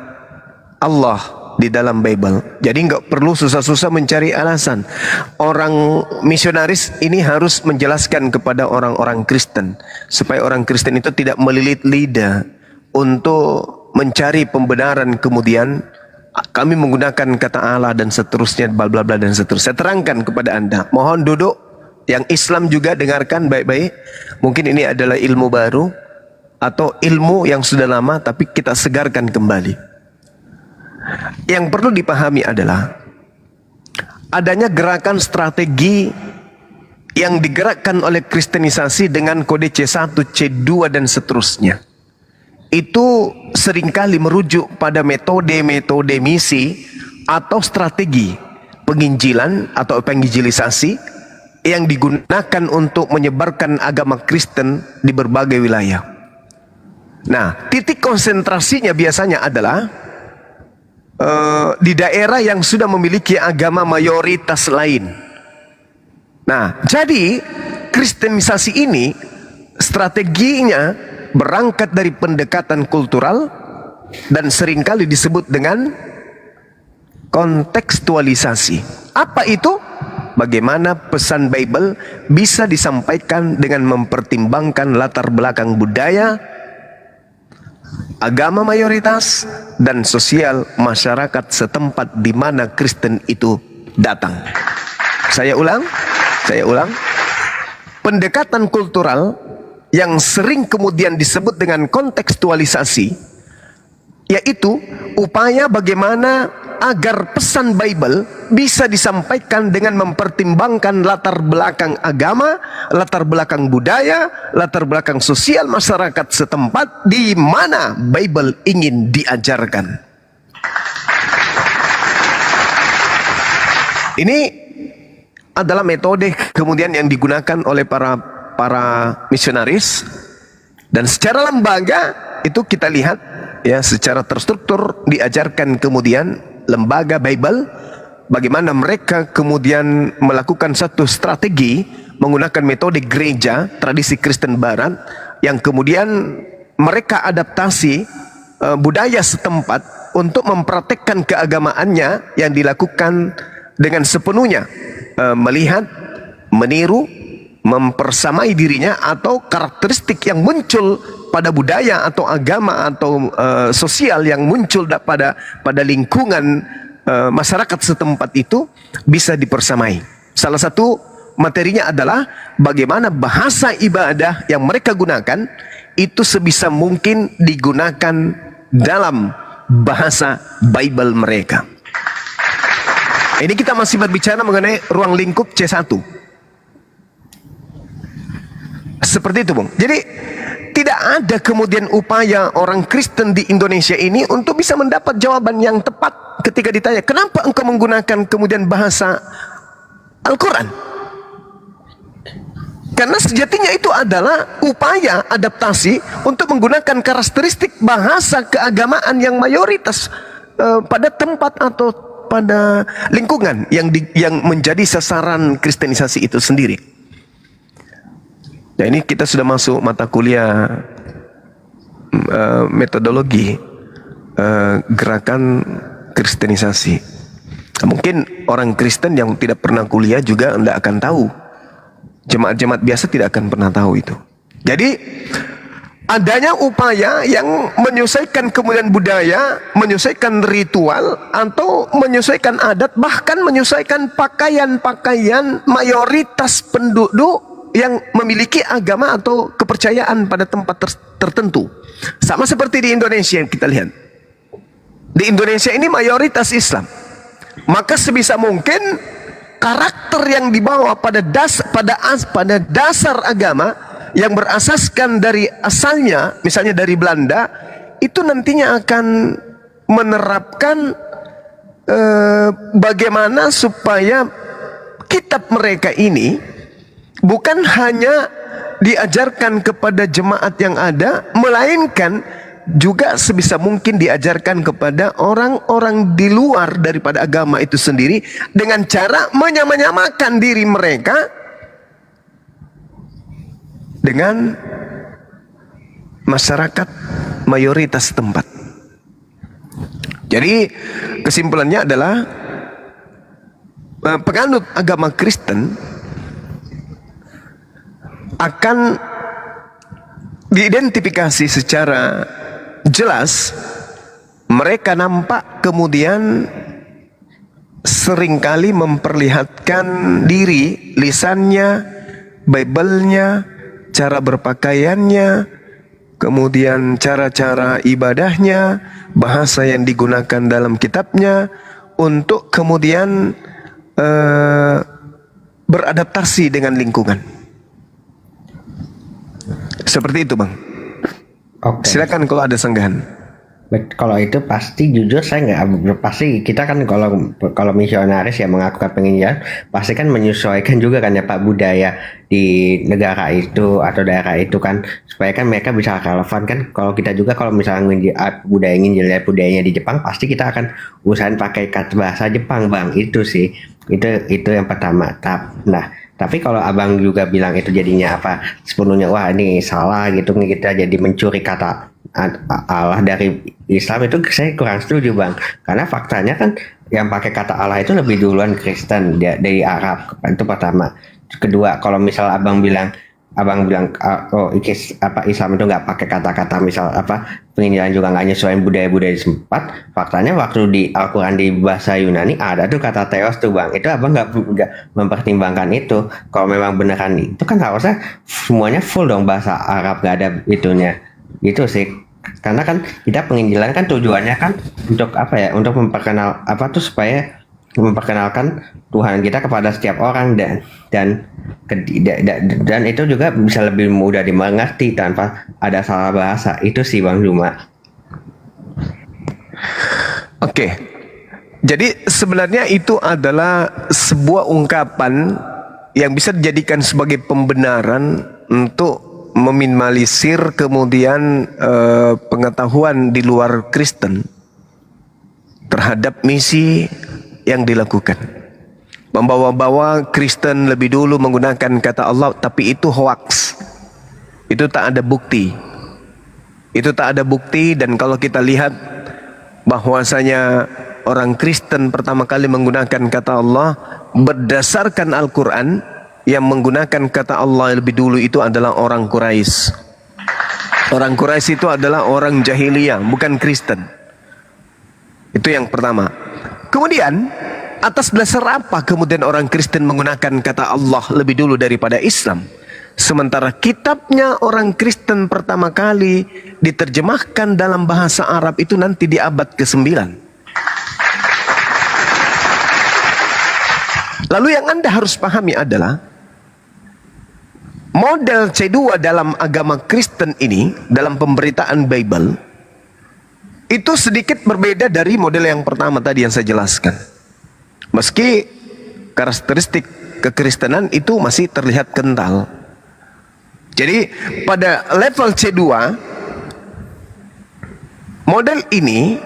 Allah di dalam Bible. Jadi nggak perlu susah-susah mencari alasan. Orang misionaris ini harus menjelaskan kepada orang-orang Kristen supaya orang Kristen itu tidak melilit lidah untuk mencari pembenaran, kemudian kami menggunakan kata Allah dan seterusnya, bla bla bla dan seterusnya. Saya terangkan kepada Anda. Mohon duduk, Yang Islam juga dengarkan baik-baik. Mungkin ini adalah ilmu baru atau ilmu yang sudah lama tapi kita segarkan kembali. Yang perlu dipahami adalah adanya gerakan strategi yang digerakkan oleh kristenisasi dengan kode C1, C2 dan seterusnya. Itu seringkali merujuk pada metode-metode misi atau strategi penginjilan atau evangelisasi yang digunakan untuk menyebarkan agama Kristen di berbagai wilayah. Nah, titik konsentrasinya biasanya adalah di daerah yang sudah memiliki agama mayoritas lain. Nah, jadi kristenisasi ini strateginya berangkat dari pendekatan kultural dan seringkali disebut dengan kontekstualisasi. Apa itu? Bagaimana pesan Bible bisa disampaikan dengan mempertimbangkan latar belakang budaya, agama mayoritas, dan sosial masyarakat setempat di mana Kristen itu datang. Saya ulang. Pendekatan kultural yang sering kemudian disebut dengan kontekstualisasi, yaitu upaya bagaimana agar pesan Bible bisa disampaikan dengan mempertimbangkan latar belakang agama, latar belakang budaya, latar belakang sosial masyarakat setempat di mana Bible ingin diajarkan. Ini adalah metode kemudian yang digunakan oleh para misionaris, dan secara lembaga itu kita lihat ya secara terstruktur diajarkan kemudian lembaga Bible bagaimana mereka kemudian melakukan satu strategi menggunakan metode gereja tradisi Kristen Barat yang kemudian mereka adaptasi budaya setempat untuk mempraktekkan keagamaannya yang dilakukan dengan sepenuhnya melihat, meniru, mempersamai dirinya atau karakteristik yang muncul pada budaya atau agama atau sosial yang muncul pada lingkungan masyarakat setempat itu bisa dipersamai. Salah satu materinya adalah bagaimana bahasa ibadah yang mereka gunakan itu sebisa mungkin digunakan dalam bahasa Bible mereka. Ini kita masih berbicara mengenai ruang lingkup C1. Seperti itu, Bung. Jadi tidak ada kemudian upaya orang Kristen di Indonesia ini untuk bisa mendapat jawaban yang tepat ketika ditanya, kenapa engkau menggunakan kemudian bahasa Al-Quran? Karena sejatinya itu adalah upaya adaptasi untuk menggunakan karakteristik bahasa keagamaan yang mayoritas pada tempat atau pada lingkungan yang menjadi sasaran kristenisasi itu sendiri. Nah, ini kita sudah masuk mata kuliah metodologi gerakan kristenisasi. Nah, mungkin orang Kristen yang tidak pernah kuliah juga tidak akan tahu. Jemaat-jemaat biasa tidak akan pernah tahu itu. Jadi adanya upaya yang menyesuaikan kemudian budaya, menyesuaikan ritual, atau menyesuaikan adat, bahkan menyesuaikan pakaian-pakaian mayoritas penduduk yang memiliki agama atau kepercayaan pada tempat tertentu. Sama seperti di Indonesia yang kita lihat. Di Indonesia ini mayoritas Islam. Maka sebisa mungkin karakter yang dibawa pada dasar agama yang berasaskan dari asalnya, misalnya dari Belanda, itu nantinya akan menerapkan bagaimana supaya kitab mereka ini bukan hanya diajarkan kepada jemaat yang ada, melainkan juga sebisa mungkin diajarkan kepada orang-orang di luar daripada agama itu sendiri dengan cara menyamakan diri mereka dengan masyarakat mayoritas tempat. Jadi kesimpulannya adalah penganut agama Kristen akan diidentifikasi secara jelas. Mereka nampak kemudian seringkali memperlihatkan diri, lisannya, Bible-nya, cara berpakaiannya, kemudian cara-cara ibadahnya, bahasa yang digunakan dalam kitabnya, untuk kemudian beradaptasi dengan lingkungan. Seperti itu, Bang. Oke. Silakan kalau ada sanggahan. Kalau itu pasti jujur saya nggak, pasti kita kan kalau misionaris ya mengakukan penginjilan pasti kan menyesuaikan juga kan ya Pak budaya di negara itu atau daerah itu kan, supaya kan mereka bisa relevan kan. Kalau kita juga kalau misalnya budayanya di Jepang pasti kita akan usahain pakai bahasa Jepang, Bang. Itu sih itu yang pertama. Nah, tapi kalau abang juga bilang itu jadinya apa sepenuhnya wah ini salah gitu, kita jadi mencuri kata Allah dari Islam, itu saya kurang setuju, Bang. Karena faktanya kan yang pakai kata Allah itu lebih duluan Kristen dari Arab, itu pertama. Kedua, kalau misal abang bilang Islam itu nggak pakai kata-kata misal penginjilan juga nggak nyesuaiin budaya-budaya sempat. Faktanya waktu di Al-Quran di bahasa Yunani ada tuh kata theos tuh, Bang. Itu abang nggak mempertimbangkan itu. Kalau memang beneran itu kan harusnya semuanya full dong bahasa Arab, nggak ada itunya. Gitu sih. Karena kan kita penginjilan kan tujuannya kan untuk untuk supaya memperkenalkan Tuhan kita kepada setiap orang dan itu juga bisa lebih mudah dimengerti tanpa ada salah bahasa. Itu sih, Bang Juma. Oke. Jadi sebenarnya itu adalah sebuah ungkapan yang bisa dijadikan sebagai pembenaran untuk meminimalisir kemudian pengetahuan di luar Kristen terhadap misi yang dilakukan. Membawa-bawa Kristen lebih dulu menggunakan kata Allah, tapi itu hoax. Itu tak ada bukti. Itu tak ada bukti, dan kalau kita lihat bahwasanya orang Kristen pertama kali menggunakan kata Allah berdasarkan Al-Quran, yang menggunakan kata Allah lebih dulu itu adalah orang Quraisy. Orang Quraisy itu adalah orang jahiliyah, bukan Kristen. Itu yang pertama. Kemudian, atas dasar apa kemudian orang Kristen menggunakan kata Allah lebih dulu daripada Islam? Sementara kitabnya orang Kristen pertama kali diterjemahkan dalam bahasa Arab itu nanti di abad ke-9. Lalu yang Anda harus pahami adalah model C2 dalam agama Kristen ini, dalam pemberitaan Bible, itu sedikit berbeda dari model yang pertama tadi yang saya jelaskan. Meski karakteristik kekristenan itu masih terlihat kental. Jadi pada level C2, model ini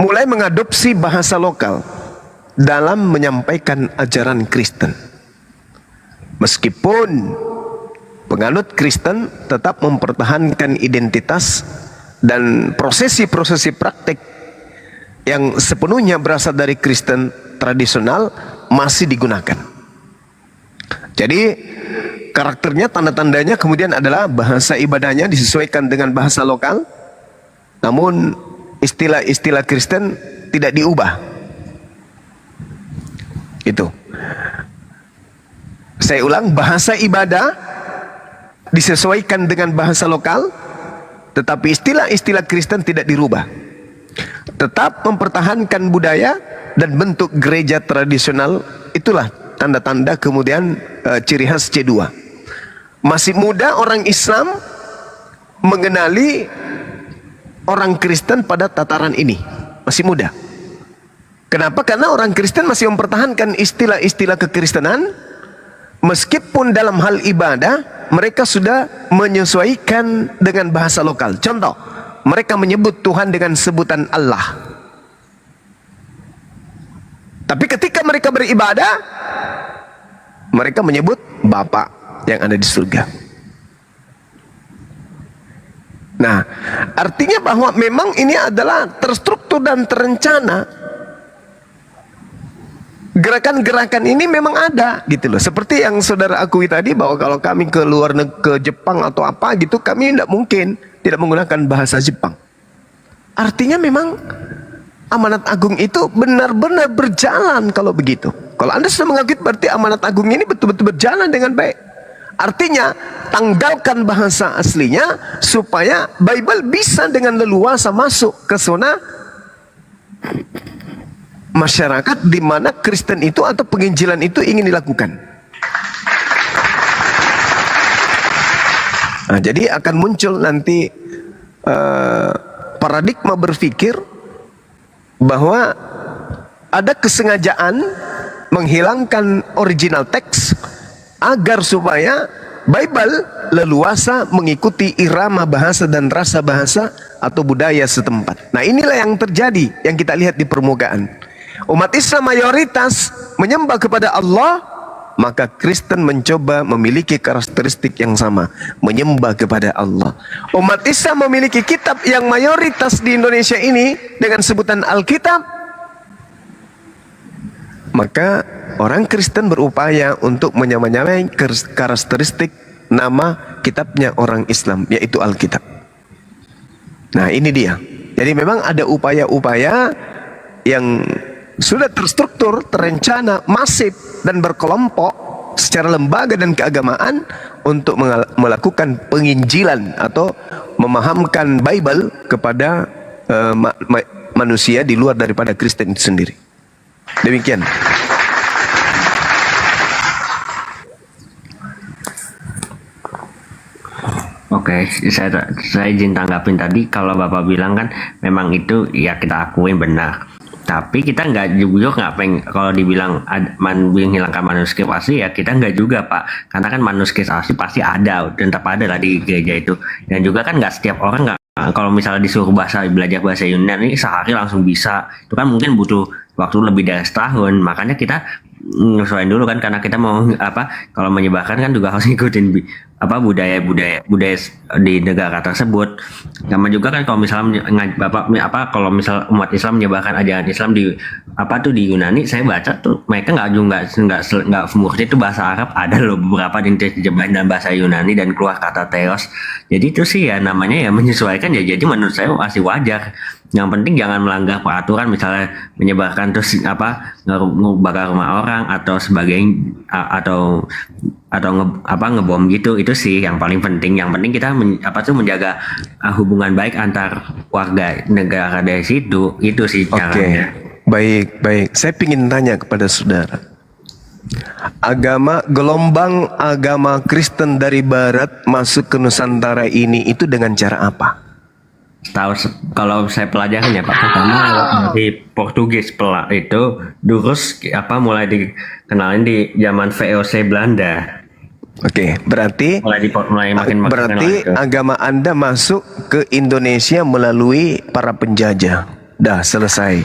mulai mengadopsi bahasa lokal dalam menyampaikan ajaran Kristen. Meskipun penganut Kristen tetap mempertahankan identitas dan prosesi-prosesi praktik yang sepenuhnya berasal dari Kristen tradisional masih digunakan. Jadi karakternya, tanda-tandanya kemudian adalah bahasa ibadahnya disesuaikan dengan bahasa lokal, namun istilah-istilah Kristen tidak diubah. Itu. Saya ulang, bahasa ibadah disesuaikan dengan bahasa lokal, tetapi istilah-istilah Kristen tidak dirubah. Tetap mempertahankan budaya dan bentuk gereja tradisional. Itulah tanda-tanda kemudian ciri khas C2. Masih muda orang Islam mengenali orang Kristen pada tataran ini. Masih muda. Kenapa? Karena orang Kristen masih mempertahankan istilah-istilah kekristenan, meskipun dalam hal ibadah mereka sudah menyesuaikan dengan bahasa lokal. Contoh, mereka menyebut Tuhan dengan sebutan Allah. Tapi ketika mereka beribadah, mereka menyebut Bapa yang ada di surga. Nah, artinya bahwa memang ini adalah terstruktur dan terencana. Gerakan-gerakan ini memang ada gitu loh. Seperti yang saudara akui tadi, bahwa kalau kami ke luar negeri, ke Jepang atau apa gitu, kami tidak mungkin tidak menggunakan bahasa Jepang. Artinya memang amanat agung itu benar-benar berjalan kalau begitu. Kalau Anda sudah mengakui, berarti amanat agung ini betul-betul berjalan dengan baik. Artinya tanggalkan bahasa aslinya supaya Bible bisa dengan leluasa masuk ke zona masyarakat di mana Kristen itu atau penginjilan itu ingin dilakukan. Nah, jadi akan muncul nanti paradigma berpikir bahwa ada kesengajaan menghilangkan original teks agar supaya Bible leluasa mengikuti irama bahasa dan rasa bahasa atau budaya setempat. Nah, inilah yang terjadi, yang kita lihat di permukaan. Umat Islam mayoritas menyembah kepada Allah, maka Kristen mencoba memiliki karakteristik yang sama, menyembah kepada Allah. Umat Islam memiliki kitab yang mayoritas di Indonesia ini dengan sebutan Alkitab, maka orang Kristen berupaya untuk menyamai karakteristik nama kitabnya orang Islam, yaitu Alkitab. Nah, ini dia. Jadi memang ada upaya-upaya yang sudah terstruktur, terencana, masif dan berkelompok secara lembaga dan keagamaan untuk melakukan penginjilan atau memahamkan Bible kepada manusia di luar daripada Kristen itu sendiri. Demikian. Oke, saya izin tanggapin tadi. Kalau Bapak bilang kan memang itu ya kita akuin benar. Tapi kita nggak pengen kalau dibilang menghilangkan manuskrip asli, ya kita nggak juga, Pak. Karena kan manuskrip asli pasti ada dan tetap ada lah di gereja itu. Dan juga kan nggak setiap orang nggak, kalau misalnya disuruh belajar bahasa Yunani sehari langsung bisa. Itu kan mungkin butuh waktu lebih dari setahun. Makanya kita nyesuaiin dulu kan, karena kita mau kalau menyebarkan kan juga harus ngikutin budaya di negara tersebut. Sama juga kan kalau misalnya kalau misal umat Islam menyebarkan ajaran Islam di di Yunani, saya baca tuh mereka nggak semurni itu bahasa Arab, ada loh beberapa yang terjemahin dalam bahasa Yunani dan keluar kata theos. Jadi itu sih ya namanya ya menyesuaikan ya. Jadi menurut saya masih wajar. Yang penting jangan melanggar peraturan, misalnya menyebarkan terus ngebakar rumah orang atau sebagainya, atau ngebom gitu. Itu sih yang paling penting. Yang penting kita menjaga hubungan baik antar warga negara dari situ. Itu sih caranya. Baik. Saya ingin tanya kepada saudara. Gelombang agama Kristen dari barat masuk ke Nusantara ini itu dengan cara apa? Tahu kalau saya pelajarin ya Pak, pertama di Portugis itu terus mulai dikenalin di zaman VOC Belanda. Oke, berarti makin agama Anda masuk ke Indonesia melalui para penjajah. Dah selesai.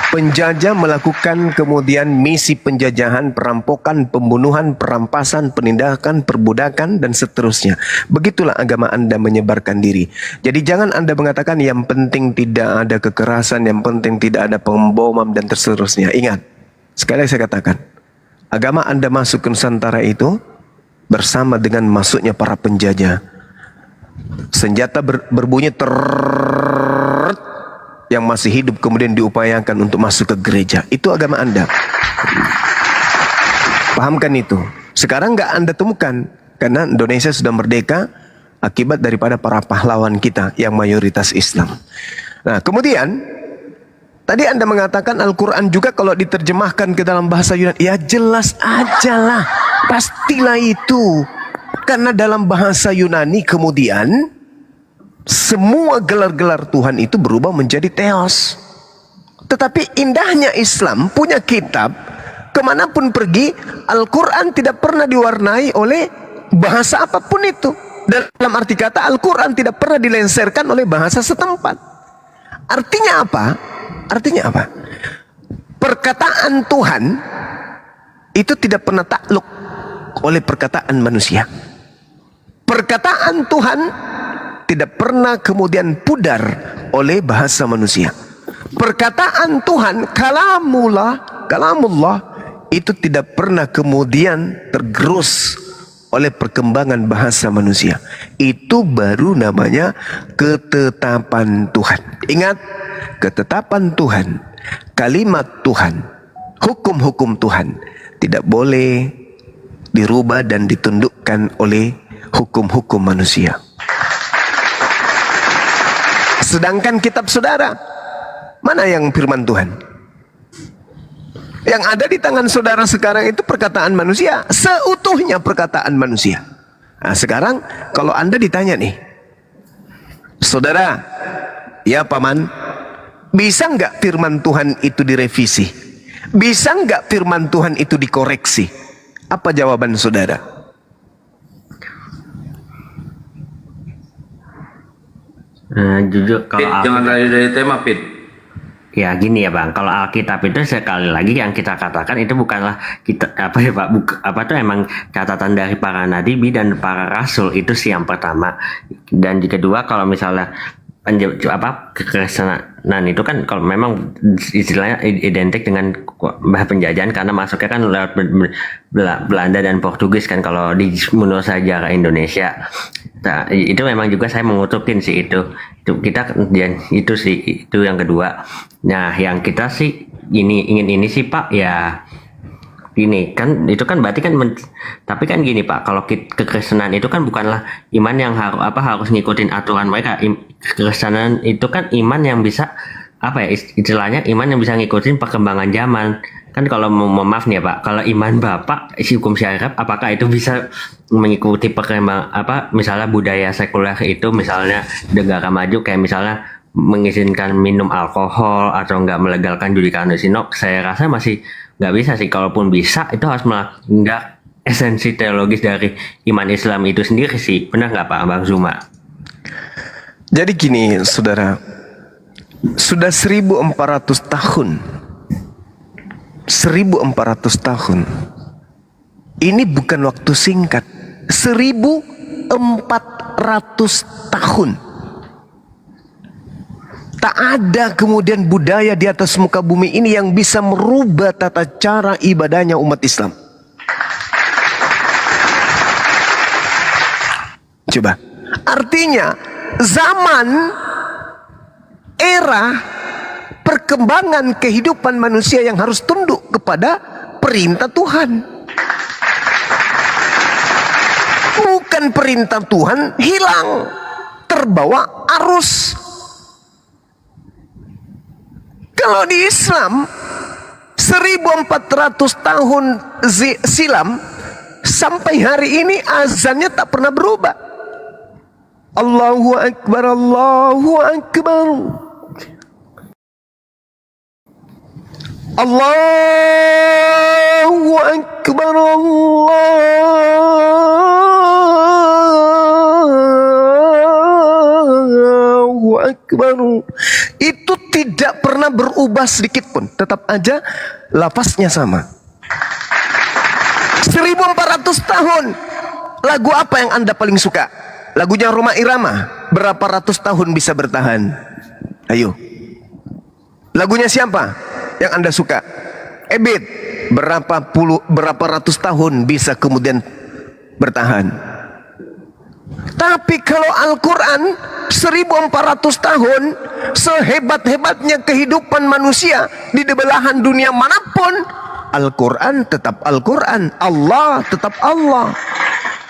Penjajah melakukan kemudian misi penjajahan, perampokan, pembunuhan, perampasan, penindakan, perbudakan, dan seterusnya. Begitulah agama Anda menyebarkan diri. Jadi jangan Anda mengatakan yang penting tidak ada kekerasan, yang penting tidak ada pemboman, dan seterusnya. Ingat, sekali lagi saya katakan, agama Anda masuk ke Nusantara itu bersama dengan masuknya para penjajah. Senjata berbunyi yang masih hidup kemudian diupayakan untuk masuk ke gereja. Itu agama Anda. Pahamkan itu. Sekarang nggak Anda temukan, karena Indonesia sudah merdeka akibat daripada para pahlawan kita yang mayoritas Islam. Nah, kemudian tadi Anda mengatakan Al-Quran juga kalau diterjemahkan ke dalam bahasa Yunani, ya jelas aja lah, pastilah itu. Karena dalam bahasa Yunani kemudian semua gelar-gelar Tuhan itu berubah menjadi theos. Tetapi indahnya Islam punya kitab, kemanapun pergi, Al-Quran tidak pernah diwarnai oleh bahasa apapun itu. Dalam arti kata, Al-Quran tidak pernah dilenserkan oleh bahasa setempat. Artinya apa? Artinya apa? Perkataan Tuhan itu tidak pernah takluk oleh perkataan manusia. Perkataan Tuhan tidak pernah kemudian pudar oleh bahasa manusia. Perkataan Tuhan, kalamullah itu tidak pernah kemudian tergerus oleh perkembangan bahasa manusia. Itu baru namanya ketetapan Tuhan. Ingat, ketetapan Tuhan, kalimat Tuhan, hukum-hukum Tuhan tidak boleh dirubah dan ditundukkan oleh hukum-hukum manusia. Sedangkan kitab saudara, mana yang firman Tuhan? Yang ada di tangan saudara sekarang itu perkataan manusia, seutuhnya perkataan manusia. Nah, sekarang kalau Anda ditanya nih, saudara, ya paman, bisa nggak firman Tuhan itu direvisi? Bisa nggak firman Tuhan itu dikoreksi? Apa jawaban saudara? Jujur kalau Jangan lari dari tema, Pit. ya gini ya Bang, kalau Alkitab itu sekali lagi yang kita katakan itu bukanlah kita apa ya Pak, apa tuh emang catatan dari para nabi dan para rasul, itu sih yang pertama. Dan yang kedua, kalau misalnya kekristenan itu kan kalau memang istilahnya identik dengan penjajahan karena masuknya kan lewat Belanda dan Portugis kan kalau di menurut sejarah Indonesia. Nah, itu memang juga saya mengutupin sih itu kita dan itu sih itu yang kedua. Nah, yang kita sih ingin ini sih Pak ya. Ini kan itu kan berarti kan tapi kan gini Pak, kalau kekristenan itu kan bukanlah iman yang harus ngikutin aturan mereka. Kekristenan itu kan iman yang bisa istilahnya iman yang bisa ngikutin perkembangan zaman. Kan kalau maaf nih ya Pak, kalau iman Bapak hukum syariat apakah itu bisa mengikuti perkembangan misalnya budaya sekuler itu, misalnya negara maju kayak misalnya mengizinkan minum alkohol atau enggak melegalkan judi kasino, saya rasa masih nggak bisa sih. Kalaupun bisa itu harus melanggar esensi teologis dari iman Islam itu sendiri sih. Benar nggak Pak Bang Zuma? Jadi gini saudara, sudah 1400 tahun, 1400 tahun ini bukan waktu singkat. 1400 tahun. Tak ada kemudian budaya di atas muka bumi ini yang bisa merubah tata cara ibadahnya umat Islam. Coba. Artinya zaman, era, perkembangan kehidupan manusia yang harus tunduk kepada perintah Tuhan. Bukan perintah Tuhan hilang, terbawa arus. Kalau di Islam 1400 tahun silam sampai hari ini azannya tak pernah berubah. Allahu Akbar, Allahu Akbar. Allahu Akbar, Allahu Akbar. Itu tidak pernah berubah sedikit pun, tetap aja lafaznya sama. 1400 tahun. Lagu apa yang Anda paling suka? Lagunya Roma Irama. Berapa ratus tahun bisa bertahan? Ayo. Lagunya siapa yang Anda suka? Ebit. Berapa ratus tahun bisa kemudian bertahan? Tapi kalau Al-Quran 1400 tahun, sehebat-hebatnya kehidupan manusia di belahan dunia manapun, Al-Quran tetap Al-Quran, Allah tetap Allah.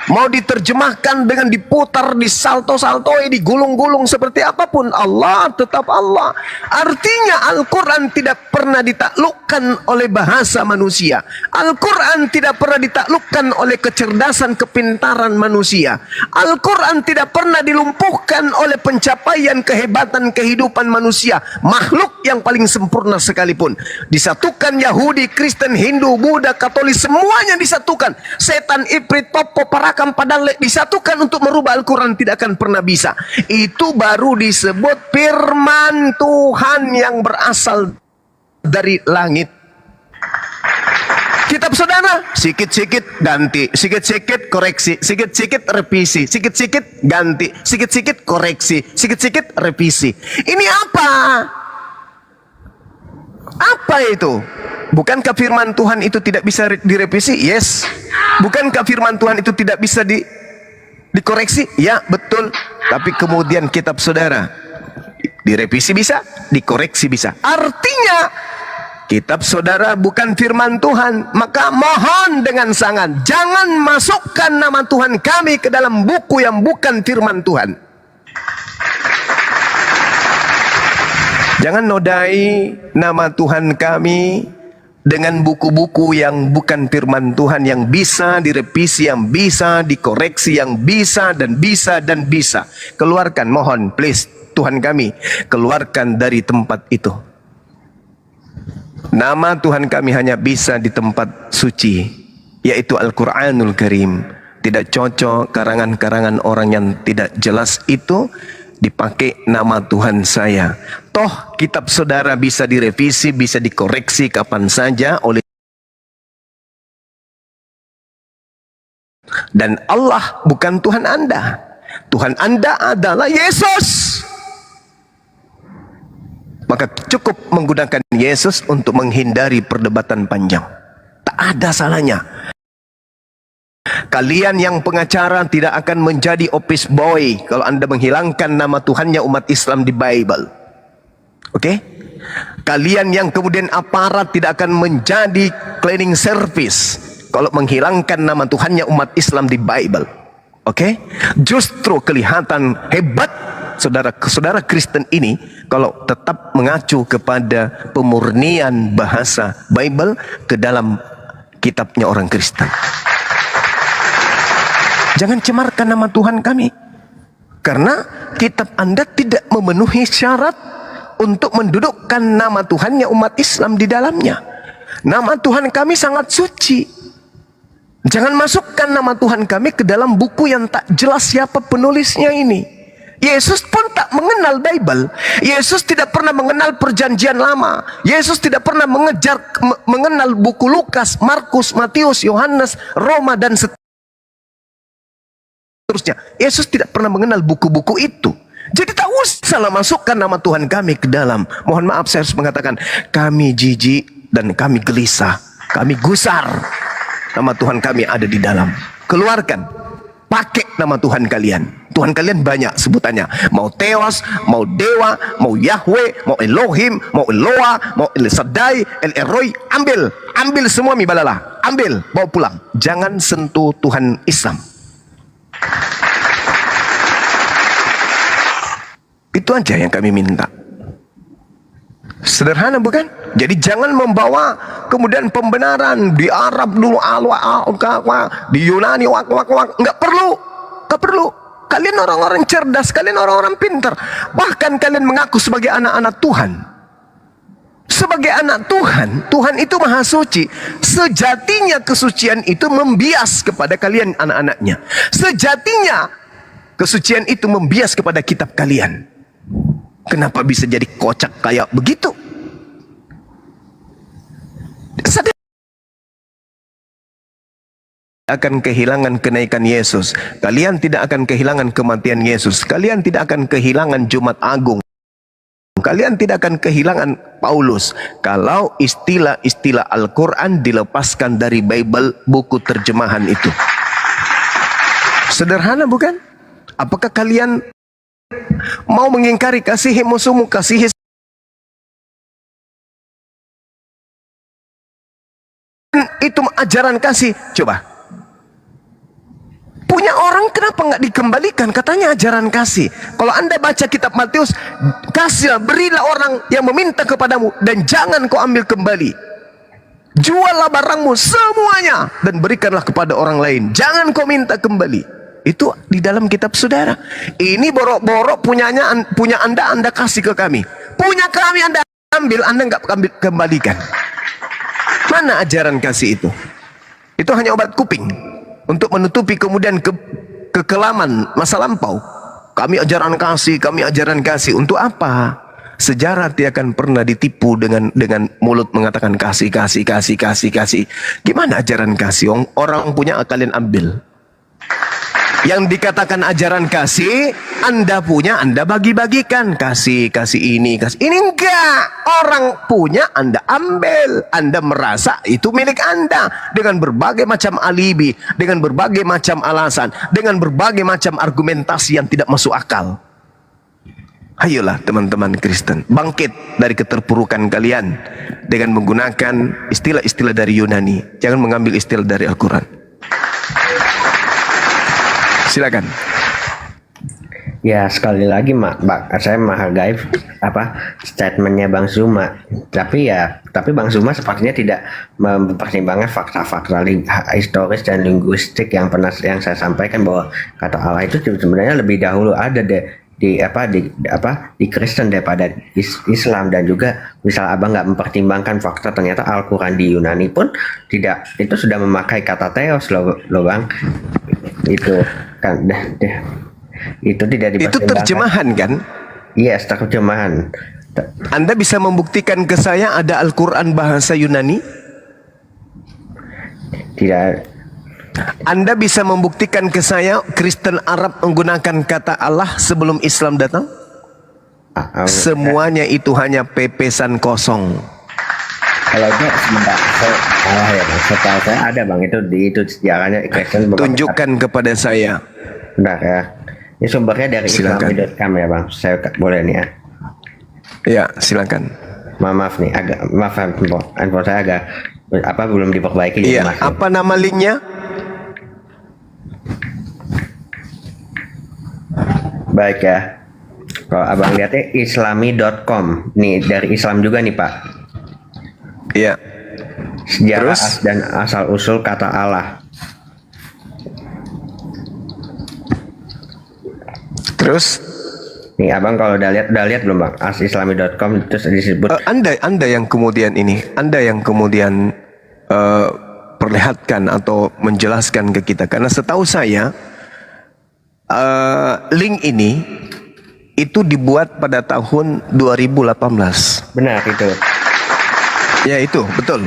Mau diterjemahkan dengan diputar, disalto-saltoi, digulung-gulung seperti apapun, Allah tetap Allah. Artinya Al-Quran tidak pernah ditaklukkan oleh bahasa manusia. Al-Quran tidak pernah ditaklukkan oleh kecerdasan, kepintaran manusia. Al-Quran tidak pernah dilumpuhkan oleh pencapaian kehebatan kehidupan manusia. Makhluk yang paling sempurna sekalipun disatukan, Yahudi, Kristen, Hindu, Buddha, Katolik, semuanya disatukan. Setan, Ifrit, Topo, Parakam, padahal disatukan untuk merubah Al-Quran tidak akan pernah bisa. Itu baru disebut firman Tuhan yang berasal dari langit. Kitab saudara, sikit-sikit ganti, sikit-sikit koreksi, sikit-sikit revisi, sikit-sikit ganti, sikit-sikit koreksi, sikit-sikit revisi. Ini apa? Apa itu? Bukankah firman Tuhan itu tidak bisa direvisi? Yes. Bukankah firman Tuhan itu tidak bisa dikoreksi? Ya, betul. Tapi kemudian kitab saudara direvisi bisa, dikoreksi bisa. Artinya kitab saudara bukan firman Tuhan, maka mohon dengan sangat jangan masukkan nama Tuhan kami ke dalam buku yang bukan firman Tuhan. Jangan nodai nama Tuhan kami dengan buku-buku yang bukan firman Tuhan, yang bisa direvisi, yang bisa dikoreksi, yang bisa dan bisa dan bisa. Keluarkan, mohon, please, Tuhan kami, keluarkan dari tempat itu. Nama Tuhan kami hanya bisa di tempat suci, yaitu Al-Quranul Karim. Tidak cocok karangan-karangan orang yang tidak jelas itu dipakai nama Tuhan saya. Toh kitab saudara bisa direvisi, bisa dikoreksi kapan saja oleh, dan Allah bukan Tuhan Anda. Tuhan Anda adalah Yesus. Maka cukup menggunakan Yesus untuk menghindari perdebatan panjang. Tak ada salahnya. Kalian yang pengacara tidak akan menjadi office boy kalau Anda menghilangkan nama Tuhannya umat Islam di Bible. Oke? Kalian yang kemudian aparat tidak akan menjadi cleaning service kalau menghilangkan nama Tuhannya umat Islam di Bible. Oke? Justru kelihatan hebat saudara-saudara Kristen ini kalau tetap mengacu kepada pemurnian bahasa Bible ke dalam kitabnya orang Kristen. Jangan cemarkan nama Tuhan kami, karena kitab Anda tidak memenuhi syarat untuk mendudukkan nama Tuhannya umat Islam di dalamnya. Nama Tuhan kami sangat suci. Jangan masukkan nama Tuhan kami ke dalam buku yang tak jelas siapa penulisnya ini. Yesus pun tak mengenal Bible. Yesus tidak pernah mengenal perjanjian lama. Yesus tidak pernah mengenal buku Lukas, Markus, Matius, Yohanes, Roma, dan seterusnya. Yesus tidak pernah mengenal buku-buku itu. Jadi tak usahlah masukkan nama Tuhan kami ke dalam. Mohon maaf saya harus mengatakan, kami jijik dan kami gelisah, kami gusar. Nama Tuhan kami ada di dalam. Keluarkan, pakai nama Tuhan kalian. Tuhan kalian banyak sebutannya. Mau Theos, mau Dewa, mau Yahweh, mau Elohim, mau Eloa, mau El Shaddai, El Eroi. Ambil semua mibalala. Ambil, bawa pulang. Jangan sentuh Tuhan Islam. Itu aja yang kami minta. Sederhana bukan? Jadi jangan membawa kemudian pembenaran di Arab dulu, di Yunani, nggak perlu. Kalian orang-orang cerdas, kalian orang-orang pintar. Bahkan kalian mengaku sebagai anak-anak Tuhan. Sebagai anak Tuhan, Tuhan itu maha suci. Sejatinya kesucian itu membias kepada kalian anak-anaknya. Sejatinya kesucian itu membias kepada kitab kalian. Kenapa bisa jadi kocak kayak begitu? Akan kehilangan kenaikan Yesus. Kalian tidak akan kehilangan kematian Yesus. Kalian tidak akan kehilangan Jumat Agung. Kalian tidak akan kehilangan Paulus kalau istilah-istilah Al-Quran dilepaskan dari Bible, buku terjemahan itu. Sederhana bukan? Apakah kalian mau mengingkari kasihi musuhmu, kasihi itu ajaran kasih? Coba. Punya orang kenapa nggak dikembalikan? Katanya ajaran kasih. Kalau Anda baca kitab Matius, kasihlah, berilah orang yang meminta kepadamu dan jangan kau ambil kembali. Juallah barangmu semuanya dan berikanlah kepada orang lain. Jangan kau minta kembali. Itu di dalam kitab saudara. Ini borok-borok punya Anda kasih ke kami. Punya kami Anda ambil, Anda nggak kembalikan. Mana ajaran kasih itu? Itu hanya obat kuping untuk menutupi kemudian kekelaman masa lampau. Kami ajaran kasih. Untuk apa? Sejarah tidak akan pernah ditipu dengan mulut mengatakan kasih. Gimana ajaran kasih? Orang punya kalian ambil. Yang dikatakan ajaran kasih, Anda punya, Anda bagi-bagikan. Kasih ini, kasih. Ini enggak. Orang punya, Anda ambil. Anda merasa itu milik Anda. Dengan berbagai macam alibi, dengan berbagai macam alasan, dengan berbagai macam argumentasi yang tidak masuk akal. Ayolah teman-teman Kristen, bangkit dari keterpurukan kalian dengan menggunakan istilah-istilah dari Yunani. Jangan mengambil istilah dari Al-Quran. Silakan. Ya sekali lagi saya menghargai statementnya Bang Zuma. Tapi Bang Zuma sepertinya tidak mempertimbangkan fakta-fakta historis dan linguistik yang saya sampaikan, bahwa kata Allah itu sebenarnya lebih dahulu ada di Kristen daripada Islam. Dan juga misal abang nggak mempertimbangkan fakta, ternyata Al-Quran di Yunani pun itu sudah memakai kata theos loh bang. Itu kan itu tidak dipertimbangkan. Itu terjemahan kan? Yes, terjemahan. Anda bisa membuktikan ke saya ada Al-Quran bahasa Yunani? Tidak. Anda bisa membuktikan ke saya Kristen Arab menggunakan kata Allah sebelum Islam datang? Semuanya itu hanya pepesan kosong. Kalau itu sebentar, salah ya bang. Setahu saya ada bang, itu sejarahnya Kristen. Tunjukkan kepada saya. Benar ya. Ini sumbernya dari islami.com ya bang. Saya boleh nih ya. Ya silakan. Maaf nih, maaf info saya agak belum diperbaiki. Iya. Apa nama linknya? Baik ya. Kalau abang lihatnya islami.com. Nih dari Islam juga nih pak. Iya. Sejarah dan asal usul kata Allah. Terus? Nih abang kalau udah lihat belum bang? Asislami.com terus disebut. Anda yang kemudian perlihatkan atau menjelaskan ke kita, karena setahu saya link ini itu dibuat pada tahun 2018. Benar itu. Ya itu betul.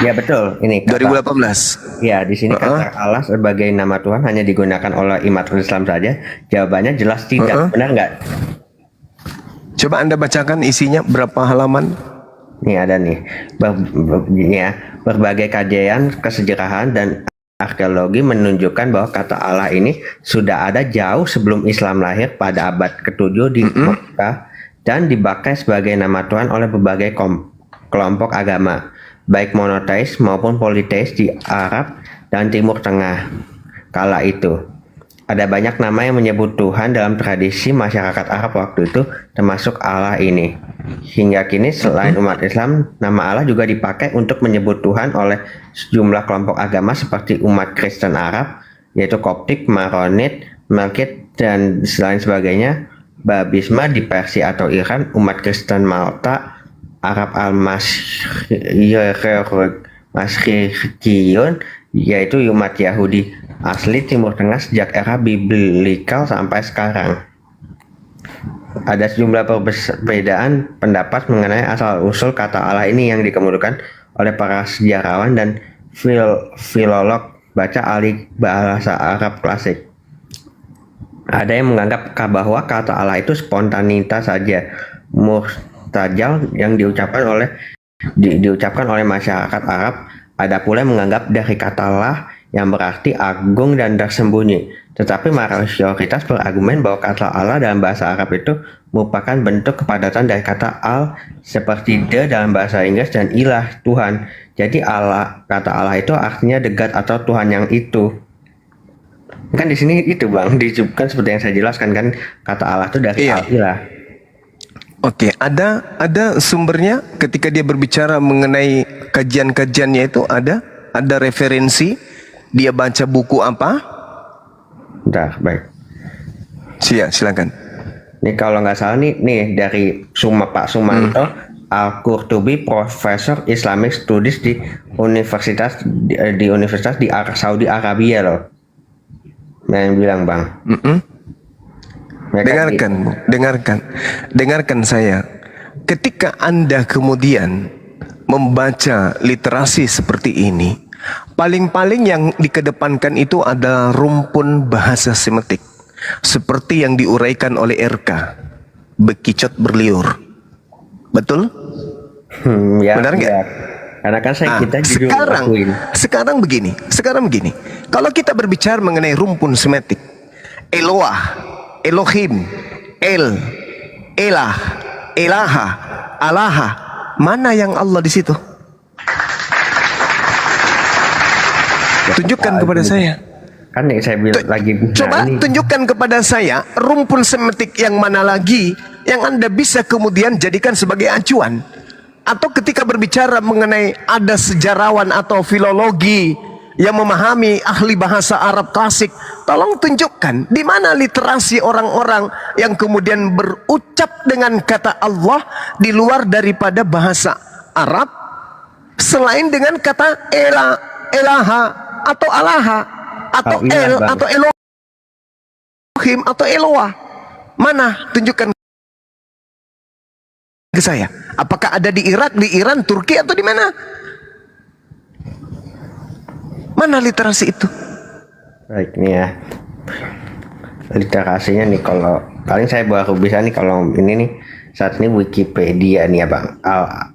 Ya betul. Ini 2018. Ya di sini kata Allah sebagai nama Tuhan hanya digunakan oleh umat Islam saja. Jawabannya jelas tidak. Benar nggak? Coba Anda bacakan isinya berapa halaman? Nih ada nih. Berbagai kajian kesejarahan dan arkeologi menunjukkan bahwa kata Allah ini sudah ada jauh sebelum Islam lahir pada abad ke-7 di Mekah dan dipakai sebagai nama Tuhan oleh berbagai kelompok agama, baik monoteis maupun politeis di Arab dan Timur Tengah. Kala itu ada banyak nama yang menyebut Tuhan dalam tradisi masyarakat Arab waktu itu, termasuk Allah ini. Hingga kini selain umat Islam, nama Allah juga dipakai untuk menyebut Tuhan oleh sejumlah kelompok agama seperti umat Kristen Arab, yaitu Koptik, Maronit, Melkit, dan lain sebagainya. Babisma di Persia atau Iran, umat Kristen Malta, Arab al-Masrikiyun, yaitu umat Yahudi asli Timur Tengah sejak era biblikal sampai sekarang. Ada sejumlah perbedaan pendapat mengenai asal-usul kata Allah ini yang dikemukakan oleh para sejarawan dan filolog baca ahli bahasa Arab klasik. Ada yang menganggap bahwa kata Allah itu spontanitas saja, mustajal yang diucapkan oleh masyarakat Arab. Ada pula yang menganggap dari kata Allah yang berarti agung dan tersembunyi. Tetapi mayoritas berargumen bahwa kata Allah dalam bahasa Arab itu merupakan bentuk kepadatan dari kata al seperti the dalam bahasa Inggris dan ilah Tuhan. Jadi kata Allah itu artinya the God atau Tuhan yang itu. Kan di sini itu bang disebutkan seperti yang saya jelaskan kan, kata Allah itu dari al-ilah. Oke, ada sumbernya ketika dia berbicara mengenai kajian-kajiannya itu ada referensi, dia baca buku apa? Udah, baik. Silakan. Ini kalau nggak salah nih dari Pak Sumanto Al-Qurtubi, Profesor Islamic Studies di Universitas di Saudi Arabia loh. Yang bilang bang. Dengarkan saya. Ketika Anda kemudian membaca literasi seperti ini, paling-paling yang dikedepankan itu adalah rumpun bahasa semetik, seperti yang diuraikan oleh RK, bekicot berliur. Betul? Ya, benar nggak? Ya. Karena kan kita sekarang begini. Kalau kita berbicara mengenai rumpun semetik, Eloah, Elohim, El, elah, elaha, alaha. Mana yang Allah di situ? Tunjukkan kepada saya. Kan yang saya bilang lagi. Coba tunjukkan kepada saya rumpun semetik yang mana lagi yang Anda bisa kemudian jadikan sebagai acuan. Atau ketika berbicara mengenai ada sejarawan atau filologi yang memahami ahli bahasa Arab klasik, tolong tunjukkan di mana literasi orang-orang yang kemudian berucap dengan kata Allah di luar daripada bahasa Arab selain dengan kata elah, elaha atau alaha atau atau Elohim atau Eloah. Mana? Tunjukkan ke saya. Apakah ada di Irak, di Iran, Turki atau di mana? Mana literasi itu? Baik nih ya. Literasinya nih kalau paling saya baru bisa nih kalau ini nih saat ini Wikipedia nih ya Bang.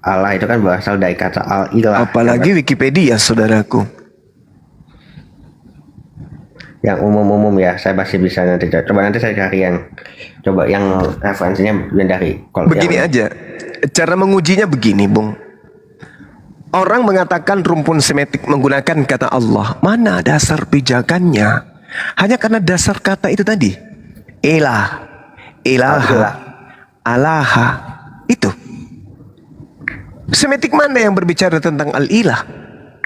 Allah itu kan berasal dari kata al-ilah. Apalagi Wikipedia, saudaraku. Yang umum-umum ya, saya masih bisa nanti. Coba nanti saya cari yang referensinya yang dari. Begini aja, cara mengujinya begini, Bung. Orang mengatakan rumpun semetik menggunakan kata Allah. Mana dasar pijakannya? Hanya karena dasar kata itu tadi. Elah, ilaha, alaha. Itu. Semetik mana yang berbicara tentang al-ilah?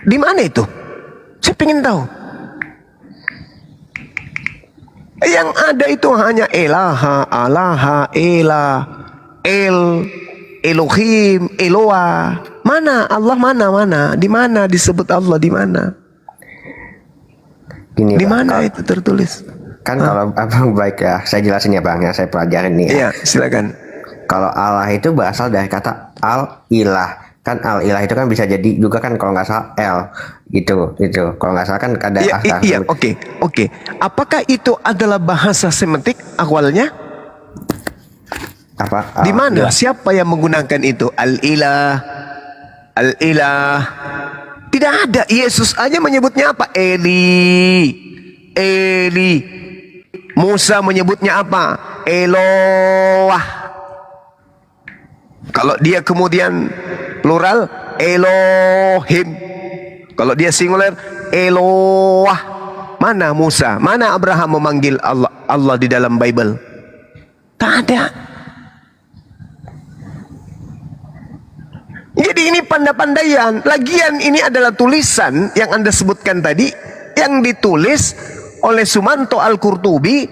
Di mana itu? Saya ingin tahu. Yang ada itu hanya elaha, alaha, elah, Elohim, Eloah. Mana Allah, mana? Di mana disebut Allah, di mana? Di mana itu tertulis? Kan kalau Abang baik ya, saya jelasin ya Bang, yang saya pelajarin nih ya. Iya, silakan. Kalau Allah itu berasal dari kata al-ilah. Kan al-ilah itu kan bisa jadi juga kan kalau nggak salah el gitu. Kalau nggak salah kan ada Iya, oke. Apakah itu adalah bahasa semetik awalnya? Apa? Di mana? Siapa yang menggunakan itu? Al-ilah. Tidak ada. Yesus aja menyebutnya apa? Eli. Musa menyebutnya apa? Eloah. Kalau dia kemudian plural, Elohim. Kalau dia singular, Eloah. Mana Musa? Mana Abraham memanggil Allah di dalam Bible? Tak ada. Jadi ini pandai-pandaian. Lagian ini adalah tulisan yang Anda sebutkan tadi, yang ditulis oleh Sumanto Al-Qurtubi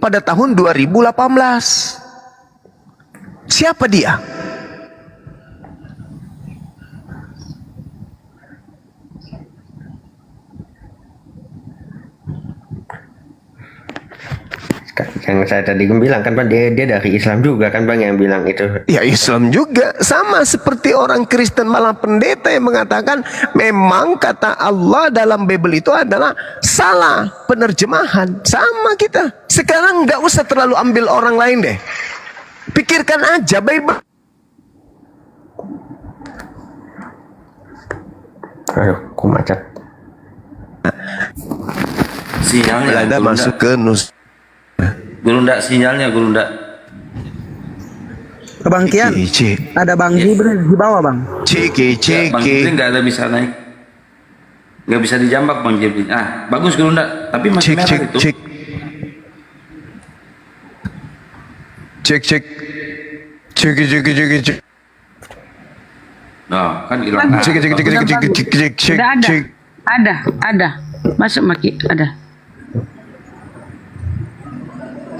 pada tahun 2018. Siapa dia? Yang saya tadi bilang kan Bang, dia dari Islam juga kan Bang yang bilang itu. Ya Islam juga. Sama seperti orang Kristen, malah pendeta yang mengatakan memang kata Allah dalam Bible itu adalah salah penerjemahan. Sama kita. Sekarang nggak usah terlalu ambil orang lain deh. Pikirkan aja Bible. Aduh, aku macet. Sinyalnya ada masuk ke nus. Gurunda sinyalnya Gurunda. Bang Kian, ada Bang Jibril di bawah Bang. Bang Jibril nggak ada bisa naik, nggak bisa dijambak Bang Jibril. Bagus Gurunda, tapi masih merah itu. Cek. Nah, kan hilang. Cek. Ada. Masuk Maki, ada.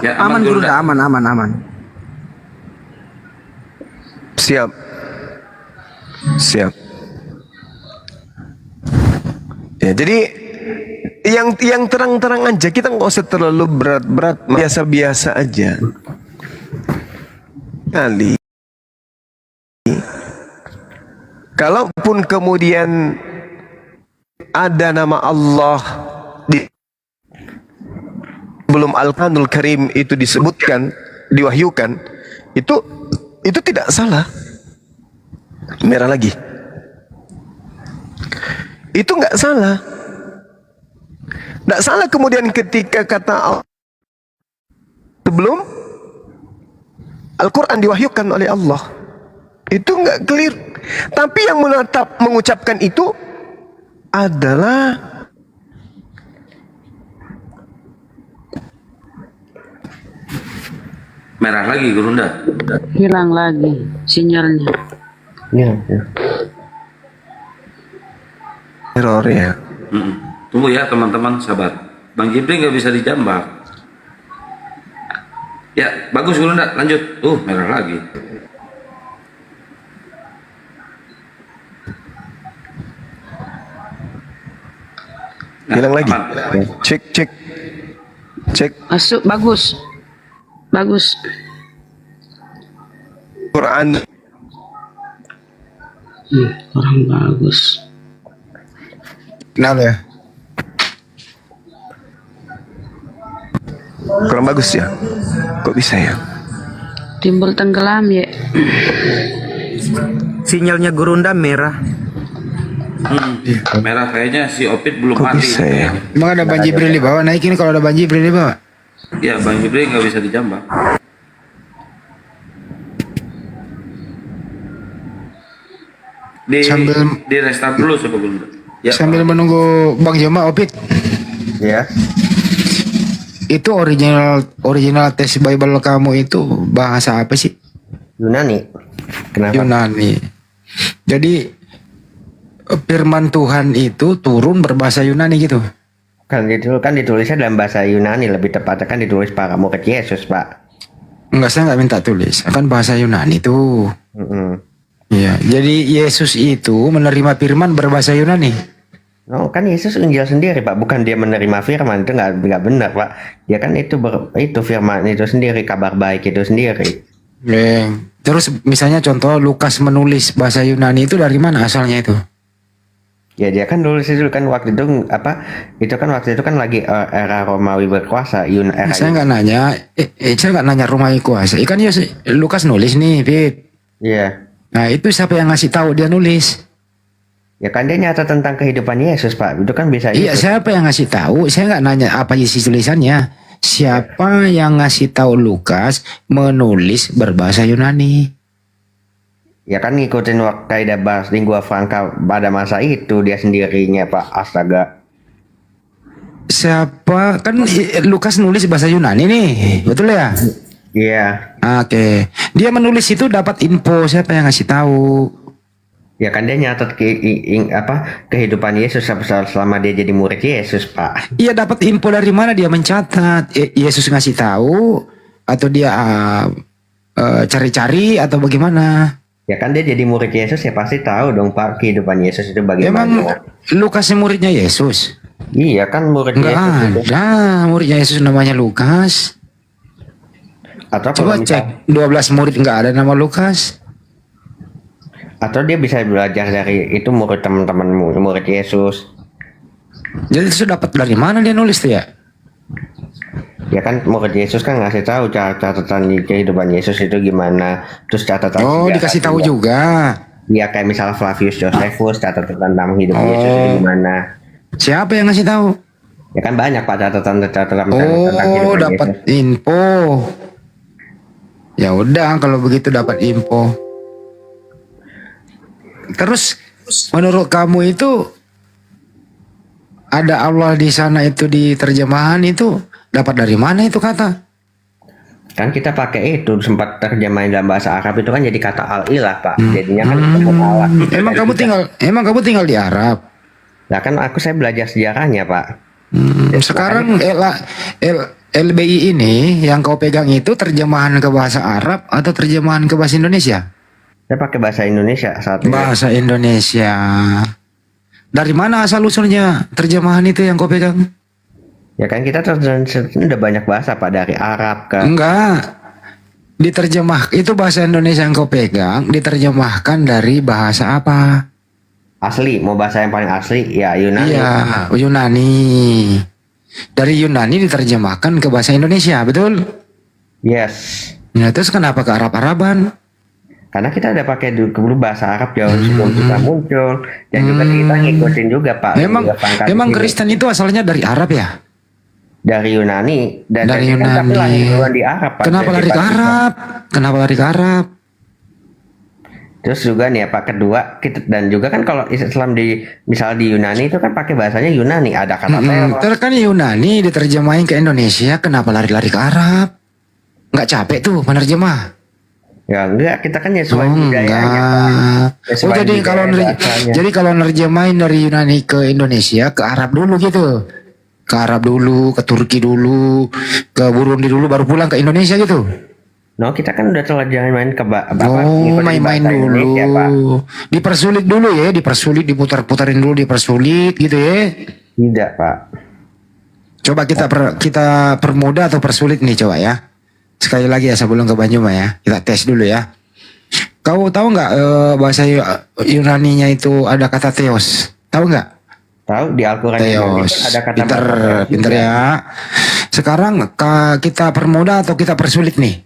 Ya, aman dulu dah, aman. Siap. Ya, jadi yang terang-terang aja, kita nggak usah terlalu berat-berat, biasa-biasa aja. Kali. Kalaupun kemudian ada nama Allah di belum Al-Qur'anul Karim itu disebutkan, diwahyukan, itu tidak salah. Merah lagi. Itu nggak salah. Nggak salah kemudian ketika kata Allah sebelum Al-Quran diwahyukan oleh Allah. Itu nggak clear. Tapi yang mengucapkan itu adalah Merah lagi Gurunda. Hilang lagi sinyalnya. Iya. error ya. Tunggu ya teman-teman, sahabat. Bang Jibri nggak bisa dijambak. Ya, bagus Gurunda, lanjut. Merah lagi. Hilang lagi. Cek. Masuk, bagus. Bagus. Quran. Orang bagus. Kenapa ya? Kurang bagus ya? Kok bisa ya? Timbul tenggelam ya. Sinyalnya Gurunda merah. Merah kayaknya si Opit belum Kok mati. bisa ya? Emang ada Bang Jibril di bawah, naikin kalau ada Bang Jibril di bawah. Ya, Bang Jibri nggak bisa dijambak. Di restart dulu coba Gurunda. Ya, Sambil menunggu Bang Joma Opit. Ya. Itu original tes Bible kamu itu bahasa apa sih? Yunani. Kenapa? Yunani. Jadi firman Tuhan itu turun berbahasa Yunani gitu. Kan ditulisnya dalam bahasa Yunani, lebih tepatnya kan ditulis para murid Yesus, Pak. Enggak, saya nggak minta tulis, kan bahasa Yunani tuh. Iya, jadi Yesus itu menerima firman berbahasa Yunani. Oh, kan Yesus Injil sendiri, Pak, bukan dia menerima firman, itu nggak benar, Pak. Dia kan itu firman itu sendiri, kabar baik itu sendiri. Terus misalnya contoh Lukas menulis bahasa Yunani itu dari mana asalnya itu? Ya dia kan nulis itu kan waktu itu waktu itu kan lagi era Romawi berkuasa. Saya nggak nanya, saya nggak nanya Romawi kuasa. Ikan Lukas nulis nih, Fit. Iya. Nah itu siapa yang ngasih tahu dia nulis? Ya kan dia nyata tentang kehidupan Yesus, Pak. Itu kan bisa. Iya, siapa yang ngasih tahu? Saya nggak nanya apa isi tulisannya. Siapa yang ngasih tahu Lukas menulis berbahasa Yunani? Ya kan ngikutin kaidah bahasa lingua franca pada masa itu dia sendirinya, Pak. Astaga. Siapa kan Lukas nulis bahasa Yunani nih, betul ya? Iya. Oke. Dia menulis itu dapat info, siapa yang ngasih tahu? Ya kan dia nyatet kehidupan Yesus selama dia jadi murid Yesus, Pak. Iya, dapat info dari mana dia mencatat? Yesus ngasih tahu atau dia cari-cari atau bagaimana? Ya kan dia jadi murid Yesus, ya pasti tahu dong, Pak, kehidupan Yesus itu bagaimana. Emang Lukas muridnya Yesus? Iya kan muridnya Yesus. Enggak ada muridnya Yesus namanya Lukas. Atau coba cek 12 murid nggak ada nama Lukas. Atau dia bisa belajar dari itu murid teman-teman murid Yesus. Jadi itu dapat dari mana dia nulis tuh ya? Ya kan murid Yesus kan ngasih tahu catatan di kehidupan Yesus itu gimana, terus catatan. Oh, dikasih tahu juga. Iya, kayak misalnya Flavius Josephus catatan tentang hidup Yesus itu gimana. Siapa yang ngasih tahu? Ya kan banyak Pak catatan tentang kehidupan Yesus. Oh, dapat info. Ya udah kalau begitu dapat info. Terus menurut kamu itu ada Allah di sana itu di terjemahan itu dapat dari mana itu kata? Kan kita pakai itu sempat terjemahin dalam bahasa Arab itu kan jadi kata al-ilah, Pak. Jadinya kan Allah. Emang kamu tinggal di Arab? Nah kan saya belajar sejarahnya, Pak. Sekarang LBI ini yang kau pegang itu terjemahan ke bahasa Arab atau terjemahan ke bahasa Indonesia? Saya pakai bahasa Indonesia saat ini. Bahasa Indonesia. Dari mana asal usulnya terjemahan itu yang kau pegang? Ya kan kita udah banyak bahasa Pak, dari Arab kan. Enggak. Diterjemah itu bahasa Indonesia yang kau pegang diterjemahkan dari bahasa apa? Asli, mau bahasa yang paling asli ya Yunani. Iya, Yunani. Dari Yunani diterjemahkan ke bahasa Indonesia, betul? Yes. Nah, terus kenapa ke Arab-Araban? Karena kita udah pakai dulu bahasa Arab jauh sebelum kita muncul, dan juga kita ngikutin juga Pak. Emang Kristen itu asalnya dari Arab ya? dari Yunani Dari kan tapi lahir Yunani. duluan di Arab, Pak. Kenapa Jadi lari ke Pak, Arab? Kenapa lari ke Arab? terus juga nih ya Pak, kedua kita, dan juga kan kalau Islam di misal di Yunani itu kan pakai bahasanya Yunani, ada kata teror. Terus kan Yunani diterjemahin ke Indonesia, kenapa lari-lari ke Arab? Nggak capek tuh penerjemah? Ya enggak, kita kan Oh, nyesuaiin budayanya, Pak. enggak. Oh, Nyesuaiin jadi kalau budaya bahasanya. jadi kalau nerjemahin dari Yunani ke Indonesia ke Arab dulu gitu. Ke Arab dulu, ke Turki dulu, ke Burundi dulu baru pulang ke Indonesia gitu. No, kita kan udah telah jangan main ke Oh, ngikutin main-main bahasa dulu. Indonesia, Pak. Dipersulit dulu ya, dipersulit, diputar-putarin dulu, dipersulit gitu ya. Tidak, Pak. Coba kita permudah atau persulit nih coba ya. Sekali lagi ya sebelum ke Banyuma ya, kita tes dulu ya. Kau tahu nggak bahasa Yunaninya itu ada kata theos? Tahu nggak? Tahu di Al-Quran Theos. ada kata Pinter, bahasa pinter juga. ya. Sekarang kita permudah atau kita persulit nih?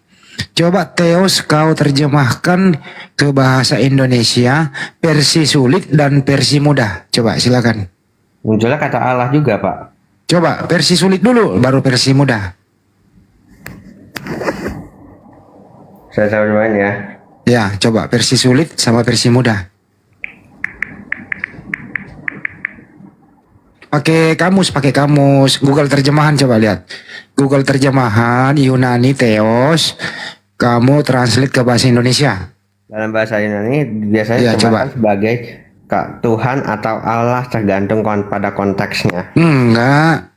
Coba Theos kau terjemahkan ke bahasa Indonesia versi sulit dan versi mudah. Coba silakan. Munculnya kata Allah juga, Pak. Coba versi sulit dulu, baru versi mudah. Saya cobain ya. Ya, coba versi sulit sama versi mudah. Pakai kamus, Google terjemahan coba lihat. Google terjemahan Yunani Theos, kamu translate ke bahasa Indonesia. Dalam bahasa Yunani biasanya Ya, disebutkan sebagai Tuhan atau Allah tergantung pada konteksnya. Enggak.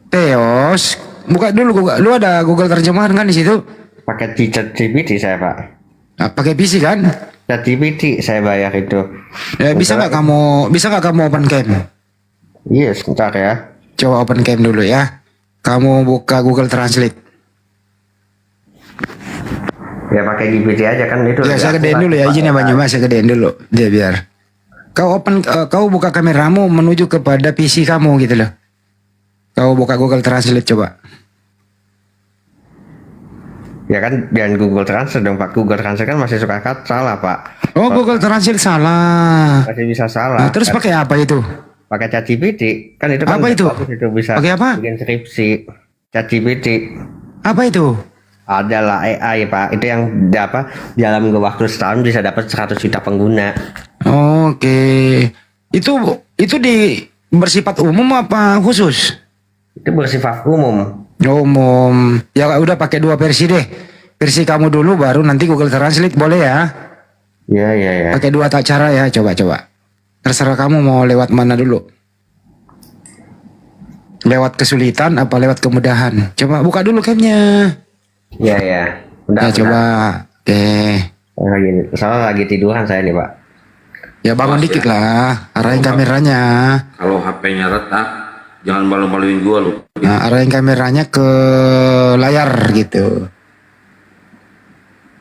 Theos, buka dulu Google. Lu ada Google terjemahan kan di situ? Pakai ChatGPT saya, Pak. Nah, pakai PC kan? ChatGPT saya bayar itu. Ya, bisa nggak kamu open cam? Iya, sebentar ya. Coba open cam dulu ya. Kamu buka Google Translate. Ya pakai GPT aja kan itu. Ya, saya gedein dulu ya, izin ya Banyuma, saya gedein dulu. Dia biar. Kau buka kameramu menuju kepada PC kamu gitu loh. Kau buka Google Translate coba. Ya kan dan Google Translate dong Pak. Google Translate kan masih suka salah Pak. Oh, Google Translate salah. Masih bisa salah. Nah, terus pakai apa itu? Pakai ChatGPT. Kan itu kan Apa itu? bagus, itu bisa Pakai apa? bikin skripsi. ChatGPT. Apa itu? Adalah AI Pak. Itu yang dalam waktu setahun bisa dapat 100 juta pengguna. Oke. Itu bersifat umum apa khusus? Itu bersifat umum. Umum. Ya udah pakai dua versi deh. Versi kamu dulu baru nanti Google Translate boleh ya? Ya. Pakai dua tak cara ya, coba. Terserah kamu mau lewat mana dulu. Lewat kesulitan apa lewat kemudahan? Coba buka dulu camnya. Ya. Ya coba. Oke. Soalnya lagi tiduran saya nih Pak. Ya bangun dikit lah. Arahin kameranya. Kalau HP-nya retak, jangan malu-maluin gua lu. Nah, arahin kameranya ke layar gitu.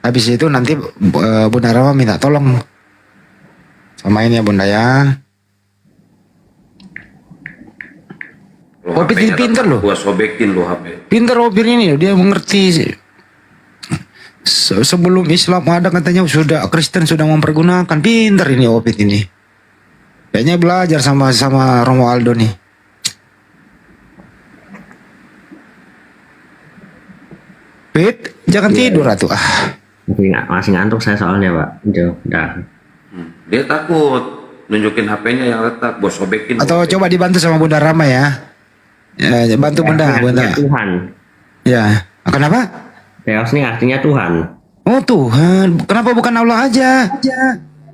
Habis itu nanti Bunda Rama minta tolong samain ya Bunda ya. Opit ini pinter loh. Gua sobekin lu HP. Pinter Opit ini, dia mengerti. Sebelum Islam ada katanya sudah Kristen sudah mempergunakan. Pinter ini Opit ini. Kayaknya belajar sama Romo Aldo nih. Pit, jangan tidur atuh. Masih ngantuk saya soalnya Pak. Udah. Dia takut nunjukin HP-nya yang retak, gua sobekin. Atau coba dibantu sama Bunda Rama ya. Ya, bantu Bunda. Tuhan. Ya, kenapa? Theos ini artinya Tuhan. Oh Tuhan, kenapa bukan Allah aja?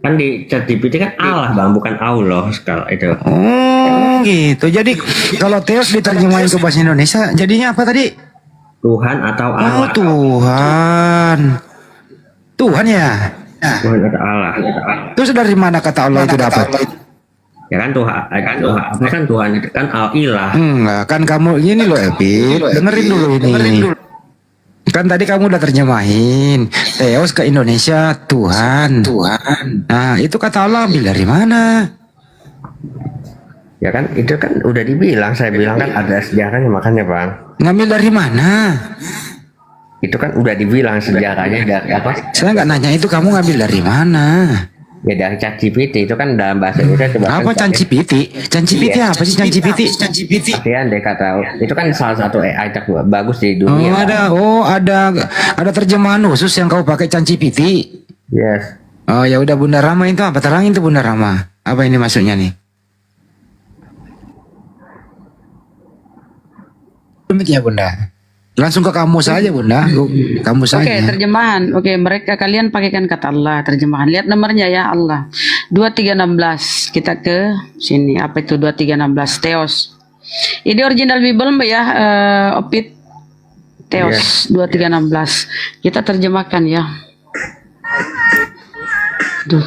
Kan di ChatGPT kan Allah Bang, bukan Allah sekali itu. Oh gitu. Jadi kalau Theos diterjemahin ke bahasa Indonesia, jadinya apa tadi? Tuhan atau Allah. Oh Tuhan. Tuhan ya. Tuhan atau Allah. Terus dari mana kata Allah itu dapat? Ya kan Tuhan, apa kan Tuhan itu kan al-ilah. Enggak, kan kamu ini loh Epi, dengerin dulu ini. Kan tadi kamu udah terjemahin Theos ke Indonesia Tuhan. Nah itu kata Allah ambil dari mana? Ya kan itu kan udah dibilang, saya bilang kan ada sejarahnya makanya Bang. Ngambil dari mana? Itu kan udah dibilang sejarahnya dari apa? Saya nggak nanya itu kamu ngambil dari mana. Ya dari ChatGPT itu kan dalam bahasa Indonesia coba. Apa ChatGPT? ChatGPT Iya. apa sih ChatGPT? Artian deh kata itu kan salah satu AI bagus di dunia. Ada terjemahan khusus yang kau pakai ChatGPT. Yes. Oh ya udah Bunda Rama itu apa? Terangin tuh Bunda Rama. Apa ini maksudnya nih? Ya Bunda. Langsung ke kamu saja Bunda. Kamu saja. Oke, terjemahan. Oke, mereka kalian pakaikan kata Allah, terjemahan. Lihat nomornya ya Allah. 2316. Kita ke sini. Apa itu 2316? Theos. Ini original Bible Mbak ya, Opit. Theos 2316. Kita terjemahkan ya. Duh.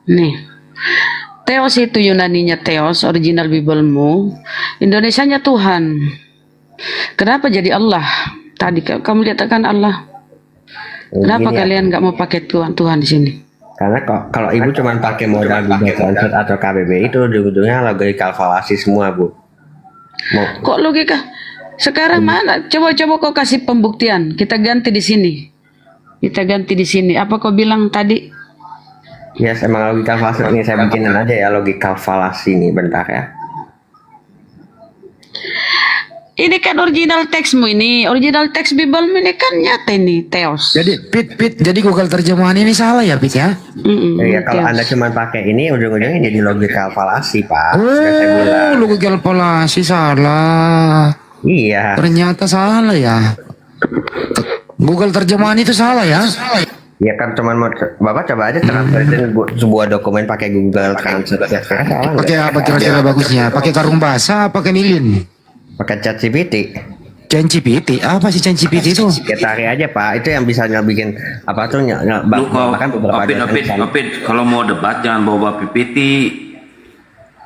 Nih. Theos itu Yunaninya Theos, original Biblemu. Indonesianya Tuhan. Kenapa jadi Allah? Tadi kamu lihat kan Allah. Kenapa Gini, kalian nggak mau pakai Tuhan di sini? Karena kalau ibu cuma pakai modal Google Translate atau KBBI itu ujung-ujungnya logika kalkulasi semua bu. Kok logika? Sekarang mana? Coba kau kasih pembuktian. Kita ganti di sini. Kita ganti di sini. Apa kau bilang tadi? Yes, emang logika kalkulasi ini saya bikinin aja ya logika kalkulasi ini bentar ya. Ini kan original teksmu ini, original teks Bible ini kan nyata ini Theos. Jadi Pit, jadi Google terjemahan ini salah ya Pit ya? Ya kalau Anda cuma pakai ini ujung-ujungnya jadi logika kalkulasi Pak. Oh, logika kalkulasi salah. Iya. Ternyata salah ya. Google terjemahan itu salah ya? Ya kan cuman mau Bapak coba aja translate sebuah dokumen pakai Google Translate. Pakai apa kira-kira bagusnya? Pakai karung basah, pakai lilin? Pakai ChatGPT. ChatGPT? Apa sih ChatGPT itu? Ya tarik aja Pak, itu yang bisa bikin apa tuh bahkan beberapa Opin, kalau mau debat jangan bawa PPT.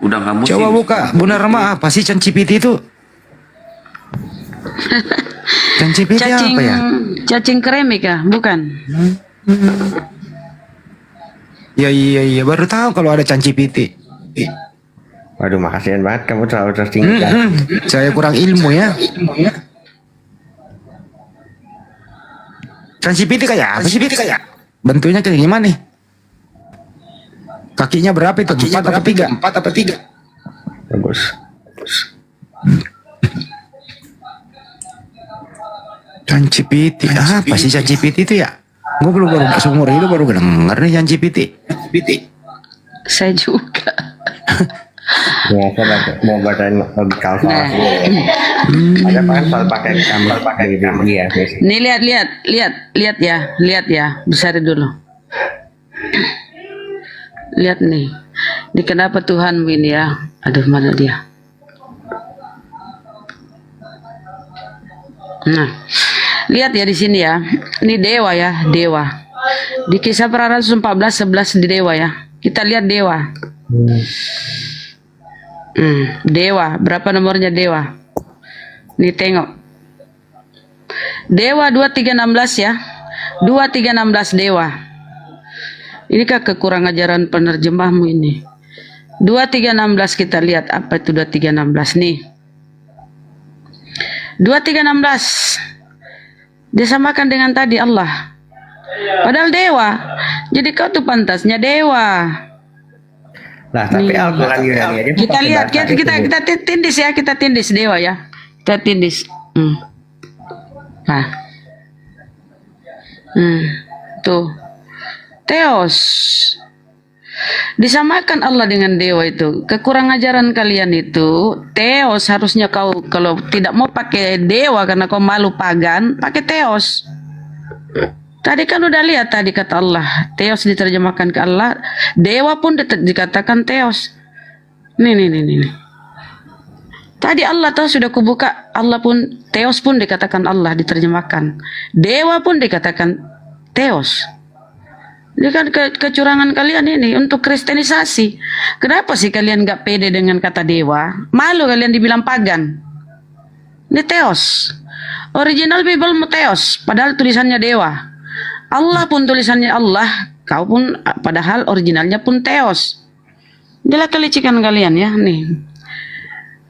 Udah kamu coba buka, Bunda Rama, apa sih ChatGPT itu? ChatGPT apa ya? Cacing kremik ya, bukan? Iya, baru tahu kalau ada ChatGPT. Waduh, makasihan banget kamu terlalu tersinggung. Saya kurang ilmu ya. ChatGPT kayak apa sih? Bentuknya kayak gimana nih? Kakinya berapa itu? 4 atau 3? 4 atau 3? Bagus. ChatGPT apa sih ChatGPT itu ya? Gue baru seumur hidup baru denger nih ChatGPT. Saya juga. Ya, saya mau bacain logika kalkulasi. Ada kan soal pakai gambar dia. Nih lihat ya, besarin dulu. Lihat nih. Ini kenapa Tuhan ini ya? Aduh, mana dia? Nah, lihat ya di sini ya. Ini dewa ya, dewa. Di Kisah Para Rasul 14:11 di dewa ya. Kita lihat dewa. Dewa, berapa nomornya dewa? Nih tengok. Dewa 2316 ya. 2316 dewa. Inikah kekurangan ajaran penerjemahmu ini? 2316 kita lihat apa itu 2316 nih. 2316 disamakan dengan tadi Allah. Padahal dewa. Jadi kau tuh pantasnya dewa. Nah, tapi Al-Quran Yunani aja kita lihat, kita tindis ya, kita tindis dewa ya. Kita tindis. Nah. Tuh. Theos. Disamakan Allah dengan dewa itu. Kekurang ajaran kalian itu, Theos harusnya kau kalau tidak mau pakai dewa karena kau malu pagan, pakai Theos. Tadi kan udah lihat tadi kata Allah, Theos diterjemahkan ke Allah, dewa pun dikatakan Theos. Nih. Tadi Allah tahu sudah kubuka, Allah pun Theos pun dikatakan Allah diterjemahkan. Dewa pun dikatakan Theos. Ini kan kecurangan kalian ini untuk kristenisasi. Kenapa sih kalian nggak pede dengan kata dewa? Malu kalian dibilang pagan. Ini Theos. Original Bible Theos, padahal tulisannya dewa. Allah pun tulisannya Allah, kau pun padahal originalnya pun Theos. Inilah kelicikan kalian ya, nih.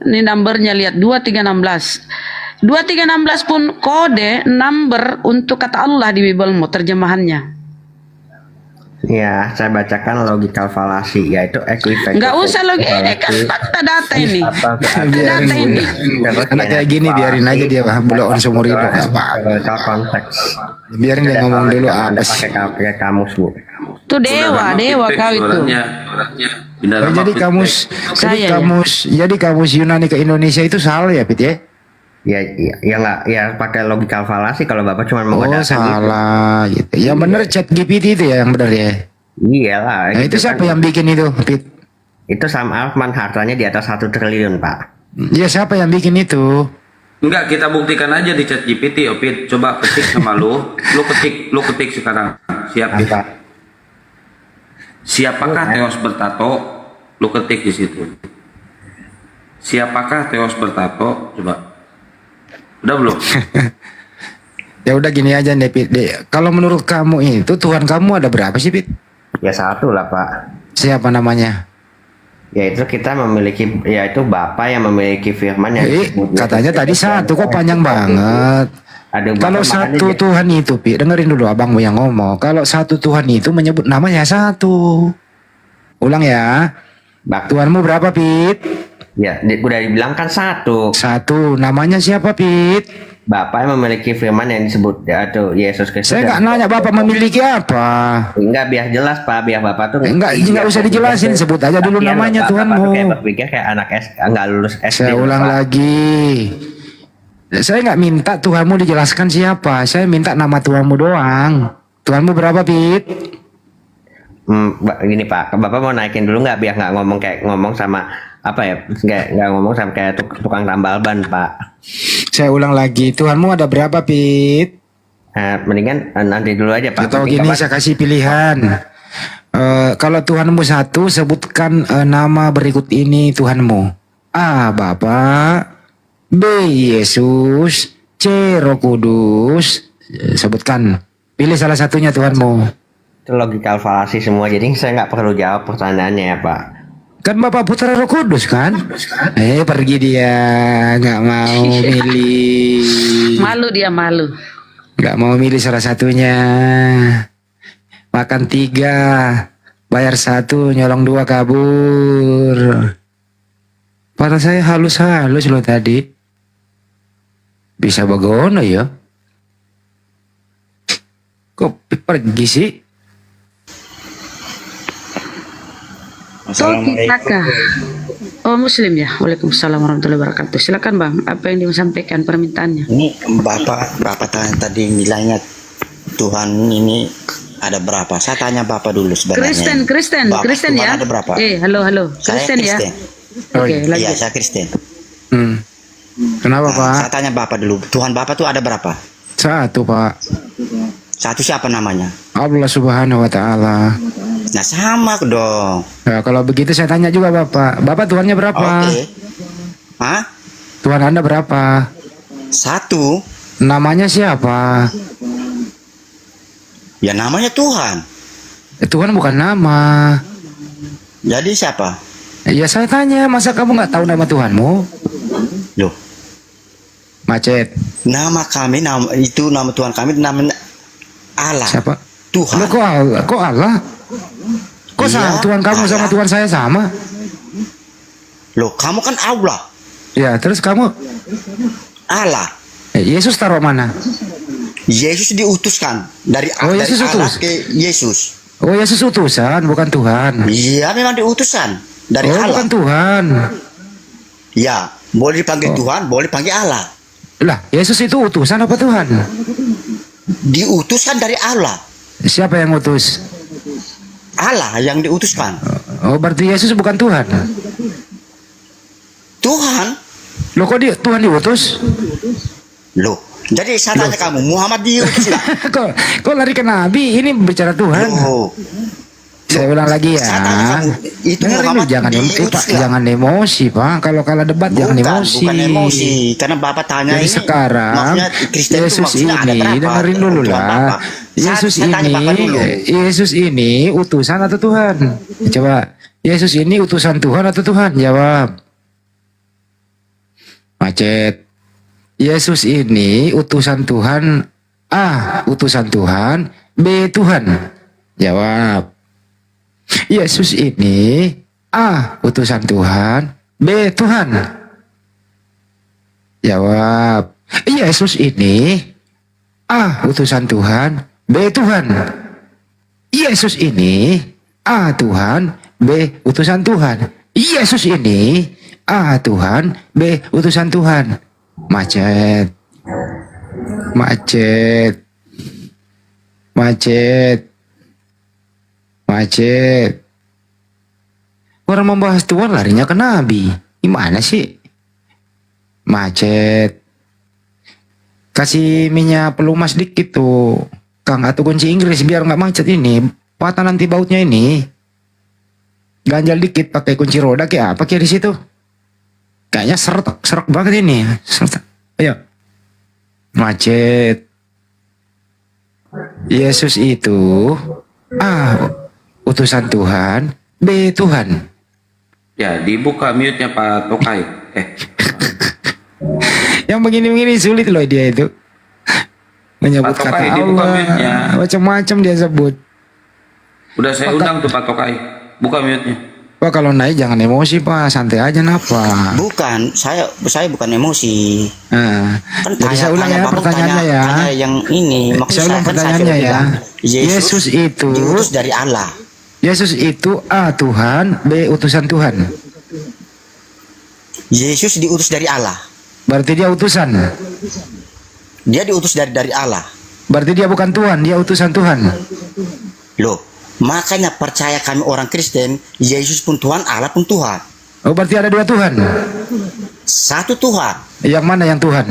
Ini numbernya lihat 2316. 2316 pun kode number untuk kata Allah di Biblemu terjemahannya. Ya, saya bacakan logical fallacy, yaitu equivocal. Nggak usah lagi, ini kan fakta data ini. Data ini. Anak kayak gini biarin aja dia bulan seumur hidup. Logical konteks. Biarin dia ngomong dulu apa sih. Pakai kamus, Bu. Itu dewa kau itu. Jadi kamus Yunani ke Indonesia itu salah ya, Pit ya? Ya nggak, ya pakai logical fallacy kalau Bapak cuma menggunakan salah gitu. Yang bener chat GPT itu ya yang benar ya. Iyalah. Nah, itu siapa yang bikin itu, Pit? Itu Sam Altman, hartanya di atas 1 triliun, Pak. Ya siapa yang bikin itu? Enggak, kita buktikan aja di chat GPT, Opit. Coba ketik sama lu ketik sekarang. Siap. Siapakah Theos bertato? Lu ketik di situ. Siapakah Theos bertato? Coba. Udah belum? Ya udah gini aja nih, Pit. Kalau menurut kamu itu Tuhan kamu ada berapa sih, Pit? Ya 1 lah, Pak. Siapa namanya? Yaitu kita memiliki, yaitu Bapa yang memiliki firman yang katanya tadi 1 kok panjang banget. Kalau 1 Tuhan itu, Pit, dengerin dulu abangmu yang ngomong. Kalau 1 Tuhan itu menyebut namanya 1. Ulang ya. Tuhanmu berapa, Pit? Ya, udah dibilang kan 1. 1, namanya siapa, Pit? Bapak yang memiliki firman yang disebut atau Yesus Kristus. Saya nggak nanya Bapak memiliki apa. Enggak, biar jelas, Pak, biar Bapak tuh enggak usah dijelasin, sebut aja dulu namanya Tuhanmu. Kayak berpikir kayak anak enggak lulus SD. Saya ulang lagi. Saya nggak minta Tuhanmu dijelaskan siapa. Saya minta nama Tuhanmu doang. Tuhanmu berapa, Pit? Gini, Pak, Bapak mau naikin dulu nggak biar nggak ngomong sama apa ya, nggak ngomong sama kayak tukang tambal ban, Pak. Saya ulang lagi, Tuhanmu ada berapa, Pit? Mendingan nanti dulu aja, Pak. Atau gini, saya kasih pilihan. Kalau Tuhanmu 1, sebutkan nama berikut ini Tuhanmu. A. Bapak, B. Yesus, C. Roh Kudus. Sebutkan, pilih salah satunya Tuhanmu. Itu logical fallacy semua, jadi saya nggak perlu jawab pertanyaannya ya, Pak. Kan Bapak Putra Roh Kudus kan? Pergi dia, nggak mau milih. Malu dia, malu. Nggak mau milih salah satunya. Makan 3, bayar 1, nyolong 2 kabur. Padahal saya halus-halus loh tadi. Bisa bagono ya? Kok pergi sih? Kakak. Oh, Muslim ya. Waalaikumsalam warahmatullahi wabarakatuh. Silakan Bang, apa yang disampaikan permintaannya? Ini Bapak tadi bilangnya Tuhan ini ada berapa? Saya tanya Bapak dulu sebenarnya. Kristen Tuhan ya. Ada berapa? Halo. Kristen ya. Oke, lanjut. Iya, saya Kristen. Kenapa, Pak? Saya tanya Bapak dulu. Tuhan Bapak tuh ada berapa? 1, Pak. 1 siapa namanya? Allah Subhanahu wa Ta'ala. Nah, sama dong. Nah, kalau begitu saya tanya juga Bapak. Bapak Tuhannya berapa? Oke. Hah? Tuhan Anda berapa? 1. Namanya siapa? Ya namanya Tuhan. Tuhan bukan nama. Jadi siapa? Ya saya tanya, masa kamu nggak tahu nama Tuhanmu? Loh. Macet. Nama Tuhan kami namanya Allah. Siapa? Tuhan. Loh, kok Allah? Kok sama Tuhan kamu sama Tuhan saya sama? Loh, kamu kan Allah. Ya, terus kamu? Allah. Yesus taruh mana? Yesus diutuskan dari Yesus Allah utus ke Yesus. Oh, Yesus utusan, bukan Tuhan. Iya, memang diutusan dari Allah. Bukan Tuhan. Ya, boleh dipanggil Tuhan, boleh panggil Allah. Lah, Yesus itu utusan apa Tuhan? Diutuskan dari Allah. Siapa yang utus? Allah yang diutuskan. Oh, berarti Yesus bukan Tuhan. Tuhan. Loh, kok Tuhan diutus? Loh, jadi saya tanya kamu, Muhammad diutus nggak? kok lari ke Nabi? Ini bicara Tuhan. Loh. Saya ulang lagi ya. Itu Dengerin, jangan emosi, Pak. Kalau debat jangan emosi. Bukan emosi, karena Bapak tanya jadi ini. Sekarang Yesus ini, dengerin dulu lah. Yesus ini utusan atau Tuhan? Coba, Yesus ini utusan Tuhan atau Tuhan? Jawab. Macet. Yesus ini utusan Tuhan. A. Utusan Tuhan. B. Tuhan. Jawab. Yesus ini A. Utusan Tuhan. B. Tuhan. Jawab. Yesus ini A. Utusan Tuhan. B. Tuhan. Yesus ini A. Tuhan. B. Utusan Tuhan. Yesus ini A. Tuhan. B. Utusan Tuhan. Macet. Macet. Macet. Macet. Orang membahas Tuhan larinya ke Nabi. Gimana sih? Macet. Kasih minyak pelumas dikit tuh, Kang, atau kunci Inggris biar nggak macet ini. Patah nanti bautnya ini. Ganjal dikit pakai kunci roda kayak apa kayak di situ? Kayaknya serak banget ini. Ayo. Macet. Yesus itu A. Utusan Tuhan. B. Tuhan. Ya, dibuka mute-nya Pak Tokai. Yang begini-begini sulit loh dia itu. Menyebut Pak kata Tokai, dibuka mute-nya. Allah. Macam-macam dia sebut. Udah saya undang tuh Pak Tokai. Buka mute-nya. Wah, kalau naik jangan emosi Pak, santai aja napa. Bukan, saya bukan emosi. Nah, Kan jadi saya ulang ya Bapak pertanyaannya ya. tanya yang ini, maksud Saya ulang kan pertanyaannya sudah ya. bilang, Yesus itu diutus dari Allah. Yesus itu A. Tuhan, B. Utusan Tuhan. Yesus diutus dari Allah. Berarti dia utusan. Dia diutus dari Allah. Berarti dia bukan Tuhan, dia utusan Tuhan. Loh, makanya percaya kami orang Kristen, Yesus pun Tuhan, Allah pun Tuhan. Oh, berarti ada dua Tuhan. Satu Tuhan. Yang mana yang Tuhan?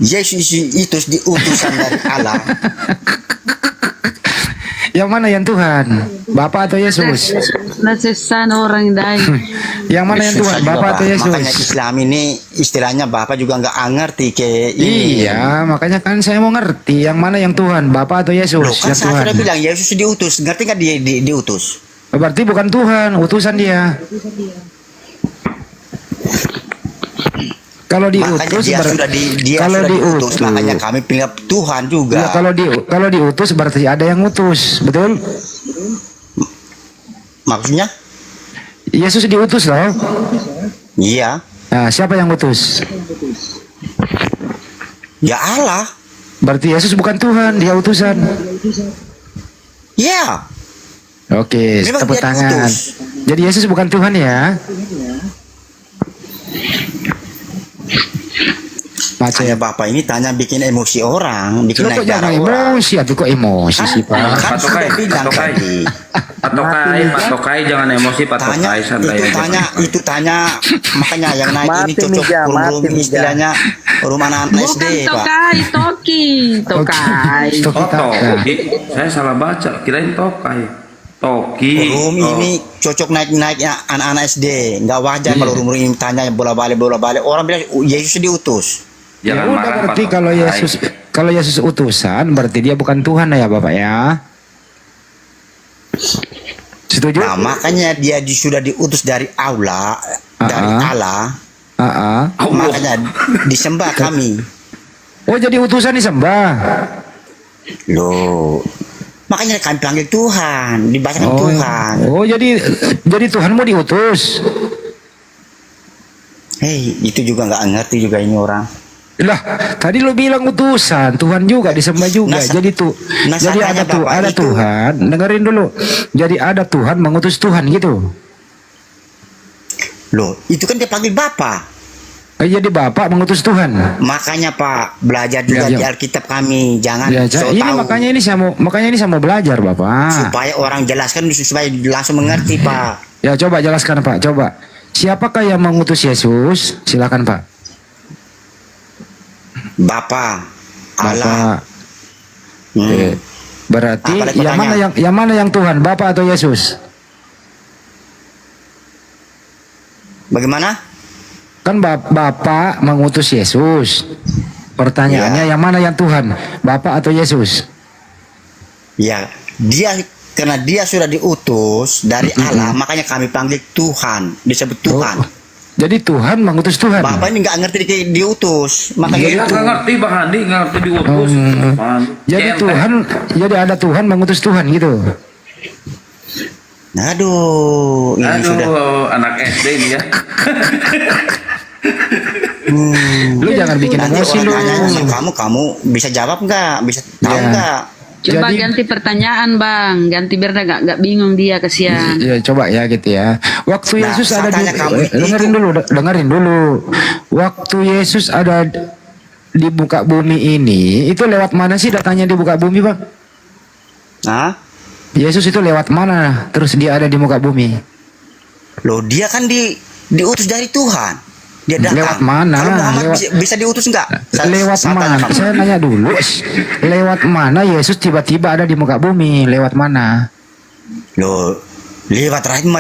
Yesus itu diutusan dari Allah. Yang mana yang Tuhan? Bapa atau Yesus? Nasesan orang dai. Yang mana yang Tuhan? Susah juga, Bapa atau Pak. Yesus? Makanya Islam ini istilahnya Bapak juga nggak ngerti ke ini. Iya, makanya kan saya mau ngerti yang mana yang Tuhan, Bapa atau Yesus? Loh, kan Yang saya Tuhan. sudah bilang Yesus diutus. Ngerti nggak dia diutus? Berarti bukan Tuhan, utusan dia. Kalau Makanya diutus, dia sudah kalau diutus. diutus, Makanya kami pilih Tuhan juga. ya, kalau diutus berarti ada yang utus, betul? Maksudnya? Yesus diutus loh. Iya. Nah, siapa yang utus? Ya Allah. Berarti Yesus bukan Tuhan, dia utusan. Iya. Oke, Memang tepuk dia tangan. diutus. Jadi Yesus bukan Tuhan ya? Makanya Bapak ini tanya bikin emosi orang, bikin Lo kok naik jangan darah orang. emosi, aduh kok emosi sih Pak? Kan sudah bilang tadi. Pak Tokai jangan emosi Pak Tanya, Tokai, santai aja. itu tanya, makanya yang naik ini cocok room istilahnya rumah anak SD, Pak. Tokai, Tokai. Toki. Saya salah baca, kirain Tokai. Toki. Room ini cocok naiknya anak-anak SD. Nggak wajar kalau room ini tanya bola-balik. Orang bilang Yesus diutus. Ya udah, berarti kalau Yesus utusan berarti dia bukan Tuhan ya Bapak ya? Setuju? Nah, makanya dia sudah diutus dari Allah, Allah. Makanya disembah kami. Oh, jadi utusan disembah. Loh. Makanya kami panggil Tuhan, dibacakan Tuhan. Oh, jadi Tuhan mau diutus. Hei, itu juga nggak ngerti juga ini orang. Lah, tadi lo bilang utusan, Tuhan juga disembah juga. Jadi ada Tuhan, dengerin dulu. Jadi ada Tuhan mengutus Tuhan gitu. Loh, itu kan dia panggil Bapa. Jadi Bapak mengutus Tuhan. Makanya Pak, belajar juga di Alkitab kami, jangan so ini tahu. makanya ini saya mau belajar Bapak. Supaya orang jelaskan supaya langsung mengerti Pak. Ya coba jelaskan Pak, coba. Siapakah yang mengutus Yesus? Silakan Pak. Bapa, Allah. Oke. Berarti yang mana yang Tuhan, Bapa atau Yesus? Bagaimana? Kan Bapa mengutus Yesus. Pertanyaannya yang mana yang Tuhan, Bapa atau Yesus? Ya, karena dia sudah diutus dari Allah, makanya kami panggil Tuhan, disebut Tuhan. Jadi Tuhan mengutus Tuhan. Bapak ini nggak ngerti diutus, makanya Iya, itu. nggak ngerti Bang Andi, nggak ngerti diutus. Jadi Centeng. Tuhan, jadi ada Tuhan mengutus Tuhan gitu. Aduh, ini Aduh, sudah. anak SD ini ya. Lu jangan bikin Nanti emosi lu. orang tanya sama kamu bisa jawab nggak? Bisa tahu Ya. nggak? Coba Jadi- ganti pertanyaan bang, ganti biar nggak bingung dia kesian. Ya coba ya gitu ya. Waktu Nah, Yesus saya ada di tanya kamu dengerin dulu. Waktu Yesus ada di muka bumi ini, itu lewat mana sih datanya di muka bumi, Bang? Hah? Yesus itu lewat mana? Terus dia ada di muka bumi. Loh, dia kan diutus dari Tuhan. Dia datang. Lewat mana? Kalau Muhammad Lewat- bisa diutus nggak? Lewat Saya tanya mana? kamu. Saya nanya dulu. Lewat mana Yesus tiba-tiba ada di muka bumi? Lewat mana? Loh, lewat rahim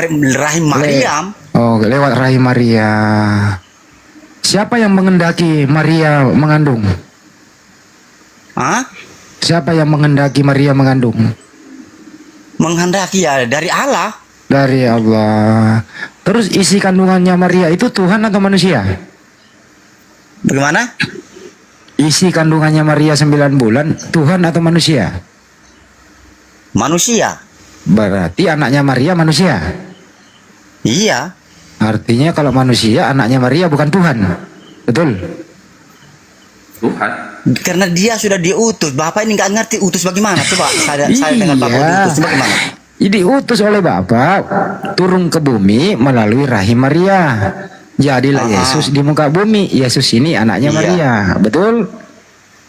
Maryam. Oh, lewat rahim Maria. Siapa yang mengendaki Maria mengandung? Hah? Siapa yang mengendaki Maria mengandung? Menghendaki ya dari Allah. Dari Allah. Terus isi kandungannya Maria itu Tuhan atau manusia? Bagaimana? Isi kandungannya Maria 9 bulan Tuhan atau manusia? Manusia. Berarti anaknya Maria manusia. Iya. Artinya kalau manusia anaknya Maria bukan Tuhan. Betul? Tuhan. Karena dia sudah diutus. Bapak ini nggak ngerti utus bagaimana. Coba saya dengan Bapak Iya. diutus bagaimana? Diutus oleh Bapa turun ke bumi melalui rahim Maria. Jadilah Yesus di muka bumi. Yesus ini anaknya Iya. Maria. Betul?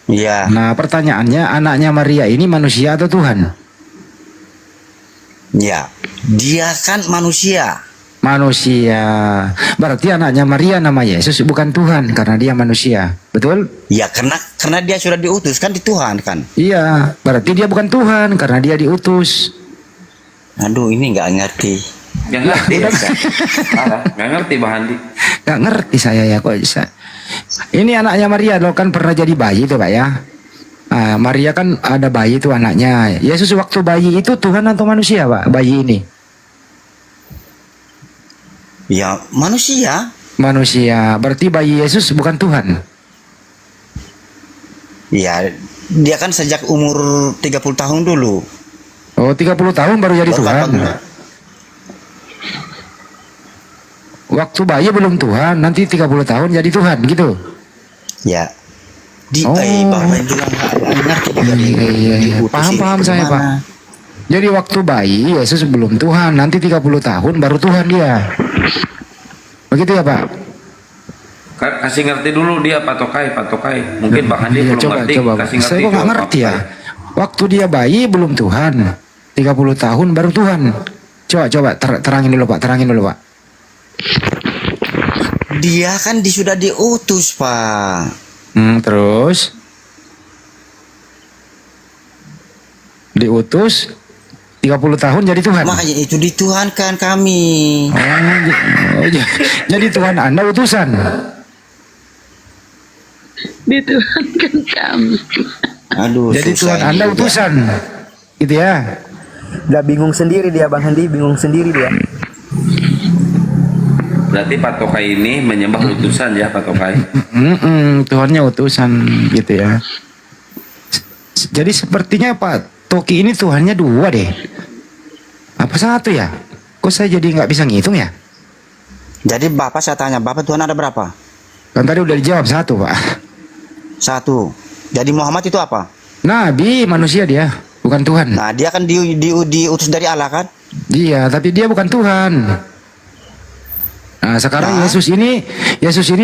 Iya. Nah, pertanyaannya anaknya Maria ini manusia atau Tuhan? Ya. Dia kan manusia. Manusia. Berarti anaknya Maria nama Yesus bukan Tuhan karena dia manusia. Betul? Ya, karena dia sudah diutus kan di Tuhan kan. Iya, berarti dia bukan Tuhan karena dia diutus. Aduh, ini nggak ngerti. Nggak ngerti ya. Nggak ngerti Bang Andi. Nggak ngerti saya ya kok bisa. Ini anaknya Maria loh, kan pernah jadi bayi tuh Pak ya. Nah, Maria kan ada bayi tuh anaknya. Yesus waktu bayi itu Tuhan atau manusia Pak? Bayi ini Ya, manusia. manusia. Berarti bayi Yesus bukan Tuhan. Ya, dia kan sejak umur 30 tahun dulu. Oh, 30 tahun baru jadi Tuhan. Waktu bayi belum Tuhan, nanti 30 tahun jadi Tuhan gitu. Ya. Oh. Bapak juga nggak ngerti juga Iya. Paham saya Pak. Jadi waktu bayi Yesus belum Tuhan, nanti 30 tahun baru Tuhan dia. Begitu ya Pak? Kasih ngerti dulu dia patokai. Mungkin Bang Andi Iya, belum ngerti. Kasih ngerti. Saya kok nggak ngerti ya. Waktu dia bayi belum Tuhan, 30 tahun baru Tuhan. Coba terangin dulu Pak. Dia kan sudah diutus, Pak. Terus diutus 30 tahun jadi Tuhan. Makanya itu dituhankan kami. Jadi Tuhan Anda utusan. Dituhankan kami. Aduh, Jadi Tuhan Anda utusan. Gitu ya. Udah bingung sendiri dia Bang Handi, bingung sendiri dia. Berarti patokai ini menyembah utusan ya patokai. Tuhannya utusan gitu ya. Jadi sepertinya Pak Toki ini Tuhannya 2 deh. Apa 1 ya? Kok saya jadi nggak bisa ngitung ya? Jadi Bapak saya tanya, Bapak Tuhan ada berapa? Kan tadi udah dijawab 1 Pak. 1. Jadi Muhammad itu apa? Nabi, manusia dia, bukan Tuhan. Nah, dia kan diutus dari Allah kan? Iya, tapi dia bukan Tuhan. Nah, sekarang Yesus ini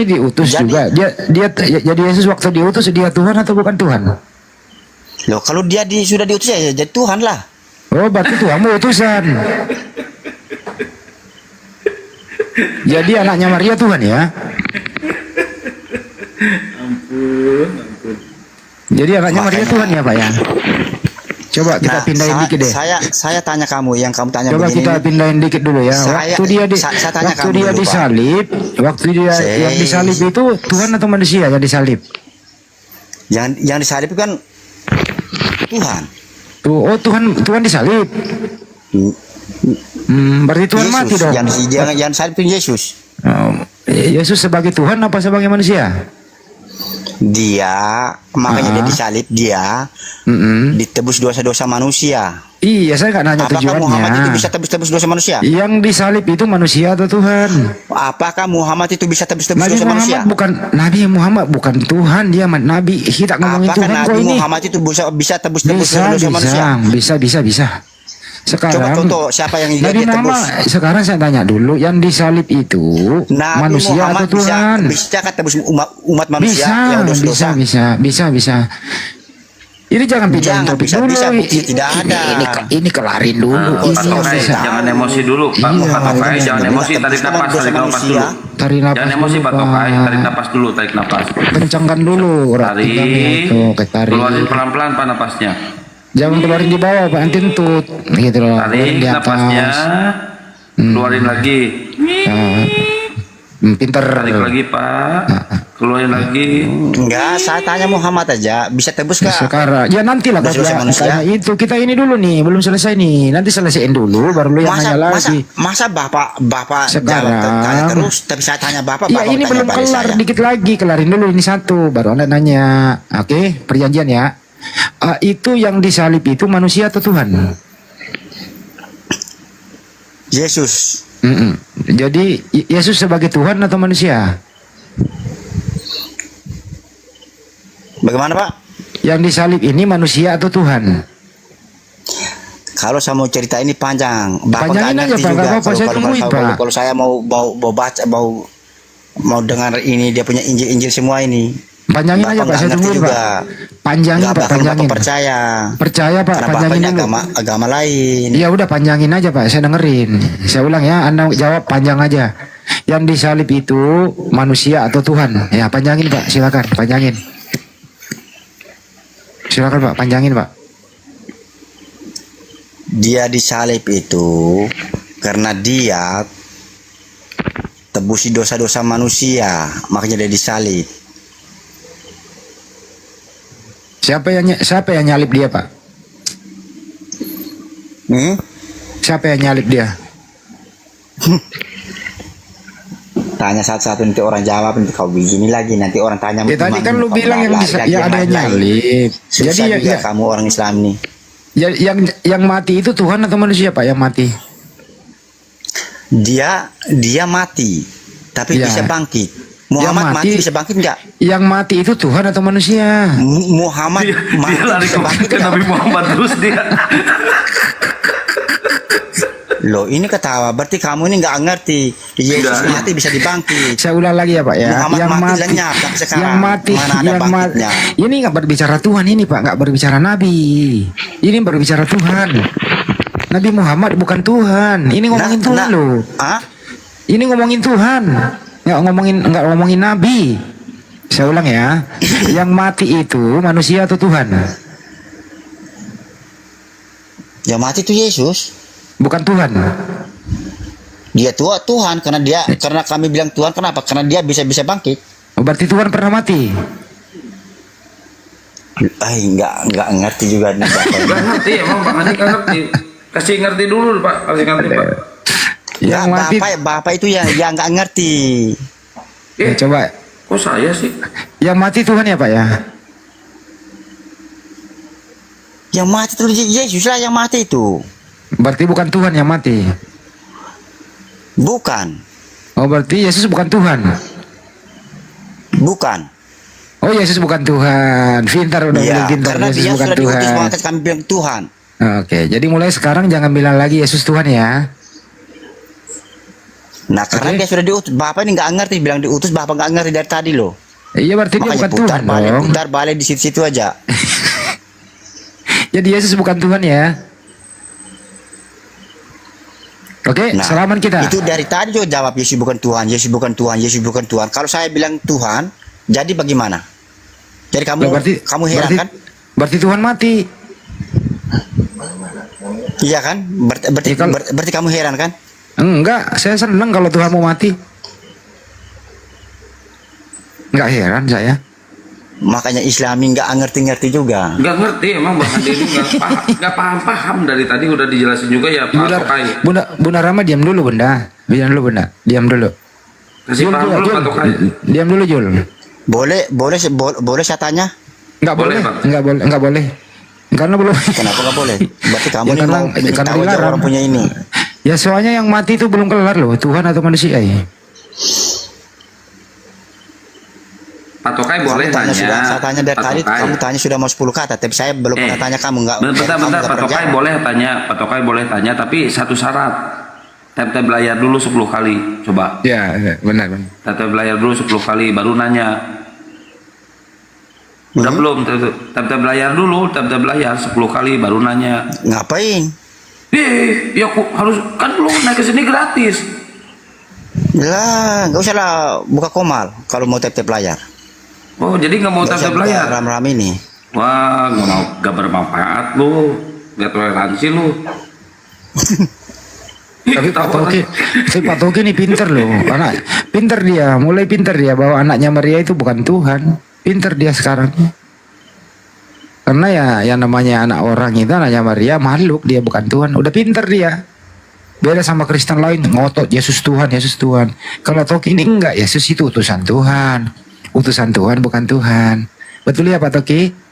diutus juga. Jadi Yesus waktu diutus dia Tuhan atau bukan Tuhan? Loh, kalau dia sudah diutus ya jadi Tuhan lah. Oh, berarti Tuhan mau utusan. Jadi anaknya Maria Tuhan ya. Ampun. Jadi anaknya Maria Tuhan ya Pak ya. Coba kita pindahin dikit deh. Saya tanya kamu, yang kamu tanya Coba begini. kita pindahin dikit dulu ya. Waktu dia disalib, waktu dia yang disalib itu Tuhan atau manusia yang disalib? Yang disalib kan Tuhan. Oh Tuhan disalib. Berarti Tuhan Yesus, mati dong. Yang disalib itu Yesus. Yesus sebagai Tuhan apa sebagai manusia? Dia makanya dia disalib, dia ditebus dosa-dosa manusia. Iya, saya nggak nanya Apakah tujuannya. Muhammad itu bisa tebus-tebus dosa manusia? Yang disalib itu manusia atau Tuhan? Apakah Muhammad itu bisa tebus-tebus Nabi dosa manusia? Muhammad bukan Nabi Muhammad bukan Tuhan, dia Nabi. Kita ngomongin Apakah Tuhan kok Nabi ini. Muhammad itu bisa tebus-tebus dosa manusia? Bisa. Sekarang Coba contoh siapa yang Nabi dia tebus? Muhammad, sekarang saya tanya dulu, yang disalib itu Nabi manusia Muhammad atau Tuhan? bisa tebus umat manusia yang dosa-dosa? Bisa. Ini jangan pindahin topik bisa, dulu. bisa, bukti tidak ada. Ini kelarin dulu. Pak Tokai, jangan emosi dulu. Pak Tokai, jangan emosi. Tarik napas dulu. Tarik napas Jangan emosi dulu, Pak Tokai. Tarik napas dulu. Tarik napas. Kencangkan dulu. Tarik. Keluarin pelan-pelan Pak napasnya. Jangan keluarin di bawah, Pak, nanti entut. Gitu loh. Tarik Di atas. napasnya. Keluarin lagi. Pinter. Tarik lagi Pak. Keluarin lagi. Enggak, saya tanya Muhammad aja, bisa tebus kah? Sekarang, ya nantilah dosa manusia. itu kita ini dulu nih, belum selesai nih. Nanti selesaiin dulu, baru lu yang nanya lagi. Masa bapak Sekarang tanya terus, tapi saya tanya bapak. Ya ini belum kelar, dikit lagi, kelarin dulu ini satu, baru Anda nanya. Oke, perjanjian ya. Itu yang disalib itu manusia atau Tuhan? Yesus. Jadi Yesus sebagai Tuhan atau manusia? Bagaimana Pak? Yang disalib ini manusia atau Tuhan? Kalau saya mau cerita ini panjang, panjangin aja Pak, nggak apa-apa, saya tungguin Pak. Kalau saya mau baca, mau dengar ini dia punya Injil semua ini. Panjangin aja Pak, saya tungguin Pak. Panjangin Pak, panjangin. Percaya Pak, panjangin dulu. Agama lain. Ya udah panjangin aja Pak, saya dengerin. Saya ulang ya, Anda jawab panjang aja. Yang disalib itu manusia atau Tuhan? Ya panjangin Pak, silakan panjangin. Silakan Pak, panjangin Pak. Dia disalib itu karena dia tebusi dosa-dosa manusia, makanya dia disalib. Siapa yang nyalip dia Pak? Siapa yang nyalip dia? Tanya satu-satu nanti orang jawab, nanti kau begini lagi, nanti orang tanya. Ya tadi kan lu bilang yang bisa, ya ada yang nyalip. Jadi ya kamu orang Islam nih. Ya, yang mati itu Tuhan atau manusia Pak yang mati? Dia mati, tapi bisa bangkit. Muhammad mati bisa bangkit enggak? Yang mati itu Tuhan atau manusia? Muhammad mati dia lari bisa bangkit ke Nabi Muhammad terus dia. Loh ini ketawa, berarti kamu ini nggak ngerti. Yesus mati bisa dibangkit. Saya ulang lagi ya Pak ya. Muhammad yang mati lenyap, tapi sekarang yang mati, mana ada bangkitnya? Ini nggak berbicara Tuhan ini Pak, nggak berbicara Nabi. Ini berbicara Tuhan. Nabi Muhammad bukan Tuhan. Ini ngomongin Tuhan loh. Ini ngomongin Tuhan, nggak ngomongin Nabi. Saya ulang ya. Yang mati itu manusia atau Tuhan? Yang mati itu Yesus. Bukan Tuhan. Dia Tuhan karena kami bilang Tuhan, kenapa? Karena dia bisa bangkit. Berarti Tuhan pernah mati. Nggak ngerti juga nih Pak. Nggak ngerti emang Pak Andi nggak ngerti. Kasih ngerti dulu Pak, kasih ngerti Pak. Yang mati bapak itu ya nggak ngerti. Coba. Kok saya sih? Yang mati Tuhan ya Pak ya? Yang mati itu Yesus lah yang mati itu. Berarti bukan Tuhan yang mati. Bukan. Oh berarti Yesus bukan Tuhan. Bukan. Oh Yesus bukan Tuhan. Pintar udah bilang pintar. Karena Yesus dia bukan sudah Tuhan. diutus banget kami bilang Tuhan. Oke, jadi mulai sekarang jangan bilang lagi Yesus Tuhan ya. Nah karena dia sudah diutus, Bapak ini nggak ngerti, bilang diutus, Bapak nggak ngerti dari tadi loh. Iya berarti dia bukan Tuhan dong. Putar balik di situ-situ aja. Jadi Yesus bukan Tuhan ya. Oke, salaman kita. Itu dari tadi juga jawab Yesus bukan Tuhan, Yesus bukan Tuhan, Yesus bukan Tuhan. Kalau saya bilang Tuhan, jadi bagaimana? Jadi kamu heran kan? Berarti Tuhan mati. Iya kan? Berarti kamu heran kan? Enggak, saya senang kalau Tuhan mau mati. Enggak heran saya. Makanya Islami nggak ngerti-ngerti juga. Nggak ngerti emang Bang Andi ini nggak paham dari tadi udah dijelasin juga ya Pak Tokai. Bunda Rama diam dulu Bunda. Diam dulu. Kasih Jul, paham Jul, dulu Jul. Pak Tokai. Diam dulu Jul. Boleh saya tanya? Nggak boleh, Pak. nggak boleh. Karena belum. Kenapa nggak boleh? Berarti kamu Ya, nih mau bikin karena tahu aja dilarang. orang punya ini. Ya soalnya yang mati itu belum kelar loh, Tuhan atau manusia ya. Pak Tokai boleh Kamu tanya. saya tanya dari Pak tadi, Tokai. kamu tanya sudah mau 10 kata, tapi saya belum pernah tanya kamu nggak. Bentar, kamu nggak Pak pernah Tokai jawab. boleh tanya. Pak Tokai boleh tanya, tapi satu syarat. Tap-tap layar dulu 10 kali, coba. Ya, benar. Tap-tap layar dulu 10 kali, baru nanya. Udah belum? Tap-tap layar dulu, tap-tap layar 10 kali, baru nanya. Ngapain? Ya aku harus, kan lu naik ke sini gratis. Lah, nggak usah lah buka komal kalau mau tap-tap layar. Oh, jadi nggak mau tap-tap layar? Ram-ram ini. Wah, nggak bermanfaat lu, nggak toleransi lu. Tapi Pak Toki ini pinter loh, pinter dia, mulai pinter dia bahwa anaknya Maria itu bukan Tuhan, pinter dia sekarang. Karena ya yang namanya anak orang itu anaknya Maria makhluk, dia bukan Tuhan, udah pinter dia. Beda sama Kristen lain ngotot Yesus Tuhan, Yesus Tuhan. Kalau Toki ini enggak, Yesus itu utusan Tuhan, bukan Tuhan. Betul ya Pak Toki?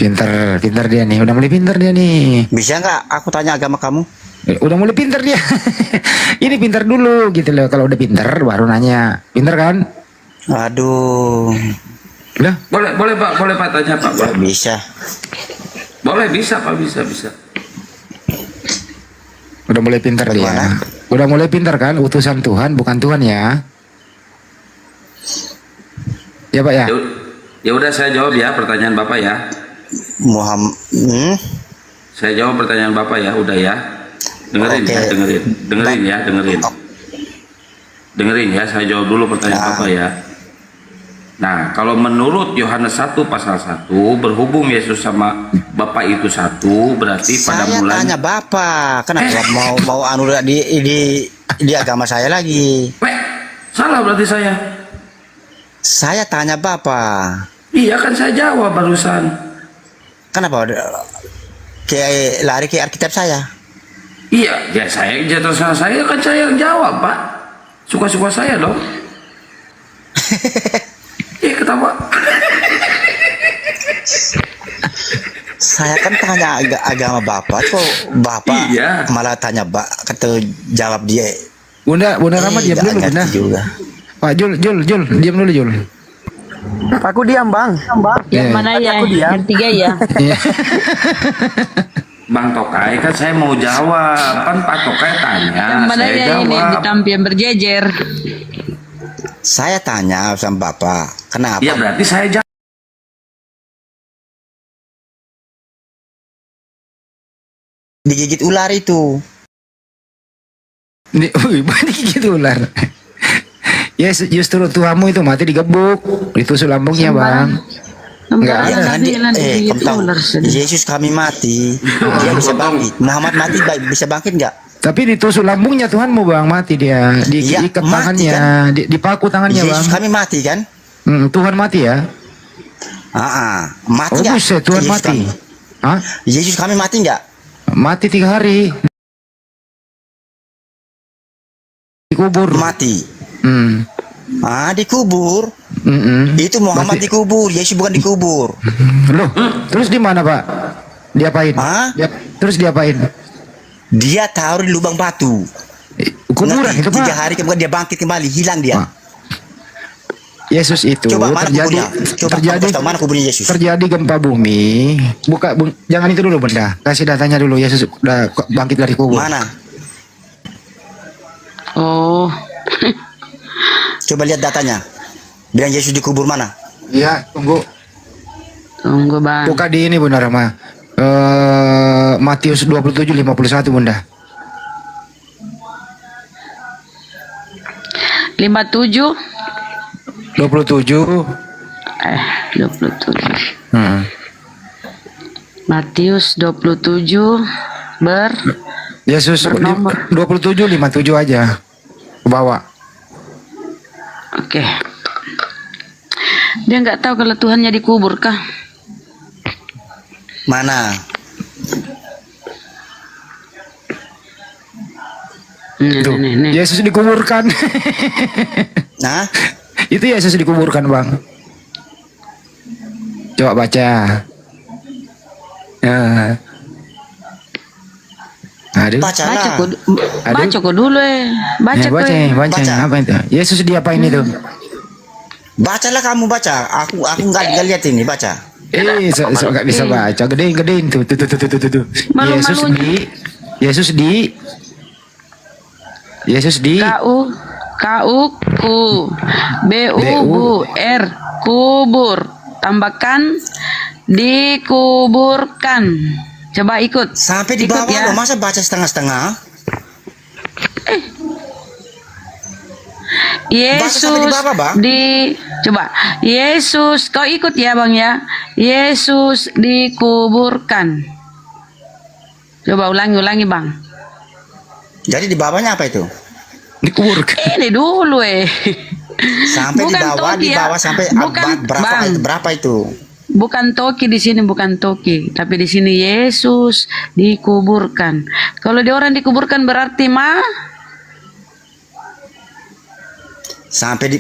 Pinter dia nih, udah mulai pinter dia nih. Bisa nggak aku tanya agama kamu? Udah mulai pinter dia. Ini pinter dulu gitu loh. Kalau udah pinter baru nanya. Pinter kan? Aduh. Udah. Boleh Pak tanya Pak. Boleh. Bisa. Boleh bisa Pak, bisa. Udah mulai pinter dia. Udah mulai pinter kan? Utusan Tuhan bukan Tuhan ya. Ya Pak ya. Ya udah saya jawab ya pertanyaan Bapak ya. Muhammad. Saya jawab pertanyaan Bapak ya, udah ya. Dengerin ya, dengerin. Dengerin ya, saya jawab dulu pertanyaan Bapak ya. Nah, kalau menurut Yohanes 1 pasal 1, berhubung Yesus sama Bapak itu satu, berarti pada mulanya. Saya tanya Bapak, kenapa mau anu di agama saya lagi? Salah berarti saya. Saya tanya Bapak. Iya kan saya jawab barusan. Kenapa kayak lari ke Alkitab saya? Iya, ya saya terserah saya kan saya yang jawab Pak. Suka-suka saya dong. Ketawa. Saya kan tanya agama Bapak kok Bapak malah tanya kata jawab dia. Bunda Rama diam dulu Bunda. Pak Jul diam dulu Jul. Aku diam Bang. Yang mana ya? Yang tiga ya. Bang Tokai kan saya mau jawab, kan Pak Tokai tanya, Yang mana saya ya jawab. ini ditampian berjejer. Saya tanya sama Bapak, kenapa? Ya berarti saya jawab. Digigit ular itu. Digigit ular. Ya justru Tuhanmu itu mati digebuk, ditusuk lambungnya Bang. Enggak ada. Kamu tahu, Yesus kami mati, dia bisa bangkit. Muhammad mati bisa bangkit nggak? Tapi ditusuk lambungnya Tuhanmu Bang, mati dia. Diikat tangannya, kan? Dipaku tangannya Bang. Yesus kami mati kan? Tuhan mati ya? Mati nggak? Buset, Tuhan Yesus mati. Yesus kami mati nggak? Mati 3 hari. Dikubur. Mati. Dikubur. Itu Muhammad dikubur, Yesus bukan dikubur. Loh, terus di mana Pak? Diapain? Terus diapain? Dia taruh di lubang batu. Kuburan itu Pak. 3 hari kemudian dia bangkit kembali, hilang dia. Yesus itu Coba mana kuburnya? Mana kuburnya Yesus? Terjadi gempa bumi. Jangan itu dulu Bunda. Kasih datanya dulu. Yesus udah bangkit dari kubur. Mana? Oh. Coba lihat datanya. Bilang Yesus dikubur mana? Iya, tunggu. Tunggu Bang. Buka di ini Bunda Rama. Matius 27:51 Bunda. 57. 27. 27. Matius 27 Yesus 27:57 aja. Ke bawah. Oke. Dia nggak tahu kalau Tuhannya dikubur kah? Mana? Tuh, Yesus dikuburkan. Nah, itu Yesus dikuburkan, Bang. Coba baca. Ya. Aduh. Baca kok dulu baca Ya, baca. Apa itu? Yesus diapain itu? bacalah kamu baca. Aku nggak lihat ini, baca. Nggak bisa baca. Gedein tuh. Yesus di KUBUR kubur, tambahkan dikuburkan. Coba ikut. Sampai di bawah loh, masa baca setengah-setengah? Yesus coba Yesus, kau ikut ya Bang ya. Yesus dikuburkan. Coba ulangi Bang. Jadi di bawahnya apa itu? Dikuburkan. Ini dulu Sampai bukan di bawah sampai abad berapa itu? Bukan toki di sini, bukan toki, tapi di sini Yesus dikuburkan. Kalau di orang dikuburkan berarti sampai di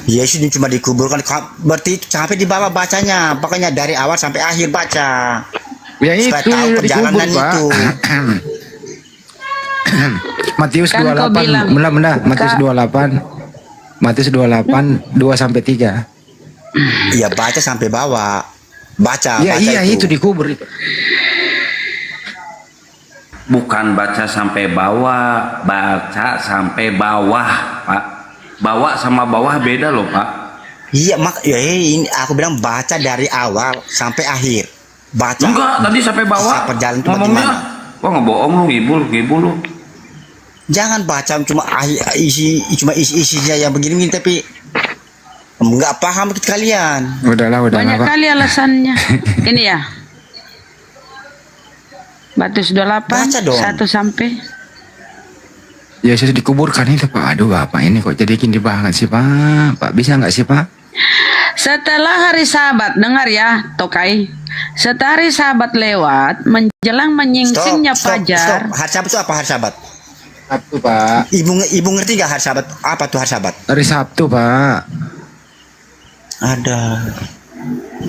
Yesus ini cuma dikuburkan, berarti sampai di bawah bacanya, pokoknya dari awal sampai akhir baca. Ya supaya itu tahu perjalanan dikubur, itu. Matius Kan 28, benar Matius 28 2 sampai 3. Iya, baca sampai bawah. Baca itu dikubur itu. Bukan baca sampai bawah, baca sampai bawah, Pak. Bawah sama bawah beda loh, Pak. Iya, ini aku bilang baca dari awal sampai akhir. Baca. Enggak, tadi sampai bawah. Perjalanan itu Ngomongnya, bagaimana? wah ngebohong lu, ngibul lu. Jangan baca cuma isinya yang begini, tapi nggak paham kalian. Udahlah. banyak Pak. kali alasannya. Ini ya. Matius 28 1 sampai. Yesus dikuburkan itu, Pak. Aduh, Bapak ini kok jadi gini banget sih, Pak. Pak, bisa nggak sih, Pak? Setelah hari Sabat, dengar ya, Tokai. Setelah hari Sabat lewat, menjelang menyingsingnya fajar. Hari Sabat itu apa hari Sabat? Sabtu, Pak. Ibu ngerti nggak hari Sabat? Apa tuh hari Sabat? Hari Sabtu, Pak. Ada.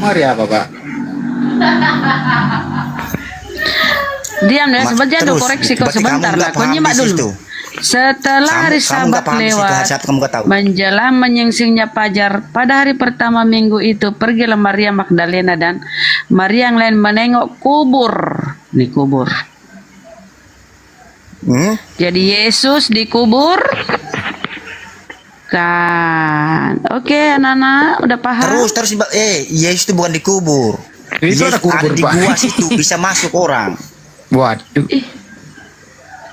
Hari apa, Pak? Diam ya, sebentar dulu koreksi kau sebentar lah. Kau nyimak dulu. Setelah hari Sabat lewat, menjelang menyingsingnya fajar, pada hari pertama minggu itu, pergilah Maria Magdalena dan Maria yang lain menengok kubur. Ini kubur. Jadi Yesus dikubur kan. Oke, anak-anak udah paham. Terus Yesus itu bukan dikubur. Itu ada kubur, di Pak. gua situ bisa masuk orang. Waduh.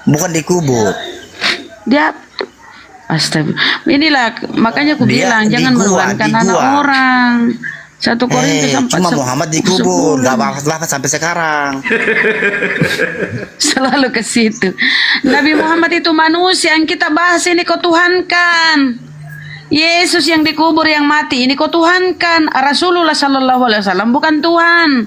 Bukan dikubur. Dia astaga. Inilah makanya aku bilang jangan meruankan anak orang. 1 Korintus 4 cuma Muhammad dikubur, nggak apa-apa sampai sekarang. Selalu ke situ. Nabi Muhammad itu manusia yang kita bahas ini kau tuhankan. Yesus yang dikubur yang mati ini kau tuhankan. Rasulullah Sallallahu Alaihi Wasallam bukan Tuhan.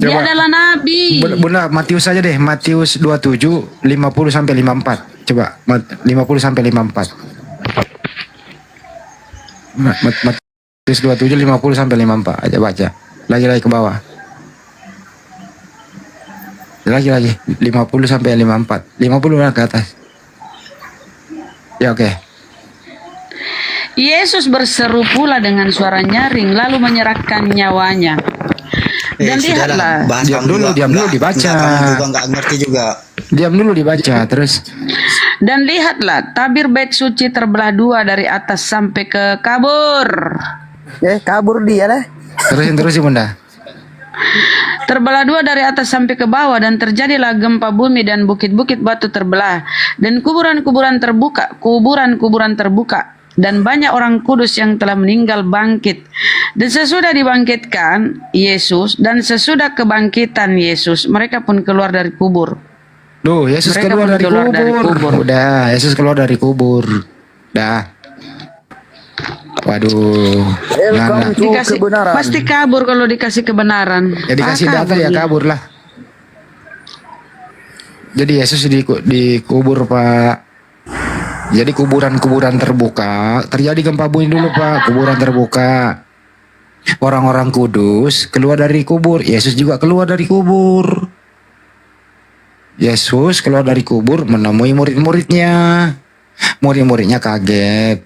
Dia adalah Nabi. Bunda, Matius saja deh. Matius 27 50 sampai 54. Coba 50 sampai 54. Matius 27 50 sampai 54 aja baca. Lagi ke bawah. Lagi 50 sampai 54. 50 lah ke atas. Ya oke. Yesus berseru pula dengan suara nyaring lalu menyerahkan nyawanya. Dan lihatlah. Diam dulu dibaca. Nggak ngerti juga. Diam dulu dibaca terus. Dan lihatlah tabir bait suci terbelah 2 dari atas sampai ke kabur. Kabur dia lah. Terusin Bunda. Terbelah 2 dari atas sampai ke bawah dan terjadilah gempa bumi dan bukit-bukit batu terbelah dan kuburan-kuburan terbuka dan banyak orang kudus yang telah meninggal bangkit. Dan sesudah dibangkitkan Yesus dan sesudah kebangkitan Yesus mereka pun keluar dari kubur. Duh, Yesus keluar dari kubur. Udah, Yesus keluar dari kubur. Dah. Waduh. Dikasih, pasti kabur kalau dikasih kebenaran. Ya dikasih data ya kabur lah. Jadi Yesus dikubur, Pak. Jadi kuburan-kuburan terbuka, terjadi gempa bumi dulu Pak, kuburan terbuka. Orang-orang kudus keluar dari kubur, Yesus juga keluar dari kubur. Yesus keluar dari kubur menemui murid-muridnya. Murid-muridnya kaget,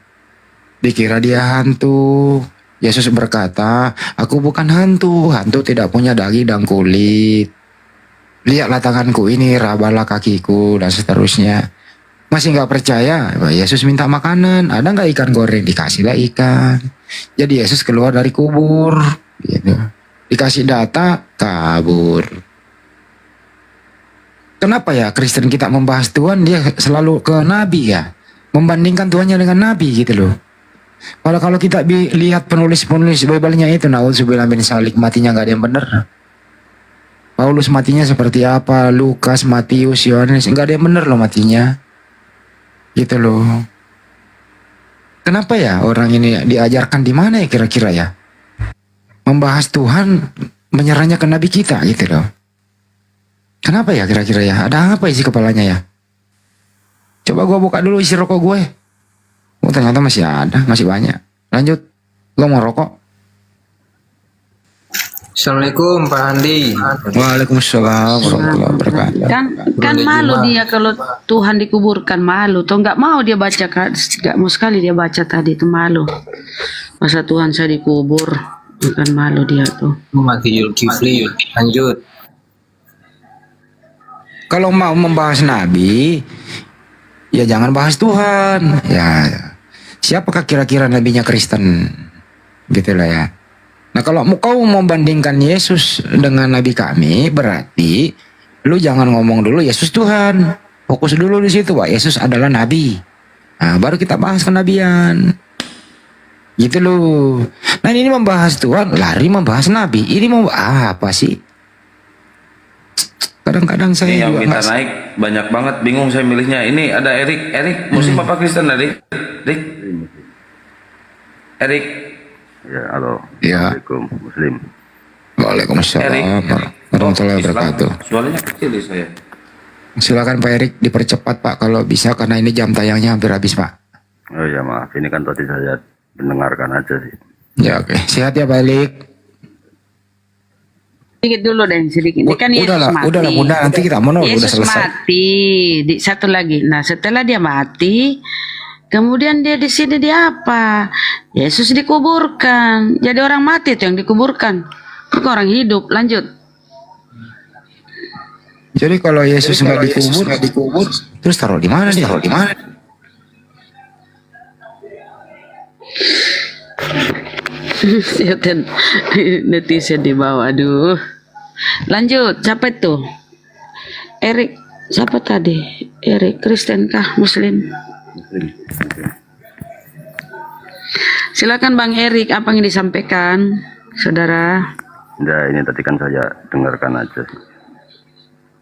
dikira dia hantu. Yesus berkata, aku bukan hantu, hantu tidak punya daging dan kulit. Lihatlah tanganku ini, rabalah kakiku, dan seterusnya. Masih nggak percaya? Yesus minta makanan, ada nggak ikan goreng? Dikasihlah ikan. Jadi Yesus keluar dari kubur, gitu. Dikasih data, kabur. Kenapa ya Kristen kita membahas Tuhan, dia selalu ke Nabi ya? Membandingkan Tuhannya dengan Nabi gitu loh. Kalau kita lihat penulis-penulis Bible-nya itu, naudzubillah min salik, matinya nggak ada yang benar. Paulus matinya seperti apa, Lukas, Matius, Yohanes, nggak ada yang benar loh matinya. Gitu loh. Kenapa ya orang ini diajarkan di mana ya kira-kira ya? Membahas Tuhan, menyerahnya ke Nabi kita gitu loh. Kenapa ya kira-kira ya? Ada apa isi kepalanya ya? Coba gua buka dulu isi rokok gue. Oh ternyata masih ada, masih banyak. Lanjut, lo mau rokok? Assalamualaikum Pak Andi. Waalaikumsalam warahmatullahi wabarakatuh. Kan malu dia kalau Tuhan dikuburkan, malu. Tuh nggak mau dia baca, nggak mau sekali dia baca tadi itu, malu. Masa Tuhan saya dikubur, bukan malu dia tuh. Mati Zulkifli, lanjut. Kalau mau membahas Nabi, ya jangan bahas Tuhan. Ya, siapakah kira-kira nabinya Kristen? Gitu lah ya. Nah kalau kau membandingkan Yesus dengan Nabi kami, berarti lu jangan ngomong dulu Yesus Tuhan. Fokus dulu di situ, Pak. Yesus adalah Nabi. Nah, baru kita bahas kenabian. Gitu loh. Nah ini membahas Tuhan, lari membahas Nabi. Ini mau apa sih? Kadang-kadang saya Ini yang juga minta naik banyak banget, bingung saya milihnya. Ini ada Erik Muslim apa Kristen tadi? Erik. Ya, halo. Ya. Assalamualaikum, Muslim. Waalaikumsalam warahmatullahi wabarakatuh. Suaranya kecil di saya. Silakan Pak Erik dipercepat Pak kalau bisa, karena ini jam tayangnya hampir habis Pak. Oh ya maaf, ini kan tadi saya mendengarkan aja sih. Ya oke, sehat ya Pak Erik. Sedikit dulu deh, sedikit. Ini kan Yesus mati. Udahlah Bunda, nanti kita monolog udah Yesus selesai. mati. Satu lagi. Nah setelah dia mati, kemudian dia di sini dia apa? Yesus dikuburkan. Jadi orang mati itu yang dikuburkan, bukan orang hidup. Lanjut. Jadi kalau Yesus nggak dikubur, terus taruh di mana dia? Taruh di mana? Lihatin netizen di bawah, aduh. Lanjut, siapa itu? Erik, siapa tadi? Erik, Kristen kah? Muslim? Silakan Bang Erik, apa yang disampaikan, saudara? Ya ini tadi kan saya dengarkan aja sih.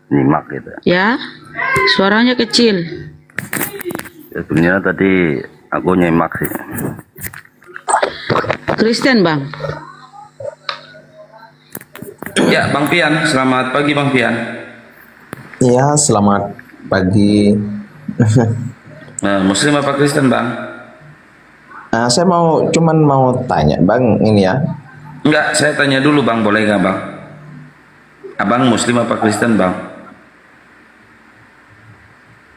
Nyimak gitu. Ya, suaranya kecil. Ya, sebenarnya tadi aku nyimak sih. Kristen Bang. Ya, Bang Pian, selamat pagi Bang Pian. Iya, selamat pagi. Nah, Muslim apa Kristen Bang? Nah, saya cuman mau tanya Bang ini ya. Enggak, saya tanya dulu Bang, boleh nggak Bang? Abang Muslim apa Kristen Bang?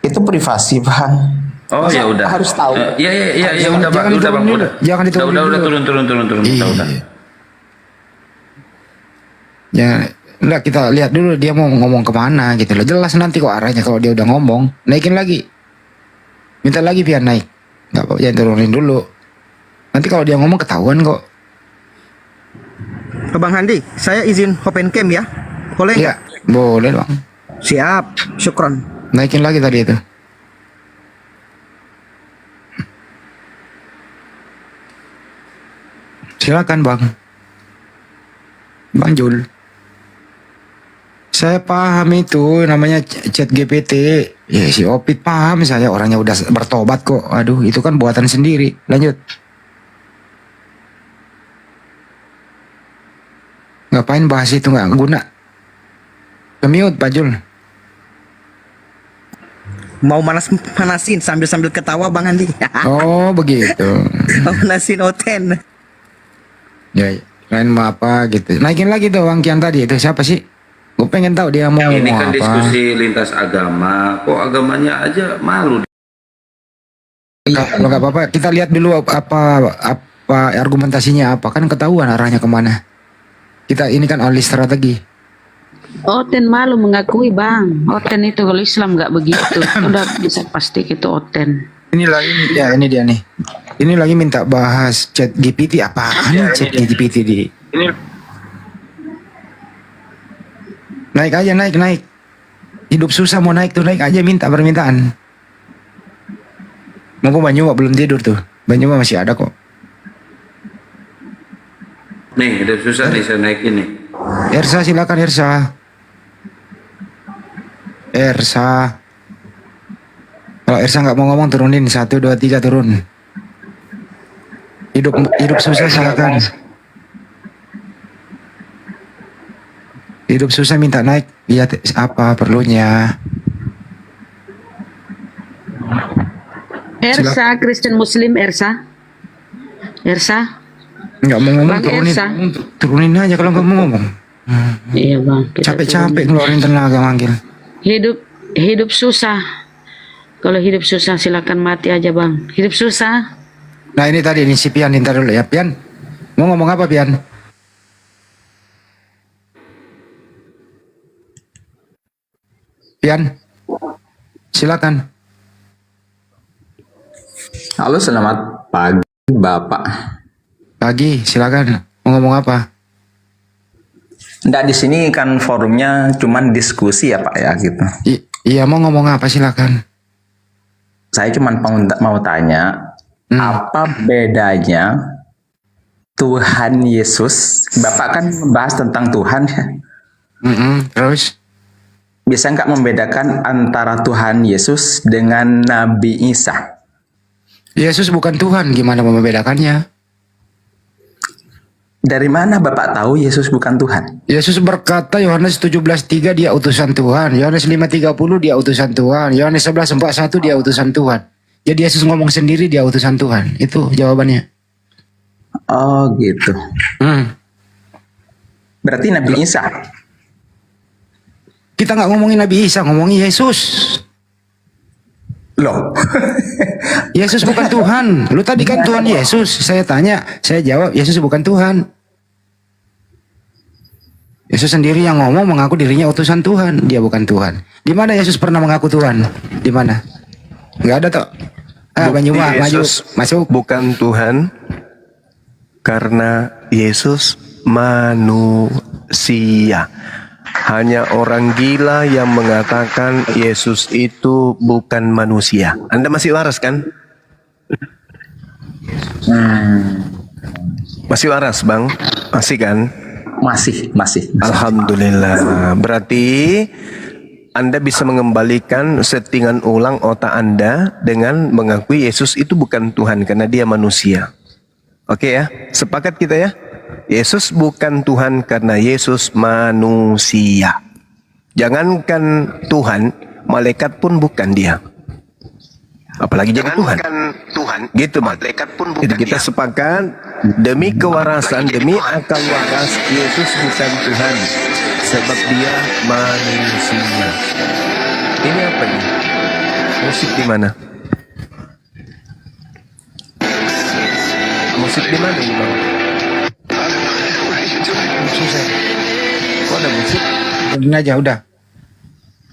Itu privasi Bang. Oh Masa ya udah. harus tahu. Iya udah Bang, udah Bang, udah. Jangan diturunin Udah dulu. turun. Udah. Ya, enggak, kita lihat dulu dia mau ngomong kemana gitu loh. Jelas nanti kok arahnya kalau dia udah ngomong. Naikin lagi. Minta lagi biar naik. Enggak apa-apa, jangan turunin dulu. Nanti kalau dia ngomong ketahuan kok. Bang Handi, saya izin open cam ya. Boleh Ya, boleh Bang. Siap, syukron. Naikin lagi tadi itu. Silakan Bang. Bang Jul. Saya paham itu namanya chat GPT. Ya si Opit paham, saya orangnya udah bertobat kok. Aduh, itu kan buatan sendiri. Lanjut. Ngapain bahas itu, nggak guna. Kemute Pak Jul. mau manasin sambil ketawa Bang Andi. Oh begitu. Mau manasin Oten. Ya, lain mau apa gitu. Naikin lagi tuh Wangkian tadi itu siapa sih? Gue pengen tahu dia mau Ini ngomong kan apa. diskusi lintas agama, kok agamanya aja malu. Kalau nggak apa-apa, kita lihat dulu apa argumentasinya apa, kan ketahuan arahnya kemana. Kita ini kan ahli strategi. Oten malu mengakui bang. Oten itu kalau Islam nggak begitu. Udah bisa pasti itu Oten. Ini lagi ya, ini dia nih. Ini lagi minta bahas chat GPT apaan Ya, chat ini dia. GPT di. Ini Naik aja naik. Hidup susah mau naik tuh naik aja minta permintaan. Mau Banyuwa belum tidur tuh. Banyuwa masih ada kok. nih udah susah nih saya naikin nih. Ersa silakan Ersa. Kalau Ersa nggak mau ngomong turunin 1, 2, 3 turun. Hidup susah silakan. Hidup susah minta naik. Lihat apa perlunya. Ersa, Kristen Muslim Ersa. Nggak mau ngomong Bang turunin. Ersa. Turunin aja kalau nggak mau ngomong. Iya bang. kita Capek-capek turunin. ngeluarin tenaga manggil. Hidup susah. Kalau hidup susah silakan mati aja bang. Hidup susah. Nah ini tadi ini si Pian ntar dulu ya Pian. Mau ngomong apa Pian? Pian, silakan. Halo, selamat pagi, Bapak. Pagi, silakan. Mau ngomong apa? Nggak, di sini kan forumnya cuman diskusi ya Pak ya gitu. Iya, mau ngomong apa silakan. Saya cuman mau tanya, apa bedanya Tuhan Yesus? Bapak kan membahas tentang Tuhan ya. Terus? Bisa nggak membedakan antara Tuhan Yesus dengan Nabi Isa? Yesus bukan Tuhan, gimana mau membedakannya? Dari mana Bapak tahu Yesus bukan Tuhan? Yesus berkata Yohanes 17:3 dia utusan Tuhan, Yohanes 5:30 dia utusan Tuhan, Yohanes 11:41 dia utusan Tuhan. Jadi Yesus ngomong sendiri dia utusan Tuhan. Itu jawabannya. Oh gitu. Berarti Nabi Isa. Kita nggak ngomongin Nabi Isa, ngomongin Yesus. Loh. Yesus bukan Tuhan. Lu tadi kan Tuhan Yesus. Saya tanya, saya jawab Yesus bukan Tuhan. Yesus sendiri yang ngomong mengaku dirinya utusan Tuhan. Dia bukan Tuhan. Di mana Yesus pernah mengaku Tuhan? Di mana? Nggak ada toh. Banyuwa, maju, Yesus masuk. bukan Tuhan karena Yesus manusia. Hanya orang gila yang mengatakan Yesus itu bukan manusia. Anda masih waras kan? Masih waras bang? Masih kan? Masih. Alhamdulillah. Berarti Anda bisa mengembalikan settingan ulang otak Anda dengan mengakui Yesus itu bukan Tuhan karena dia manusia. Oke ya? Sepakat kita ya? Yesus bukan Tuhan karena Yesus manusia. Jangankan Tuhan, malaikat pun bukan dia. Apalagi jadi Tuhan. Tuhan, gitu malaikat pun bukan. Jadi kita sepakat demi kewarasan, demi akal waras, Yesus bukan Tuhan sebab dia manusia. Ini apa ini? Musik di mana? Musik di mana ini bang? Susah. Kok ada musik? Turunin aja udah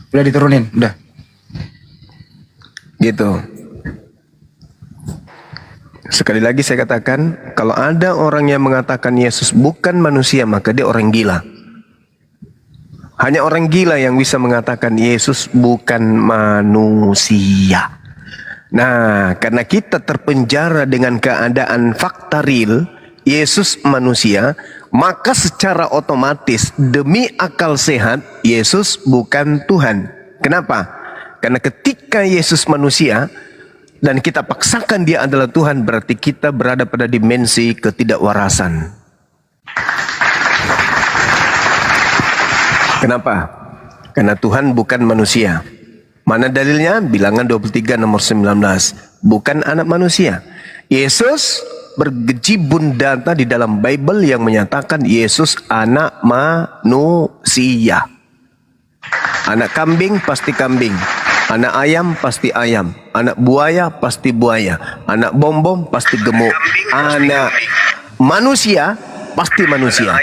diturunin udah. Gitu. Sekali lagi saya katakan, kalau ada orang yang mengatakan Yesus bukan manusia, maka dia orang gila. Hanya orang gila yang bisa mengatakan Yesus bukan manusia. Nah, karena kita terpenjara dengan keadaan fakta real, Yesus manusia, maka secara otomatis demi akal sehat, Yesus bukan Tuhan. Kenapa? Karena ketika Yesus manusia dan kita paksakan dia adalah Tuhan, berarti kita berada pada dimensi ketidakwarasan. Kenapa? Karena Tuhan bukan manusia. Mana dalilnya? Bilangan 23 nomor 19. Bukan anak manusia. Yesus bergejibun data di dalam Bible yang menyatakan Yesus anak manusia. Anak kambing pasti kambing. Anak ayam pasti ayam. Anak buaya pasti buaya. Anak bom-bom pasti gemuk. Anak manusia pasti manusia.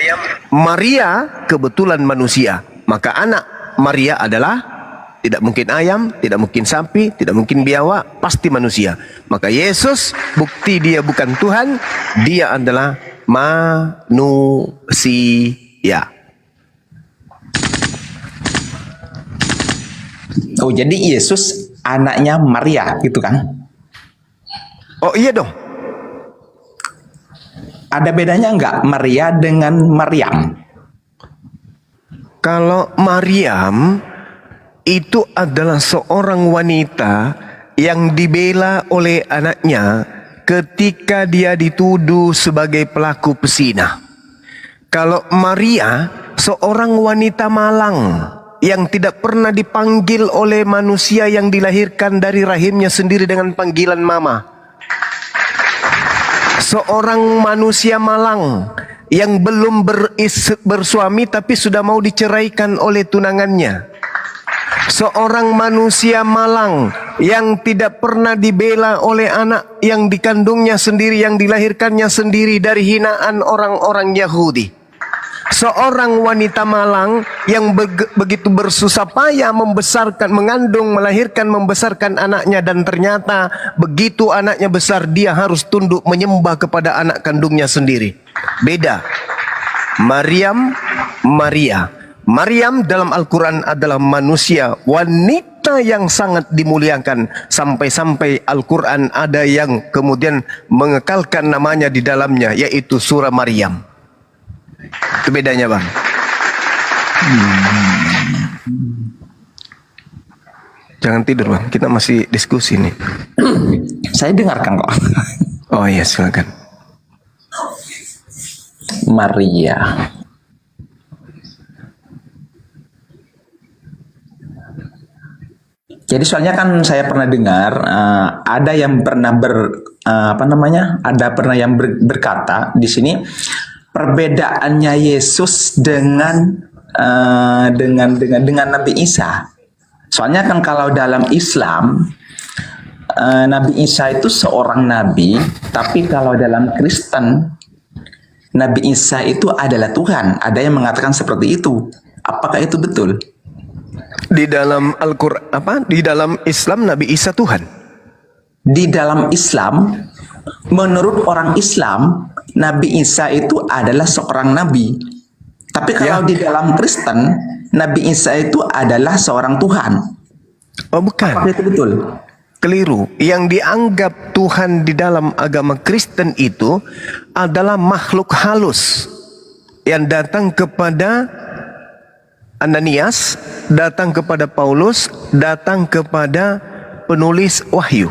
Maria kebetulan manusia. Maka anak Maria adalah tidak mungkin ayam, tidak mungkin sapi, tidak mungkin biawak, pasti manusia. Maka Yesus bukti dia bukan Tuhan, dia adalah manusia. Oh, jadi Yesus anaknya Maria gitu kan? Oh iya dong. Ada bedanya nggak Maria dengan Maryam? Kalau Maryam itu adalah seorang wanita yang dibela oleh anaknya ketika dia dituduh sebagai pelaku pesina. Kalau Maria seorang wanita malang yang tidak pernah dipanggil oleh manusia yang dilahirkan dari rahimnya sendiri dengan panggilan mama. Seorang manusia malang yang belum bersuami tapi sudah mau diceraikan oleh tunangannya. Seorang manusia malang yang tidak pernah dibela oleh anak yang dikandungnya sendiri, yang dilahirkannya sendiri dari hinaan orang-orang Yahudi. Seorang wanita malang yang begitu bersusah payah mengandung, melahirkan, membesarkan anaknya, dan ternyata begitu anaknya besar dia harus tunduk menyembah kepada anak kandungnya sendiri. Beda. Maria dalam Al-Quran adalah manusia, wanita yang sangat dimuliakan, sampai-sampai Al-Quran ada yang kemudian mengekalkan namanya di dalamnya, yaitu surah Maryam. Itu bedanya, Bang. Jangan tidur, Bang, kita masih diskusi nih. Saya dengarkan kok. Oh iya, silakan. Maria. Jadi soalnya kan saya pernah dengar ada yang pernah berkata di sini perbedaannya Yesus dengan Nabi Isa. Soalnya kan kalau dalam Islam Nabi Isa itu seorang nabi, tapi kalau dalam Kristen Nabi Isa itu adalah Tuhan. Ada yang mengatakan seperti itu. Apakah itu betul? Di dalam Al-Quran di dalam Islam Nabi Isa Tuhan. Di dalam Islam, menurut orang Islam, Nabi Isa itu adalah seorang nabi. Tapi kalau di dalam Kristen, Nabi Isa itu adalah seorang Tuhan. Oh, bukan. Apakah itu betul? Keliru. Yang dianggap Tuhan di dalam agama Kristen itu adalah makhluk halus yang datang kepada Ananias, datang kepada Paulus, datang kepada penulis wahyu.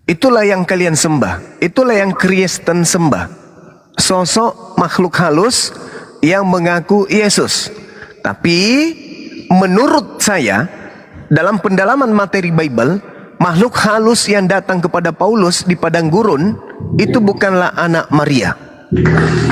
Itulah yang kalian sembah. Itulah yang Kristen sembah. Sosok makhluk halus yang mengaku Yesus. Tapi menurut saya, dalam pendalaman materi Bible, makhluk halus yang datang kepada Paulus di padang gurun itu bukanlah anak Maria.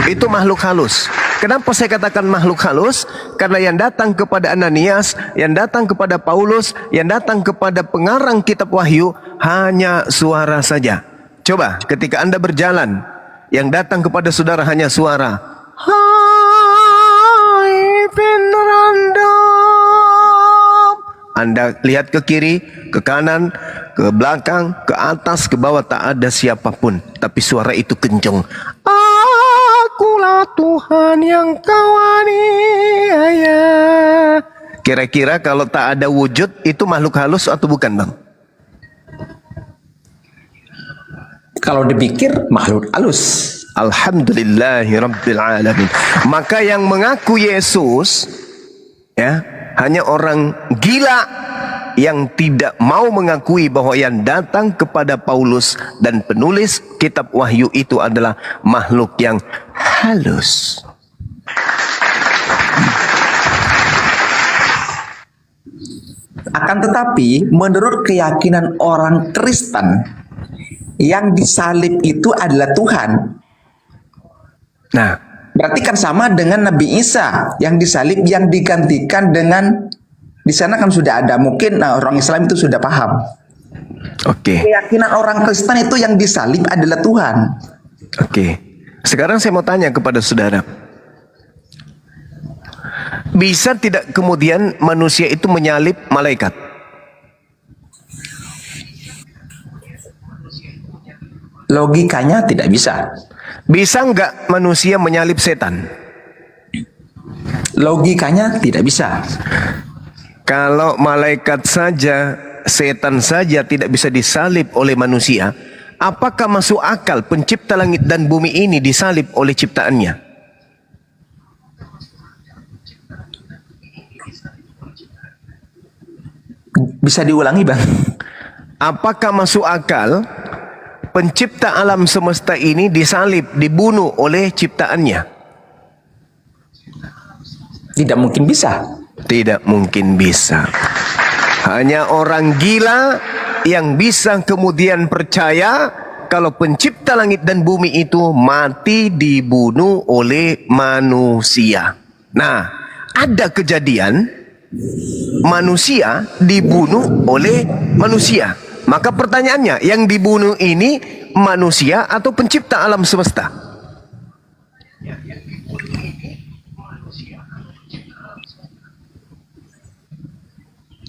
Itu makhluk halus. Kenapa saya katakan makhluk halus? Karena yang datang kepada Ananias, yang datang kepada Paulus, yang datang kepada pengarang kitab Wahyu hanya suara saja. Coba ketika Anda berjalan, yang datang kepada saudara hanya suara. Hai penrandam. Anda lihat ke kiri, ke kanan, ke belakang, ke atas, ke bawah, tak ada siapapun. Tapi suara itu kencang. Akulah Tuhan yang kau aniaya. Kira-kira kalau tak ada wujud, itu makhluk halus atau bukan, Bang? Kalau dipikir makhluk halus. Alhamdulillahirabbil-alamin. Maka yang mengaku Yesus ya hanya orang gila yang tidak mau mengakui bahwa yang datang kepada Paulus dan penulis kitab Wahyu itu adalah makhluk yang halus. Akan tetapi menurut keyakinan orang Kristen, yang disalib itu adalah Tuhan. Nah, berarti kan sama dengan Nabi Isa yang disalib, yang digantikan dengan, di sana kan sudah ada, mungkin orang Islam itu sudah paham. Oke. Keyakinan orang Kristen itu yang disalib adalah Tuhan. Oke. Sekarang saya mau tanya kepada saudara. Bisa tidak kemudian manusia itu menyalib malaikat? Logikanya tidak bisa. Bisa enggak manusia menyalib setan? Logikanya tidak bisa. Kalau malaikat saja, setan saja tidak bisa disalib oleh manusia, apakah masuk akal pencipta langit dan bumi ini disalib oleh ciptaannya? Bisa diulangi, Bang? Apakah masuk akal pencipta alam semesta ini disalib, dibunuh oleh ciptaannya? Tidak mungkin bisa. Tidak mungkin bisa. Hanya orang gila yang bisa kemudian percaya kalau pencipta langit dan bumi itu mati dibunuh oleh manusia. Nah, ada kejadian manusia dibunuh oleh manusia. Maka pertanyaannya, yang dibunuh ini manusia atau pencipta alam semesta?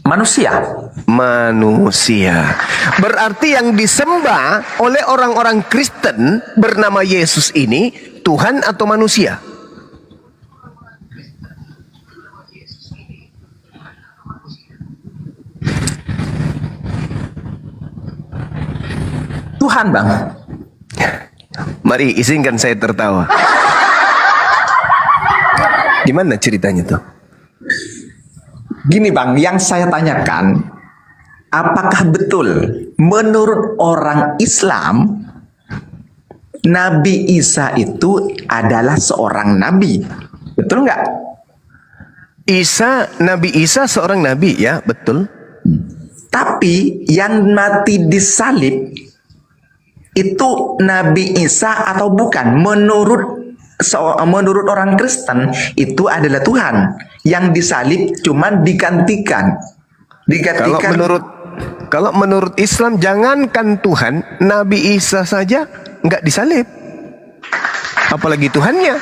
Manusia. Manusia. Berarti yang disembah oleh orang-orang Kristen bernama Yesus ini Tuhan atau manusia? Tuhan, Bang. Mari izinkan saya tertawa. Gimana ceritanya tuh? Gini, Bang, yang saya tanyakan, apakah betul menurut orang Islam Nabi Isa itu adalah seorang nabi? Betul nggak? Nabi Isa seorang nabi, ya, betul. Tapi yang mati disalib itu Nabi Isa atau bukan? Menurut orang Kristen itu adalah Tuhan. Yang disalib cuman digantikan. Kalau menurut Islam, jangankan Tuhan, Nabi Isa saja nggak disalib, apalagi Tuhannya.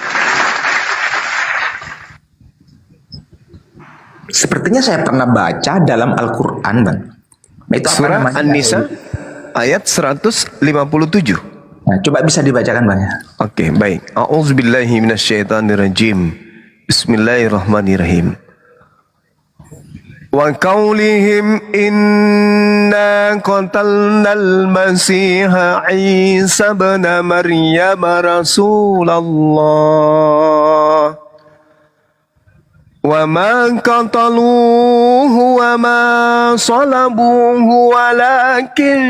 Sepertinya saya pernah baca dalam Al-Quran, Bang. Itu Surah An-Nisa ayat 157. Nah, coba bisa dibacakan, Bang, ya. Oke, baik. A'udzubillahi minasyaitonirrajim. Bismillahirrahmanirrahim. Wa qaulihim inna qatalnal masiha Isa ibn Maryam Rasulullah wa ma qataluhu wa ma salabuhu walakin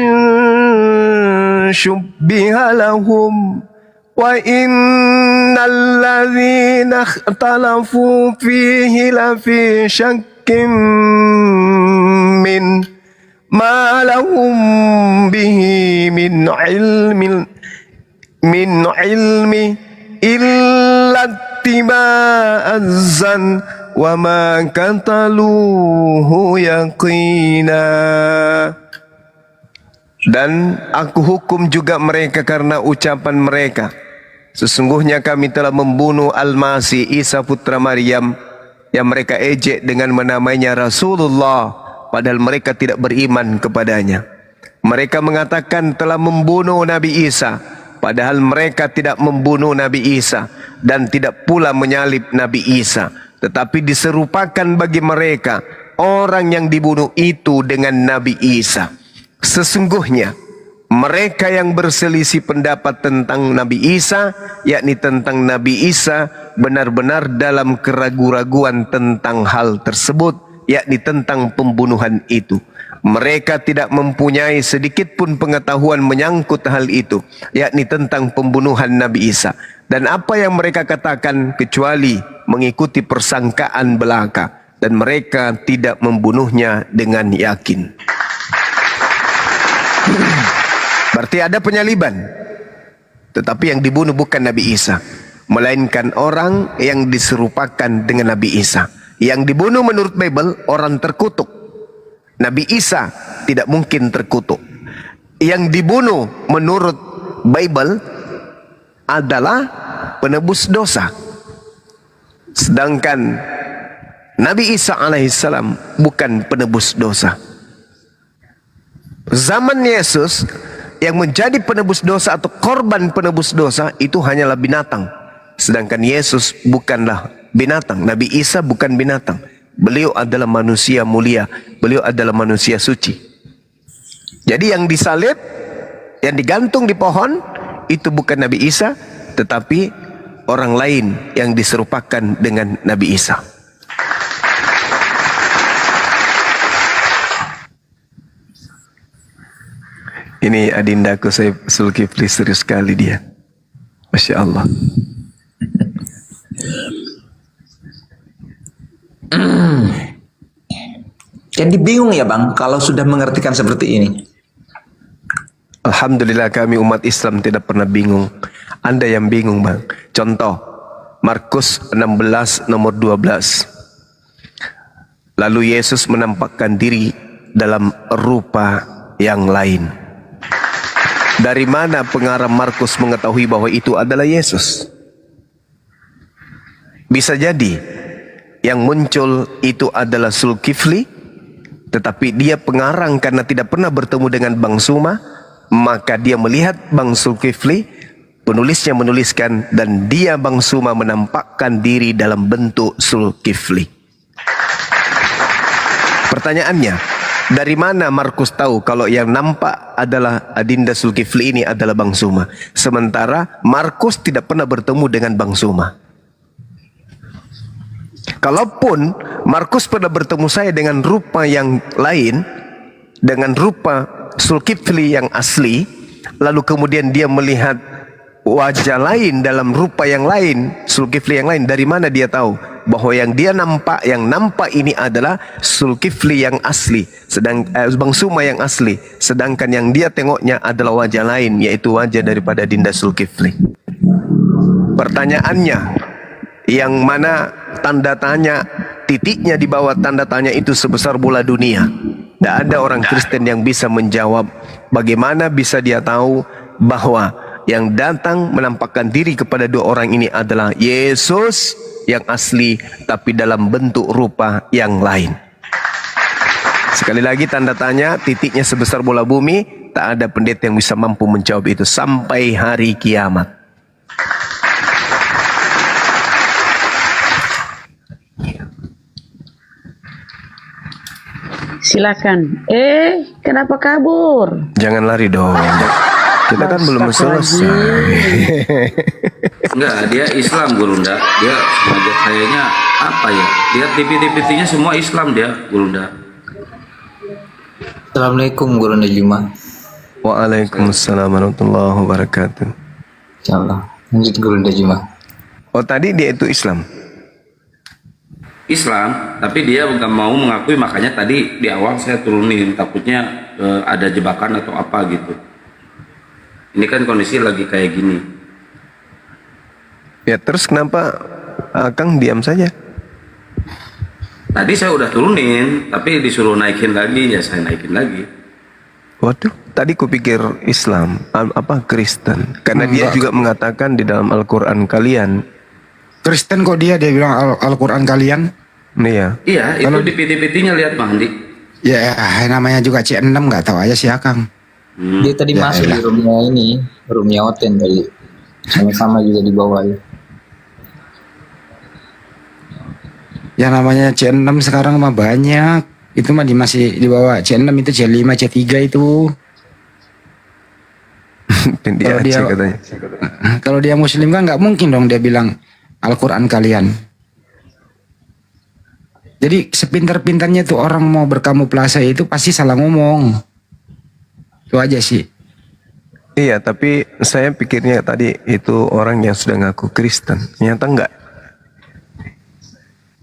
syubbiha lahum wa innal ladzina ikhtalafu fihi lafi syakkin min ma lahum bihi min ilmi illa ittiba'azzan wa ma qataluhu yaqina. Dan aku hukum juga mereka karena ucapan mereka, sesungguhnya kami telah membunuh Al-Masih Isa putra Maryam, yang mereka ejek dengan menamainya Rasulullah, padahal mereka tidak beriman kepadanya. Mereka mengatakan telah membunuh Nabi Isa, padahal mereka tidak membunuh Nabi Isa dan tidak pula menyalib Nabi Isa, tetapi diserupakan bagi mereka orang yang dibunuh itu dengan Nabi Isa. Sesungguhnya mereka yang berselisih pendapat tentang Nabi Isa, yakni tentang Nabi Isa, benar-benar dalam keraguan-raguan tentang hal tersebut, yakni tentang pembunuhan itu. Mereka tidak mempunyai sedikit pun pengetahuan menyangkut hal itu, yakni tentang pembunuhan Nabi Isa. Dan apa yang mereka katakan kecuali mengikuti persangkaan belaka. dan mereka tidak membunuhnya dengan yakin. Berarti ada penyaliban. Tetapi yang dibunuh bukan Nabi Isa, melainkan orang yang diserupakan dengan Nabi Isa. Yang dibunuh menurut Bible orang terkutuk. Nabi Isa tidak mungkin terkutuk. Yang dibunuh menurut Bible adalah penebus dosa. Sedangkan Nabi Isa alaihissalam bukan penebus dosa. Zaman Yesus yang menjadi penebus dosa atau korban penebus dosa itu hanyalah binatang. Sedangkan Yesus bukanlah binatang. Nabi Isa bukan binatang. Beliau adalah manusia mulia. Beliau adalah manusia suci. Jadi yang disalib, yang digantung di pohon, itu bukan Nabi Isa, tetapi orang lain yang diserupakan dengan Nabi Isa. Ini adindaku, saya Zulkifli, serius sekali dia. Masya Allah. Jadi bingung ya Bang kalau sudah mengertikan seperti ini. Alhamdulillah kami umat Islam tidak pernah bingung. Anda yang bingung Bang. Contoh Markus 16 nomor 12. Lalu Yesus menampakkan diri dalam rupa yang lain. Dari mana pengarang Markus mengetahui bahwa itu adalah Yesus? Bisa jadi yang muncul itu adalah Zulkifli, tetapi dia pengarang karena tidak pernah bertemu dengan Bang Suma, maka dia melihat Bang Zulkifli, penulisnya menuliskan, dan dia Bang Suma menampakkan diri dalam bentuk Zulkifli. Pertanyaannya, dari mana Markus tahu kalau yang nampak adalah Adinda Zulkifli ini adalah Bang Suma? Sementara Markus tidak pernah bertemu dengan Bang Suma. Kalaupun Markus pernah bertemu saya dengan rupa yang lain, dengan rupa Zulkifli yang asli, lalu kemudian dia melihat wajah lain dalam rupa yang lain, Zulkifli yang lain, dari mana dia tahu bahwa yang dia nampak, yang nampak ini adalah Zulkifli yang asli, Bang Suma yang asli, sedangkan yang dia tengoknya adalah wajah lain, yaitu wajah daripada Dinda Zulkifli. Pertanyaannya, yang mana tanda tanya, titiknya di bawah tanda tanya itu sebesar bola dunia. Tidak ada orang Kristen yang bisa menjawab bagaimana bisa dia tahu bahwa yang datang menampakkan diri kepada dua orang ini adalah Yesus yang asli, tapi dalam bentuk rupa yang lain. Sekali lagi tanda tanya, titiknya sebesar bola bumi. Tak ada pendeta yang bisa mampu menjawab itu sampai hari kiamat. Silakan. Kenapa kabur? Jangan lari dong. Kita kan belum selesai. Enggak, dia Islam Gurunda. Dia ngajak kayaknya apa ya? Dia TV-TV-nya semua Islam dia, Gurunda. Assalamualaikum Gurunda Juma. Waalaikumsalam warahmatullahi wabarakatuh. Insyaallah. Lanjut Gurunda Juma. Oh tadi dia itu Islam. Islam, tapi dia nggak mau mengakui, makanya tadi di awal saya turunin, takutnya ada jebakan atau apa gitu. Ini kan kondisi lagi kayak gini. Ya terus kenapa Kang diam saja? Tadi saya udah turunin, tapi disuruh naikin lagi, ya saya naikin lagi. Waduh, tadi kupikir Islam, apa Kristen? Karena dia juga mengatakan di dalam Al-Quran kalian. Kristen kok dia bilang Al-Quran kalian? Iya. Iya, itu di PT-PT-nya lihat Bang Andi. Ya namanya juga C6, nggak tahu aja sih Akang. Dia tadi masuk di roomnya Oten tadi. Sama-sama juga di bawah ya. Yang namanya C6 sekarang mah banyak. Itu mah masih di bawah C6, itu C5, C3 itu. Kalau dia Muslim kan nggak mungkin dong dia bilang Al-Quran kalian. Jadi sepintar-pintarnya tuh orang mau berkamuflase itu pasti salah ngomong. Itu aja sih. Iya, tapi saya pikirnya tadi itu orang yang sudah ngaku Kristen. Ternyata enggak.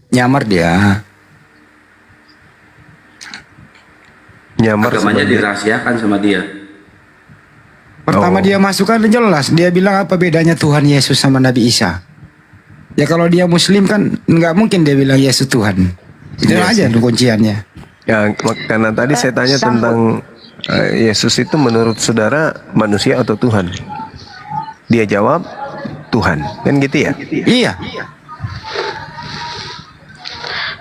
Nyamar dia. Nyamar Agamanya sama dia. dirahasiakan sama dia. Pertama dia masuk kan jelas, dia bilang apa bedanya Tuhan Yesus sama Nabi Isa. Ya kalau dia Muslim kan nggak mungkin dia bilang Yesus Tuhan. Itu aja tuh kunciannya. Ya, karena tadi saya tanya tentang Yesus itu menurut saudara manusia atau Tuhan? Dia jawab Tuhan, kan gitu ya? Iya.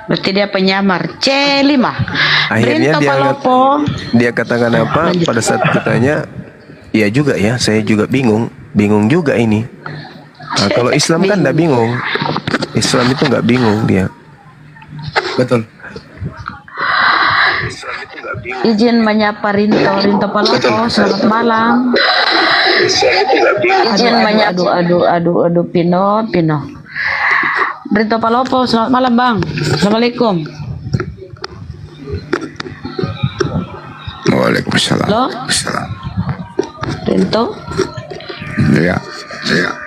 Berarti dia penyamar. C5. Akhirnya Brinto dia katakan apa pada saat ditanya, iya juga ya, saya juga bingung juga ini. Nah, kalau Islam kan nggak bingung, Islam itu nggak bingung dia. Betul. Izin menyapa Rinto Palopo, selamat malam. Izin menyapa, aduh, Pino. Rinto Palopo, selamat malam Bang. Assalamualaikum. Waalaikumsalam. Halo? Rinto? Ya.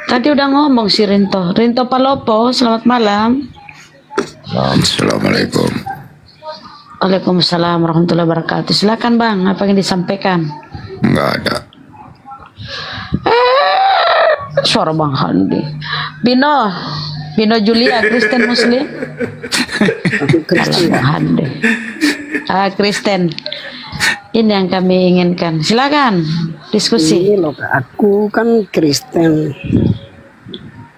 Tadi udah ngomong si Rinto. Rinto Palopo, selamat malam. Assalamualaikum. Waalaikumsalam warahmatullahi wabarakatuh. Silakan Bang, apa yang disampaikan? Enggak ada. Suara Bang Handi. Bino Julia, Kristen Muslim. Kristen Bang Handi. Kristen. Ini yang kami inginkan. Silakan diskusi. Ini loh, aku kan Kristen.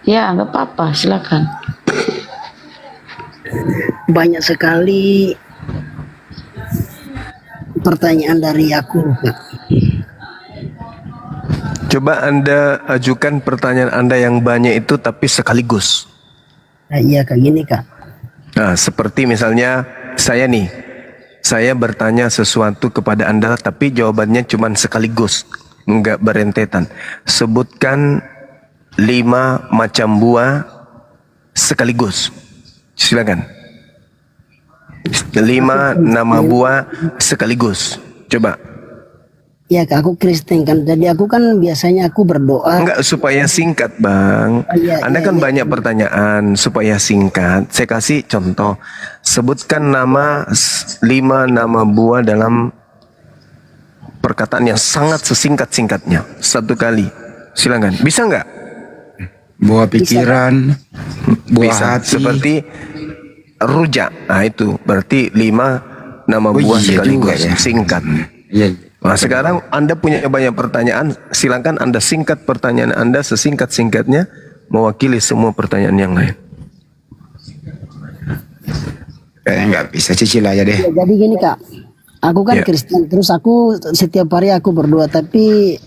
Ya, nggak apa-apa. Silakan. Banyak sekali pertanyaan dari aku. Coba Anda ajukan pertanyaan Anda yang banyak itu tapi sekaligus. Nah, iya Kak, gini Kak. Nah, seperti misalnya saya bertanya sesuatu kepada Anda tapi jawabannya cuma sekaligus, enggak berentetan. Sebutkan 5 macam buah sekaligus. Silakan. 5 nama buah sekaligus. Coba. Ya Kak, aku Kristen kan. Jadi aku kan biasanya aku berdoa. Enggak, supaya singkat Bang. Anda kan banyak pertanyaan, supaya singkat. Saya kasih contoh. Sebutkan 5 nama buah dalam perkataan yang sangat sesingkat-singkatnya. 1 kali. Silakan. Bisa nggak? Buah pikiran, buah Bisa. hati. Seperti rujak. Nah itu berarti 5 nama buah iya sekaligus. juga ya. Singkat. Iya. Nah sekarang Anda punya banyak pertanyaan. Silakan Anda singkat pertanyaan Anda sesingkat-singkatnya, mewakili semua pertanyaan yang lain. Kayaknya nggak bisa, cicil aja deh. Ya, jadi gini Kak, aku kan Kristen. Terus aku setiap hari aku berdoa, tapi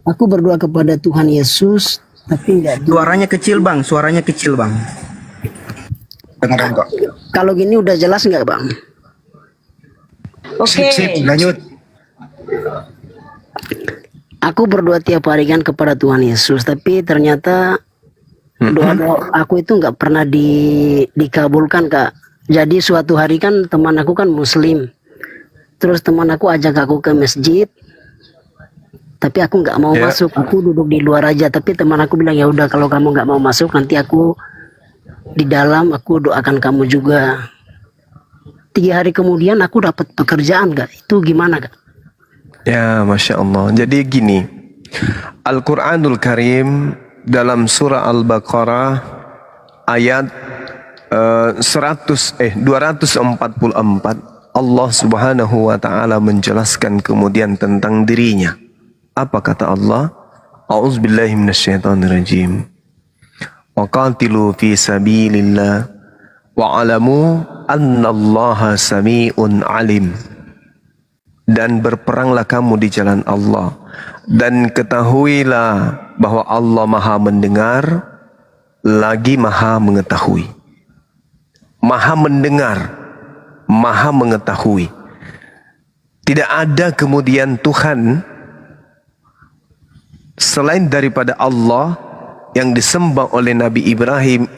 aku berdoa kepada Tuhan Yesus, tapi enggak. Suaranya kecil Bang, suaranya kecil Bang. Beneran kok. Kalau gini udah jelas nggak Bang? Oke. Sip, lanjut. Aku berdoa tiap hari kan kepada Tuhan Yesus, tapi ternyata doa aku itu nggak pernah dikabulkan Kak. Jadi suatu hari kan teman aku kan Muslim, terus teman aku ajak aku ke masjid, tapi aku nggak mau masuk. Aku duduk di luar aja, tapi teman aku bilang ya udah kalau kamu nggak mau masuk nanti aku di dalam, aku doakan kamu juga. 3 hari kemudian aku dapat pekerjaan Kak. Itu gimana Kak? Ya, Masya Allah. Jadi gini, Al-Quranul Karim dalam surah Al-Baqarah ayat 244, Allah Subhanahu wa Ta'ala menjelaskan kemudian tentang dirinya. Apa kata Allah? A'udzubillahi minasyaitonirrajim. Wa qatilu fi sabilillah wa'alamu annallaha sami'un alim. Dan berperanglah kamu di jalan Allah, dan ketahuilah bahwa Allah Maha mendengar lagi Maha mengetahui. Maha mendengar, Maha mengetahui. Tidak ada kemudian Tuhan selain daripada Allah yang disembah oleh Nabi Ibrahim,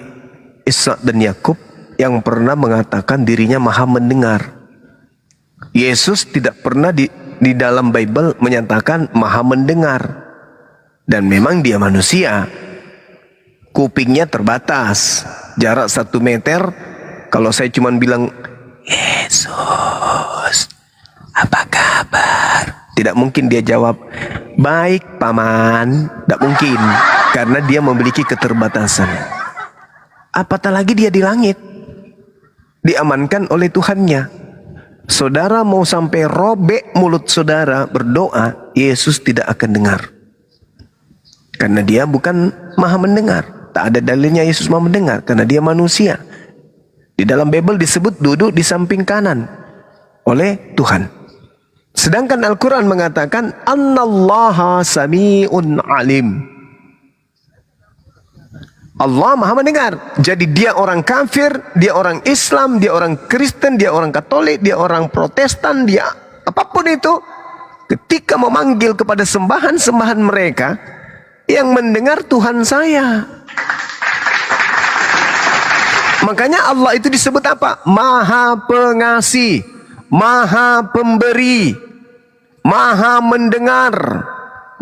Ishak dan Yakub yang pernah mengatakan dirinya Maha mendengar. Yesus tidak pernah di dalam Bible menyatakan Maha mendengar. Dan memang dia manusia. Kupingnya terbatas, jarak 1 meter. Kalau saya cuma bilang, Yesus, apakah Tidak mungkin dia jawab, baik paman. Tidak mungkin, karena dia memiliki keterbatasan. Apatah lagi dia di langit, diamankan oleh Tuhannya. Saudara mau sampai robek mulut saudara berdoa, Yesus tidak akan dengar. Karena dia bukan maha mendengar. Tak ada dalilnya Yesus maha mendengar, karena dia manusia. Di dalam Bible disebut duduk di samping kanan oleh Tuhan. Sedangkan Al-Quran mengatakan Annallaha sami'un alim. Allah maha mendengar. Jadi dia orang kafir, dia orang Islam, dia orang Kristen, dia orang Katolik, dia orang Protestan, dia apapun itu, ketika memanggil kepada sembahan-sembahan mereka, yang mendengar Tuhan saya. Makanya Allah itu disebut apa? Maha pengasih, maha pemberi, maha mendengar,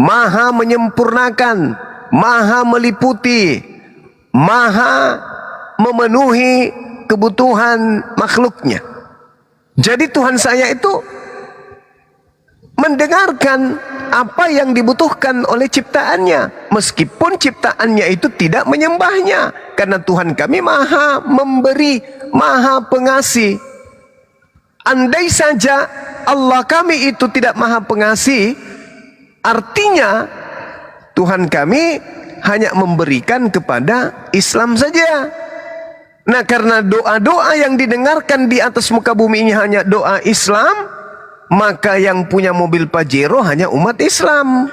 maha menyempurnakan, maha meliputi, maha memenuhi kebutuhan makhluknya. Jadi Tuhan saya itu mendengarkan apa yang dibutuhkan oleh ciptaannya, meskipun ciptaannya itu tidak menyembahnya, karena Tuhan kami maha memberi, maha pengasih. Andai saja Allah kami itu tidak maha pengasih, artinya Tuhan kami hanya memberikan kepada Islam saja. Nah, karena doa-doa yang didengarkan di atas muka bumi ini hanya doa Islam, maka yang punya mobil Pajero hanya umat Islam,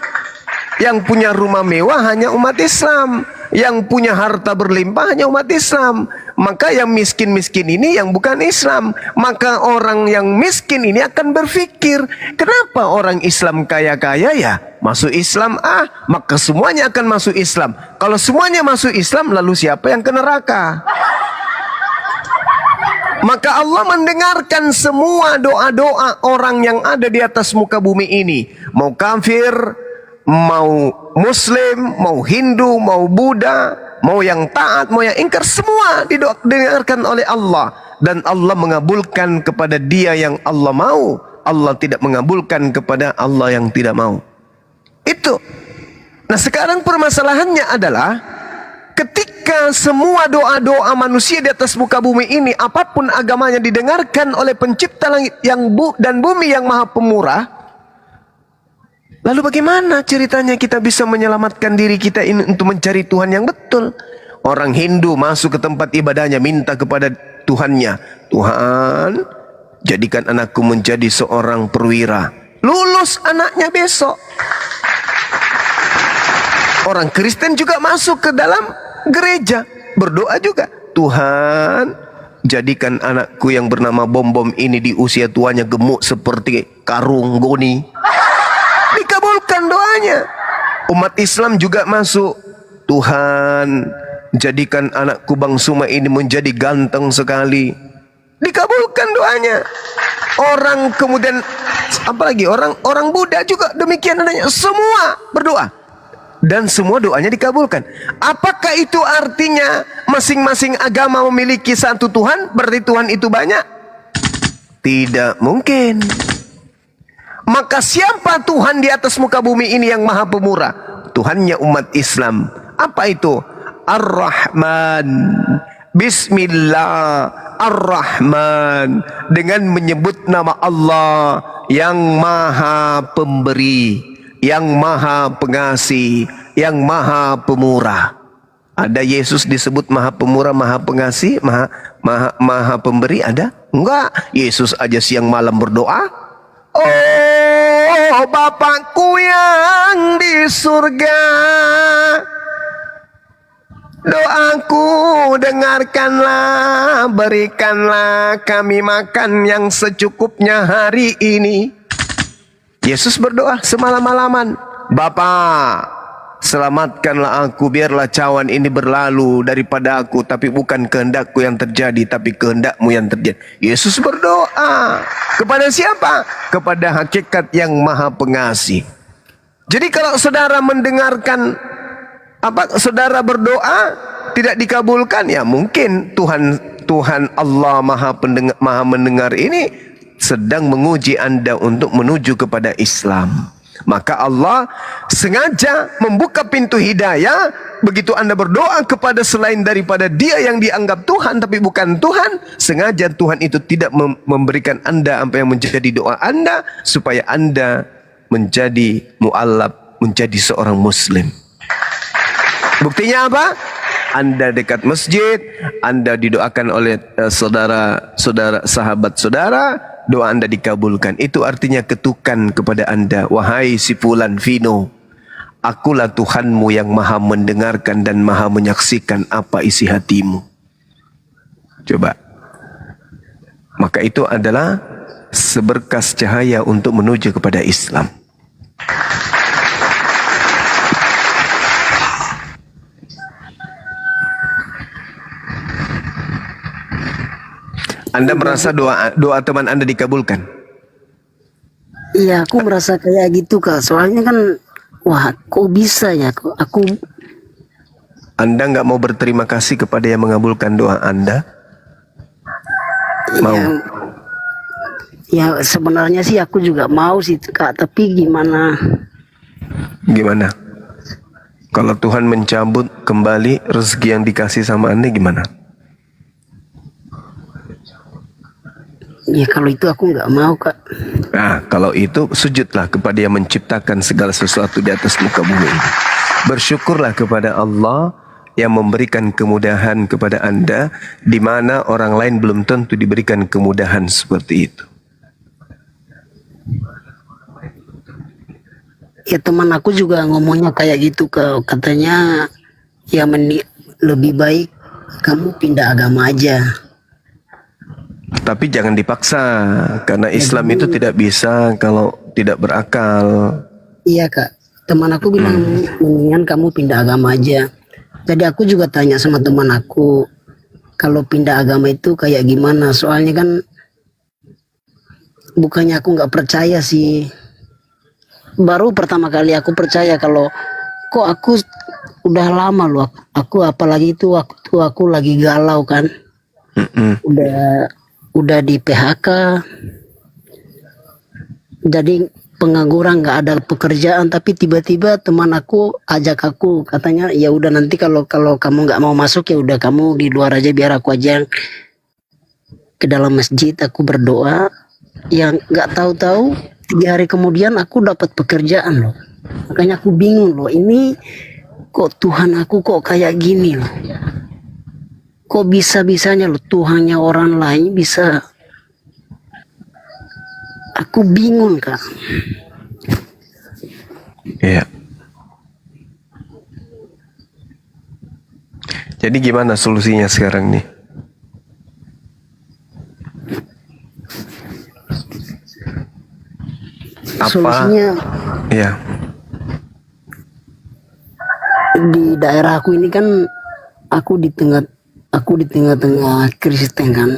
yang punya rumah mewah hanya umat Islam, yang punya harta berlimpah hanya umat Islam. Maka yang miskin-miskin ini yang bukan Islam. Maka orang yang miskin ini akan berpikir, kenapa orang Islam kaya-kaya ya masuk Islam, maka semuanya akan masuk Islam. Kalau semuanya masuk Islam, lalu siapa yang ke neraka? Maka Allah mendengarkan semua doa-doa orang yang ada di atas muka bumi ini. Mau kafir, mau Muslim, mau Hindu, mau Buddha, mau yang taat, mau yang ingkar, semua didengarkan oleh Allah. Dan Allah mengabulkan kepada dia yang Allah mau. Allah tidak mengabulkan kepada Allah yang tidak mau. Itu. Nah, sekarang permasalahannya adalah ketika semua doa-doa manusia di atas muka bumi ini, apapun agamanya, didengarkan oleh pencipta langit dan bumi yang maha pemurah, lalu bagaimana ceritanya kita bisa menyelamatkan diri kita ini untuk mencari Tuhan yang betul? Orang Hindu masuk ke tempat ibadahnya, minta kepada Tuhannya, Tuhan, jadikan anakku menjadi seorang perwira. Lulus anaknya besok. Orang Kristen juga masuk ke dalam gereja, berdoa juga, Tuhan, jadikan anakku yang bernama Bom-Bom ini di usia tuanya gemuk seperti karung goni. Dikabulkan doanya. Umat Islam juga masuk, Tuhan, jadikan anakku Bang Suma ini menjadi ganteng sekali. Dikabulkan doanya. Orang kemudian apalagi orang Buddha juga demikian adanya, semua berdoa. Dan semua doanya dikabulkan. Apakah itu artinya masing-masing agama memiliki satu Tuhan, berarti Tuhan itu banyak? Tidak mungkin. Maka siapa Tuhan di atas muka bumi ini yang maha pemurah? Tuhannya umat Islam. Apa itu? Ar-Rahman. Bismillah Ar-Rahman. Dengan menyebut nama Allah yang maha pemberi, yang maha pengasih, yang maha pemurah. Ada Yesus disebut maha pemurah, maha pengasih, maha pemberi? Ada? Enggak. Yesus aja siang malam berdoa. Oh Bapakku yang di surga, doaku dengarkanlah, berikanlah kami makan yang secukupnya hari ini. Yesus berdoa semalam-malaman, Bapa, selamatkanlah aku, biarlah cawan ini berlalu daripada aku, tapi bukan kehendakku yang terjadi, tapi kehendakmu yang terjadi. Yesus berdoa kepada siapa? Kepada hakikat yang maha pengasih. Jadi kalau saudara mendengarkan saudara berdoa tidak dikabulkan, ya mungkin Tuhan Allah maha mendengar ini sedang menguji Anda untuk menuju kepada Islam. Maka Allah sengaja membuka pintu hidayah. Begitu Anda berdoa kepada selain daripada Dia yang dianggap Tuhan tapi bukan Tuhan, sengaja Tuhan itu tidak memberikan Anda apa yang menjadi doa Anda, supaya Anda menjadi mu'allab, menjadi seorang muslim. Buktinya apa? Anda dekat masjid, Anda didoakan oleh saudara-saudara, sahabat saudara, doa Anda dikabulkan. Itu artinya ketukan kepada Anda, wahai si fulan Vino, akulah Tuhanmu yang maha mendengarkan dan maha menyaksikan apa isi hatimu. Coba. Maka itu adalah seberkas cahaya untuk menuju kepada Islam. Anda merasa doa teman Anda dikabulkan? Iya, aku merasa kayak gitu Kak. Soalnya kan, wah, kok bisa ya? Anda nggak mau berterima kasih kepada yang mengabulkan doa Anda? Mau? Ya sebenarnya sih aku juga mau sih Kak. Tapi gimana? Gimana? Kalau Tuhan mencabut kembali rezeki yang dikasih sama Anda gimana? Ya kalau itu aku nggak mau Kak. Nah, kalau itu sujudlah kepada yang menciptakan segala sesuatu di atas muka bumi. Bersyukurlah kepada Allah yang memberikan kemudahan kepada Anda, di mana orang lain belum tentu diberikan kemudahan seperti itu. Ya teman aku juga ngomongnya kayak gitu Kak. Katanya ya lebih baik kamu pindah agama aja. Tapi jangan dipaksa, karena Islam itu tidak bisa kalau tidak berakal. Iya Kak, teman aku bilang mendingan kamu pindah agama aja. Jadi aku juga tanya sama teman aku, kalau pindah agama itu kayak gimana? Soalnya kan bukannya aku nggak percaya sih. Baru pertama kali aku percaya kalau kok aku udah lama loh. Aku apalagi itu waktu aku lagi galau kan. Udah di PHK, jadi pengangguran, nggak ada pekerjaan, tapi tiba-tiba teman aku ajak aku, katanya ya udah nanti kalau kamu nggak mau masuk ya udah kamu di luar aja, biar aku aja yang ke dalam masjid. Aku berdoa, yang nggak tahu-tahu 3 hari kemudian aku dapat pekerjaan loh. Makanya aku bingung loh, ini kok Tuhan aku kok kayak gini loh. Kok bisa-bisanya loh Tuhannya orang lain bisa. Aku bingung Kak. Iya. Jadi gimana solusinya sekarang nih? Solusinya ya, di daerah aku ini kan aku di tengah-tengah Kristen kan.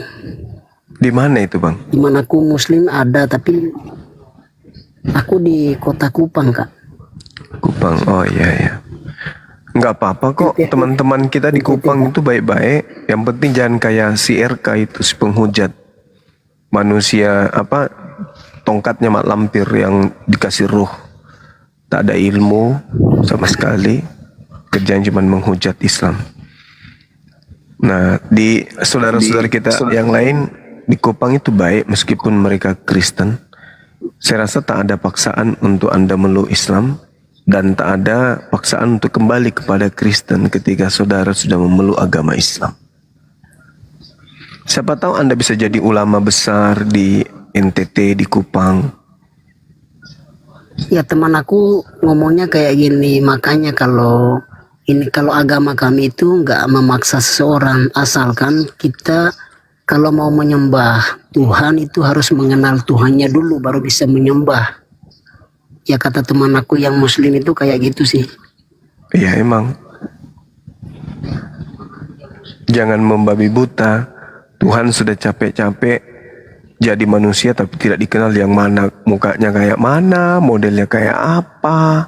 Di mana itu Bang? Di mana aku Muslim ada, tapi aku di kota Kupang Kak. Kupang, oh iya ya. Nggak apa-apa kok, teman-teman kita di Kupang itu baik-baik. Yang penting jangan kayak si RK itu, si penghujat. Manusia apa, tongkatnya mak lampir yang dikasih ruh. Tak ada ilmu sama sekali. Kerjaan cuma menghujat Islam. Nah, di saudara-saudara kita yang lain di Kupang itu baik meskipun mereka Kristen. Saya rasa tak ada paksaan untuk Anda meluk Islam, dan tak ada paksaan untuk kembali kepada Kristen ketika saudara sudah memeluk agama Islam. Siapa tahu Anda bisa jadi ulama besar di NTT, di Kupang. Ya teman aku ngomongnya kayak gini, makanya kalau agama kami itu nggak memaksa seseorang, asalkan kita kalau mau menyembah Tuhan itu harus mengenal Tuhannya dulu baru bisa menyembah. Ya kata teman aku yang Muslim itu kayak gitu sih. Iya emang. Jangan membabi buta. Tuhan sudah capek-capek jadi manusia tapi tidak dikenal yang mana, mukanya kayak mana, modelnya kayak apa.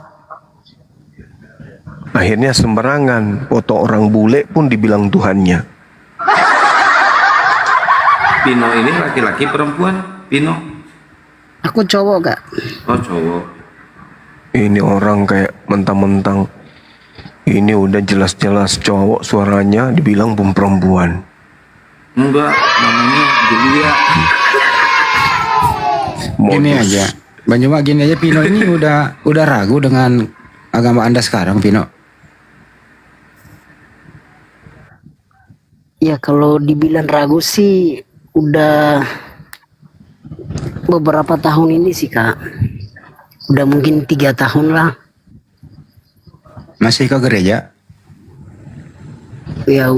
Akhirnya sembarangan, foto orang bule pun dibilang Tuhannya. Pino ini laki-laki perempuan? Pino? Aku cowok kak. Oh cowok. Ini orang kayak mentang-mentang ini udah jelas-jelas cowok suaranya dibilang perempuan. Enggak, namanya Julia. Gini aja, Cuma gini aja, Pino ini udah ragu dengan agama Anda sekarang, Pino? Ya kalau dibilang ragu sih udah beberapa tahun ini sih kak. Udah mungkin 3 tahun lah. Masih ke gereja? Ya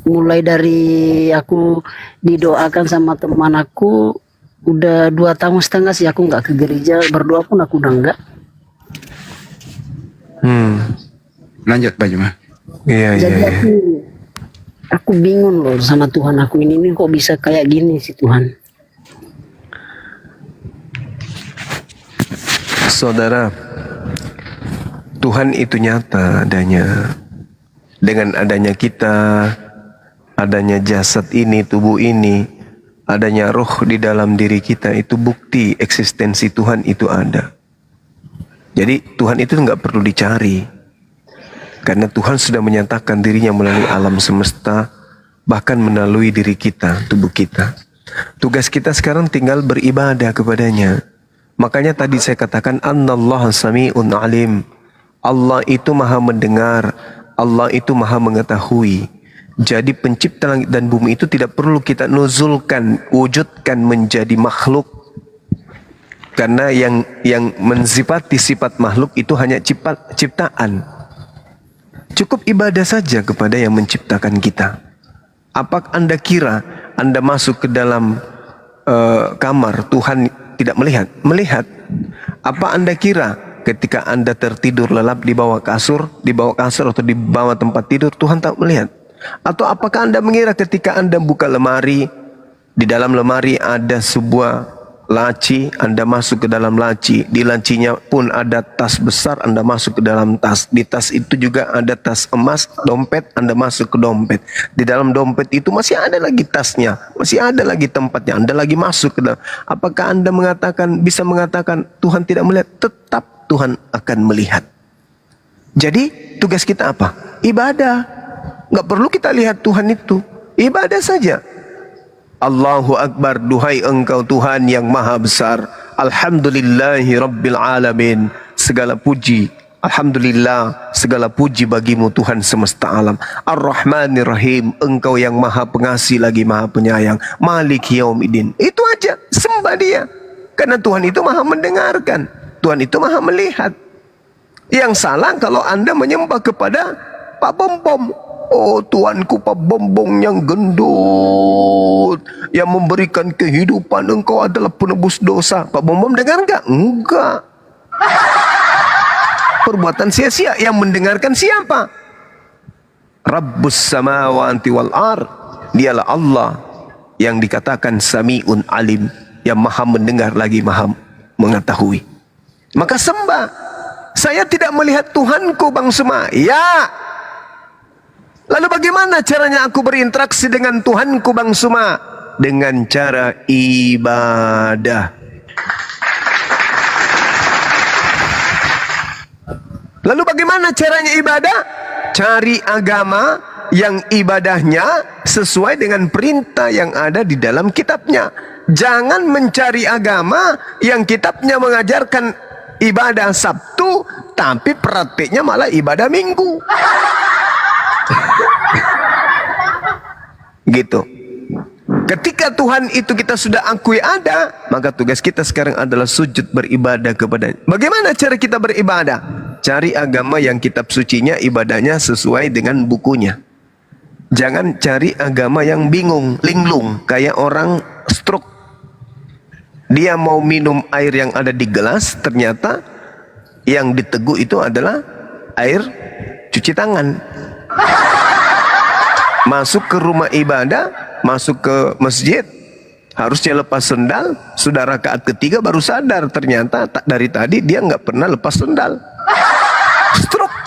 mulai dari aku didoakan sama teman aku, udah 2,5 tahun sih aku nggak ke gereja, berdoa pun aku udah enggak. Lanjut Pak Juma. Iya. Jadi aku bingung loh sama Tuhan aku ini kok bisa kayak gini sih Tuhan. Saudara, Tuhan itu nyata adanya. Dengan adanya kita, adanya jasad ini, tubuh ini, adanya roh di dalam diri kita, itu bukti eksistensi Tuhan itu ada. Jadi Tuhan itu nggak perlu dicari, karena Tuhan sudah menyatakan dirinya melalui alam semesta, bahkan melalui diri kita, tubuh kita. Tugas kita sekarang tinggal beribadah kepadanya. Makanya tadi saya katakan Annallaha sami'un alim. Allah itu maha mendengar, Allah itu maha mengetahui. Jadi pencipta langit dan bumi itu tidak perlu kita nuzulkan, wujudkan menjadi makhluk. Karena yang mensifati sifat makhluk itu hanya ciptaan. Cukup ibadah saja kepada yang menciptakan kita. Apakah Anda kira Anda masuk ke dalam kamar Tuhan tidak melihat? Melihat. Apa Anda kira ketika Anda tertidur lelap di bawah kasur atau di bawah tempat tidur, Tuhan tak melihat? Atau apakah Anda mengira ketika Anda buka lemari, di dalam lemari ada sebuah laci, Anda masuk ke dalam laci, di lacinya pun ada tas besar, Anda masuk ke dalam tas, di tas itu juga ada tas emas, dompet, Anda masuk ke dompet, di dalam dompet itu masih ada lagi tasnya, masih ada lagi tempatnya, Anda lagi masuk ke dalam. Apakah Anda bisa mengatakan Tuhan tidak melihat? Tetap Tuhan akan melihat. Jadi tugas kita apa? Ibadah. Nggak perlu kita lihat Tuhan itu, ibadah saja. Allahu Akbar, duhai Engkau Tuhan yang maha besar. Alhamdulillahi Rabbil Alamin. Segala puji, Alhamdulillah, segala puji bagimu Tuhan semesta alam. Ar-Rahmanir Rahim, Engkau yang maha pengasih lagi maha penyayang. Malik Yaumiddin. Itu aja, sembah dia. Karena Tuhan itu maha mendengarkan, Tuhan itu maha melihat. Yang salah kalau Anda menyembah kepada Pak Bom-Bom. Oh Tuanku Pak Bombong yang gendut, yang memberikan kehidupan, Engkau adalah penebus dosa. Pak Bombong dengar enggak? Enggak. Perbuatan sia-sia. Yang mendengarkan siapa? Rabbus samawati wal ard. Dialah Allah yang dikatakan Sami'un alim, yang maha mendengar lagi maha mengetahui. Maka sembah. Saya tidak melihat Tuhanku Bang Suma. Ya. Lalu bagaimana caranya aku berinteraksi dengan Tuhanku Bang Suma? Dengan cara ibadah. Lalu bagaimana caranya ibadah? Cari agama yang ibadahnya sesuai dengan perintah yang ada di dalam kitabnya. Jangan mencari agama yang kitabnya mengajarkan ibadah Sabtu, tapi prakteknya malah ibadah Minggu. Gitu. Ketika Tuhan itu kita sudah akui ada, maka tugas kita sekarang adalah sujud beribadah kepadanya. Bagaimana cara kita beribadah? Cari agama yang kitab sucinya ibadahnya sesuai dengan bukunya. Jangan cari agama yang bingung, linglung, kayak orang stroke. Dia mau minum air yang ada di gelas, ternyata yang diteguk itu adalah air cuci tangan. Masuk ke rumah ibadah, masuk ke masjid, harusnya lepas sendal, sudah rakaat ketiga baru sadar ternyata dari tadi dia nggak pernah lepas sendal. Stroke.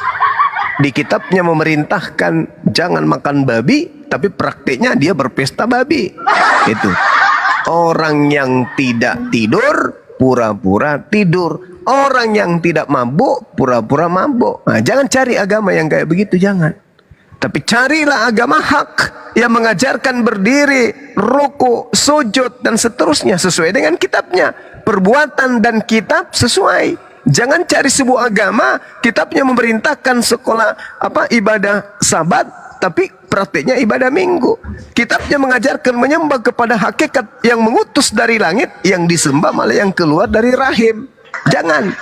Di kitabnya memerintahkan jangan makan babi, tapi praktiknya dia berpesta babi. Itu. Orang yang tidak tidur pura-pura tidur. Orang yang tidak mabuk pura-pura mabuk. Nah, jangan cari agama yang kayak begitu, jangan. Tapi carilah agama hak yang mengajarkan berdiri, ruku, sujud dan seterusnya sesuai dengan kitabnya. Perbuatan dan kitab sesuai. Jangan cari sebuah agama kitabnya memerintahkan sekolah ibadah Sabat, tapi praktiknya ibadah Minggu. Kitabnya mengajarkan menyembah kepada hakikat yang mengutus dari langit, yang disembah malah yang keluar dari rahim. Jangan.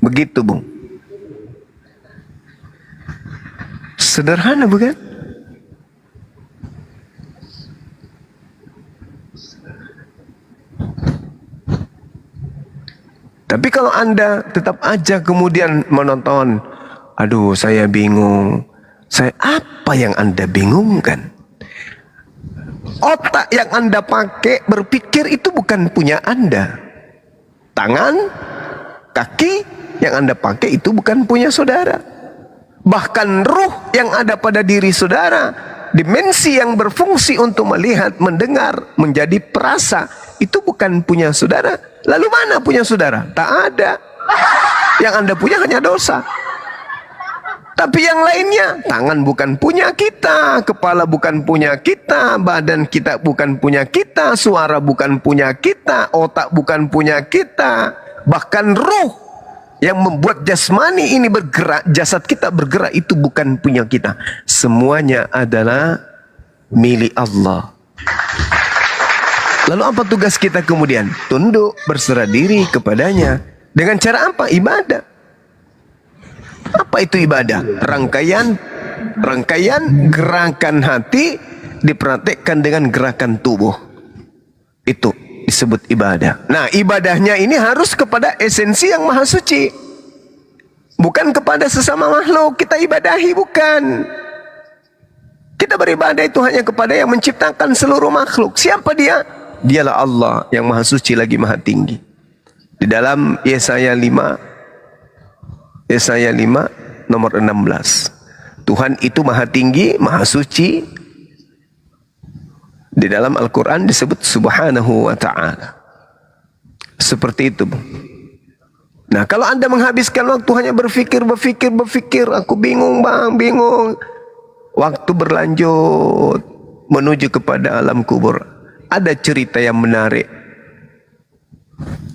Begitu, Bung. Sederhana bukan? Tapi kalau Anda tetap aja kemudian menonton, aduh saya bingung. Apa yang Anda bingungkan? Otak yang Anda pakai berpikir itu bukan punya Anda. Tangan, kaki yang Anda pakai itu bukan punya saudara. Bahkan ruh yang ada pada diri saudara, dimensi yang berfungsi untuk melihat, mendengar, menjadi perasa, itu bukan punya saudara. Lalu mana punya saudara? Tak ada. Yang Anda punya hanya dosa. Tapi yang lainnya, tangan bukan punya kita, kepala bukan punya kita, badan kita bukan punya kita, suara bukan punya kita, otak bukan punya kita. Bahkan ruh yang membuat jasmani ini bergerak, jasad kita bergerak, itu bukan punya kita. Semuanya adalah milik Allah. Lalu apa tugas kita kemudian? Tunduk, berserah diri kepadanya. Dengan cara apa? Ibadah. Apa itu ibadah? Rangkaian gerakan hati dipraktekkan dengan gerakan tubuh. Itu disebut ibadah. Nah, ibadahnya ini harus kepada esensi yang maha suci. Bukan kepada sesama makhluk kita ibadahi, bukan. Kita beribadah itu hanya kepada yang menciptakan seluruh makhluk. Siapa dia? Dialah Allah yang maha suci lagi maha tinggi. Di dalam Yesaya 5 nomor 16. Tuhan itu maha tinggi, maha suci. Di dalam Al-Quran disebut subhanahu wa ta'ala. Seperti itu. Nah, kalau Anda menghabiskan waktu hanya berpikir, aku bingung bang, bingung. Waktu berlanjut menuju kepada alam kubur. Ada cerita yang menarik.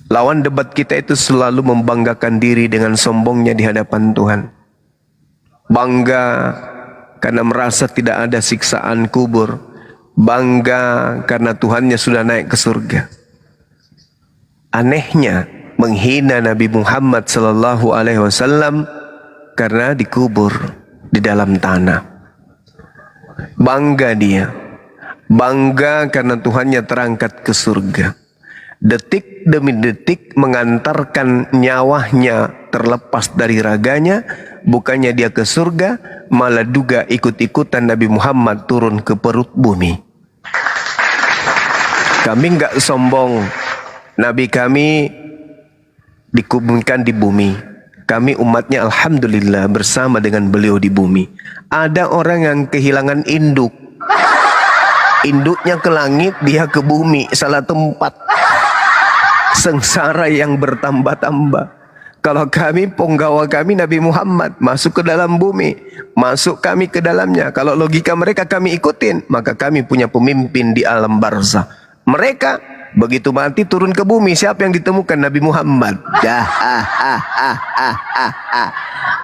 Lawan debat kita itu selalu membanggakan diri dengan sombongnya di hadapan Tuhan. Bangga karena merasa tidak ada siksaan kubur. Bangga karena Tuhannya sudah naik ke surga. Anehnya menghina Nabi Muhammad SAW karena dikubur di dalam tanah. Bangga dia. Bangga karena Tuhannya terangkat ke surga. Detik demi detik mengantarkan nyawanya terlepas dari raganya. Bukannya dia ke surga, malah juga ikut-ikutan Nabi Muhammad turun ke perut bumi. Kami enggak sombong. Nabi kami dikuburkan di bumi. Kami umatnya alhamdulillah bersama dengan beliau di bumi. Ada orang yang kehilangan induk. Induknya ke langit, dia ke bumi, salah tempat. Sengsara yang bertambah-tambah. Kalau kami, penggawa kami Nabi Muhammad, masuk ke dalam bumi, masuk kami ke dalamnya. Kalau logika mereka kami ikutin, maka kami punya pemimpin di alam barzah. Mereka begitu mati turun ke bumi, siapa yang ditemukan? Nabi Muhammad.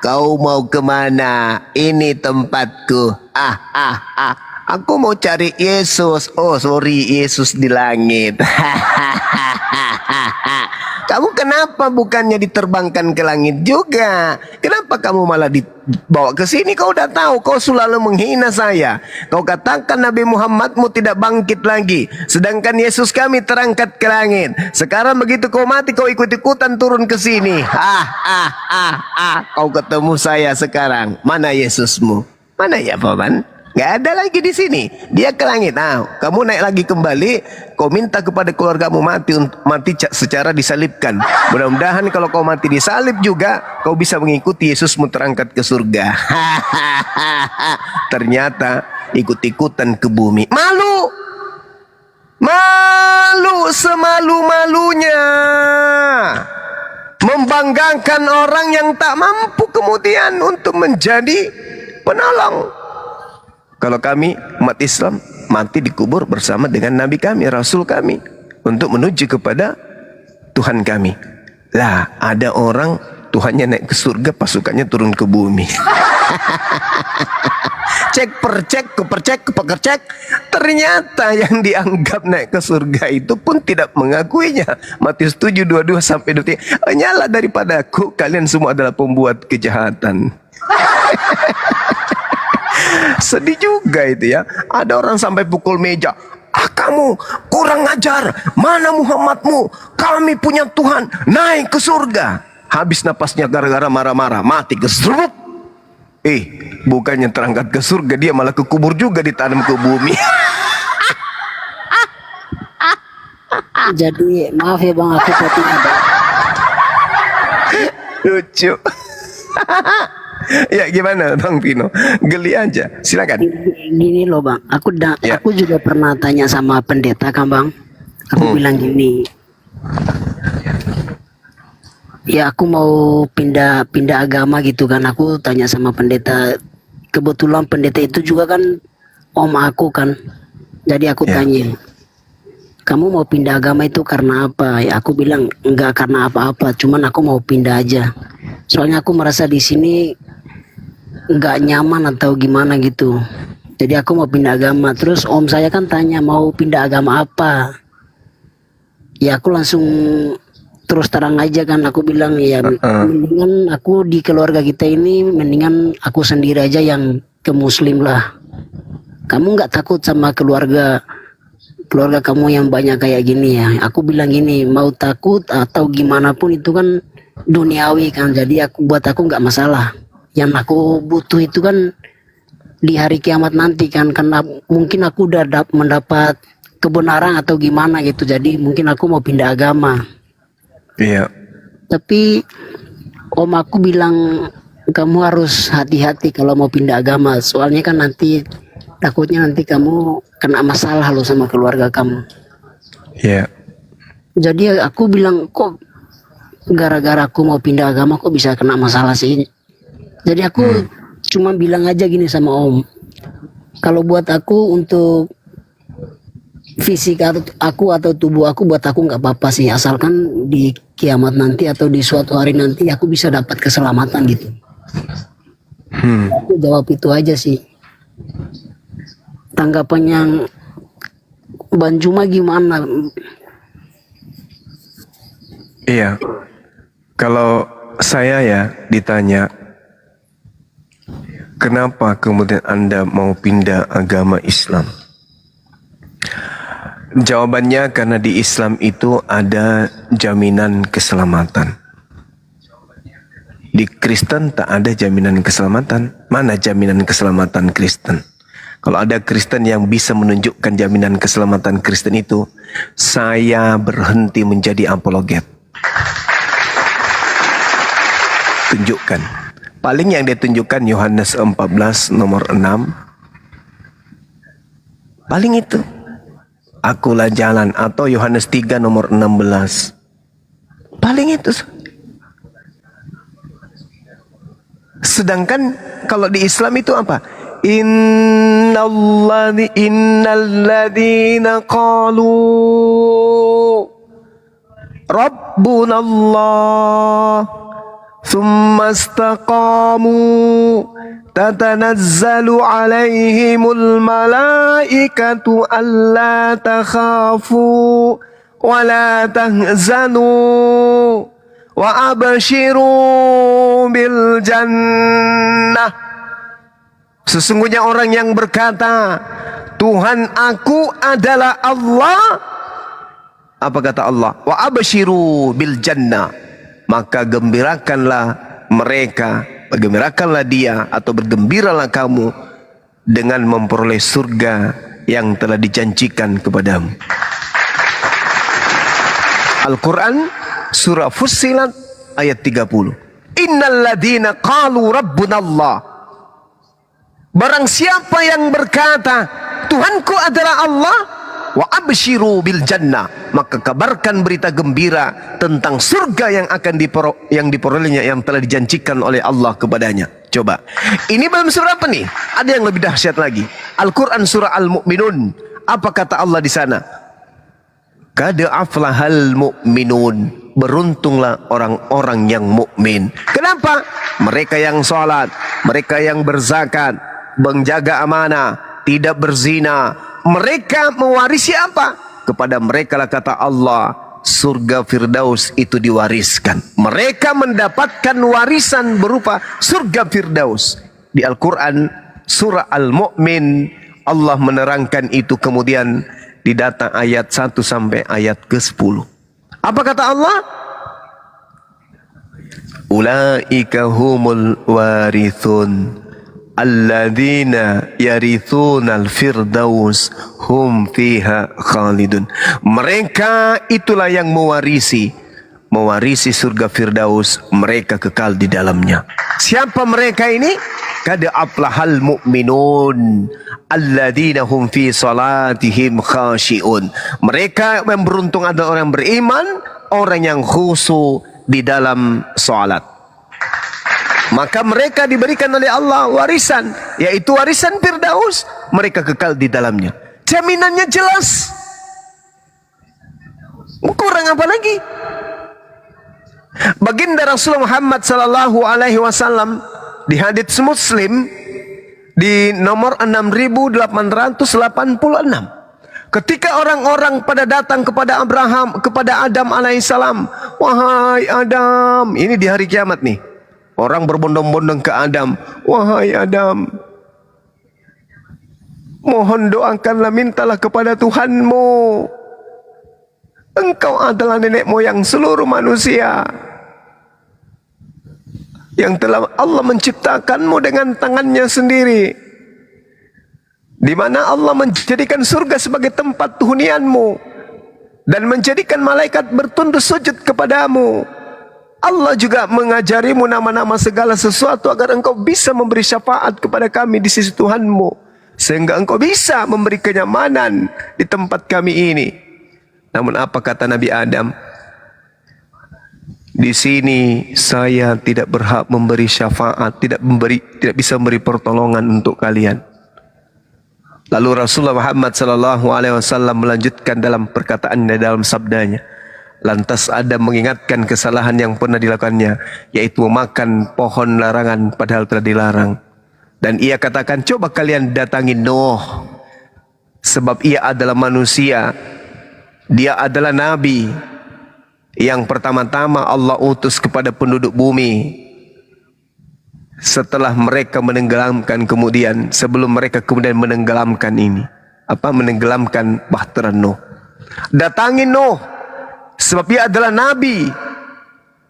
Kau mau kemana? Ini tempatku. Aku mau cari Yesus. Oh sorry, Yesus di langit. Kamu kenapa bukannya diterbangkan ke langit juga? Kenapa kamu malah dibawa ke sini? Kau udah tahu, kau selalu menghina saya. Kau katakan Nabi Muhammadmu tidak bangkit lagi, sedangkan Yesus kami terangkat ke langit. Sekarang begitu kau mati, kau ikut-ikutan turun ke sini. Kau ketemu saya sekarang. Mana Yesusmu? Mana ya paman? Gak ada lagi di sini. Dia ke langit. Nah, kamu naik lagi kembali. Kau minta kepada keluargamu mati secara disalibkan. Mudah-mudahan kalau kau mati disalib juga, kau bisa mengikuti Yesusmu terangkat ke surga. Ternyata ikut-ikutan ke bumi. Malu. untuk semalu-malunya membanggakan orang yang tak mampu kemudian untuk menjadi penolong. Kalau kami umat Islam mati dikubur bersama dengan Nabi kami, Rasul kami, untuk menuju kepada Tuhan kami. Lah, ada orang Tuhannya naik ke surga, pasukannya turun ke bumi. Cek percek, kepercek. Ternyata yang dianggap naik ke surga itu pun tidak mengakuinya. Matius 7:22 sampai 23. Hanyalah daripadaku kalian semua adalah pembuat kejahatan. Sedih juga itu ya. Ada orang sampai pukul meja. Kamu kurang ajar. Mana Muhammadmu? Kami punya Tuhan. Naik ke surga. Habis napasnya gara-gara marah-marah. Mati keserut. Bukannya terangkat ke surga, dia malah kekubur juga, ditanam ke bumi. Jadi maaf ya Bang, aku potong ada. Lucu. Ya gimana Bang Pino? Geli aja. Silakan. Gini loh Bang, aku juga pernah tanya sama pendeta kan Bang. Aku bilang gini. Ya aku mau pindah agama gitu kan. Aku tanya sama pendeta. Kebetulan pendeta itu juga kan om aku kan. Jadi aku tanya, kamu mau pindah agama itu karena apa? Ya aku bilang enggak karena apa-apa, cuman aku mau pindah aja. Soalnya aku merasa di sini enggak nyaman atau gimana gitu. Jadi aku mau pindah agama. Terus om saya kan tanya mau pindah agama apa? Ya aku langsung terus terang aja kan, aku bilang ya mendingan aku di keluarga kita ini mendingan aku sendiri aja yang ke muslim lah. Kamu nggak takut sama keluarga kamu yang banyak kayak gini ya? Aku bilang gini, mau takut atau gimana pun itu kan duniawi kan, jadi buat aku nggak masalah. Yang aku butuh itu kan di hari kiamat nanti kan, karena mungkin aku udah mendapat kebenaran atau gimana gitu, jadi mungkin aku mau pindah agama. Iya. Tapi om aku bilang kamu harus hati-hati kalau mau pindah agama, soalnya kan nanti takutnya nanti kamu kena masalah lo sama keluarga kamu. Iya. Jadi aku bilang kok gara-gara aku mau pindah agama kok bisa kena masalah sih. Jadi aku cuma bilang aja gini sama om, kalau buat aku untuk fisik aku atau tubuh aku, buat aku nggak apa-apa sih, asalkan di kiamat nanti atau di suatu hari nanti aku bisa dapat keselamatan gitu. Aku jawab itu aja sih. Tanggapannya Bang Juma gimana? Iya. Kalau saya ya ditanya, kenapa kemudian Anda mau pindah agama Islam? Jawabannya karena di Islam itu ada jaminan keselamatan. Di Kristen tak ada jaminan keselamatan. Mana jaminan keselamatan Kristen? Kalau ada Kristen yang bisa menunjukkan jaminan keselamatan Kristen itu, saya berhenti menjadi apologet. Tunjukkan. Paling yang dia tunjukkan Yohanes 14 nomor 6. Paling itu. Akulah jalan, atau Yohanes 3 nomor 16. Paling itu. Sedangkan kalau di Islam itu apa? Innalladzina qalu Rabbunallah thumma istaqamu tatanazzalu alaihimul malaikatu alla takhafu wa la tahzanu wa abshiru bil jannah. Sesungguhnya orang yang berkata, Tuhan aku adalah Allah. Apa kata Allah? Wa abshiru bil jannah. Maka gembirakanlah mereka, gembirakanlah dia atau bergembiralah kamu dengan memperoleh surga yang telah dijanjikan kepadamu. Al-Quran surah Fussilat ayat 30. Innalladzina qalu rabbunallah. Barang siapa yang berkata Tuhanku adalah Allah, wa abshiru bil jannah, maka kabarkan berita gembira tentang surga yang akan diperolehnya, yang telah dijanjikan oleh Allah kepadanya. Coba, ini belum surah apa nih? Ada yang lebih dahsyat lagi. Al-Quran surah Al-Mu'minun. Apa kata Allah di sana? Qad aflahal mu'minun. Beruntunglah orang-orang yang mukmin. Kenapa? Mereka yang sholat, mereka yang berzakat, menjaga amanah, tidak berzina. Mereka mewarisi apa? Kepada mereka lah kata Allah, surga Firdaus itu diwariskan. Mereka mendapatkan warisan berupa surga Firdaus. Di Al-Quran surah Al-Mu'min Allah menerangkan itu, kemudian di data ayat 1 sampai ayat ke-10. Apa kata Allah? Ulaika humul warithun alladzina yarithunal firdaus hum fiha khalidun. Mereka itulah yang mewarisi surga Firdaus, mereka kekal di dalamnya. Siapa mereka ini? Qad aflahal mu'minun alladzina hum fi salatihim khashi'un. Mereka yang beruntung adalah orang beriman, orang yang khusyuk di dalam salat. Maka mereka diberikan oleh Allah warisan, yaitu warisan Firdaus, mereka kekal di dalamnya. Jaminannya jelas. Kurang apa lagi? Baginda Rasulullah Muhammad sallallahu alaihi wasallam di hadits Muslim di nomor 6886, ketika orang-orang pada datang kepada Adam alaihissalam, wahai Adam, ini di hari kiamat nih, orang berbondong-bondong ke Adam, wahai Adam, mohon doakanlah, mintalah kepada Tuhanmu, engkau adalah nenek moyang seluruh manusia, yang telah Allah menciptakanmu dengan tangannya sendiri, di mana Allah menjadikan surga sebagai tempat hunianmu dan menjadikan malaikat bertunduk sujud kepadamu. Allah juga mengajarimu nama-nama segala sesuatu agar engkau bisa memberi syafaat kepada kami di sisi Tuhanmu, sehingga engkau bisa memberi kenyamanan di tempat kami ini. Namun apa kata Nabi Adam? Di sini saya tidak berhak memberi syafaat, tidak bisa memberi pertolongan untuk kalian. Lalu Rasulullah Muhammad sallallahu alaihi wasallam melanjutkan dalam perkataannya, dalam sabdanya, lantas Adam mengingatkan kesalahan yang pernah dilakukannya, yaitu memakan pohon larangan padahal telah dilarang. Dan ia katakan, coba kalian datangi Nuh, sebab ia adalah manusia, dia adalah nabi yang pertama-tama Allah utus kepada penduduk bumi setelah mereka menenggelamkan, kemudian sebelum mereka kemudian menenggelamkan menenggelamkan bahtera Nuh. Datangi Nuh, sebab ia adalah nabi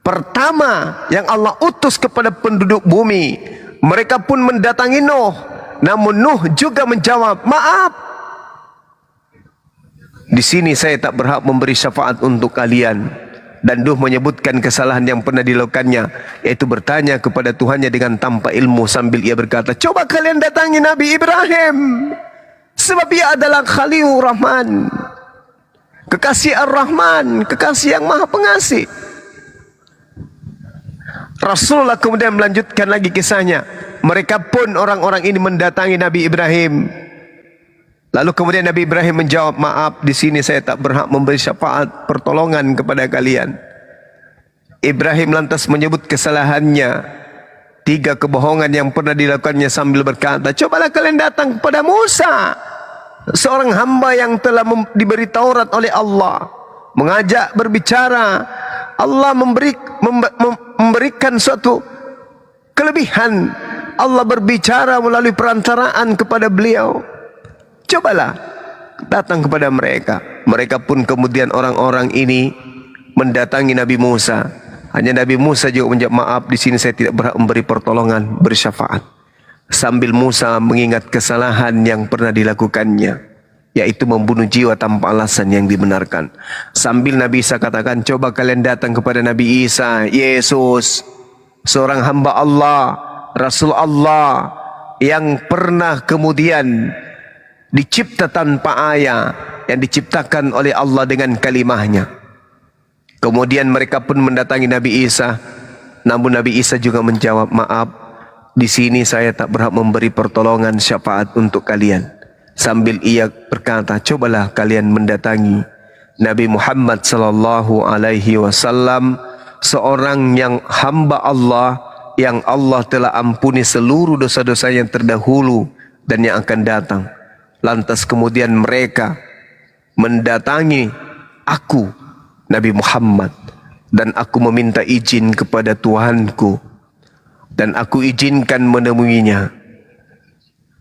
pertama yang Allah utus kepada penduduk bumi. Mereka pun mendatangi Nuh, namun Nuh juga menjawab, maaf, di sini saya tak berhak memberi syafaat untuk kalian. Dan Nuh menyebutkan kesalahan yang pernah dilakukannya, yaitu bertanya kepada Tuhannya dengan tanpa ilmu, sambil ia berkata, coba kalian datangi Nabi Ibrahim, sebab ia adalah Khalilur Rahman, kekasih Ar-Rahman, kekasih yang maha pengasih. Rasulullah kemudian melanjutkan lagi kisahnya. Mereka pun orang-orang ini mendatangi Nabi Ibrahim. Lalu kemudian Nabi Ibrahim menjawab, maaf, di sini saya tak berhak memberi syafaat pertolongan kepada kalian. Ibrahim lantas menyebut kesalahannya, 3 kebohongan yang pernah dilakukannya, sambil berkata, cobalah kalian datang kepada Musa, seorang hamba yang telah diberi Taurat oleh Allah, mengajak berbicara. Allah memberikan suatu kelebihan, Allah berbicara melalui perantaraan kepada beliau. Cobalah datang kepada mereka. Mereka pun kemudian orang-orang ini mendatangi Nabi Musa. Hanya Nabi Musa juga menjawab, maaf, di sini saya tidak berhak memberi pertolongan, bersyafaat. Sambil Musa mengingat kesalahan yang pernah dilakukannya, yaitu membunuh jiwa tanpa alasan yang dibenarkan. Sambil Nabi Isa katakan, coba kalian datang kepada Nabi Isa, Yesus, seorang hamba Allah, Rasul Allah, yang pernah kemudian dicipta tanpa ayah, yang diciptakan oleh Allah dengan kalimahnya. Kemudian mereka pun mendatangi Nabi Isa. Namun Nabi Isa juga menjawab, maaf, di sini saya tak berhak memberi pertolongan syafaat untuk kalian. Sambil ia berkata, cobalah kalian mendatangi Nabi Muhammad sallallahu alaihi wasallam, seorang yang hamba Allah, yang Allah telah ampuni seluruh dosa-dosa yang terdahulu dan yang akan datang. Lantas kemudian mereka mendatangi aku, Nabi Muhammad, dan aku meminta izin kepada Tuhanku, dan aku izinkan menemuinya.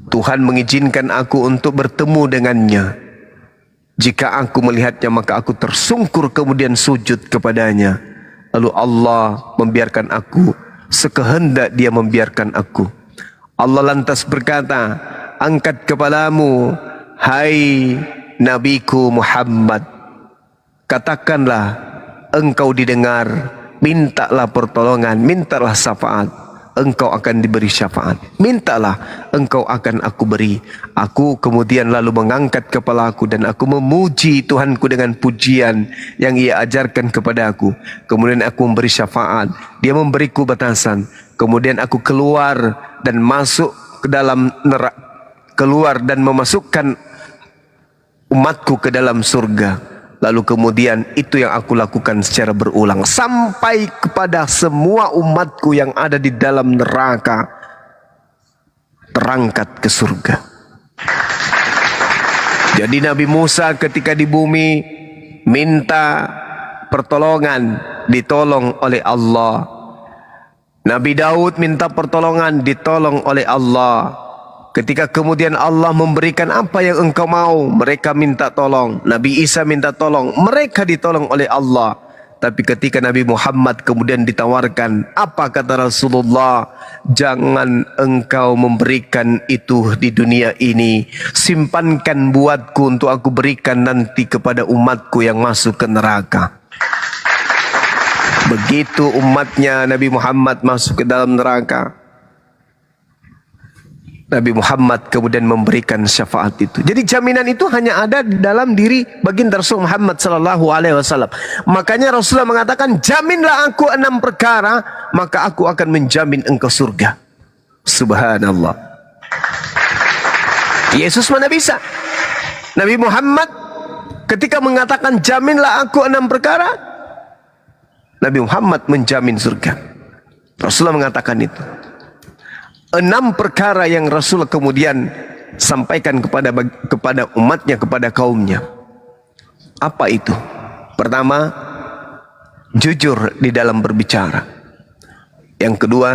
Tuhan mengizinkan aku untuk bertemu dengannya. Jika aku melihatnya, maka aku tersungkur kemudian sujud kepadanya. Lalu Allah membiarkan aku sekehendak dia membiarkan aku. Allah lantas berkata, angkat kepalamu, hai Nabiku Muhammad. Katakanlah, engkau didengar, mintalah pertolongan, mintalah syafaat, engkau akan diberi syafaat. Mintalah, engkau akan aku beri. Aku kemudian lalu mengangkat kepalaku dan aku memuji Tuhanku dengan pujian yang ia ajarkan kepada aku. Kemudian aku memberi syafaat, dia memberiku batasan. Kemudian aku keluar dan masuk ke dalam neraka, keluar dan memasukkan umatku ke dalam surga. Lalu kemudian itu yang aku lakukan secara berulang sampai kepada semua umatku yang ada di dalam neraka terangkat ke surga. Jadi Nabi Musa ketika di bumi minta pertolongan, ditolong oleh Allah. Nabi Daud minta pertolongan, ditolong oleh Allah. Ketika kemudian Allah memberikan apa yang engkau mau, mereka minta tolong. Nabi Isa minta tolong, mereka ditolong oleh Allah. Tapi ketika Nabi Muhammad kemudian ditawarkan, apa kata Rasulullah? Jangan engkau memberikan itu di dunia ini. Simpankan buatku untuk aku berikan nanti kepada umatku yang masuk ke neraka. Begitu umatnya Nabi Muhammad masuk ke dalam neraka, Nabi Muhammad kemudian memberikan syafaat itu. Jadi jaminan itu hanya ada di dalam diri baginda Rasul Muhammad sallallahu alaihi wasallam. Makanya Rasulullah mengatakan, jaminlah aku 6 perkara, maka aku akan menjamin engkau surga. Subhanallah. Yesus mana bisa? Nabi Muhammad ketika mengatakan jaminlah aku 6 perkara, Nabi Muhammad menjamin surga. Rasulullah mengatakan itu. 6 perkara yang Rasul kemudian sampaikan kepada umatnya, kepada kaumnya. Apa itu? Pertama, jujur di dalam berbicara. Yang kedua,